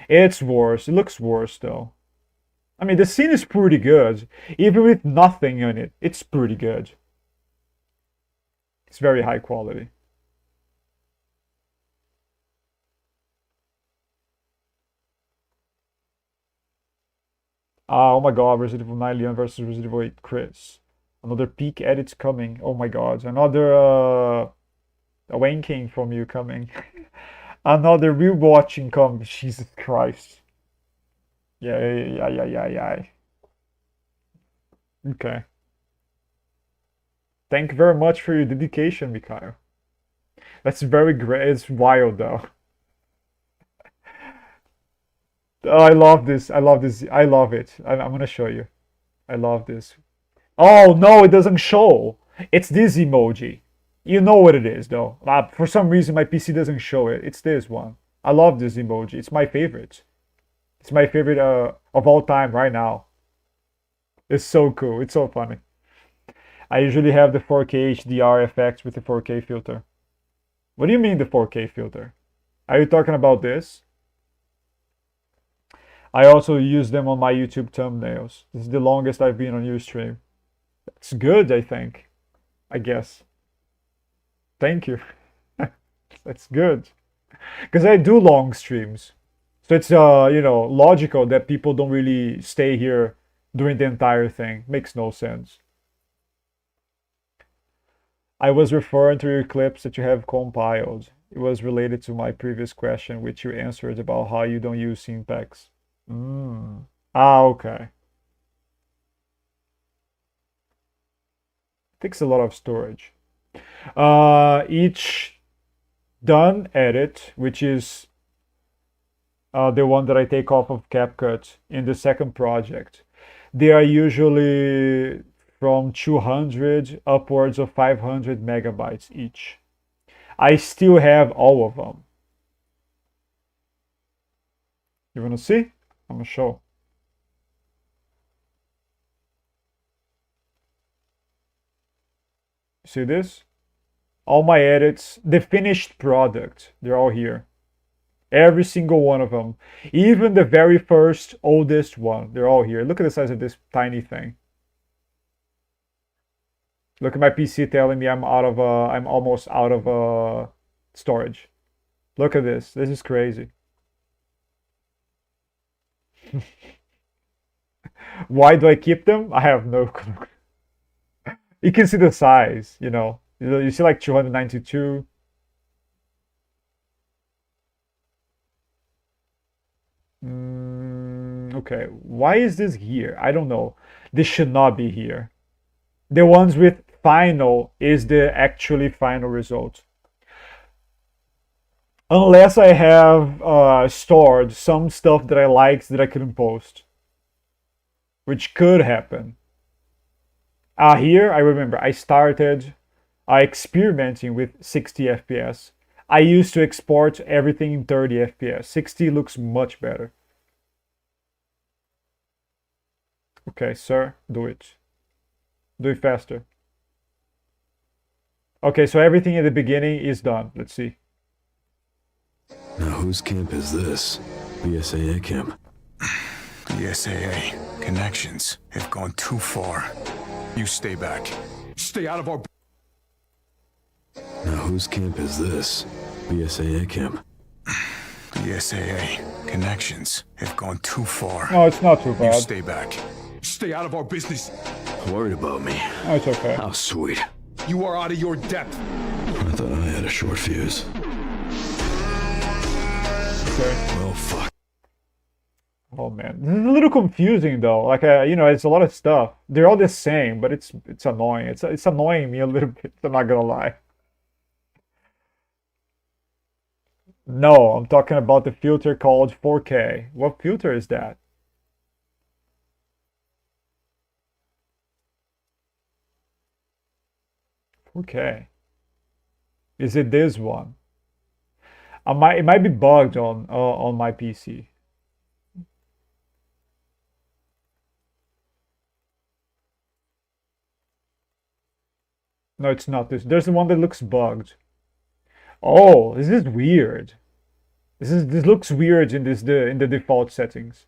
It's worse. It looks worse though. I mean, the scene is pretty good. Even with nothing in it, it's pretty good. It's very high quality. Oh my god, Resident Evil 9 Leon versus Resident Evil 8 Chris. Another peak edits coming. Oh my god. Another wanking from you coming. Another rewatching coming. Jesus Christ. Yeah. Okay. Thank you very much for your dedication, Mikhail. That's very great. It's wild though. Oh, I love this. I love this. I love it. I'm gonna show you. I love this. Oh no, it doesn't show. It's this emoji. You know what it is though. For some reason my PC doesn't show it. It's this one. I love this emoji. It's my favorite. It's my favorite of all time right now. It's so cool. It's so funny. I usually have the 4K HDR effects with the 4K filter. What do you mean the 4K filter? Are you talking about this? I also use them on my YouTube thumbnails. This is the longest I've been on Ustream. It's good, I think. I guess. Thank you. That's good. Because I do long streams. So it's you know, logical that people don't really stay here during the entire thing. Makes no sense. I was referring to your clips that you have compiled. It was related to my previous question, which you answered about how you don't use scene packs. Okay. Takes a lot of storage. Each done edit, which is the one that I take off of CapCut in the second project, they are usually from 200 upwards of 500 megabytes each. I still have all of them. You wanna see? I'm gonna show. See this? All my edits, the finished product, they're all here. Every single one of them. Even the very first, oldest one, they're all here. Look at the size of this tiny thing. Look at my PC telling me I'm almost out of storage. Look at this. This is crazy. Why do I keep them? I have no clue. You can see the size, you know. You see like 292. Okay, why is this here? I don't know. This should not be here. The ones with final is the actually final result. Unless I have stored some stuff that I liked that I couldn't post. Which could happen. Here, I remember, I started experimenting with 60 FPS. I used to export everything in 30 FPS. 60 looks much better. Okay, sir, do it. Do it faster. Okay, so everything at the beginning is done. Let's see. Now whose camp is this? BSAA camp. The SAA connections have gone too far. You stay back. Stay out of our... Now whose camp is this? BSAA camp. The SAA connections have gone too far. No, it's not too You bad. stay back. Stay out of our business. Worried about me. No, it's okay. How sweet. You are out of your depth. I thought I had a short fuse. Okay. Well, fuck. Oh man, this is a little confusing though. Like, you know, it's a lot of stuff. They're all the same, but it's annoying. It's annoying me a little bit. I'm not gonna lie. No, I'm talking about the filter called 4K. What filter is that? Okay. Is it this one? It might be bugged on my PC. No, it's not this. There's the one that looks bugged. Oh, this is weird. This looks weird in the default settings.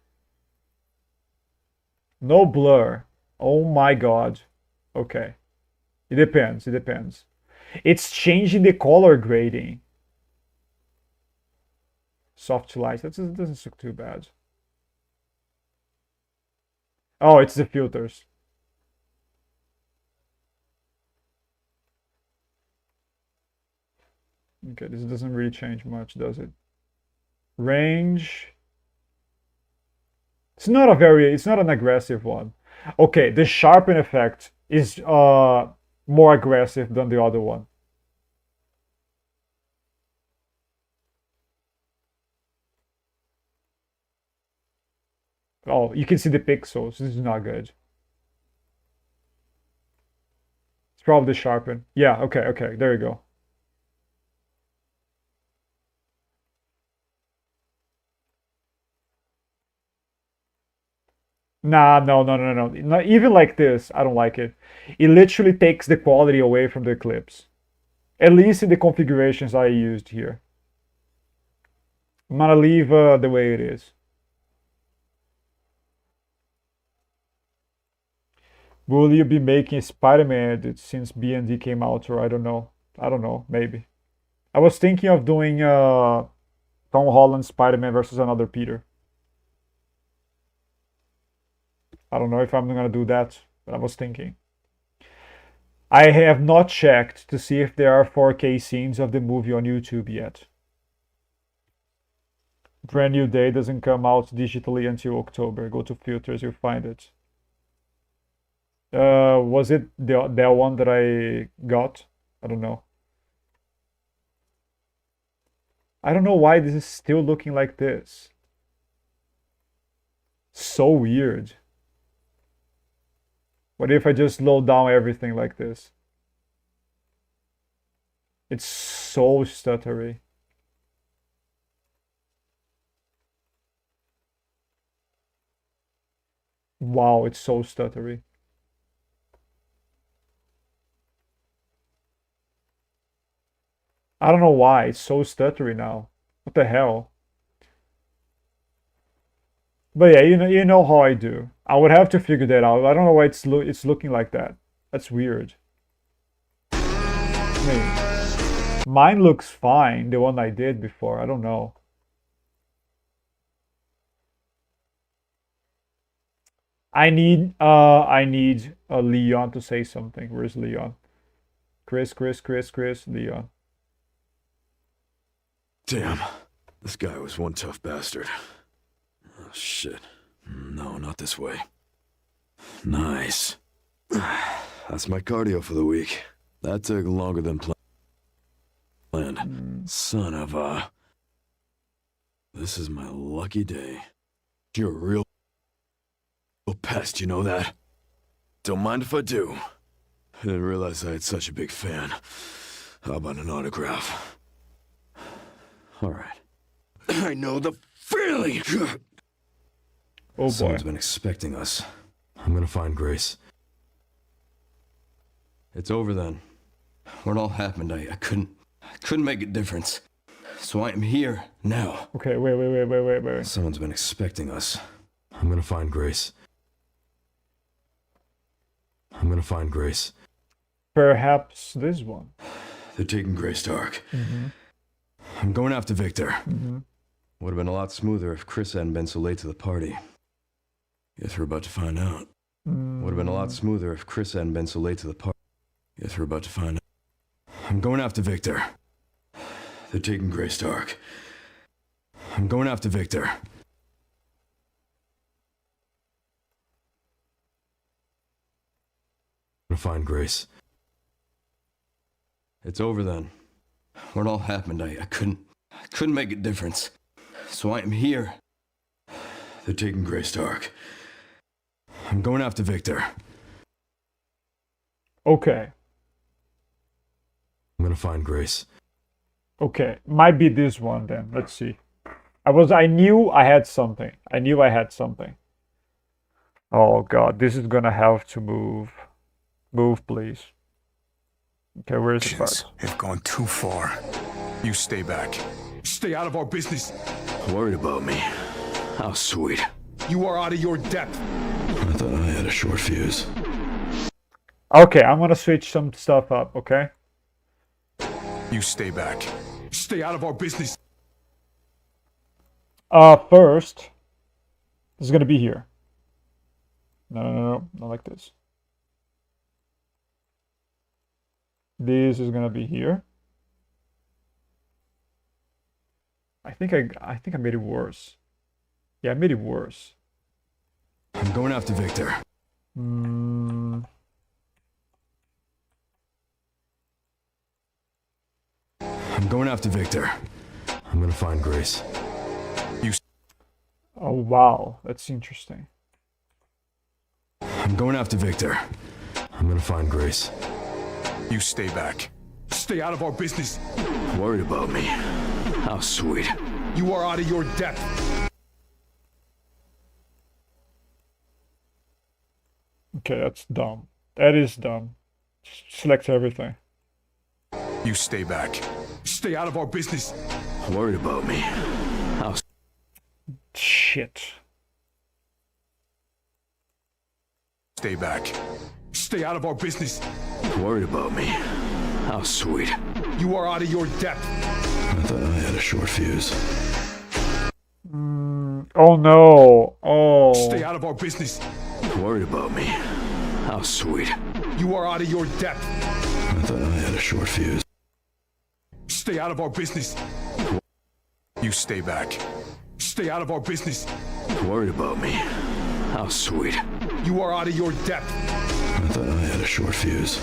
No blur. Oh my god. Okay. It depends. It depends. It's changing the color grading. Soft light. That doesn't look too bad. Oh, it's the filters. Okay, this doesn't really change much, does it? Range. It's not an aggressive one. Okay, the sharpen effect is more aggressive than the other one. Oh, you can see the pixels. This is not good. It's probably the sharpen. Yeah, okay, there you go. Nah, no. Not even like this, I don't like it. It literally takes the quality away from the clips. At least in the configurations I used here. I'm gonna leave the way it is. Will you be making Spider-Man edits since B&D came out, or I don't know. I don't know, maybe. I was thinking of doing Tom Holland Spider-Man versus another Peter. I don't know if I'm gonna do that, but I was thinking. I have not checked to see if there are 4K scenes of the movie on YouTube yet. Brand New Day doesn't come out digitally until October. Go to filters, you'll find it. Was it that one that I got? I don't know. I don't know why this is still looking like this. So weird. What if I just load down everything like this? It's so stuttery. Wow, it's so stuttery. I don't know why, it's so stuttery now. What the hell? But yeah, you know how I do. I would have to figure that out. I don't know why it's looking like that. That's weird. I mean, mine looks fine, the one I did before. I don't know. I need Leon to say something. Where's Leon? Chris, Leon. Damn. This guy was one tough bastard. Oh, shit. No, not this way. Nice. That's my cardio for the week. That took longer than planned. Son of a... This is my lucky day. You're a real pest, you know that? Don't mind if I do. I didn't realize I had such a big fan. How about an autograph? All right. I know the feeling. Oh boy. Someone's been expecting us. I'm gonna find Grace. It's over then. When it all happened, I couldn't make a difference. So I am here now. Okay, wait. Someone's been expecting us. I'm gonna find Grace. I'm gonna find Grace. Perhaps this one. They're taking Grace Dark. I'm going after Victor. Would have been a lot smoother if Chris hadn't been so late to the party. Guess we're about to find out. Would have been a lot smoother if Chris hadn't been so late to the party. Guess we're about to find out. I'm going after Victor. They're taking Grace Dark. I'm going after Victor. I'm gonna find Grace. It's over then. When it all happened, I couldn't make a difference. So I am here. They're taking Grace Dark. I'm going after Victor. Okay. I'm gonna find Grace. Okay, might be this one then. Let's see. I knew I had something. Oh god, this is gonna have to move. Move, please. Okay, where is the part? Have gone too far. You stay back. Stay out of our business. Worried about me. How sweet. You are out of your depth. I thought I had a short fuse. Okay, I'm gonna switch some stuff up, okay? You stay back. Stay out of our business. First, this is gonna be here. No, not like this. This is gonna be here. I think I made it worse. Yeah, I made it worse. I'm going after Victor. Mm, I'm going after Victor. I'm gonna find Grace. oh wow, that's interesting. I'm going after Victor. I'm gonna find Grace. You stay back. Stay out of our business. Worried about me. How sweet. You are out of your depth. Okay, that's dumb. That is dumb. Select everything. You stay back. Stay out of our business. Worried about me. How Shit. Stay back. Stay out of our business. worried about me. How sweet. You are out of your depth. I thought I had a short fuse. Oh no. Oh. Stay out of our business. Worried about me. How sweet. You are out of your depth. I thought I had a short fuse. Stay out of our business. You stay back. Stay out of our business. Worried about me. How sweet. You are out of your depth. I thought I had a short fuse.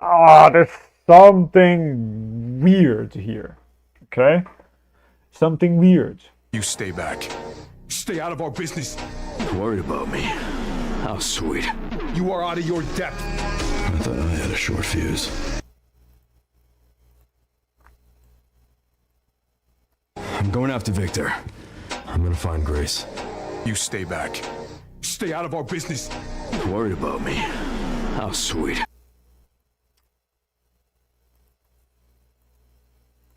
Ah, there's something weird here. Okay? Something weird. You stay back. Stay out of our business. Worried about me. How sweet. You are out of your depth. I thought I had a short fuse. I'm going after Victor. I'm gonna find Grace. You stay back. Stay out of our business. Worried about me. How sweet.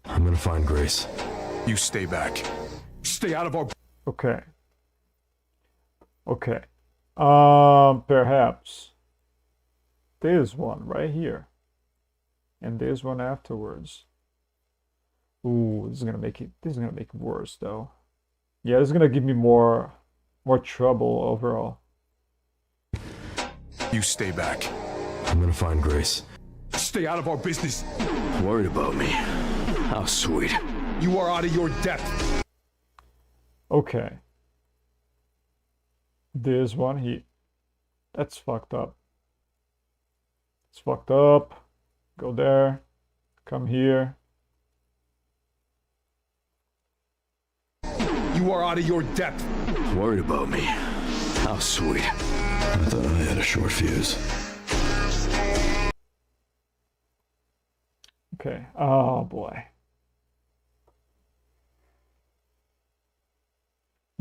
I'm gonna find Grace. You stay back. Stay out of our... Okay. Okay. Perhaps this one right here. And this one afterwards. Ooh, this is gonna make it worse though. Yeah, this is gonna give me more trouble overall. You stay back. I'm gonna find Grace. Stay out of our business. Worried about me. How sweet. You are out of your depth. Okay. This one that's fucked up. It's fucked up. Go there. Come here. You are out of your depth. Worried about me. How sweet. I thought I had a short fuse. Okay. Oh boy.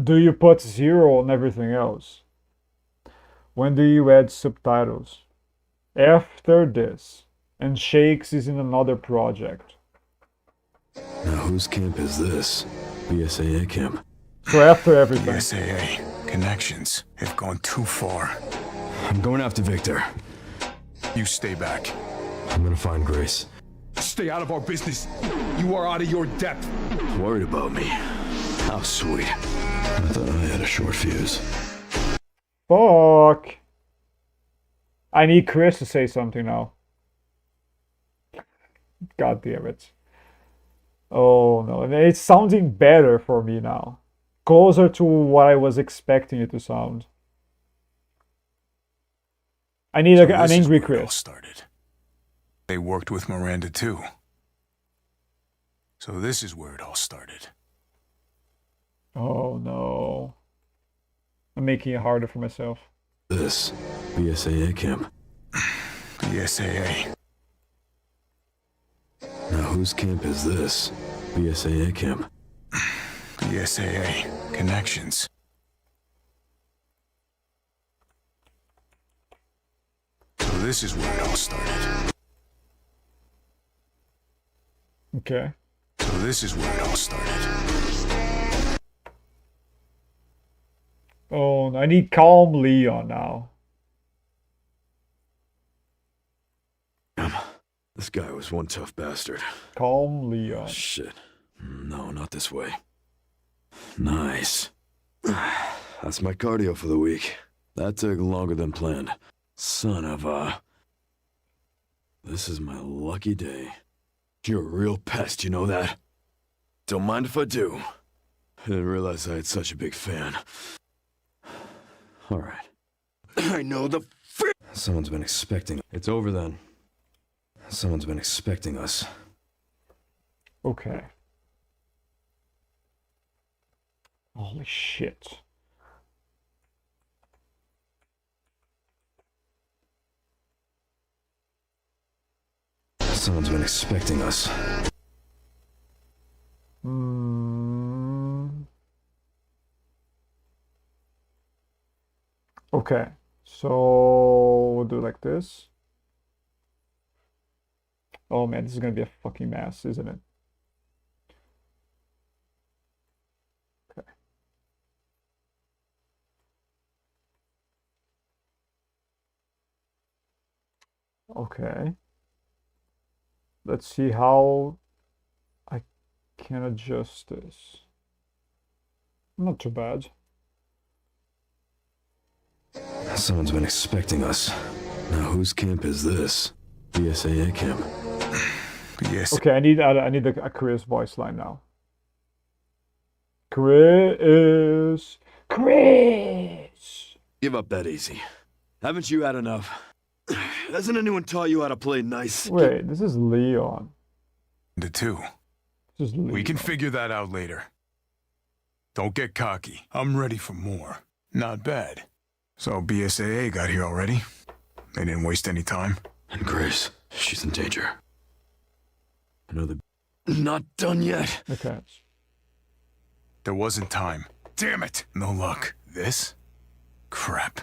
Do you put 0 on everything else? When do you add subtitles? After this. And Shakes is in another project. Now whose camp is this? BSAA camp. So after everything. SAA connections have gone too far. I'm going after Victor. You stay back. I'm gonna find Grace. Stay out of our business. You are out of your depth. Worried about me. How sweet. I thought I had a short fuse. Fuck. I need Chris to say something now. God damn it. Oh no, and it's sounding better for me now. Closer to what I was expecting it to sound. I need So an this is angry where it all Chris. started. They worked with Miranda too. So this is where it all started. Oh no. I'm making it harder for myself. This BSAA camp. The SAA. Now whose camp is this? BSAA camp. The SAA connections. So this is where it all started. Okay. So this is where it all started. Oh, no, I need calm Leon now. This guy was one tough bastard. Calm Leon. Shit. No, not this way. Nice. That's my cardio for the week. That took longer than planned. Son of a... This is my lucky day. You're a real pest, you know that? Don't mind if I do. I didn't realize I had such a big fan. Alright. I know the Someone's been expecting... It's over then. Someone's been expecting us. Okay. Holy shit. Someone's been expecting us. Okay. So we'll do it like this. Oh man, this is gonna be a fucking mess, isn't it? Okay. Okay. Let's see how I can adjust this. Not too bad. Someone's been expecting us. Now whose camp is this? BSAA camp. Yes. Okay, I need a Chris voice line now. Chris. Give up that easy. Haven't you had enough? Hasn't anyone taught you how to play nice? Wait, this is Leon. The two. This is Leon. We can figure that out later. Don't get cocky. I'm ready for more. Not bad. So BSAA got here already? They didn't waste any time? And Grace, she's in danger. I know they're not done yet. Okay. There wasn't time. Damn it! No luck. This? Crap.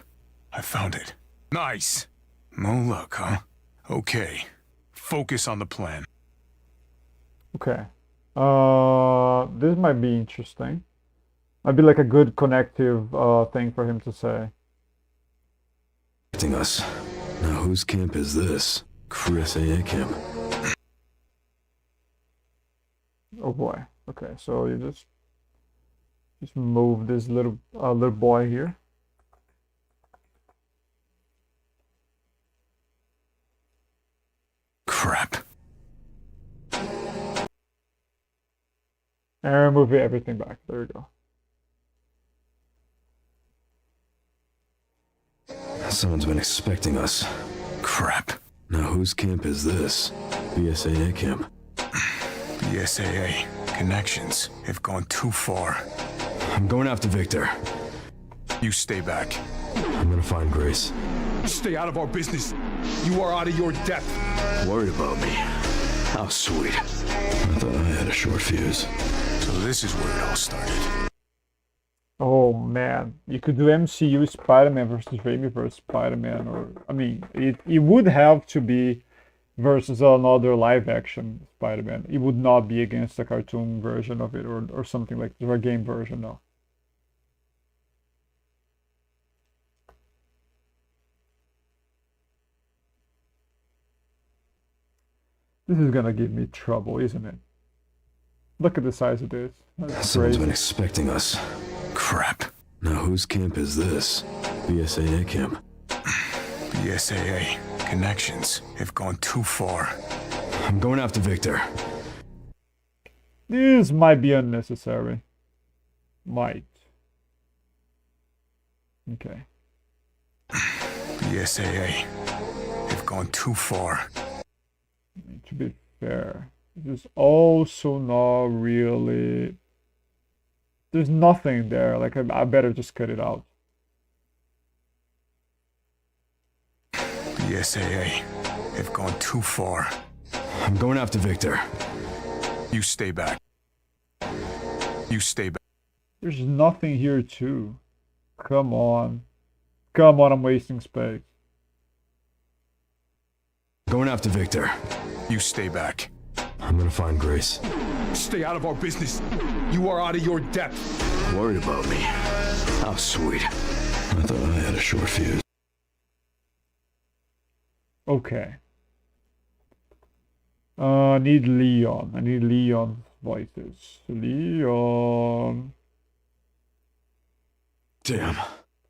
I found it. Nice! No luck, huh? Okay. Focus on the plan. Okay. This might be interesting. Might be like a good connective thing for him to say. Expecting us. Now whose camp is this? BSAA camp. Oh boy. Okay, so you just move this little boy here. Crap. And remove everything back. There we go. Someone's been expecting us. Crap. Now whose camp is this? BSAA camp. BSAA connections have gone too far. I'm going after Victor. You stay back. I'm gonna find Grace. Stay out of our business. You are out of your depth. Worried about me. How sweet. I thought I had a short fuse. So this is where it all started. Oh man, you could do MCU Spider-Man versus Raimi versus Spider-Man, or I mean, it would have to be versus another live-action Spider-Man. It would not be against the cartoon version of it or something like or a game version. No. This is gonna give me trouble, isn't it? Look at the size of this. That's Someone's crazy. been expecting us. Crap. Now whose camp is this? BSAA camp. The SAA connections have gone too far. I'm going after Victor. This might be unnecessary. Might. Okay. The SAA have gone too far. To be fair, this is also not really. There's nothing there. Like I better just cut it out. The SAA have gone too far. I'm going after Victor. You stay back. You stay back. There's nothing here too. Come on. Come on, I'm wasting space. Going after Victor. You stay back. I'm gonna find Grace. Stay out of our business. You are out of your depth. Worried about me. How sweet. I thought I had a short fuse. Okay. I need Leon. I need Leon's voices. Leon. Damn.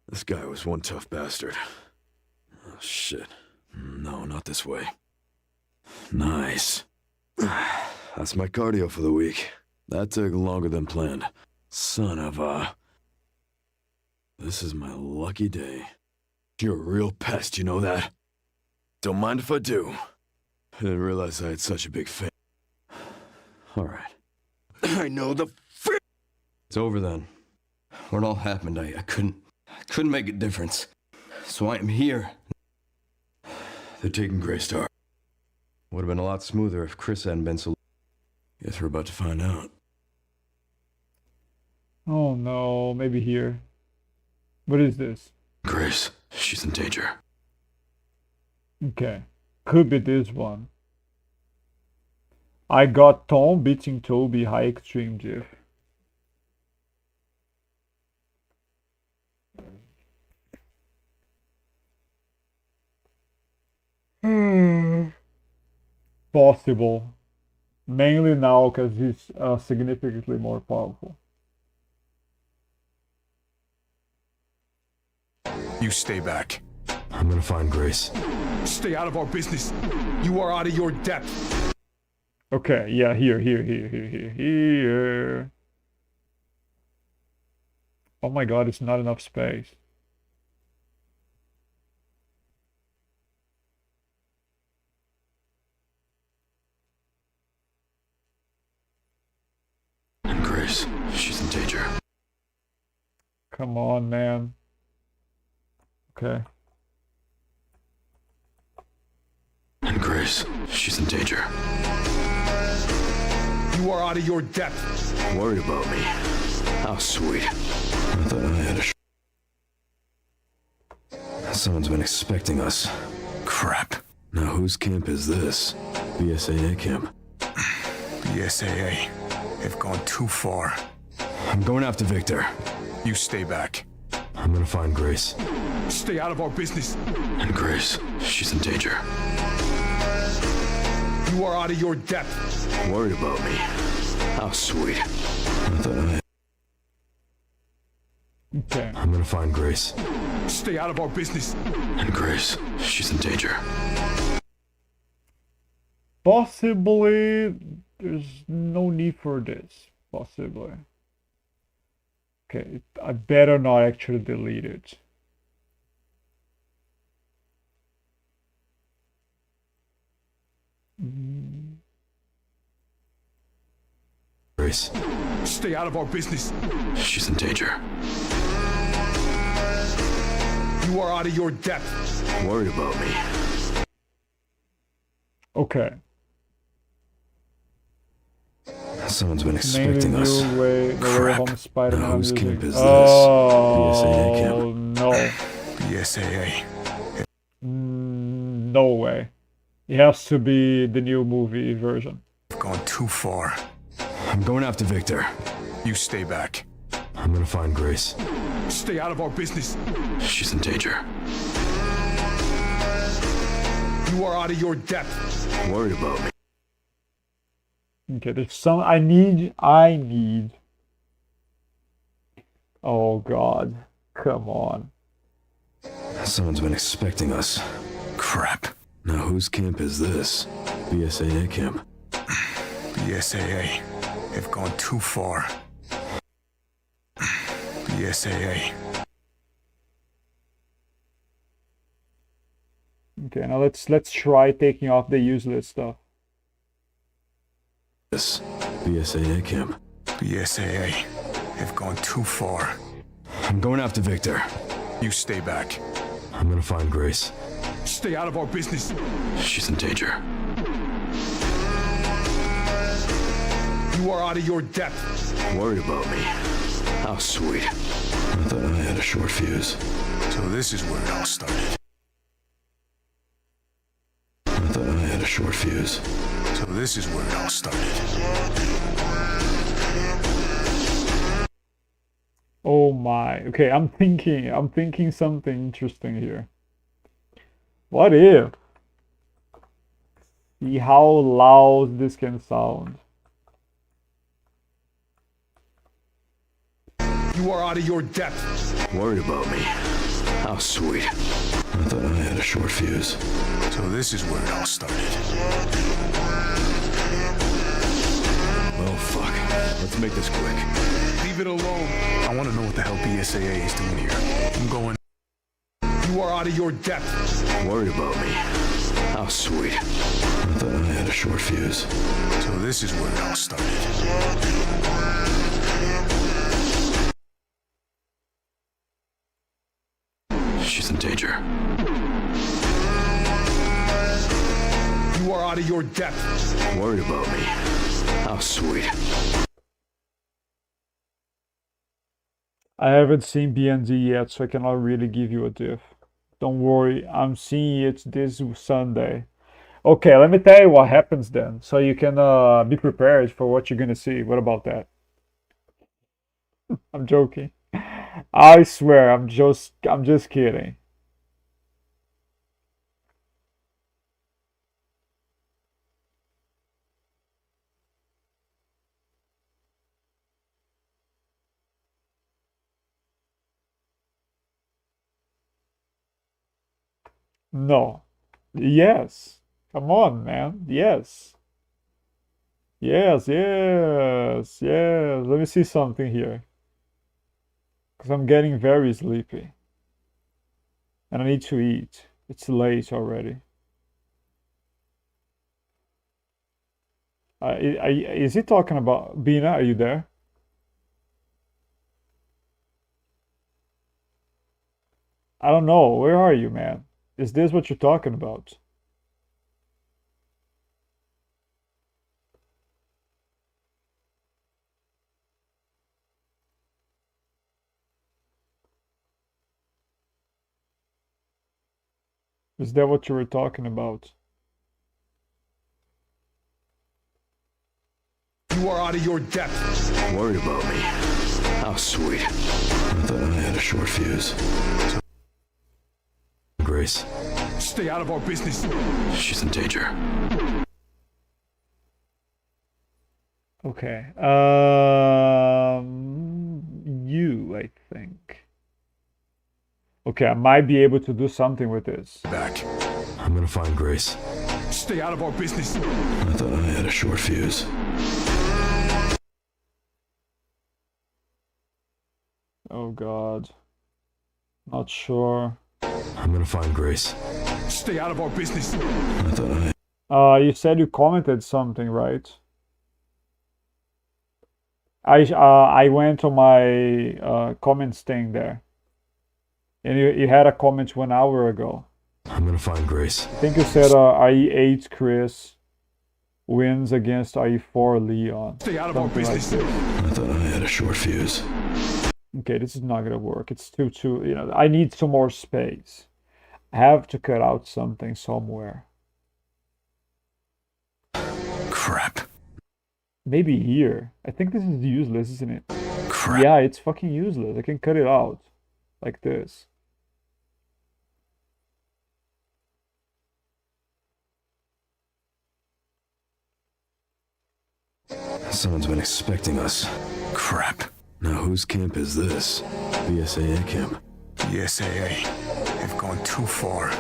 This guy was one tough bastard. Oh, shit. No, not this way. Nice. That's my cardio for the week. That took longer than planned. Son of a... This is my lucky day. You're a real pest, you know that? Don't mind if I do. I didn't realize I had such a big fan. Alright. I know the frick! It's over then. When it all happened, I couldn't make a difference. So I am here. They're taking Graystar. Would have been a lot smoother if Chris hadn't been so... Guess we're about to find out. Oh no, maybe here. What is this? Grace, she's in danger. Okay. Could be this one. I got Tom beating Toby high extreme GIF. Possible. Mainly now because he's significantly more powerful. You stay back. I'm gonna find Grace. Stay out of our business. You are out of your depth. Okay, yeah, here. Oh my god, it's not enough space. And Grace, she's in danger. Come on, man. Okay. And Grace, she's in danger. You are out of your depth. Worried about me. How sweet. I thought I had a Someone's been expecting us. Crap. Now whose camp is this? BSAA camp. The SAA have gone too far. I'm going after Victor. You stay back. I'm gonna find Grace. Stay out of our business. And Grace, she's in danger. You are out of your depth. Worried about me. How sweet. I thought I had Okay. I'm gonna find Grace. Stay out of our business. And Grace, she's in danger. Possibly, there's no need for this. Possibly. Okay, I better not actually delete it. Grace, Stay out of our business. she's in danger. You are out of your depth. Worried about me. Okay. Someone's been Name expecting us. review, way, the way Crap. home Spider-Man Now I'm whose using. camp is this? Oh, BSAA camp. no. BSAA. No way. It has to be the new movie version. We've gone too far. I'm going after Victor. You stay back. I'm gonna find Grace. Stay out of our business. She's in danger. You are out of your depth. Worried about me. Okay, there's some I need. Oh god. Come on. Someone's been expecting us. Crap. Now whose camp is this? BSAA camp. BSAA. They've gone too far. BSAA. Okay, now let's try taking off the useless stuff. This BSAA camp. BSAA. They've gone too far. I'm going after Victor. You stay back. I'm gonna find Grace. Stay out of our business. She's in danger. You are out of your depth. Worried about me. How sweet. I thought I had a short fuse. So this is where it all started. I thought I had a short fuse. So this is where it all started. Oh my. Okay, I'm thinking something interesting here. What if? See how loud this can sound. You are out of your depth. Worried about me. How sweet. I thought I had a short fuse. So this is where it all started. Well, fuck. Let's make this quick. Leave it alone. I want to know what the hell BSAA is doing here. I'm going. You are out of your depth. Worried about me. How sweet. I thought I had a short fuse. So this is where it all started. She's in danger. You are out of your depth. Worried about me. How sweet. I haven't seen BNZ yet, so I cannot really give you a diff. Don't worry, I'm seeing it this Sunday. Okay, let me tell you what happens then, so you can be prepared for what you're gonna see. What about that? I'm joking. I swear, I'm just kidding. No. Yes. Come on, man. Yes. Yes, yes, yes. Let me see something here. Because I'm getting very sleepy. And I need to eat. It's late already. Is he talking about... Bina, are you there? I don't know. Where are you, man? Is this what you're talking about? Is that what you were talking about? You are out of your depth. Worried about me. How sweet. I thought I had a short fuse. Grace. Stay out of our business. She's in danger. Okay. You, I think. Okay, I might be able to do something with this. Back. I'm gonna find Grace. Stay out of our business. I thought I had a short fuse. Oh God. Not sure. I'm gonna find Grace. Stay out of our business. I thought I... You said you commented something, right? I went to my comments thing there. And you had a comment 1 hour ago. I'm gonna find Grace. I think you said RE8, Chris. wins against RE4 Leon. Stay out of our Something like business. this. I thought I had a short fuse. Okay, this is not gonna work. It's too, you know, I need some more space. I have to cut out something somewhere. Crap. Maybe here. I think this is useless, isn't it? Crap. Yeah, it's fucking useless. I can cut it out. Like this. Someone's been expecting us. Crap. Now whose camp is this? BSAA camp. The SAA. They've gone too far.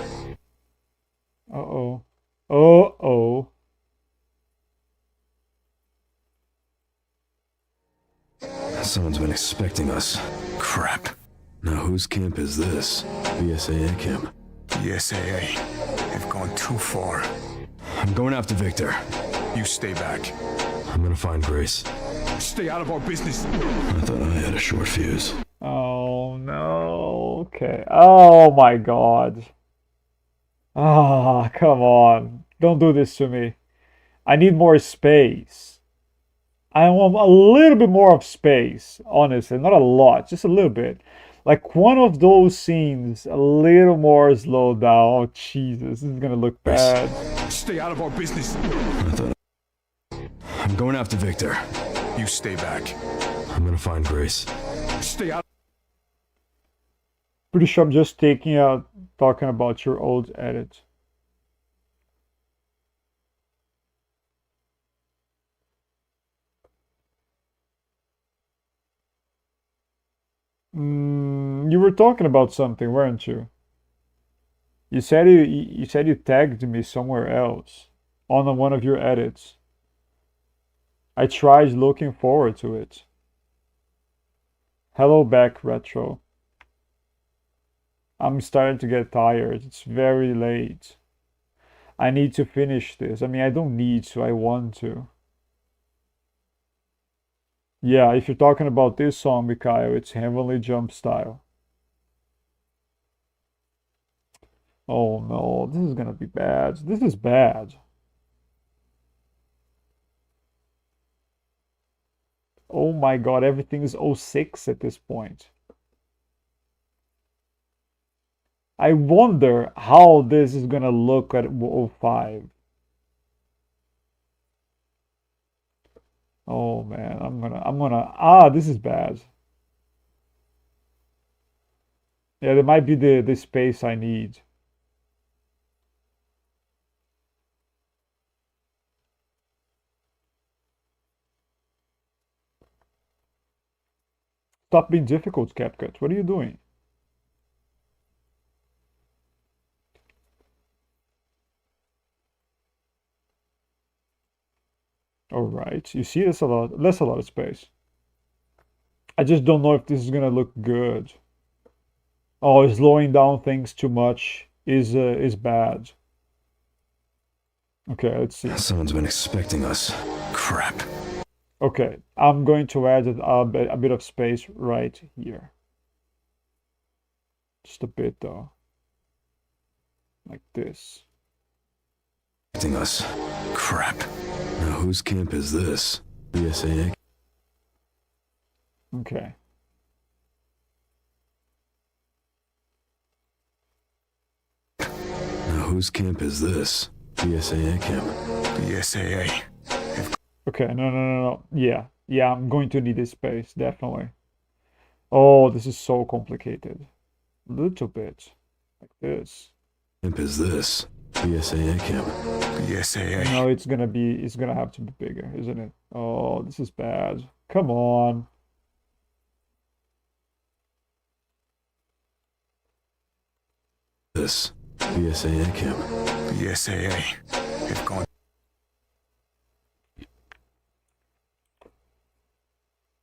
Uh-oh. Uh-oh. Someone's been expecting us. Crap. Now whose camp is this? BSAA camp. The SAA. They've gone too far. I'm going after Victor. You stay back. I'm gonna find Grace. Stay out of our business. I thought I had a short fuse. Oh no. Okay. Oh my god. Ah, come on. Don't do this to me. I need more space. I want a little bit more of space, honestly. Not a lot, just a little bit. Like one of those scenes, a little more slowed down. Oh, Jesus. This is gonna look bad. Stay out of our business. I thought I'm going after Victor. You stay back. I'm gonna find Grace. Stay out. Pretty sure I'm just taking out, talking about your old edit. You were talking about something, weren't you? You said you tagged me somewhere else on one of your edits. I tried looking forward to it. Hello back, Retro. I'm starting to get tired. It's very late. I need to finish this. I mean, I don't need to, I want to. Yeah, if you're talking about this song, Mikhail, it's Heavenly Jump Style. Oh no, this is gonna be bad. This is bad. Oh my god, everything is 06 at this point. I wonder how this is gonna look at 05. Oh man, this is bad. Yeah, there might be the space I need. Stop being difficult, CapCut. What are you doing? All right, you see, that's a lot of space. I just don't know if this is gonna look good. Oh, slowing down things too much is bad. Okay, let's see. Someone's been expecting us. Crap. Okay, I'm going to add a bit of space right here. Just a bit though. Like this. Expecting us. Crap. Now whose camp is this? BSAA. Okay. Now whose camp is this? BSAA camp. The SAA. Okay, no. Yeah, I'm going to need this space, definitely. Oh, this is so complicated. A little bit. Like this. Camp is this? BSAA camp. The SAA. No, it's gonna have to be bigger, isn't it? Oh, this is bad. Come on. This. BSAA camp. The SAA. They've gone.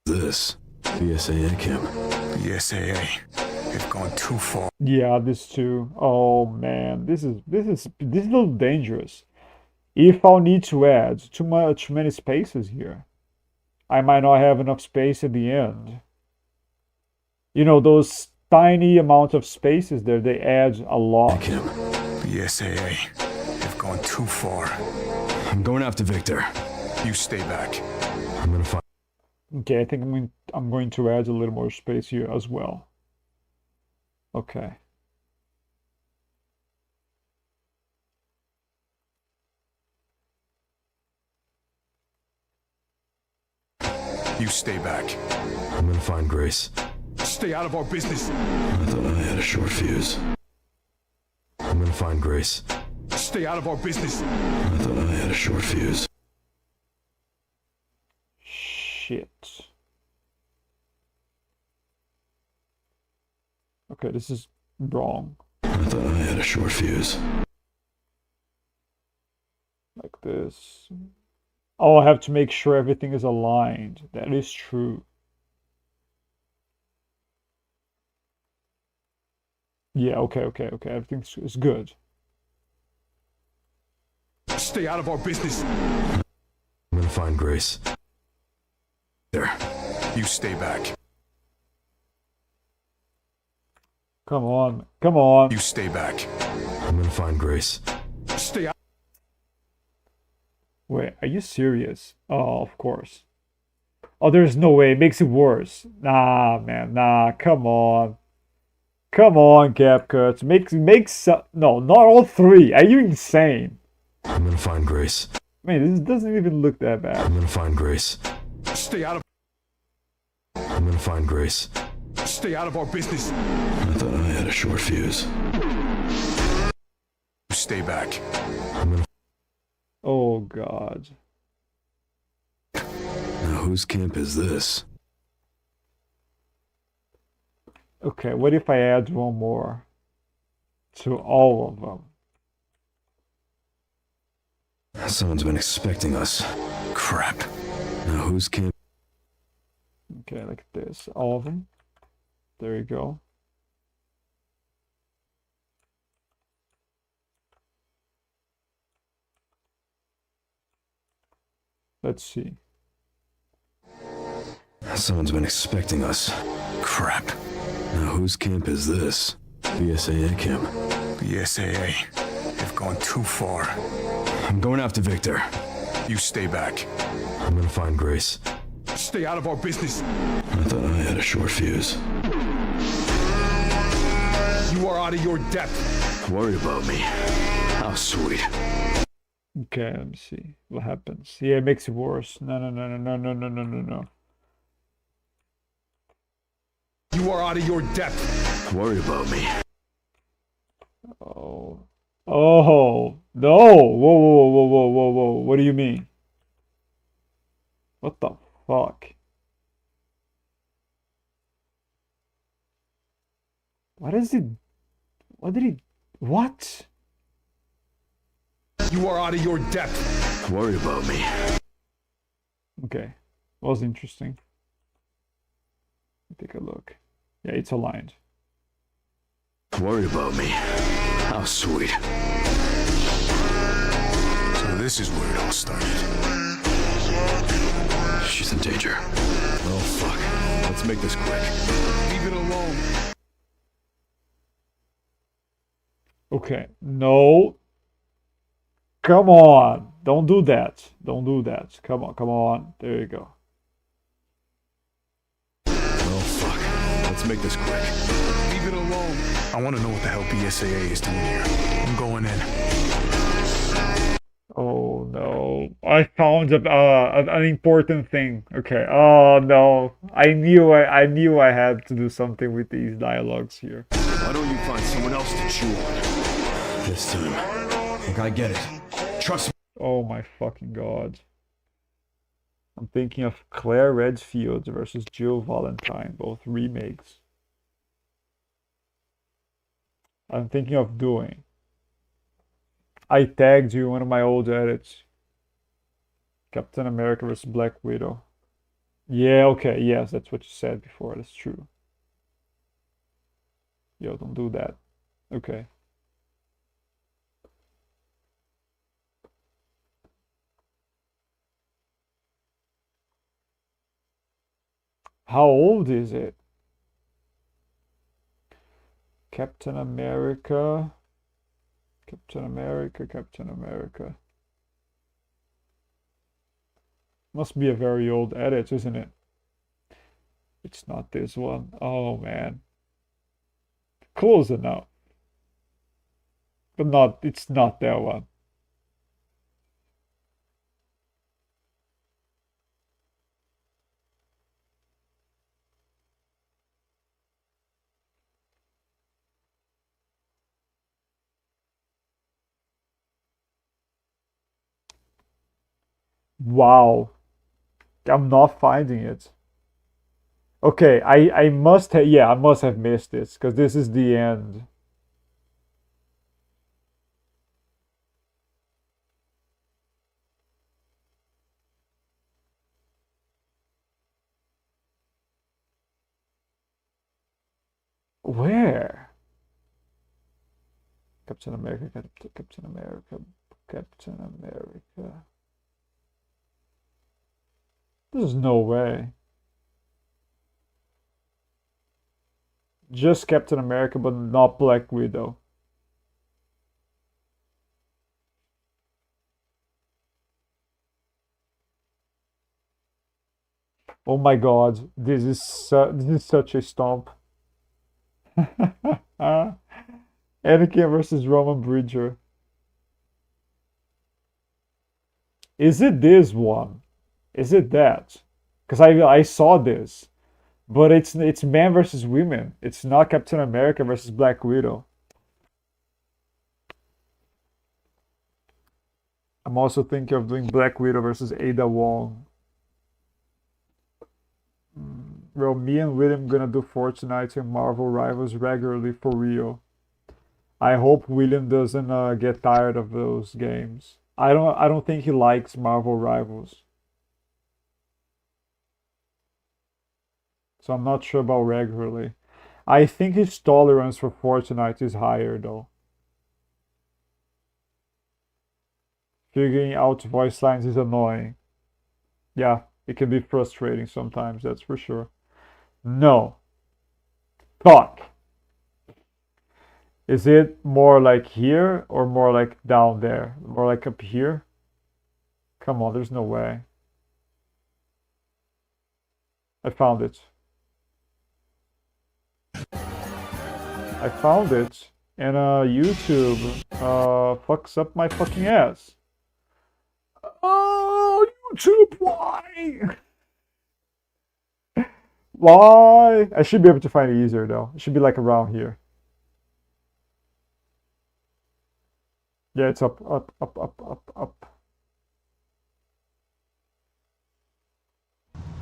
This. BSAA camp. The SAA. They've gone too far. Yeah, this too. Oh man, this is a little dangerous. If I'll need to add too many spaces here, I might not have enough space at the end. You know, those tiny amount of spaces there, they add a lot. The SAA. They've gone too far. I'm going after Victor. You stay back. I'm gonna find. Okay, I think I'm going to add a little more space here as well. Okay. You stay back. I'm gonna find Grace. Stay out of our business. I thought I had a short fuse. I'm gonna find Grace. Stay out of our business. I thought I had a short fuse. Shit. Okay, this is wrong. I thought I had a short fuse. Like this. Oh, I have to make sure everything is aligned. That is true. Yeah, okay. Everything is good. Stay out of our business. I'm gonna find Grace. There. You stay back. Come on. Come on. You stay back. I'm gonna find Grace. Stay out. Wait, are you serious? Oh, of course. Oh, there's no way. It makes it worse. Nah, man. Nah, come on. Come on, CapCut. No, not all three. Are you insane? I'm gonna find Grace. Man, this doesn't even look that bad. I'm gonna find Grace. Stay out of. I'm gonna find Grace. Stay out of our business. I thought I had a short fuse. You stay back. I'm gonna. Oh, God. Now whose camp is this? Okay, what if I add one more to all of them? Someone's been expecting us. Crap. Now whose camp? Okay, like this. All of them. There you go. Let's see. Someone's been expecting us. Crap. Now whose camp is this? BSAA camp. The SAA. They've gone too far. I'm going after Victor. You stay back. I'm gonna find Grace. Stay out of our business. I thought I had a short fuse. You are out of your depth. Worried about me. How sweet. Okay, let me see what happens. Yeah, it makes it worse. No. You are out of your depth. Worried about me. Oh. Oh, no. Whoa. What do you mean? What the fuck? What is it? What did he... What? You are out of your depth. Worried about me. Okay. Was interesting. Take a look. Yeah, it's aligned. Worried about me. How sweet. So this is where it all started. She's in danger. Oh, fuck. Let's make this quick. Leave it alone. Okay. No. Come on. Don't do that. Don't do that. Come on. There you go. Oh, fuck. Let's make this quick. Leave it alone. I want to know what the hell BSAA is doing here. I'm going in. Oh no. I found an important thing. Okay. Oh no. I knew I had to do something with these dialogues here. Why don't you find someone else to chew on? This time. Look, I get it. Trust me. Oh my fucking god. I'm thinking of Claire Redfield versus Jill Valentine, both remakes. I'm thinking of doing. I tagged you in one of my old edits. Captain America vs. Black Widow. Yeah, okay, yes, that's what you said before, that's true. Yo, don't do that. Okay. How old is it? Captain America Captain America, Captain America. Must be a very old edit, isn't it? It's not this one. Oh man. Close enough. But not, it's not that one. Wow. I'm not finding it. Okay, I must have, yeah, I must have missed this because this is the end. Where? Captain America, Captain America, Captain America. There's no way. Just Captain America, but not Black Widow. Oh my God, this is such a stomp. Anakin versus Roman Bridger. Is it this one? Is it that? Because I saw this, but it's man versus women. It's not Captain America versus Black Widow. I'm also thinking of doing Black Widow versus Ada Wong. Well, me and William gonna do Fortnite and Marvel Rivals regularly for real. I hope William doesn't get tired of those games. I don't think he likes Marvel Rivals. So I'm not sure about regularly. I think his tolerance for Fortnite is higher though. Figuring out voice lines is annoying. Yeah, it can be frustrating sometimes, that's for sure. No. Fuck. Is it more like here or more like down there? More like up here? Come on, there's no way. I found it. I found it. And YouTube fucks up my fucking ass. Oh, YouTube, why? Why? I should be able to find it easier though. It should be like around here. Yeah, it's up, up, up, up, up, up.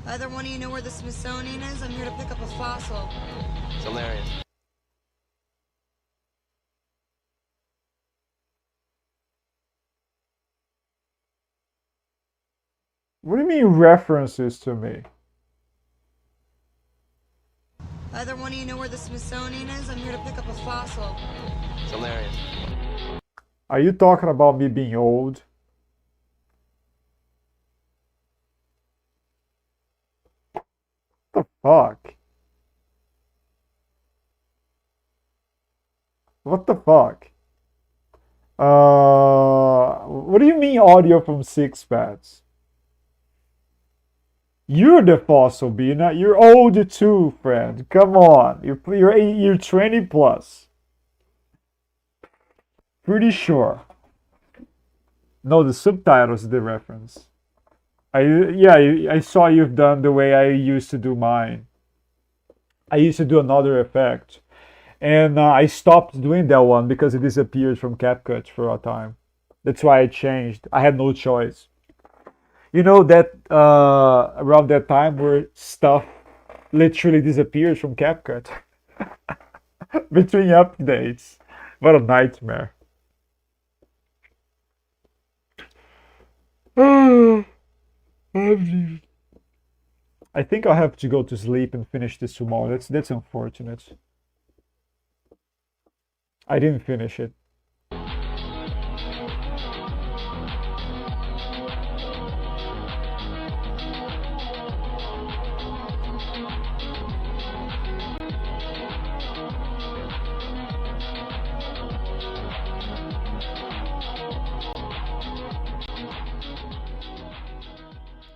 Either one of you know where the Smithsonian is? I'm here to pick up a fossil. It's hilarious. What do you mean references to me? Either one of you know where the Smithsonian is? I'm here to pick up a fossil. It's hilarious. Are you talking about me being old? What the fuck? What the fuck? What do you mean audio from Six Pads? You're the fossil, Bina. You're old too, friend. Come on. You're 20 plus. Pretty sure. No, the subtitles is the reference. I saw you've done the way I used to do mine. I used to do another effect. And I stopped doing that one because it disappeared from CapCut for a time. That's why I changed. I had no choice. You know that around that time where stuff literally disappears from CapCut between updates. What a nightmare. I think I'll have to go to sleep and finish this tomorrow. That's unfortunate. I didn't finish it.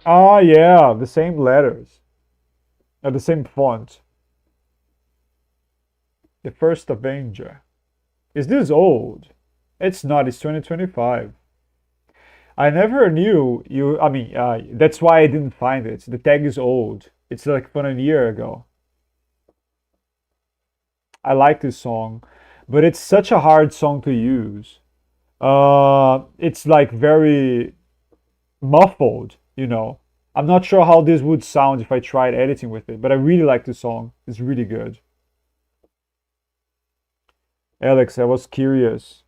Ah, yeah, the same letters. The same font. The First Avenger. Is this old? It's not, it's 2025. I never knew you, I mean, that's why I didn't find it. The tag is old. It's like from a year ago. I like this song, but it's such a hard song to use. It's like very muffled, you know. I'm not sure how this would sound if I tried editing with it, but I really like this song. It's really good. Alex, I was curious.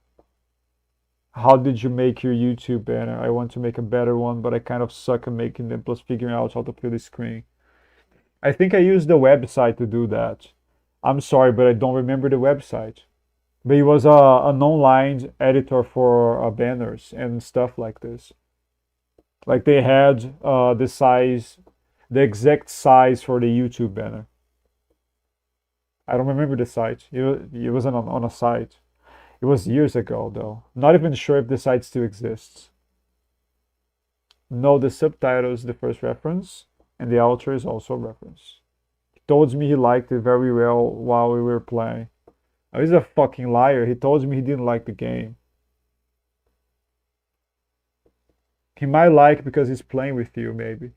How did you make your YouTube banner? I want to make a better one, but I kind of suck at making them, plus figuring out how to fill the screen. I think I used the website to do that. I'm sorry, but I don't remember the website. But it was an online editor for banners and stuff like this. Like they had the size, the exact size for the YouTube banner. I don't remember the site. It wasn't on a site. It was years ago, though. Not even sure if the site still exists. No, the subtitle is the first reference, and the outro is also a reference. He told me he liked it very well while we were playing. Oh, he's a fucking liar. He told me he didn't like the game. He might like because he's playing with you, maybe.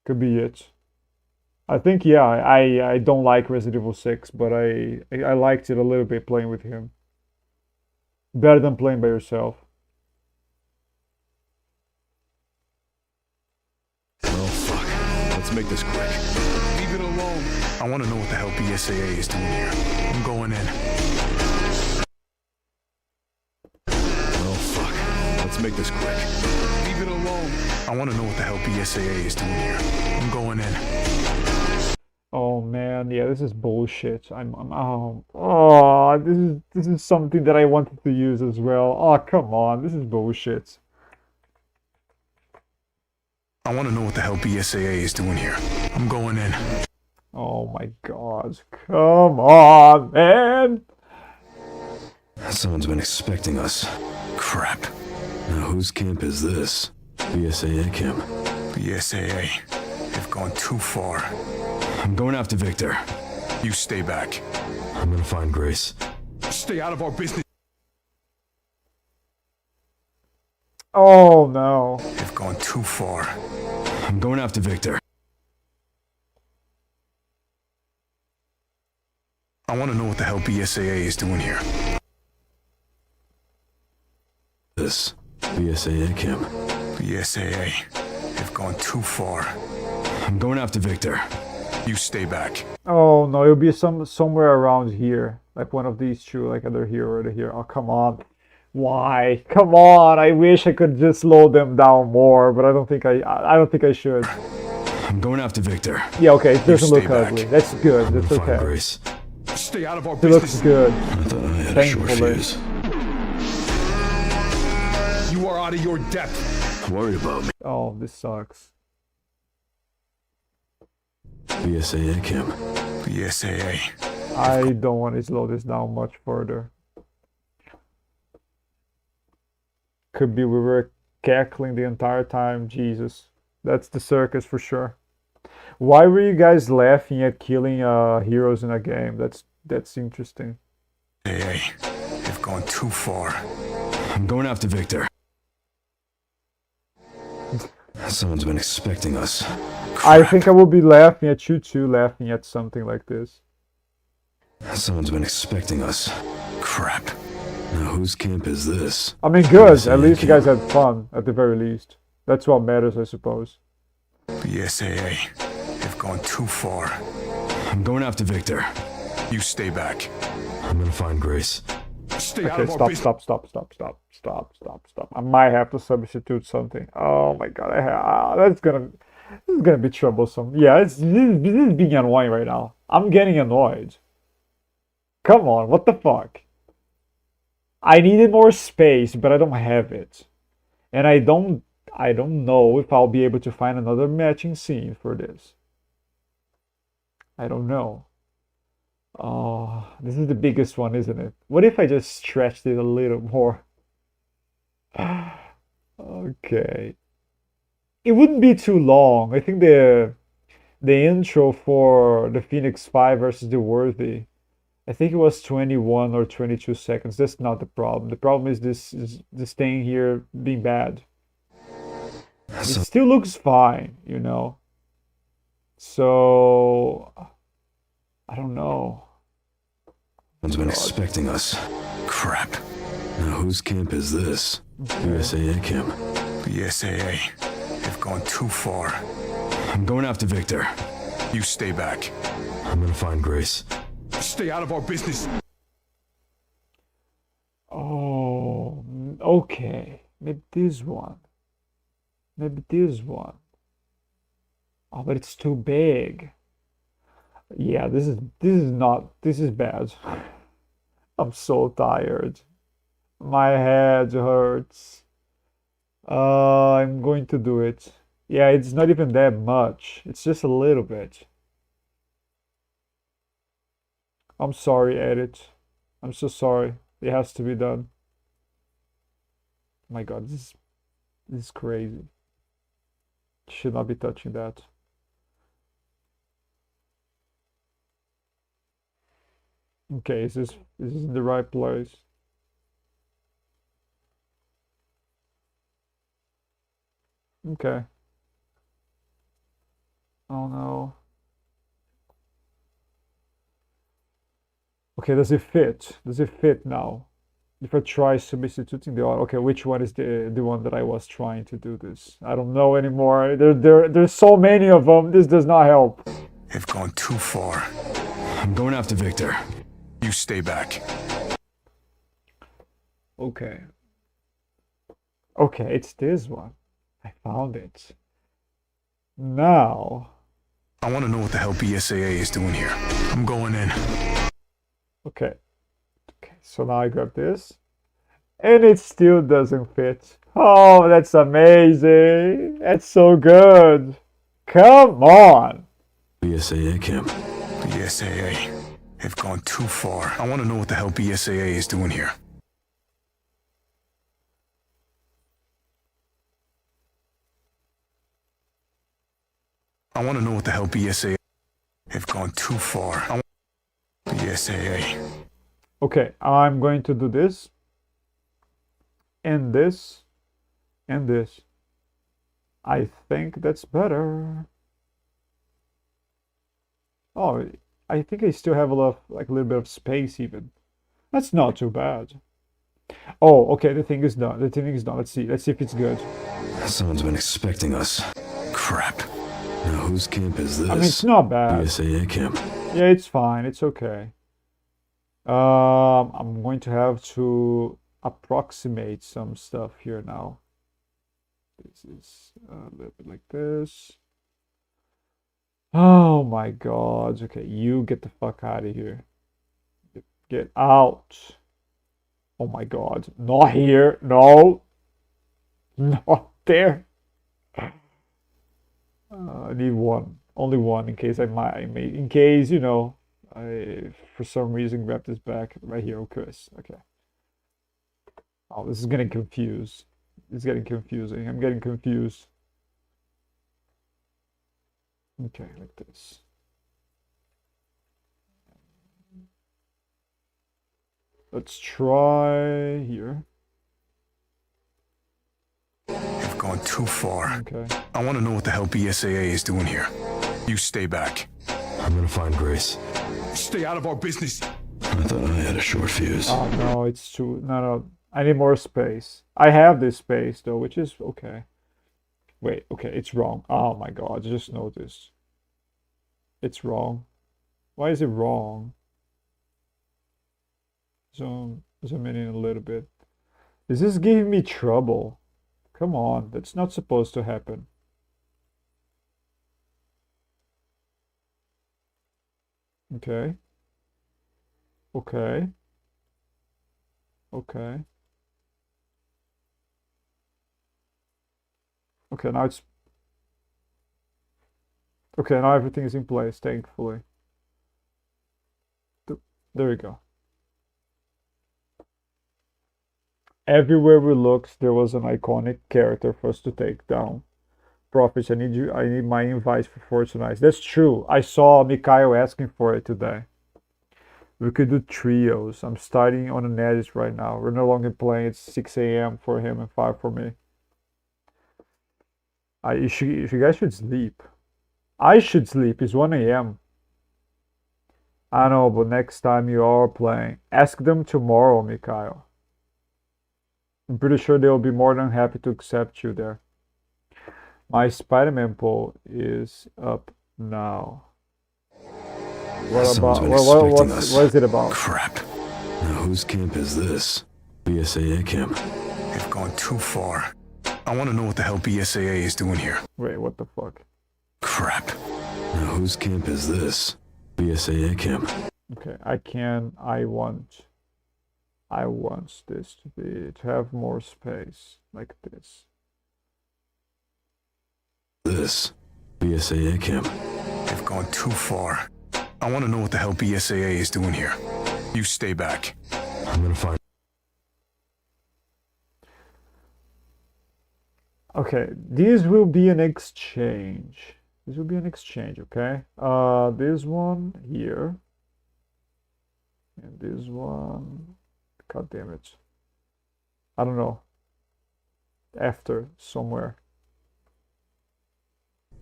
Could be it. I think, yeah, I don't like Resident Evil 6, but I liked it a little bit playing with him. Better than playing by yourself. Oh, fuck. Let's make this quick. Leave it alone. I want to know what the hell BSAA is doing here. I'm going in. Oh, fuck. Let's make this quick. Leave it alone. I want to know what the hell BSAA is doing here. I'm going in. Oh man, yeah, this is bullshit. Oh, this is something that I wanted to use as well. Oh, come on, this is bullshit. I want to know what the hell BSAA is doing here. I'm going in. Oh my god, come on, man. Someone's been expecting us. Crap. Now whose camp is this? BSAA camp. BSAA. They've gone too far. I'm going after Victor. You stay back. I'm gonna find Grace. Stay out of our business. Oh no. They've gone too far. I'm going after Victor. I want to know what the hell BSAA is doing here. This BSAA camp. BSAA. They've gone too far. I'm going after Victor. You stay back. Oh no, it'll be somewhere around here. Like one of these two, like either here or here. Oh, come on. Why? Come on. I wish I could just slow them down more, but I don't think I should. I'm going after Victor. Yeah, okay, it doesn't stay look back. ugly. That's good. I'm That's gonna find okay. Grace. Stay out of our It business. looks good. I thought I had a short Thankfully. fuse. You are out of your depth. Worried about me. Oh, this sucks. BSAA camp. BSAA. I don't want to slow this down much further. Could be we were cackling the entire time. Jesus. That's the circus for sure. Why were you guys laughing at killing heroes in a game? That's interesting. BSAA. They've gone too far. I'm going after Victor. Someone's been expecting us. I think I will be laughing at you too, laughing at something like this. Someone's been expecting us. Crap. Now whose camp is this? I mean, good. BSAA At least you camp. guys had fun, at the very least. That's what matters, I suppose. BSAA. They've gone too far. I'm going after Victor. You stay back. I'm gonna find Grace. Stay out Okay, of our stop, business. stop. I might have to substitute something. Oh my god, this is gonna be troublesome. Yeah, this is being annoying right now. I'm getting annoyed. Come on, what the fuck? I needed more space, but I don't have it. And I don't know if I'll be able to find another matching scene for this. I don't know. Oh, this is the biggest one, isn't it? What if I just stretched it a little more? Okay. It wouldn't be too long. I think the intro for the Phoenix 5 versus the Worthy, I think it was 21 or 22 seconds. That's not the problem. The problem is this thing here being bad. It So, still looks fine, you know. So I don't know. someone's been expecting us. Crap. Now, whose camp is this? USAA camp. The SAA. They've gone too far. I'm going after Victor. You stay back. I'm gonna find Grace. Stay out of our business. Oh, okay. Maybe this one. Maybe this one. Oh, but it's too big. Yeah, this is bad. I'm so tired. My head hurts. I'm going to do it. Yeah, it's not even that much. It's just a little bit. I'm sorry, edit. I'm so sorry. It has to be done. My God, this is crazy. Should not be touching that. Okay, is this in the right place? Okay. Oh no. Okay, does it fit? Does it fit now? If I try substituting the auto, okay, which one is the one that I was trying to do this? I don't know anymore. There's so many of them. This does not help. They've gone too far. I'm going after Victor. You stay back. Okay. Okay, it's this one. I found it. Now. I want to know what the hell BSAA is doing here. I'm going in. Okay. Okay, so now I grab this. And it still doesn't fit. Oh, that's amazing. That's so good. Come on. USAA camp. BSAA. They've gone too far. I want to know what the hell BSAA is doing here. I want to know what the hell BSAA. They've gone too far. BSAA. Okay, I'm going to do this. And this. And this. I think that's better. Oh, I think I still have a little bit of space even. That's not too bad. Oh, okay, the thing is done. The thing is done. Let's see. Let's see if it's good. Someone's been expecting us. Crap. Now, whose camp is this? I mean, it's not bad. USAA camp. Yeah, it's fine. It's okay. I'm going to have to approximate some stuff here now. This is a little bit like this. Oh my God. Okay, you get the fuck out of here. Get out. Oh my God. Not here. No. Not there. I need one. Only one in case in case, you know, I for some reason grab this back right here. Okay. Okay. Oh, this is getting confused. It's getting confusing. I'm getting confused. Okay, like this. Let's try here. They've gone too far. Okay. I want to know what the hell BSAA is doing here. You stay back. I'm gonna find Grace. Stay out of our business. I thought I had a short fuse. Oh no, it's too no. I need more space. I have this space though, which is okay. Wait, okay, it's wrong. Oh my God, I just noticed. It's wrong. Why is it wrong? Zoom in a little bit. This is giving me trouble. Come on, that's not supposed to happen. Okay. Okay. Okay. Okay, now it's... Okay, now everything is in place, thankfully. There we go. Everywhere we looked, there was an iconic character for us to take down. Prophets, I need you. I need my invite for Fortnite. That's true. I saw Mikhail asking for it today. We could do trios. I'm starting on an edit right now. We're no longer playing. It's 6 a.m. for him and 5 for me. You guys should sleep. I should sleep. It's 1 a.m. I know, but next time you are playing, ask them tomorrow, Mikhail. I'm pretty sure they'll be more than happy to accept you there. My Spider-Man poll is up now. What about what is it about? Crap. Now whose camp is this? BSAA camp. They've gone too far. I want to know what the hell BSAA is doing here. Wait, what the fuck? Crap. Now whose camp is this? BSAA camp. Okay, I want this to have more space like this. This BSAA camp. They've gone too far. I want to know what the hell BSAA is doing here. You stay back. I'm gonna find. Okay, this will be an exchange. This will be an exchange, okay? This one here. And this one. God damn it. I don't know. After, somewhere.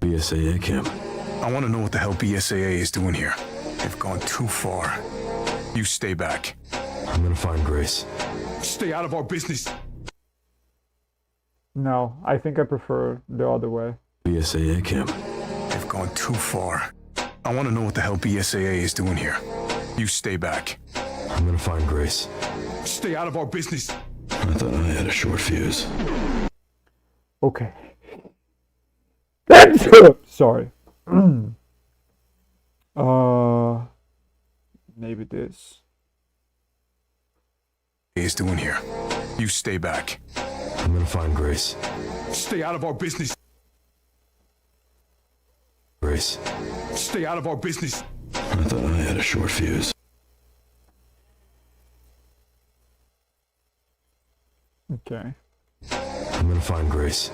BSAA camp. I want to know what the hell BSAA is doing here. They've gone too far. You stay back. I'm gonna find Grace. Stay out of our business. No, I think I prefer the other way. BSAA camp. They've gone too far. I want to know what the hell BSAA is doing here. You stay back. I'm gonna find Grace. Stay out of our business. I thought I had a short fuse. Okay. Sorry. Maybe this. Is doing here. You stay back. I'm gonna find Grace. Stay out of our business. Grace. Stay out of our business. I thought I had a short fuse. Okay. I'm gonna find Grace.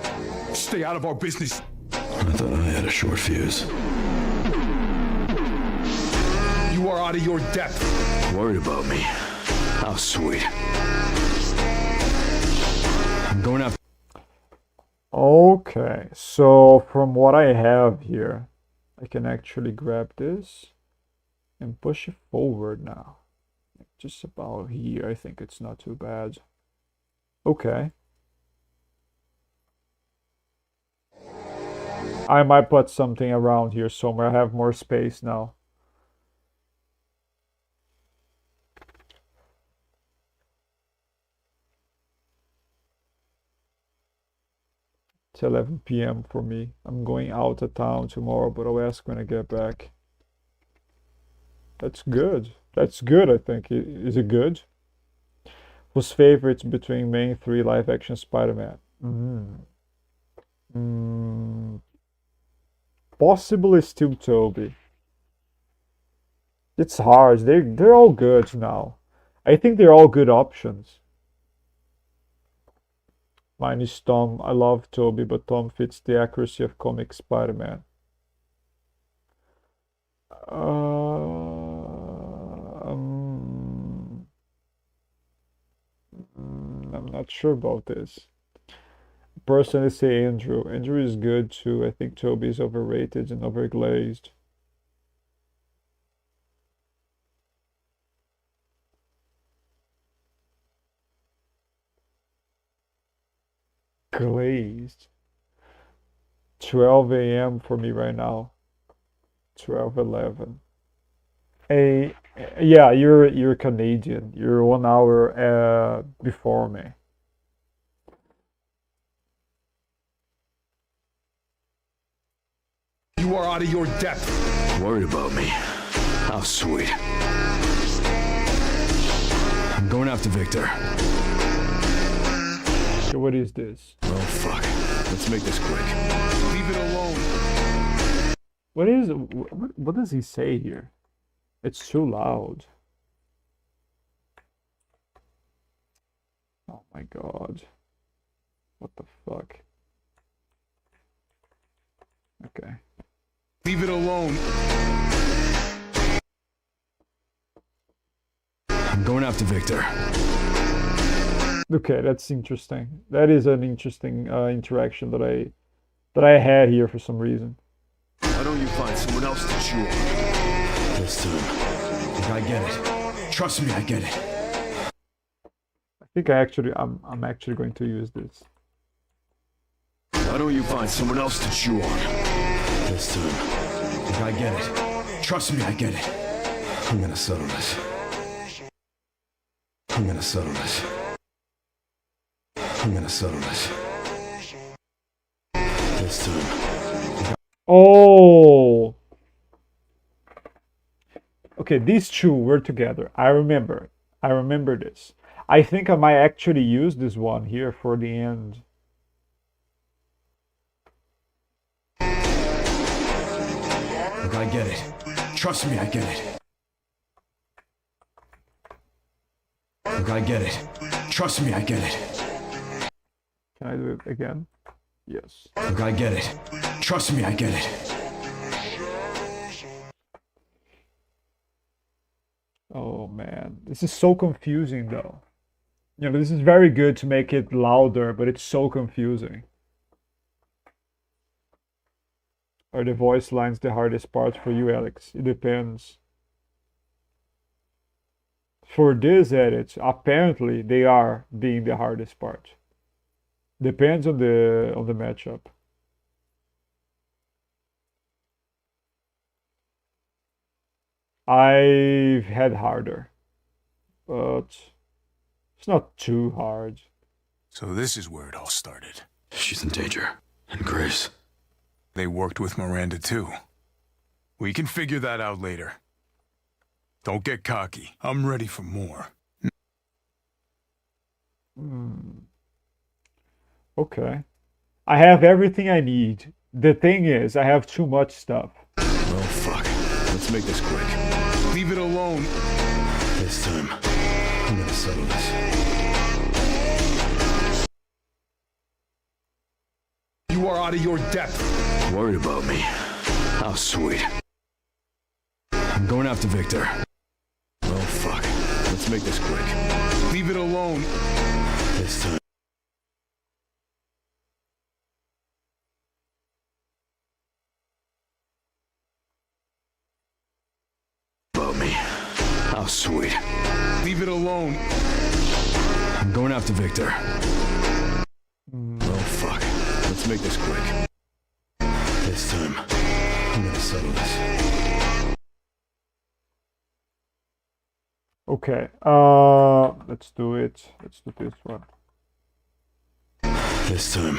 Stay out of our business. I thought I had a short fuse. You are out of your depth. Worried about me? How sweet. I'm going after. Okay, so from what I have here, I can actually grab this and push it forward now. Just about here, I think it's not too bad. Okay. I might put something around here somewhere. I have more space now. It's 11 p.m. for me. I'm going out of town tomorrow, but I'll ask when I get back. That's good. That's good, I think. Is it good? Whose favorites between main 3 live-action Spider-Man? Possibly still Toby. It's hard. They're all good now. I think they're all good options. Mine is Tom. I love Toby, but Tom fits the accuracy of comic Spider-Man. I'm not sure about this. Personally say Andrew. Andrew is good too. I think Toby is overrated and overglazed. Glazed. 12 a.m. for me right now. 12:11. Yeah, you're Canadian. You're 1 hour before me. You are out of your depth. Worried about me? How sweet. I'm going after Victor. So what is this? Oh fuck. Let's make this quick. Leave it alone. What does he say here? It's too loud. Oh my god. What the fuck? Okay. Leave it alone. I'm going after Victor. Okay, that's interesting. That is an interesting interaction that I had here for some reason. Why don't you find someone else to chew on? This time. I get it. Trust me, I get it. I think I'm actually going to use this. Why don't you find someone else to chew on? This time. I get it. Trust me, I get it. I'm gonna settle this. I'm gonna settle this. I'm gonna settle this. This time. Oh! Okay, these two were together. I remember. I remember this. I think I might actually use this one here for the end. Look, I get it. Trust me, I get it. Look, I get it. Trust me, I get it. Can I do it again? Yes. Look, I get it. Trust me, I get it. Oh man, this is so confusing though. You know, this is very good to make it louder, but it's so confusing. Are the voice lines the hardest part for you, Alex? It depends. For this edit, apparently they are being the hardest part. Depends on the matchup. I've had harder, but it's not too hard. So this is where it all started. She's in danger. And Grace. They worked with Miranda too. We can figure that out later. Don't get cocky. I'm ready for more. Okay. I have everything I need. The thing is, I have too much stuff. Oh, fuck. Let's make this quick. Leave it alone. This time, I'm gonna settle this. You are out of your depth. Worried about me? How sweet. I'm going after Victor. Oh, fuck. Let's make this quick. Leave it alone. This time. About me. How sweet. Leave it alone. I'm going after Victor. Oh, fuck. Let's make this quick. This time, I'm gonna settle this. Okay, let's do it. Let's do this one. This time.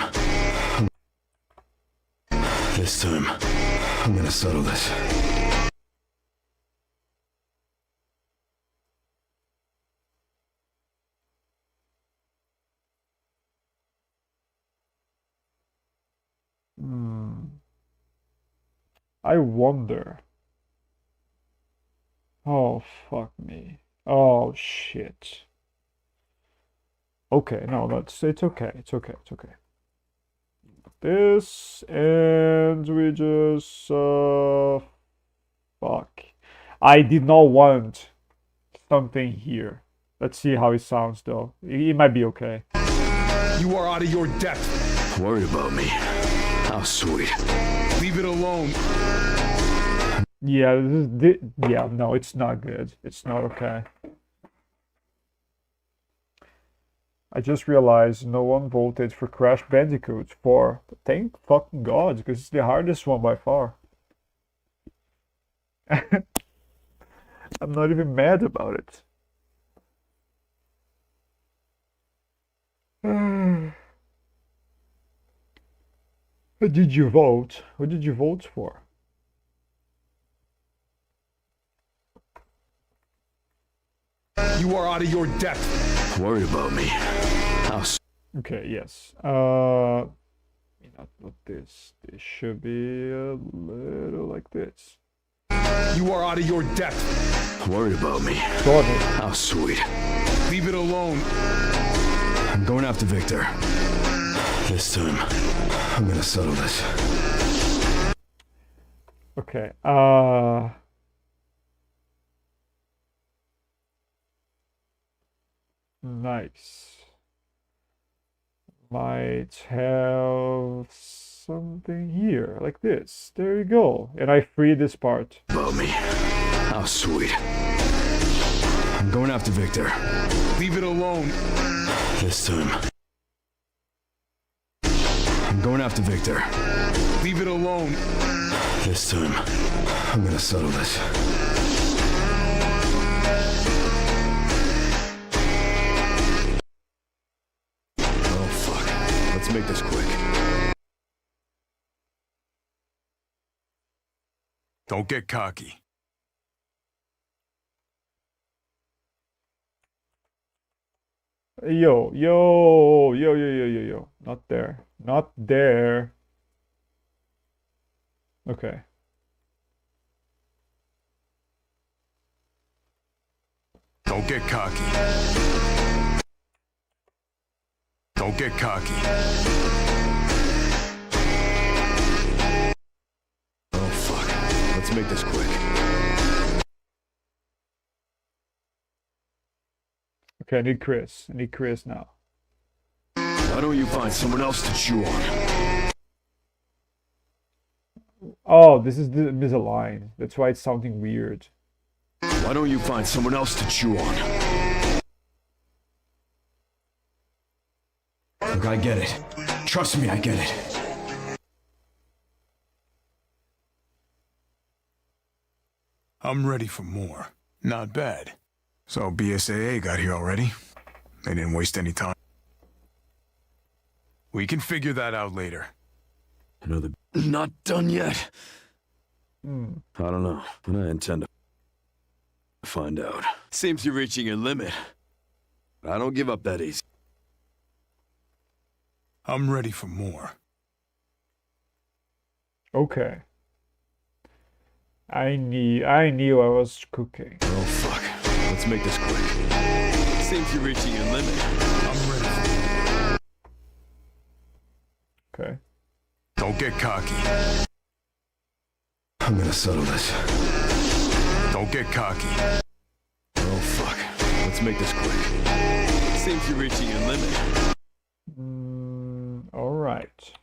This time, I'm gonna settle this. I wonder. Oh, fuck me. Oh, shit. Okay, no, it's okay. It's okay. It's okay. This, and we just, fuck. I did not want something here. Let's see how it sounds, though. It might be okay. You are out of your depth. Worried about me? How sweet. Leave it alone. Yeah, yeah, no, it's not good. It's not okay. I just realized no one voted for Crash Bandicoot 4. Thank fucking God, because it's the hardest one by far. I'm not even mad about it. What did you vote? What did you vote for? You are out of your depth. Worried about me? How Okay, yes. Not this. This should be a little like this. You are out of your depth. Worried about me? Got it. How sweet. Leave it alone. I'm going after Victor. This time, I'm gonna settle this. Okay. Nice. Might have something here, like this. There you go. And I free this part. About me. How sweet. I'm going after Victor. Leave it alone. This time. I'm going after Victor. Leave it alone. This time, I'm gonna settle this. Oh, fuck. Let's make this quick. Don't get cocky. Yo, yo, yo, yo, yo, yo, yo. Not there. Not there. Okay. Don't get cocky. Don't get cocky. Oh, fuck. Let's make this quick. Okay, I need Chris. I need Chris now. Why don't you find someone else to chew on? Oh, this is misaligned. That's why it's sounding weird. Why don't you find someone else to chew on? Look, I get it. Trust me, I get it. I'm ready for more. Not bad. So BSAA got here already? They didn't waste any time. We can figure that out later. Another. Not done yet. I don't know, but I intend to find out. Seems you're reaching your limit. I don't give up that easy. I'm ready for more. Okay. I knew I was cooking. Oh, fuck. Let's make this quick. Seems you're reaching your limit. I'm ready for more. Okay. Don't get cocky. I'm gonna settle this. Don't get cocky. Oh, fuck. Let's make this quick. Seems you're reaching your limit. All right.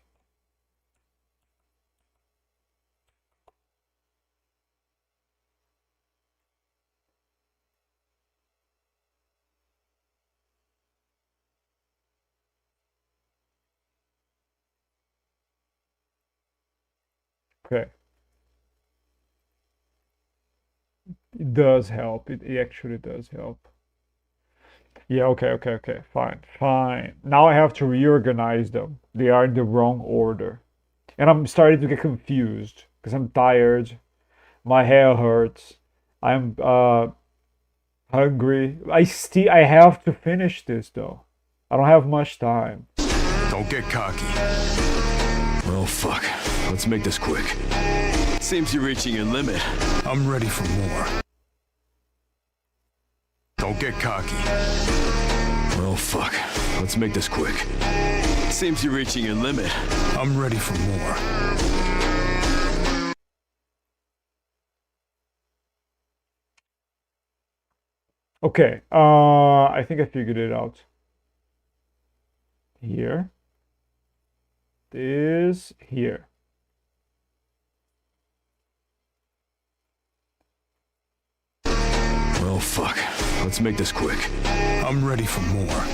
Okay. It does help. It actually does help. Yeah, okay. Fine. Now I have to reorganize them. They are in the wrong order. And I'm starting to get confused because I'm tired. My hair hurts. I'm hungry. I have to finish this though. I don't have much time. Don't get cocky. Oh, fuck. Let's make this quick. Seems you're reaching your limit. I'm ready for more. Don't get cocky. Oh, fuck. Let's make this quick. Seems you're reaching your limit. I'm ready for more. Okay, I think I figured it out. Here. This here. Oh, fuck. Let's make this quick. I'm ready for more.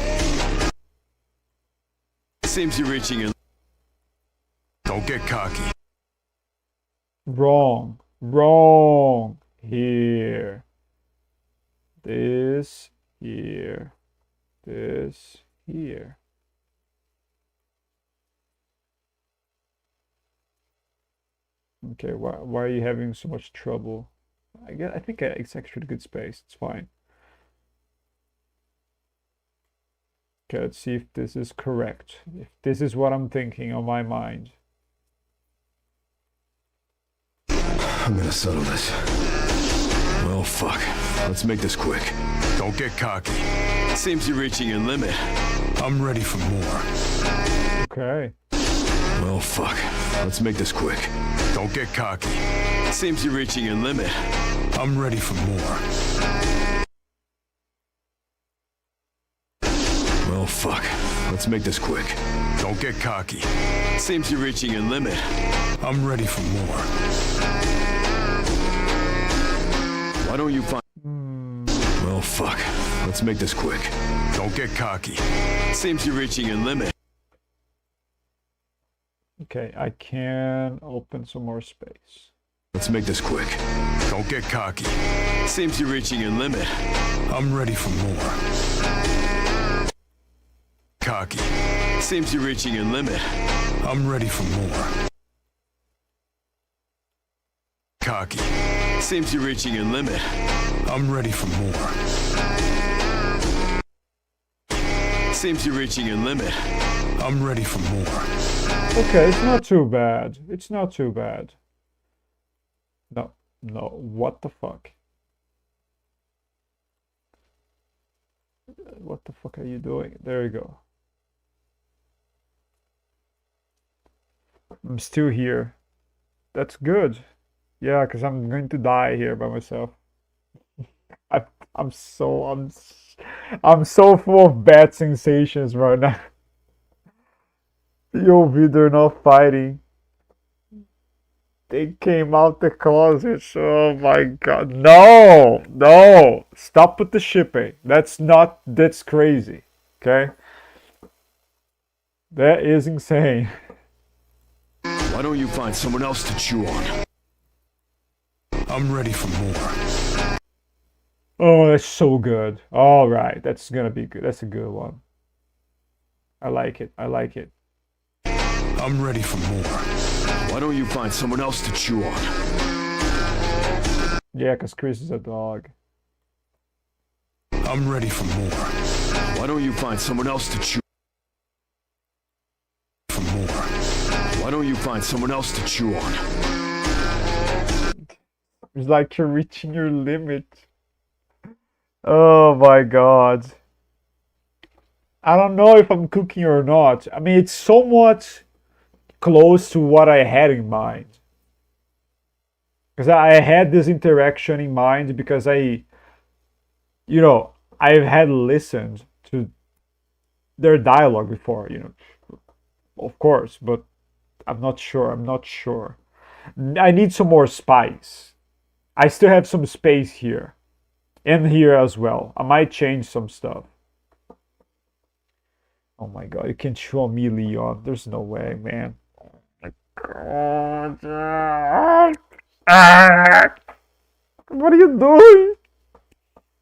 Seems you're reaching your... Don't get cocky. Wrong. Here. This here. This here. Okay, why are you having so much trouble? I think it's actually a good space. It's fine. Okay, let's see if this is correct. If this is what I'm thinking on my mind. I'm gonna settle this. Oh, fuck. Let's make this quick. Don't get cocky. Seems you're reaching your limit. I'm ready for more. Okay. Well, fuck. Let's make this quick. Don't get cocky. Seems you're reaching your limit. I'm ready for more. Well, fuck. Let's make this quick. Don't get cocky. Seems you're reaching your limit. I'm ready for more. Why don't you find... Well, fuck. Let's make this quick. Don't get cocky. Seems you're reaching your limit. Okay, I can open some more space. Let's make this quick. Don't get cocky. Seems you're reaching your limit. I'm ready for more. Cocky. Seems you're reaching your limit. I'm ready for more. Cocky. Seems you're reaching your limit. I'm ready for more. Seems you're reaching your limit. I'm ready for more. Okay, it's not too bad. It's not too bad. No, no, what the fuck? What the fuck are you doing? There you go. I'm still here. That's good. Yeah, because I'm going to die here by myself. I, I'm so I'm so full of bad sensations right now. POV, they're not fighting. They came out the closet. Oh my god. No! No! Stop with the shipping. That's crazy. Okay? That is insane. Why don't you find someone else to chew on? I'm ready for more. Oh, that's so good. Alright, that's gonna be good. That's a good one. I like it. I like it. I'm ready for more. Why don't you find someone else to chew on? Yeah, because Chris is a dog. I'm ready for more. Why don't you find someone else to chew for more? Why don't you find someone else to chew on? It's like you're reaching your limit. Oh my god. I don't know if I'm cooking or not. I mean, it's somewhat close to what I had in mind. Because I had this interaction in mind because I've had listened to their dialogue before, of course, but I'm not sure. I need some more spice. I still have some space here. And here as well. I might change some stuff. Oh my god, you can chew on me, Leon. There's no way, man. God. What are you doing?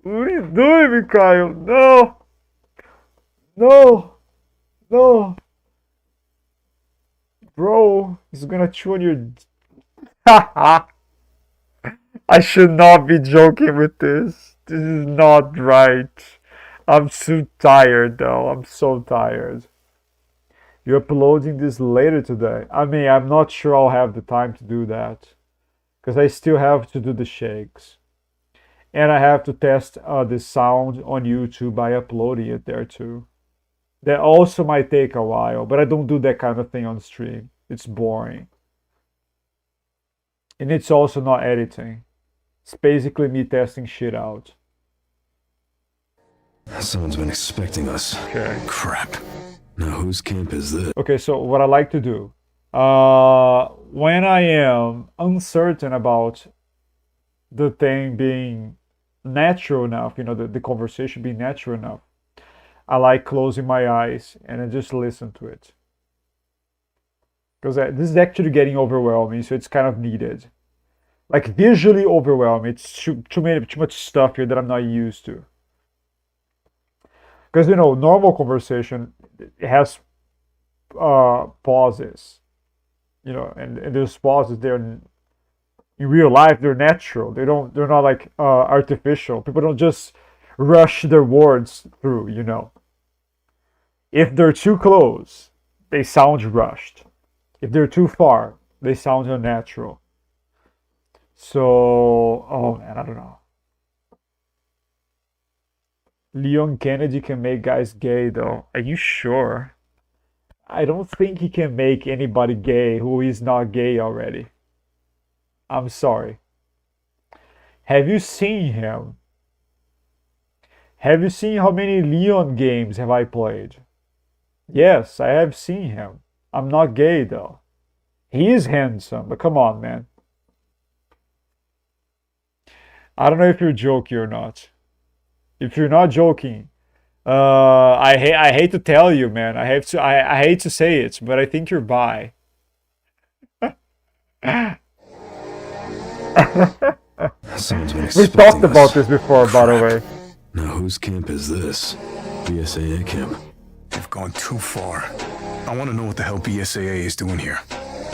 What are you doing, Mikhail? No! No! No! Bro, he's gonna chew on your... I should not be joking with this. This is not right. I'm so tired though. I'm so tired. You're uploading this later today. I mean, I'm not sure I'll have the time to do that. Because I still have to do the shakes. And I have to test the sound on YouTube by uploading it there too. That also might take a while, but I don't do that kind of thing on stream. It's boring. And it's also not editing. It's basically me testing shit out. Someone's been expecting us. Okay. Crap. Now whose camp is this? Okay, so what I like to do, when I am uncertain about the thing being natural enough, the conversation being natural enough, I like closing my eyes and I just listen to it. Because this is actually getting overwhelming, so it's kind of needed. Like visually overwhelming. It's too much stuff here that I'm not used to. Because normal conversation, it has pauses. And those pauses, they're in real life, they're natural. They're not like artificial. People don't just rush their words through. If they're too close, they sound rushed. If they're too far, they sound unnatural. So, oh man, I don't know. Leon Kennedy can make guys gay, though. Are you sure? I don't think he can make anybody gay who is not gay already. I'm sorry. Have you seen him? Have you seen how many Leon games have I played? Yes, I have seen him. I'm not gay, though. He is handsome, but come on, man. I don't know if you're joking or not. If you're not joking, I hate to tell you, man. I hate to say it, but I think you're bi. Someone's been We expecting talked about us. this before, by the way. Now whose camp is this? BSAA camp. You've gone too far. I want to know what the hell BSAA is doing here.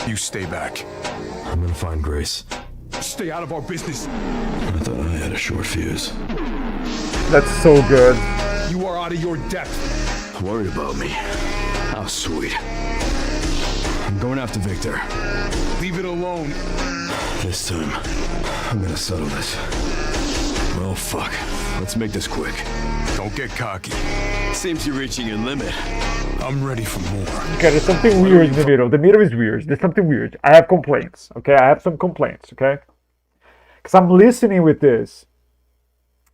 You stay back. I'm gonna find Grace. Stay out of our business. I thought I had a short fuse. That's so good. You are out of your depth. Worried about me? How sweet. I'm going after Victor. Leave it alone. This time, I'm gonna settle this. Well, fuck. Let's make this quick. Don't get cocky. Seems you're reaching your limit. I'm ready for more. Okay, there's something weird in the middle. The middle is weird. There's something weird. I have complaints. Okay, I have some complaints. Okay, because I'm listening with this.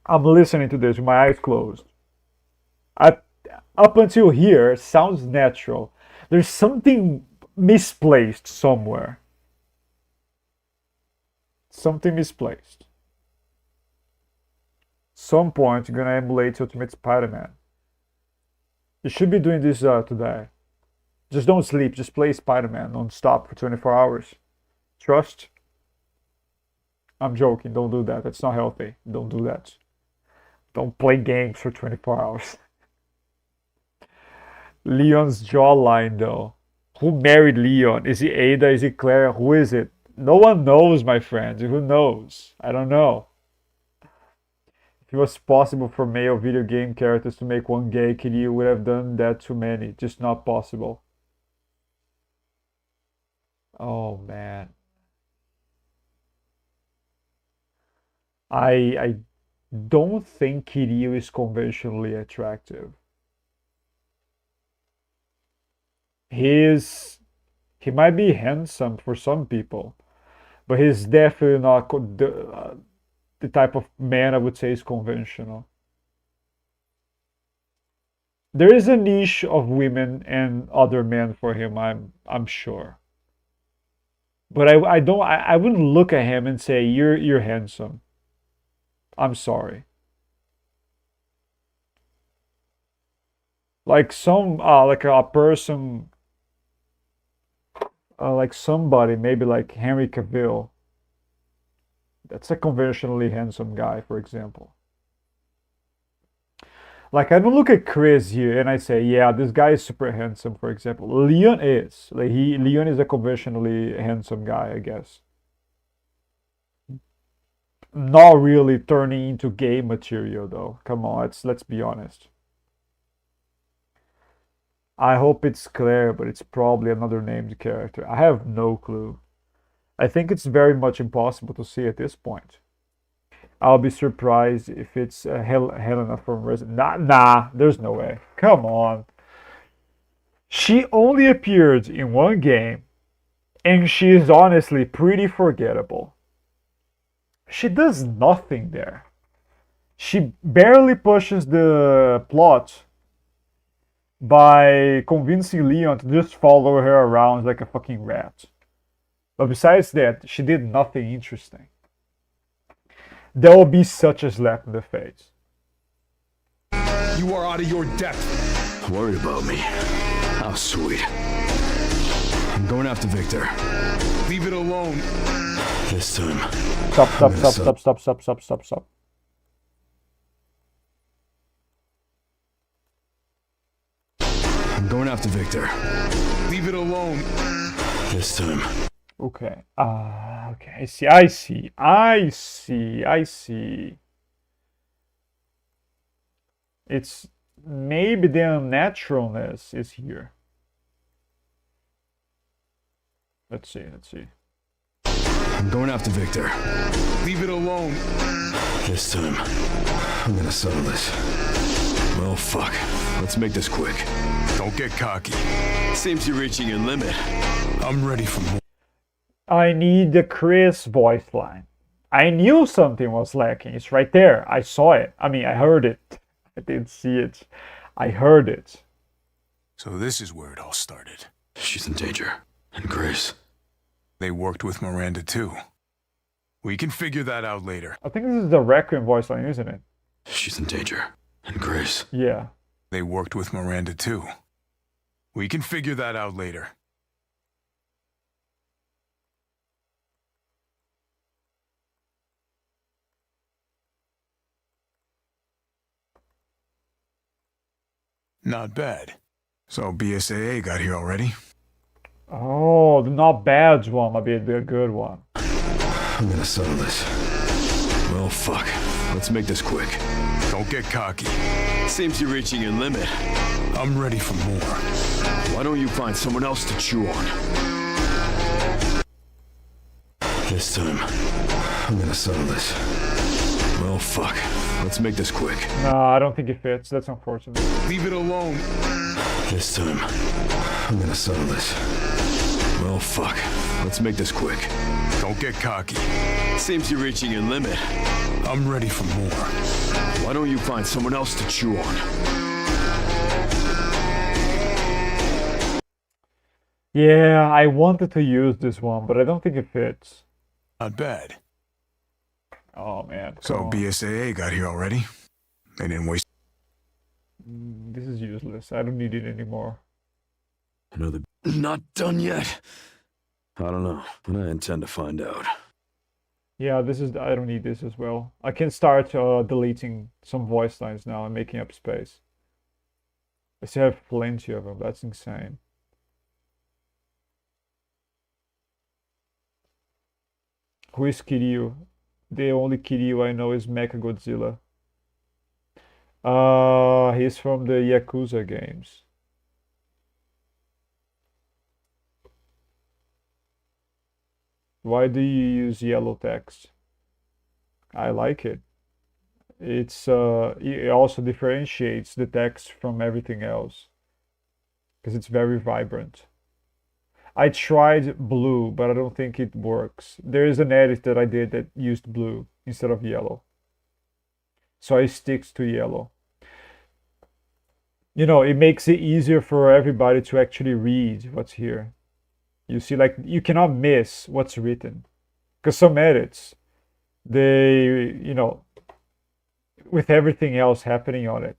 I'm listening to this with my eyes closed. Up until here, sounds natural. There's something misplaced somewhere. Something misplaced. Some point, you're gonna emulate Ultimate Spider-Man. You should be doing this today. Just don't sleep. Just play Spider-Man non-stop for 24 hours. Trust. I'm joking. Don't do that. That's not healthy. Don't do that. Don't play games for 24 hours. Leon's jawline, though. Who married Leon? Is he Ada? Is he Claire? Who is it? No one knows, my friends. Who knows? I don't know. If it was possible for male video game characters to make one gay, Kiryu would have done that to many. Just not possible. Oh, man. I don't think Kiryu is conventionally attractive. He might be handsome for some people, but he's definitely not the type of man I would say is conventional. There is a niche of women and other men for him, I'm sure. But I wouldn't look at him and say you're handsome. I'm sorry. Like like a person, like somebody, maybe like Henry Cavill. That's a conventionally handsome guy, for example. Like I don't look at Chris here and I say, yeah, this guy is super handsome, for example. Leon is. Leon is a conventionally handsome guy, I guess. Not really turning into gay material though. Come on, let's be honest. I hope it's Claire, but it's probably another named character. I have no clue. I think it's very much impossible to see at this point. I'll be surprised if it's Helena from Resident. Nah, there's no way. Come on. She only appeared in one game, and she is honestly pretty forgettable. She does nothing there. She barely pushes the plot by convincing Leon to just follow her around like a fucking rat. But besides that, she did nothing interesting. There will be such a slap in the face. You are out of your depth. Worried about me? How sweet. I'm going after Victor. Leave it alone. This time. Stop. I'm going after Victor. Leave it alone. This time. Okay. Okay. I see. It's maybe the unnaturalness is here. Let's see. I'm going after Victor. Leave it alone. This time, I'm gonna settle this. Well, fuck. Let's make this quick. Don't get cocky. Seems you're reaching your limit. I'm ready for more. I need the Chris voice line. I knew something was lacking. It's right there. I saw it. I mean, I heard it. I didn't see it. I heard it. So this is where it all started. She's in danger. And Grace. They worked with Miranda too. We can figure that out later. I think this is the Requiem voice line, isn't it? She's in danger. And Grace. Yeah. They worked with Miranda too. We can figure that out later. Not bad. So BSAA got here already? Oh, the not bad one might be a good one. I'm gonna settle this. Well, fuck. Let's make this quick. Don't get cocky. Seems you're reaching your limit. I'm ready for more. Why don't you find someone else to chew on? This time, I'm gonna settle this. Well, fuck. Let's make this quick. No, I don't think it fits. That's unfortunate. Leave it alone. This time, I'm gonna settle this. Well, fuck. Let's make this quick. Don't get cocky. Seems you're reaching your limit. I'm ready for more. Why don't you find someone else to chew on? Yeah, I wanted to use this one, but I don't think it fits. Not bad. Oh man. So come on. BSAA got here already? They didn't waste. This is useless. I don't need it anymore. Another. Not done yet. I don't know, but I intend to find out. Yeah, this is. I don't need this as well. I can start deleting some voice lines now and making up space. I still have plenty of them. That's insane. Who is Kiryu? The only Kiryu I know is Mechagodzilla. He's from the Yakuza games. Why do you use yellow text? I like it. It also differentiates the text from everything else because it's very vibrant. I tried blue, but I don't think it works. There is an edit that I did that used blue instead of yellow. So I stick to yellow. You know, it makes it easier for everybody to actually read what's here. You see, like, you cannot miss what's written. Because some edits, they, you know, with everything else happening on it,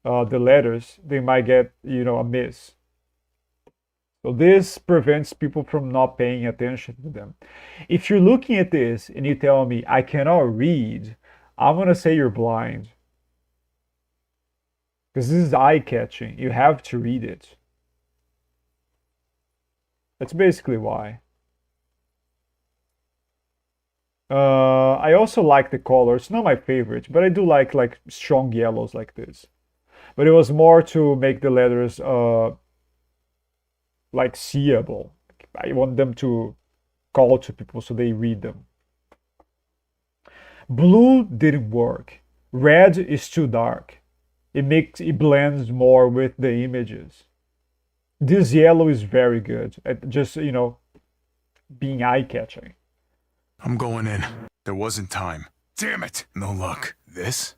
the letters, they might get, you know, a miss. So this prevents people from not paying attention to them. If you're looking at this and you tell me, I cannot read, I'm going to say you're blind. Because this is eye-catching. You have to read it. That's basically why. I also like the color. It's not my favorite, but I do like strong yellows like this. But it was more to make the letters like seeable. I want them to call to people so they read them. Blue didn't work. Red is too dark. It blends more with the images. This yellow is very good at just, you know, being eye-catching. I'm going in. There wasn't time. Damn it! No luck. This?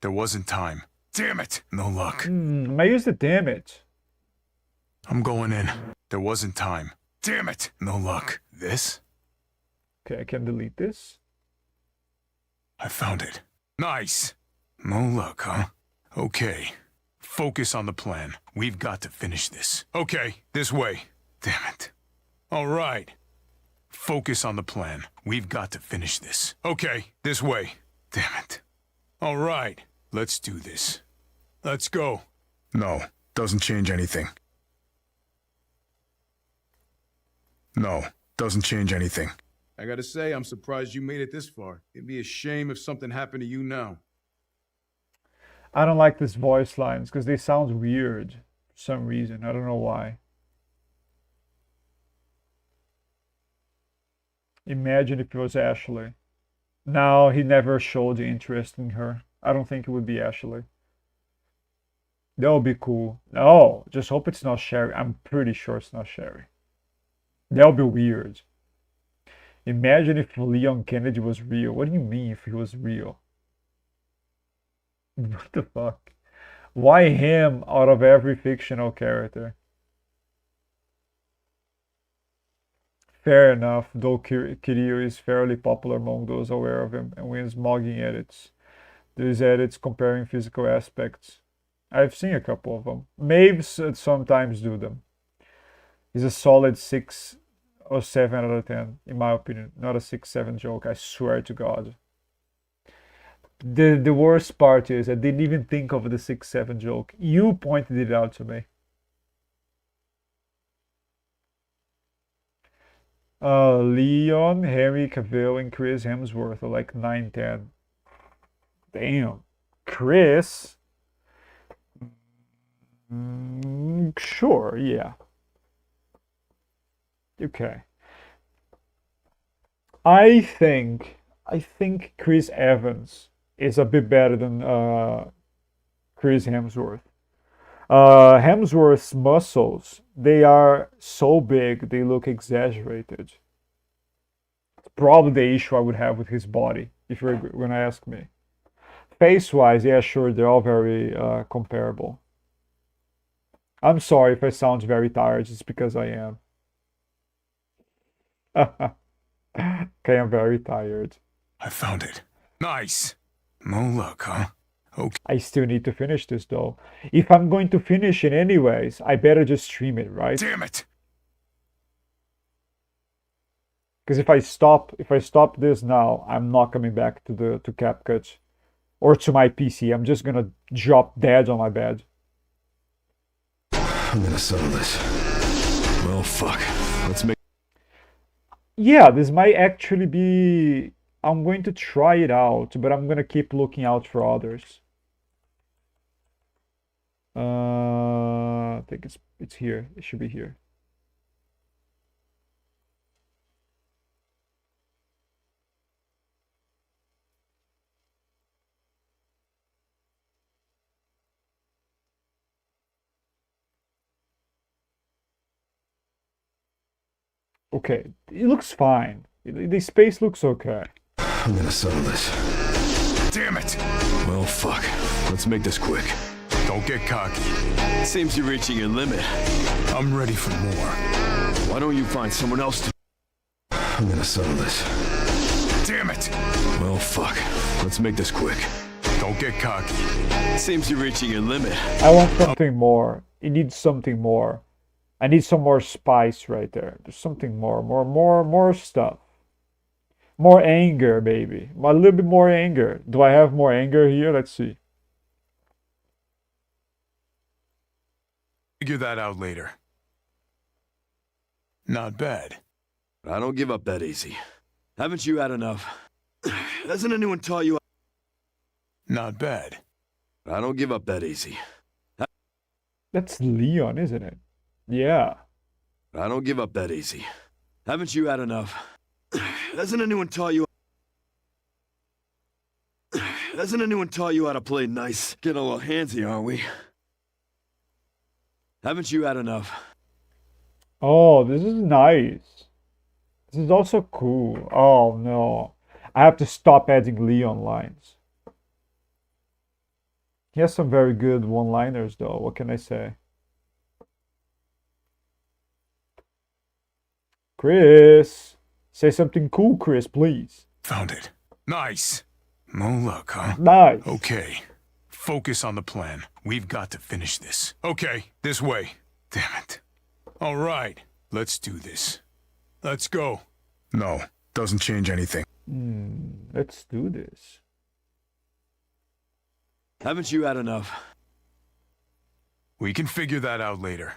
There wasn't time. Damn it! No luck. I used the damn it. I'm going in. There wasn't time. Damn it! No luck. This? Okay, I can delete this. I found it. Nice! No luck, huh? Okay. Focus on the plan. We've got to finish this. Okay, this way. Damn it. All right. Focus on the plan. We've got to finish this. Okay, this way. Damn it. All right. Let's do this. Let's go. No, doesn't change anything. No, doesn't change anything. I gotta say, I'm surprised you made it this far. It'd be a shame if something happened to you now. I don't like these voice lines because they sound weird for some reason. I don't know why. Imagine if it was Ashley. Now he never showed interest in her. I don't think it would be Ashley. That would be cool. No, just hope it's not Sherry. I'm pretty sure it's not Sherry. That would be weird. Imagine if Leon Kennedy was real. What do you mean if he was real? What the fuck? Why him out of every fictional character? Fair enough, though Kiryu is fairly popular among those aware of him and wins mogging edits. There's edits comparing physical aspects. I've seen a couple of them. Maves sometimes do them. He's a solid 6 or 7 out of 10, in my opinion. Not a 6-7 joke, I swear to God. The worst part is I didn't even think of the 6-7 joke. You pointed it out to me. Leon, Henry Cavill, and Chris Hemsworth are like 9-10. Damn. Chris? Sure, yeah. Okay. I think Chris Evans is a bit better than Chris Hemsworth. Hemsworth's muscles, they are so big, they look exaggerated. It's probably the issue I would have with his body, if you're gonna ask me. Face-wise, yeah, sure, they're all very comparable. I'm sorry if I sound very tired, it's because I am. Okay, I'm very tired. I found it. Nice. No luck, huh? Okay. I still need to finish this though. If I'm going to finish it anyways, I better just stream it, right? Damn it! Because if I stop this now, I'm not coming back to CapCut or to my PC. I'm just gonna drop dead on my bed. I'm gonna settle this. Well, fuck. Let's make. Yeah, this might actually be. I'm going to try it out, but I'm gonna keep looking out for others. I think it's here. It should be here. Okay, it looks fine. The space looks okay. I'm gonna settle this. Damn it! Well, fuck. Let's make this quick. Don't get cocky. Seems you're reaching your limit. I'm ready for more. Why don't you find someone else to... I'm gonna settle this. Damn it! Well, fuck. Let's make this quick. Don't get cocky. Seems you're reaching your limit. I want something more. It needs something more. I need some more spice right there. There's something more stuff. More anger, baby. A little bit more anger. Do I have more anger here? Let's see. Figure that out later. Not bad. I don't give up that easy. Haven't you had enough? Hasn't anyone taught you? Not bad. I don't give up that easy. That's Leon, isn't it? Yeah. I don't give up that easy. Haven't you had enough? Hasn't anyone taught you? Hasn't anyone taught you how to play nice? Getting a little handsy, aren't we? Haven't you had enough? Oh, this is nice. This is also cool. Oh no. I have to stop adding Leon lines. He has some very good one-liners though, what can I say? Chris! Say something cool, Chris, please. Found it. Nice. No luck, huh? Nice. Okay. Focus on the plan. We've got to finish this. Okay, this way. Damn it. All right, let's do this. Let's go. No, doesn't change anything. Let's do this. Haven't you had enough? We can figure that out later.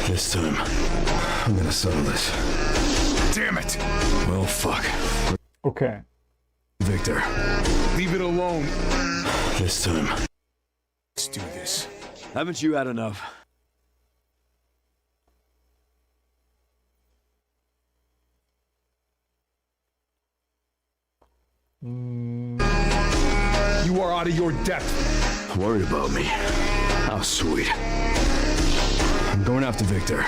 This time, I'm gonna settle this. Damn it! Well, fuck. Okay. Victor. Leave it alone. This time. Let's do this. Haven't you had enough? You are out of your depth. Worried about me? How sweet. I'm going after Victor.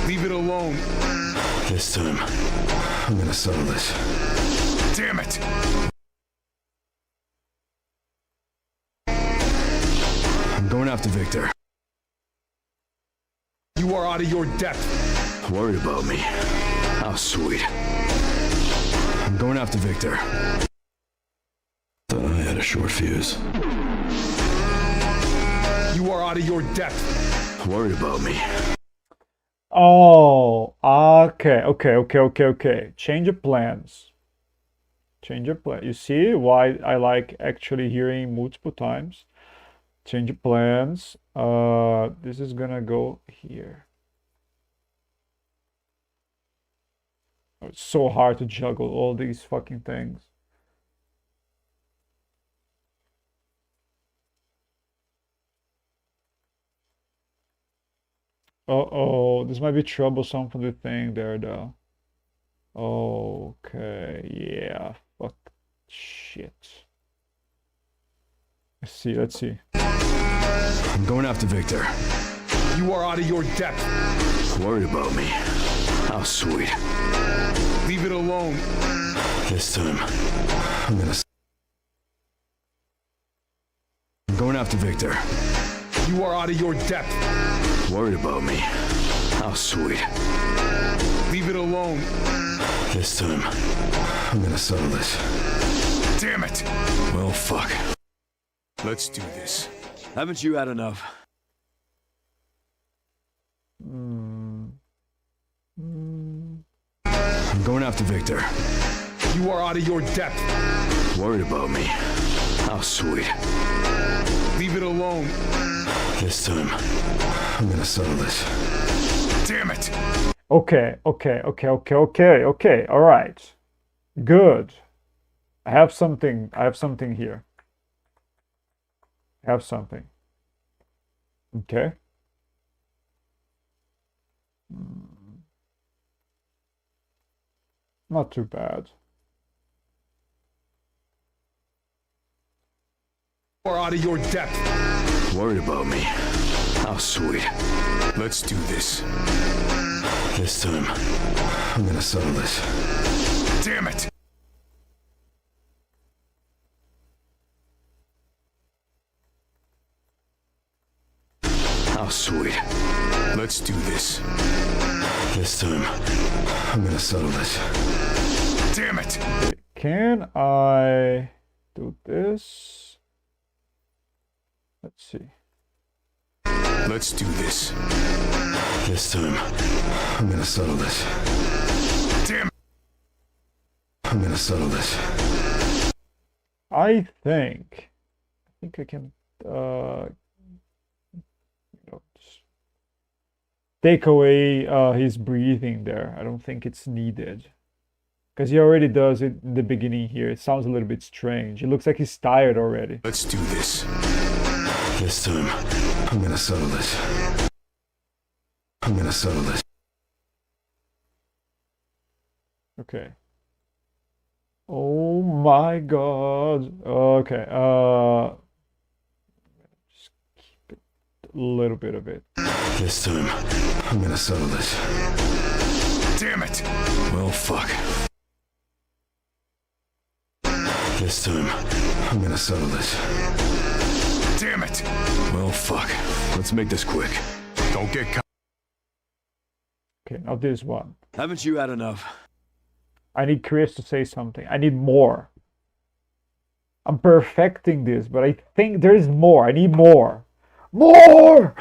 Leave it alone. This time, I'm gonna settle this. Damn it! I'm going after Victor. You are out of your depth. Worried about me? How sweet. I'm going after Victor. Thought I had a short fuse. You are out of your depth. Worried about me? Oh, okay. Change of plans. Change of plan. You see why I like actually hearing multiple times. Change of plans. This is gonna go here. Oh, it's so hard to juggle all these fucking things. Uh-oh, this might be troublesome for the thing there, though. Okay, yeah, fuck, shit. Let's see. I'm going after Victor. You are out of your depth. Worried about me? How sweet. Leave it alone. This time, I'm going after Victor. You are out of your depth. Worried about me? How sweet. Leave it alone. This time, I'm gonna settle this. Damn it! Well, fuck. Let's do this. Haven't you had enough? I'm going after Victor. You are out of your depth. Worried about me? How sweet. Leave it alone. This time, I'm gonna settle this. Damn it! Okay. All right. Good. I have something here. I have something. Okay. Not too bad. You are out of your depth. Worried about me? How sweet. Let's do this. This time, I'm gonna settle this. Damn it! How sweet. Let's do this. This time, I'm gonna settle this. Damn it! Can I do this? Let's see. Let's do this. This time, I'm gonna settle this. Damn it! I'm gonna settle this. I think I can just take away his breathing there. I don't think it's needed. Because he already does it in the beginning here. It sounds a little bit strange. It looks like he's tired already. Let's do this. This time, I'm gonna settle this. I'm gonna settle this. Okay. Oh my god. Okay. Just keep it a little bit of it. This time, I'm gonna settle this. Damn it! Well, fuck. This time, I'm gonna settle this. Damn it! Well, fuck. Let's make this quick. Don't get caught. Okay, now this one. Haven't you had enough? I need Chris to say something. I need more. I'm perfecting this, but I think there is more. I need more. More!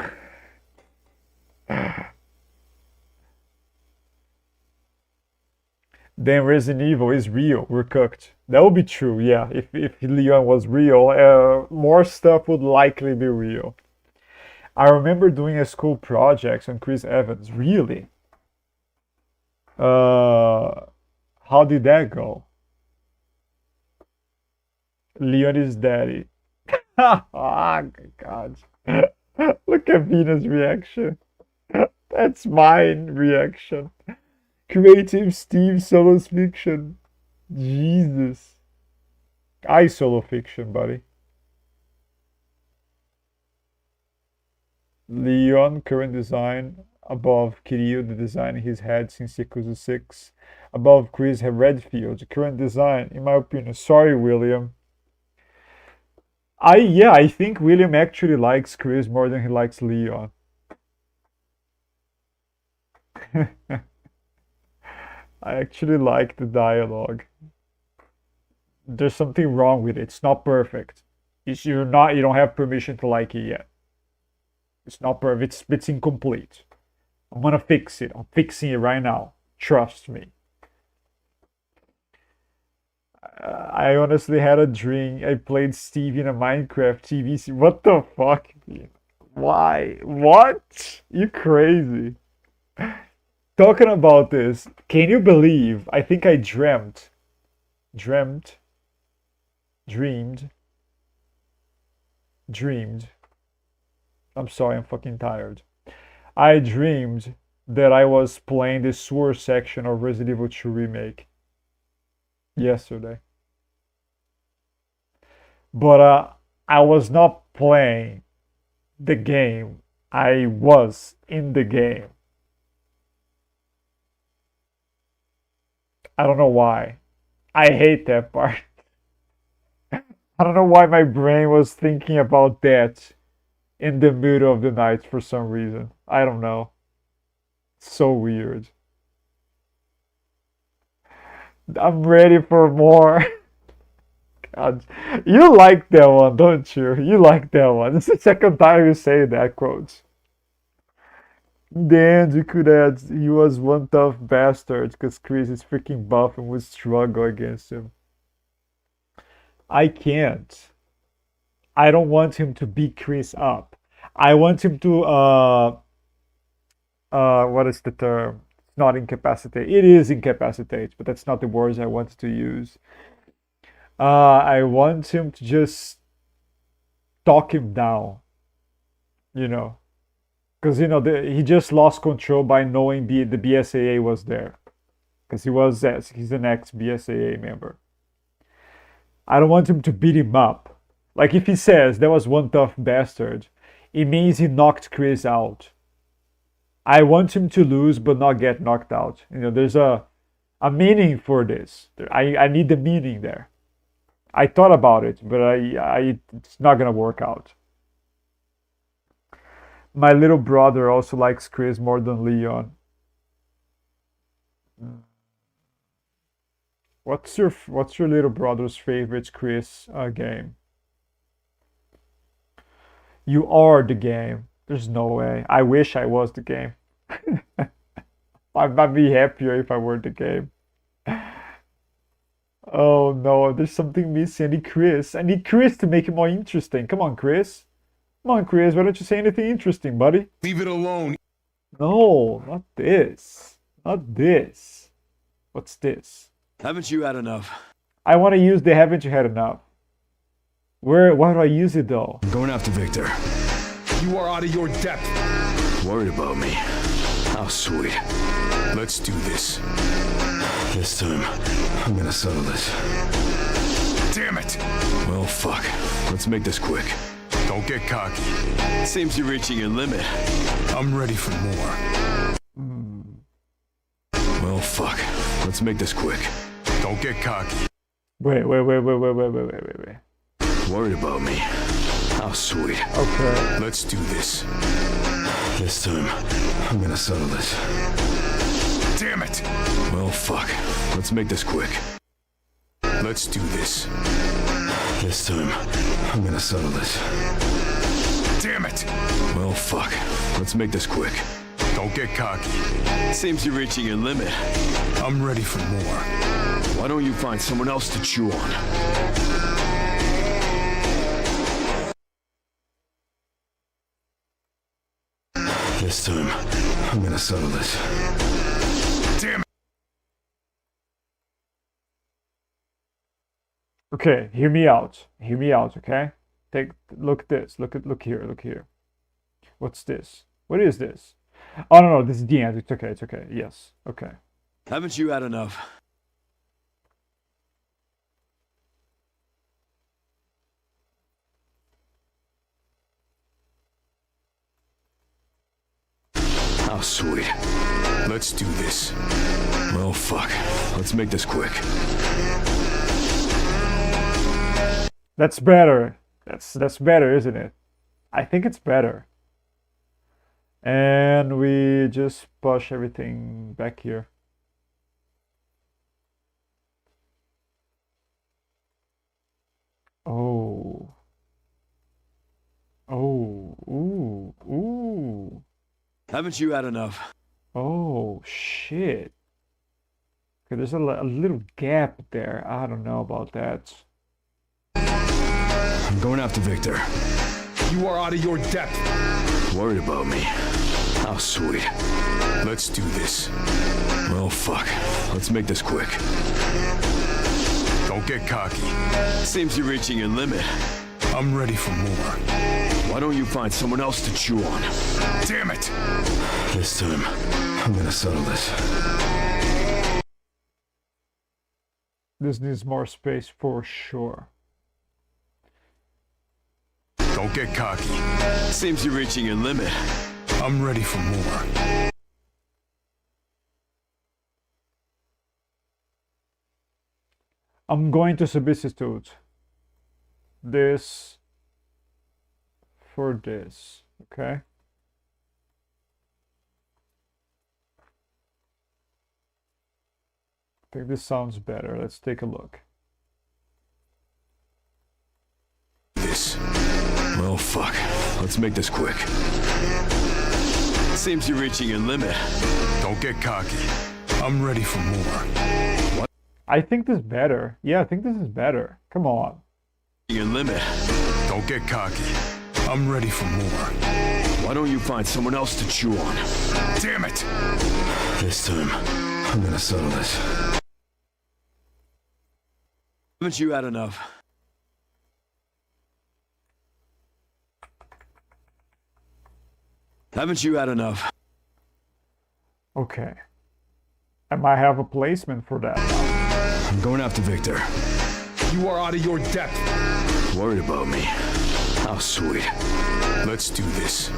Then Resident Evil is real. We're cooked. That would be true, yeah. If Leon was real, more stuff would likely be real. I remember doing a school project on Chris Evans. Really? How did that go? Leon is daddy. Oh God. Look at Venus' reaction. That's mine reaction. Creative Steve Solos fiction. Jesus. I solo fiction, buddy. Leon, current design above Kiryu, the design he's had since Yakuza 6. Above Chris Redfield, current design, in my opinion. Sorry, William. I think William actually likes Chris more than he likes Leon. I actually like the dialogue. There's something wrong with it. It's not perfect. You don't have permission to like it yet. It's not perfect. It's incomplete. I'm gonna fix it. I'm fixing it right now. Trust me. I honestly had a dream. I played Steve in a Minecraft TV series. What the fuck? Why? What? You crazy. Talking about this, can you believe? I think I dreamed. I'm sorry, I'm fucking tired. I dreamed that I was playing the sewer section of Resident Evil 2 Remake yesterday. But I was not playing the game. I was in the game. I don't know why. I hate that part. I don't know why my brain was thinking about that in the middle of the night for some reason. I don't know. So weird. I'm ready for more. God. You like that one, don't you? You like that one. It's the second time you say that quote. Then you could add he was one tough bastard because Chris is freaking buff and would struggle against him. I can't. I don't want him to beat Chris up. I want him to what is the term? It's not incapacitate. It is incapacitate, but that's not the words I wanted to use. I want him to just talk him down, you know, because he just lost control by knowing the BSAA was there, because he's an ex-BSAA member. I don't want him to beat him up. Like if he says there was one tough bastard, it means he knocked Chris out. I want him to lose but not get knocked out. There's a meaning for this. I need the meaning there. I thought about it, but it's not gonna work out. My little brother also likes Chris more than Leon. What's your little brother's favorite Chris game? You are the game. There's no way. I wish I was the game. I'd be happier if I were the game. Oh no, there's something missing. I need Chris to make it more interesting. Come on, Chris. Come on, Chris. Why don't you say anything interesting, buddy? Leave it alone. No, not this. Not this. What's this? Haven't you had enough? I want to use the haven't you had enough. Why do I use it though? I'm going after Victor. You are out of your depth. Worried about me. How sweet. Let's do this. This time, I'm gonna settle this. Damn it! Well, fuck. Let's make this quick. Don't get cocky. Seems you're reaching your limit. I'm ready for more. Well, fuck. Let's make this quick. Don't get cocky. Wait. Worried about me. How sweet. Okay. Let's do this. This time, I'm gonna settle this. Damn it! Well, fuck. Let's make this quick. Let's do this. This time, I'm gonna settle this. Damn it! Well, fuck. Let's make this quick. Don't get cocky. Seems you're reaching your limit. I'm ready for more. Why don't you find someone else to chew on? This time, I'm gonna settle this. Damn it! Okay, hear me out. Hear me out, okay? Look at this. Look here. What's this? What is this? Oh no, this is the end. It's okay. Yes. Okay. Haven't you had enough? How sweet. Let's do this. Well, fuck. Let's make this quick. That's better. That's better, isn't it? I think it's better. And we just push everything back here. Oh. Oh. Ooh. Ooh. Haven't you had enough? Oh, shit. Okay, there's a little gap there. I don't know about that. I'm going after Victor. You are out of your depth. Worried about me. How sweet. Let's do this. Well, fuck. Let's make this quick. Don't get cocky. Seems you're reaching your limit. I'm ready for more. Why don't you find someone else to chew on? Damn it! This time, I'm gonna settle this. This needs more space for sure. Don't get cocky. Seems you're reaching your limit. I'm ready for more. I'm going to substitute this for this, okay? I think this sounds better. Let's take a look. This. Well, fuck. Let's make this quick. Seems you're reaching your limit. Don't get cocky. I'm ready for more. I think this is better. Yeah, I think this is better. Come on. Your limit. Don't get cocky. I'm ready for more. Why don't you find someone else to chew on? Damn it! This time, I'm gonna settle this. Haven't you had enough? Haven't you had enough? Okay. I might have a placement for that now. I'm going after Victor. You are out of your depth. Worried about me. How sweet. Let's do this.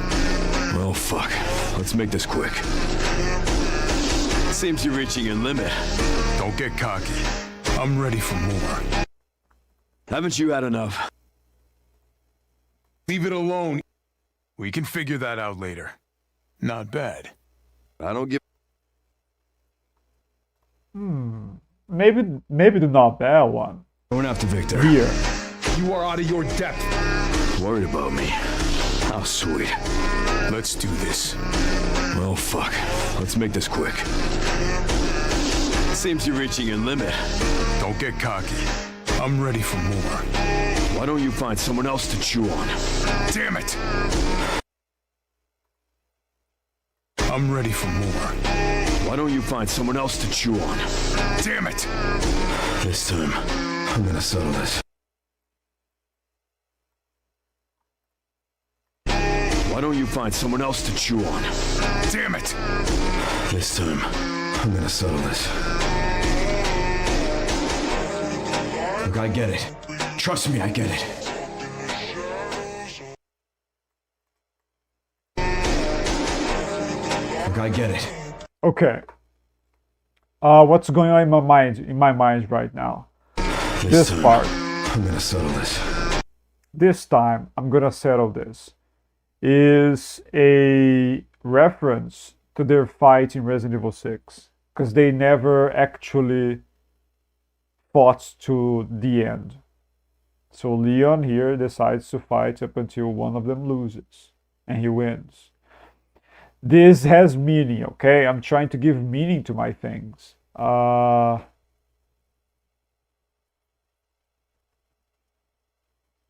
Well, fuck. Let's make this quick. Seems you're reaching your limit. Don't get cocky. I'm ready for more. Haven't you had enough? Leave it alone. We can figure that out later. Not bad. I don't give... Maybe the not bad one. Going after Victor. Here. You are out of your depth. Worried about me. How sweet. Let's do this. Well, fuck. Let's make this quick. Seems you're reaching your limit. Don't get cocky. I'm ready for more. Why don't you find someone else to chew on? Damn it! I'm ready for more. Why don't you find someone else to chew on? Damn it! This time, I'm gonna settle this. Why don't you find someone else to chew on? Damn it! This time, I'm gonna settle this. Look, I get it. Trust me, I get it. Look, I get it. Okay. What's going on in my mind right now? This time, part. I'm gonna settle this. This time I'm gonna settle this. Is a reference to their fight in Resident Evil 6. Because they never actually fought to the end. So Leon here decides to fight up until one of them loses. And he wins. This has meaning, okay? I'm trying to give meaning to my things.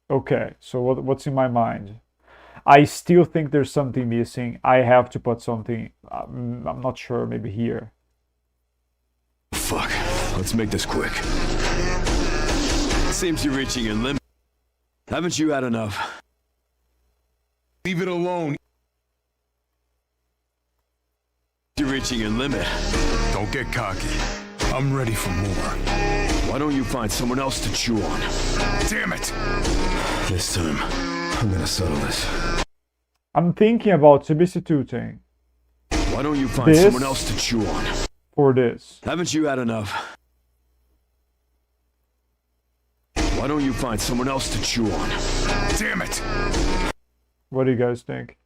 Okay, so what's in my mind? I still think there's something missing. I have to put something, I'm not sure, maybe here. Fuck. Let's make this quick. Seems you're reaching your limit. Haven't you had enough? Leave it alone. You're reaching your limit. Don't get cocky. I'm ready for more. Why don't you find someone else to chew on? Damn it! This time, I'm gonna settle this. I'm thinking about substituting. Why don't you find someone else to chew on? For this. Haven't you had enough? Why don't you find someone else to chew on? Damn it! What do you guys think?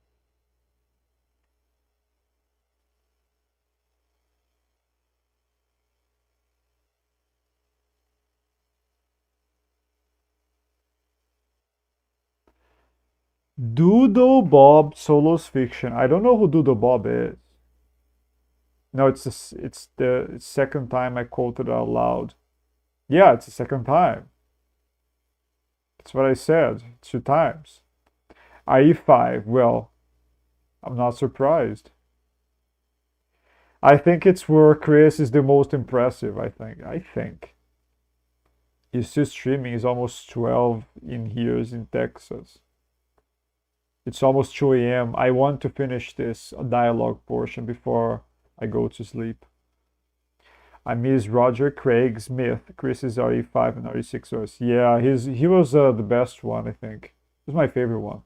Doodle Bob Solo's Fiction. I don't know who Doodle Bob is. No, it's the second time I quoted it out loud. Yeah, it's the second time. That's what I said. 2 times. RE5. Well, I'm not surprised. I think it's where Chris is the most impressive, I think. He's still streaming. It's almost 12 in here in Texas. It's almost 2 a.m. I want to finish this dialogue portion before I go to sleep. I miss Roger Craig Smith. Chris is RE5 and RE6 was. Yeah, he was the best one, I think. He was my favorite one.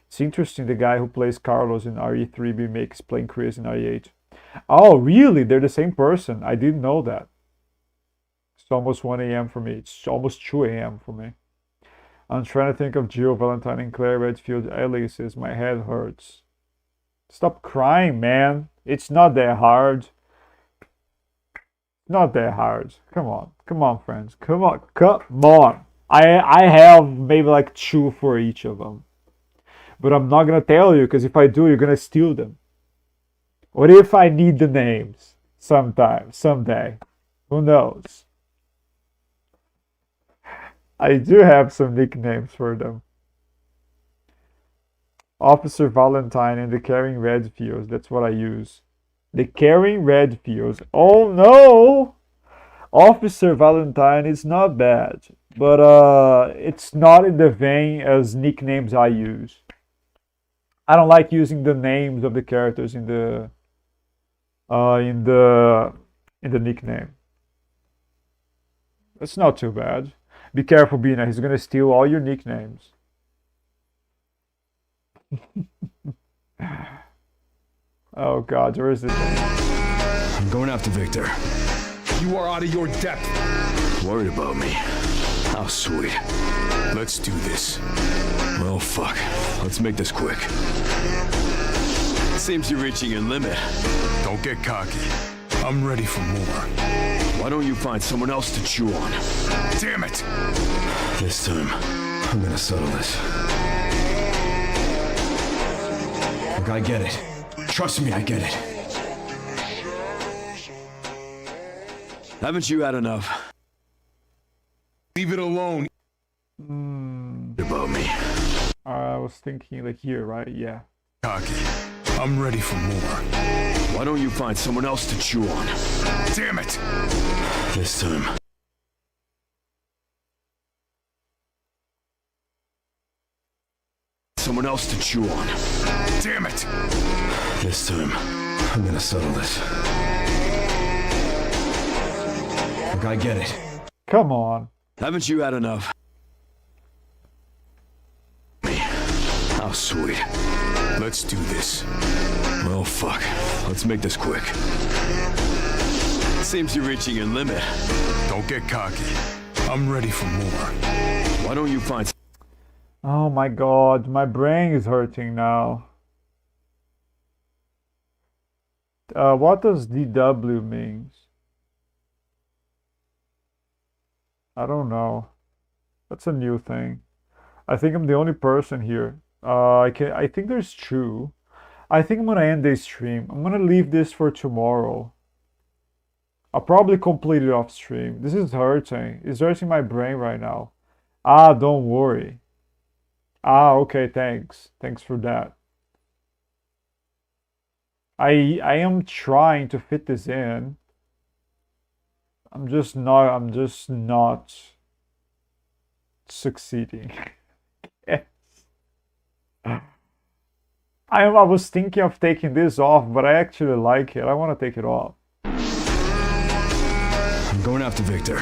It's interesting, the guy who plays Carlos in RE3 remakes playing Chris in RE8. Oh, really? They're the same person. I didn't know that. It's almost 1 a.m. for me. It's almost 2 a.m. for me. I'm trying to think of Jill Valentine and Claire Redfield aliases. My head hurts. Stop crying, man. It's not that hard. Not that hard. Come on, friends. Come on. I have maybe like 2 for each of them. But I'm not gonna tell you, because if I do, you're gonna steal them. What if I need the names sometime, someday? Who knows? I do have some nicknames for them. Officer Valentine and the Caring Redfields. That's what I use. The Caring Redfields. Oh no! Officer Valentine is not bad. But it's not in the vein as nicknames I use. I don't like using the names of the characters in the nickname. It's not too bad. Be careful, Bina. He's gonna steal all your nicknames. Oh God, where is this? I'm going after Victor. You are out of your depth. Worried about me? How sweet. Let's do this. Well, fuck. Let's make this quick. Seems you're reaching your limit. Don't get cocky. I'm ready for more. Why don't you find someone else to chew on? Damn it! This time, I'm gonna settle this. Look, I get it. Trust me, I get it. Haven't you had enough? Leave it alone. About me. I was thinking like here, right? Yeah. Cocky. I'm ready for more. Why don't you find someone else to chew on? Damn it! This time. Someone else to chew on. Damn it! This time, I'm gonna settle this. Look, I get it. Come on. Haven't you had enough? How sweet. Let's do this. Well, fuck. Let's make this quick. Seems you're reaching your limit. Don't get cocky. I'm ready for more. Why don't you find... Oh my God, my brain is hurting now. What does DW means? I don't know. That's a new thing. I think I'm the only person here. I think there's 2. I think I'm gonna end this stream. I'm gonna leave this for tomorrow. I'll probably complete it off stream. This is hurting. It's hurting my brain right now. Ah, don't worry. Ah, okay, thanks. Thanks for that. I am trying to fit this in. I'm just not succeeding. Yes. I was thinking of taking this off, but I actually like it. I want to take it off. I'm going after Victor.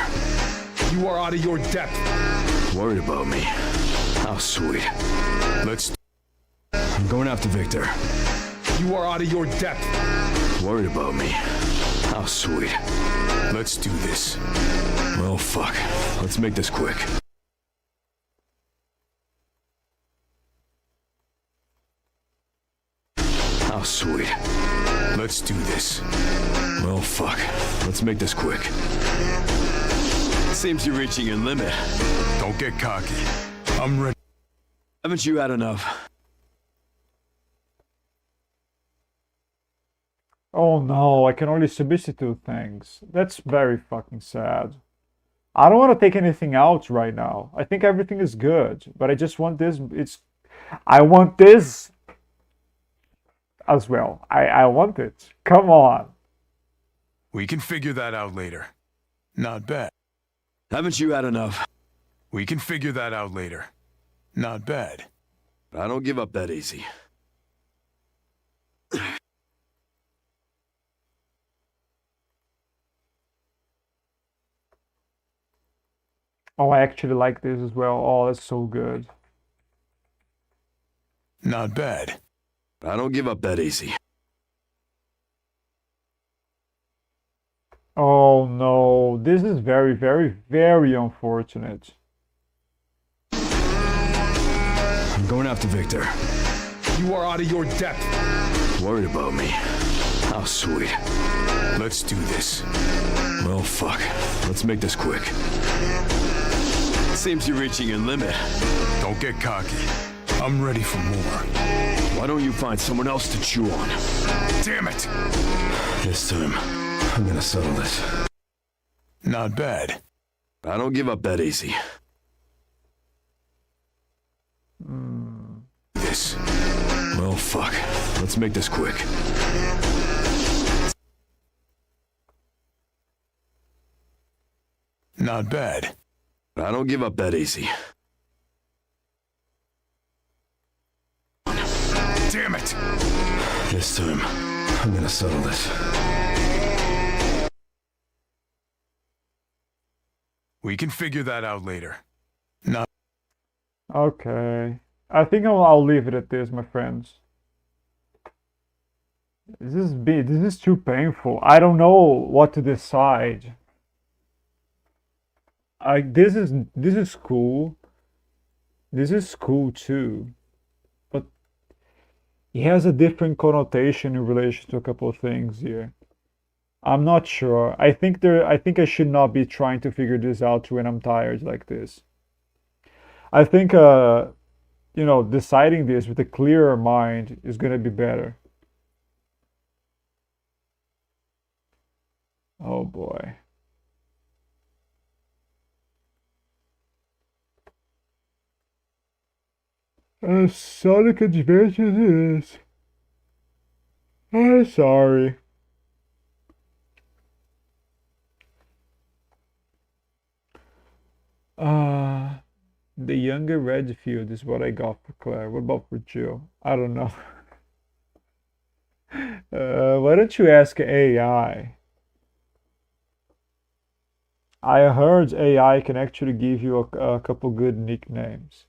You are out of your depth. Worried about me? How sweet. Let's... I'm going after Victor. You are out of your depth. Worried about me? How sweet. Let's do this. Well, fuck. Let's make this quick. How sweet. Let's do this. Well, fuck. Let's make this quick. Seems you're reaching your limit. Don't get cocky. I'm ready. Haven't you had enough? Oh no, I can only substitute things. That's very fucking sad. I don't want to take anything out right now. I think everything is good, but I just want this. I want this as well. I want it. Come on. We can figure that out later. Not bad. Haven't you had enough? We can figure that out later. Not bad. I don't give up that easy. Oh, I actually like this as well. Oh, that's so good. Not bad. I don't give up that easy. Oh no, this is very, very, very unfortunate. I'm going after Victor. You are out of your depth. Worried about me? How sweet. Let's do this. Well, fuck. Let's make this quick. Seems you're reaching your limit. Don't get cocky. I'm ready for more. Why don't you find someone else to chew on? Damn it! This time, I'm gonna settle this. Not bad. I don't give up that easy. This. Well, fuck. Let's make this quick. Not bad. I don't give up that easy. Damn it! This time, I'm gonna settle this. We can figure that out later. Not. Okay. I think I'll leave it at this, my friends. This is too painful. I don't know what to decide. This is cool. This is cool too. But it has a different connotation in relation to a couple of things here. I'm not sure. I think I should not be trying to figure this out when I'm tired like this. I think you know, deciding this with a clearer mind is gonna be better. Oh boy. Sonic Adventures it is. I'm sorry. The younger Redfield is what I got for Claire. What about for Jill? I don't know. Why don't you ask AI? I heard AI can actually give you a couple good nicknames.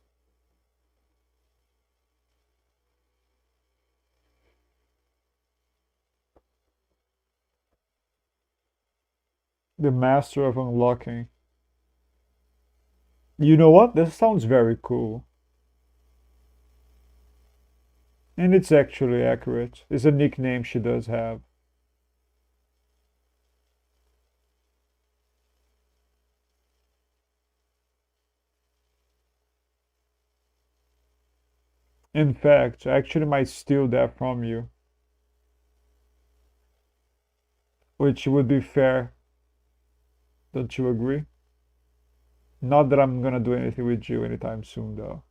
The master of unlocking. You know what? This sounds very cool. And it's actually accurate. It's a nickname she does have. In fact, I actually might steal that from you. Which would be fair. Don't you agree? Not that I'm gonna do anything with you anytime soon, though.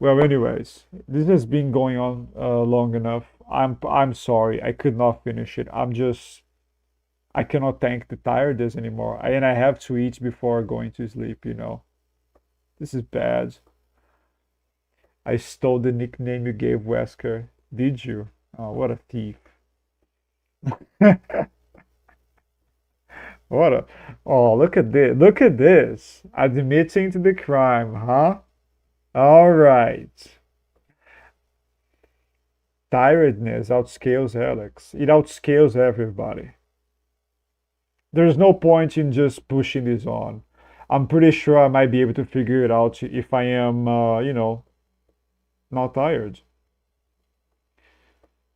Well, anyways, this has been going on long enough. I'm sorry, I could not finish it. I cannot take the tiredness anymore. And I have to eat before going to sleep, you know. This is bad. I stole the nickname you gave Wesker. Did you? Oh, what a thief. What a... Oh, look at this. Look at this. Admitting to the crime, huh? All right. Tiredness outscales Alex. It outscales everybody. There's no point in just pushing this on. I'm pretty sure I might be able to figure it out if I am, not tired.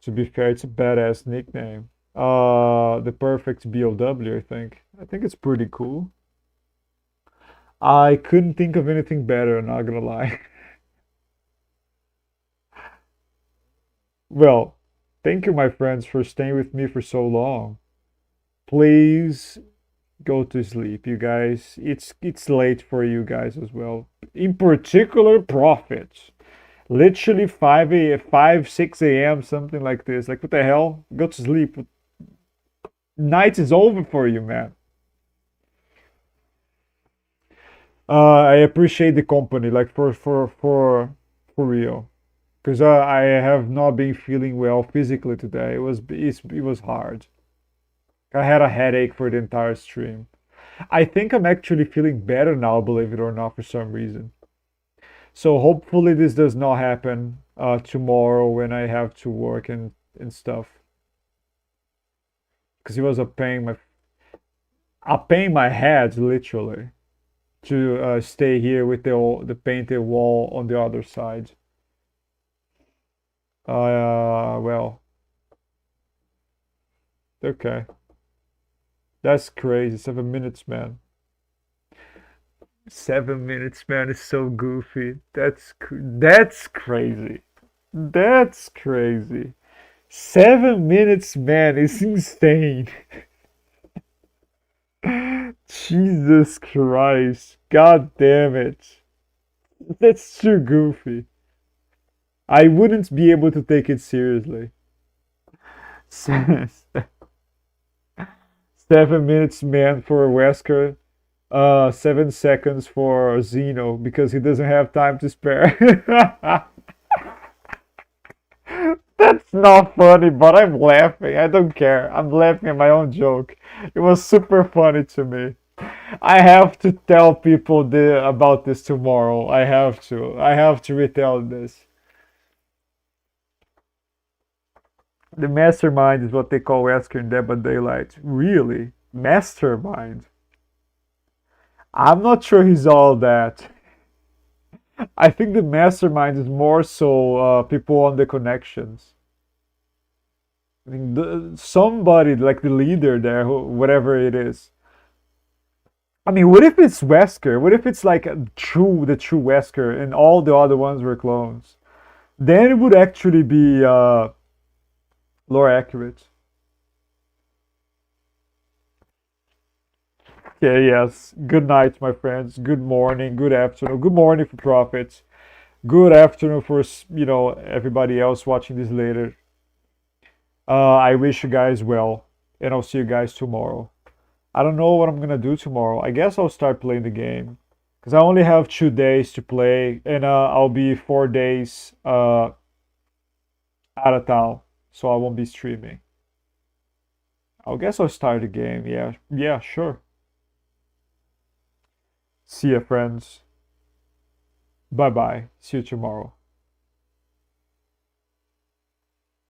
To be fair, it's a badass nickname. The perfect BOW, I think. I think it's pretty cool. I couldn't think of anything better, not gonna lie. Well, thank you, my friends, for staying with me for so long. Please go to sleep, you guys. It's late for you guys as well. In particular, Prophet. Literally 6 a.m., something like this. Like, what the hell? Go to sleep. Night is over for you, man. I appreciate the company, like for real, because I have not been feeling well physically today. It was hard. I had a headache for the entire stream. I think I'm actually feeling better now, believe it or not, for some reason. So hopefully this does not happen tomorrow when I have to work and stuff. Because it was a pain in my head, literally, to stay here with the painted wall on the other side. Well, okay. That's crazy. 7 minutes, man. 7 minutes, man, is so goofy. That's crazy. That's crazy. 7 minutes, man, is insane. Jesus Christ. God damn it. That's too goofy. I wouldn't be able to take it seriously. 7 minutes, man, for Wesker. 7 seconds for Zeno because he doesn't have time to spare. That's not funny, but I'm laughing. I don't care. I'm laughing at my own joke. It was super funny to me. I have to tell people about this tomorrow. I have to. I have to retell this. The mastermind is what they call Wesker in Dead by Daylight. Really? Mastermind? I'm not sure he's all that. I think the mastermind is more so people on the connections. I mean, somebody like the leader there, whatever it is. I mean, what if it's Wesker? What if it's like the true Wesker and all the other ones were clones? Then it would actually be lore accurate. Okay, yes. Good night, my friends. Good morning, good afternoon. Good morning for prophets. Good afternoon for, everybody else watching this later. I wish you guys well, and I'll see you guys tomorrow. I don't know what I'm gonna do tomorrow. I guess I'll start playing the game. Because I only have 2 days to play, and I'll be 4 days out of town, so I won't be streaming. I guess I'll start the game, yeah, sure. See ya, friends. Bye-bye. See you tomorrow.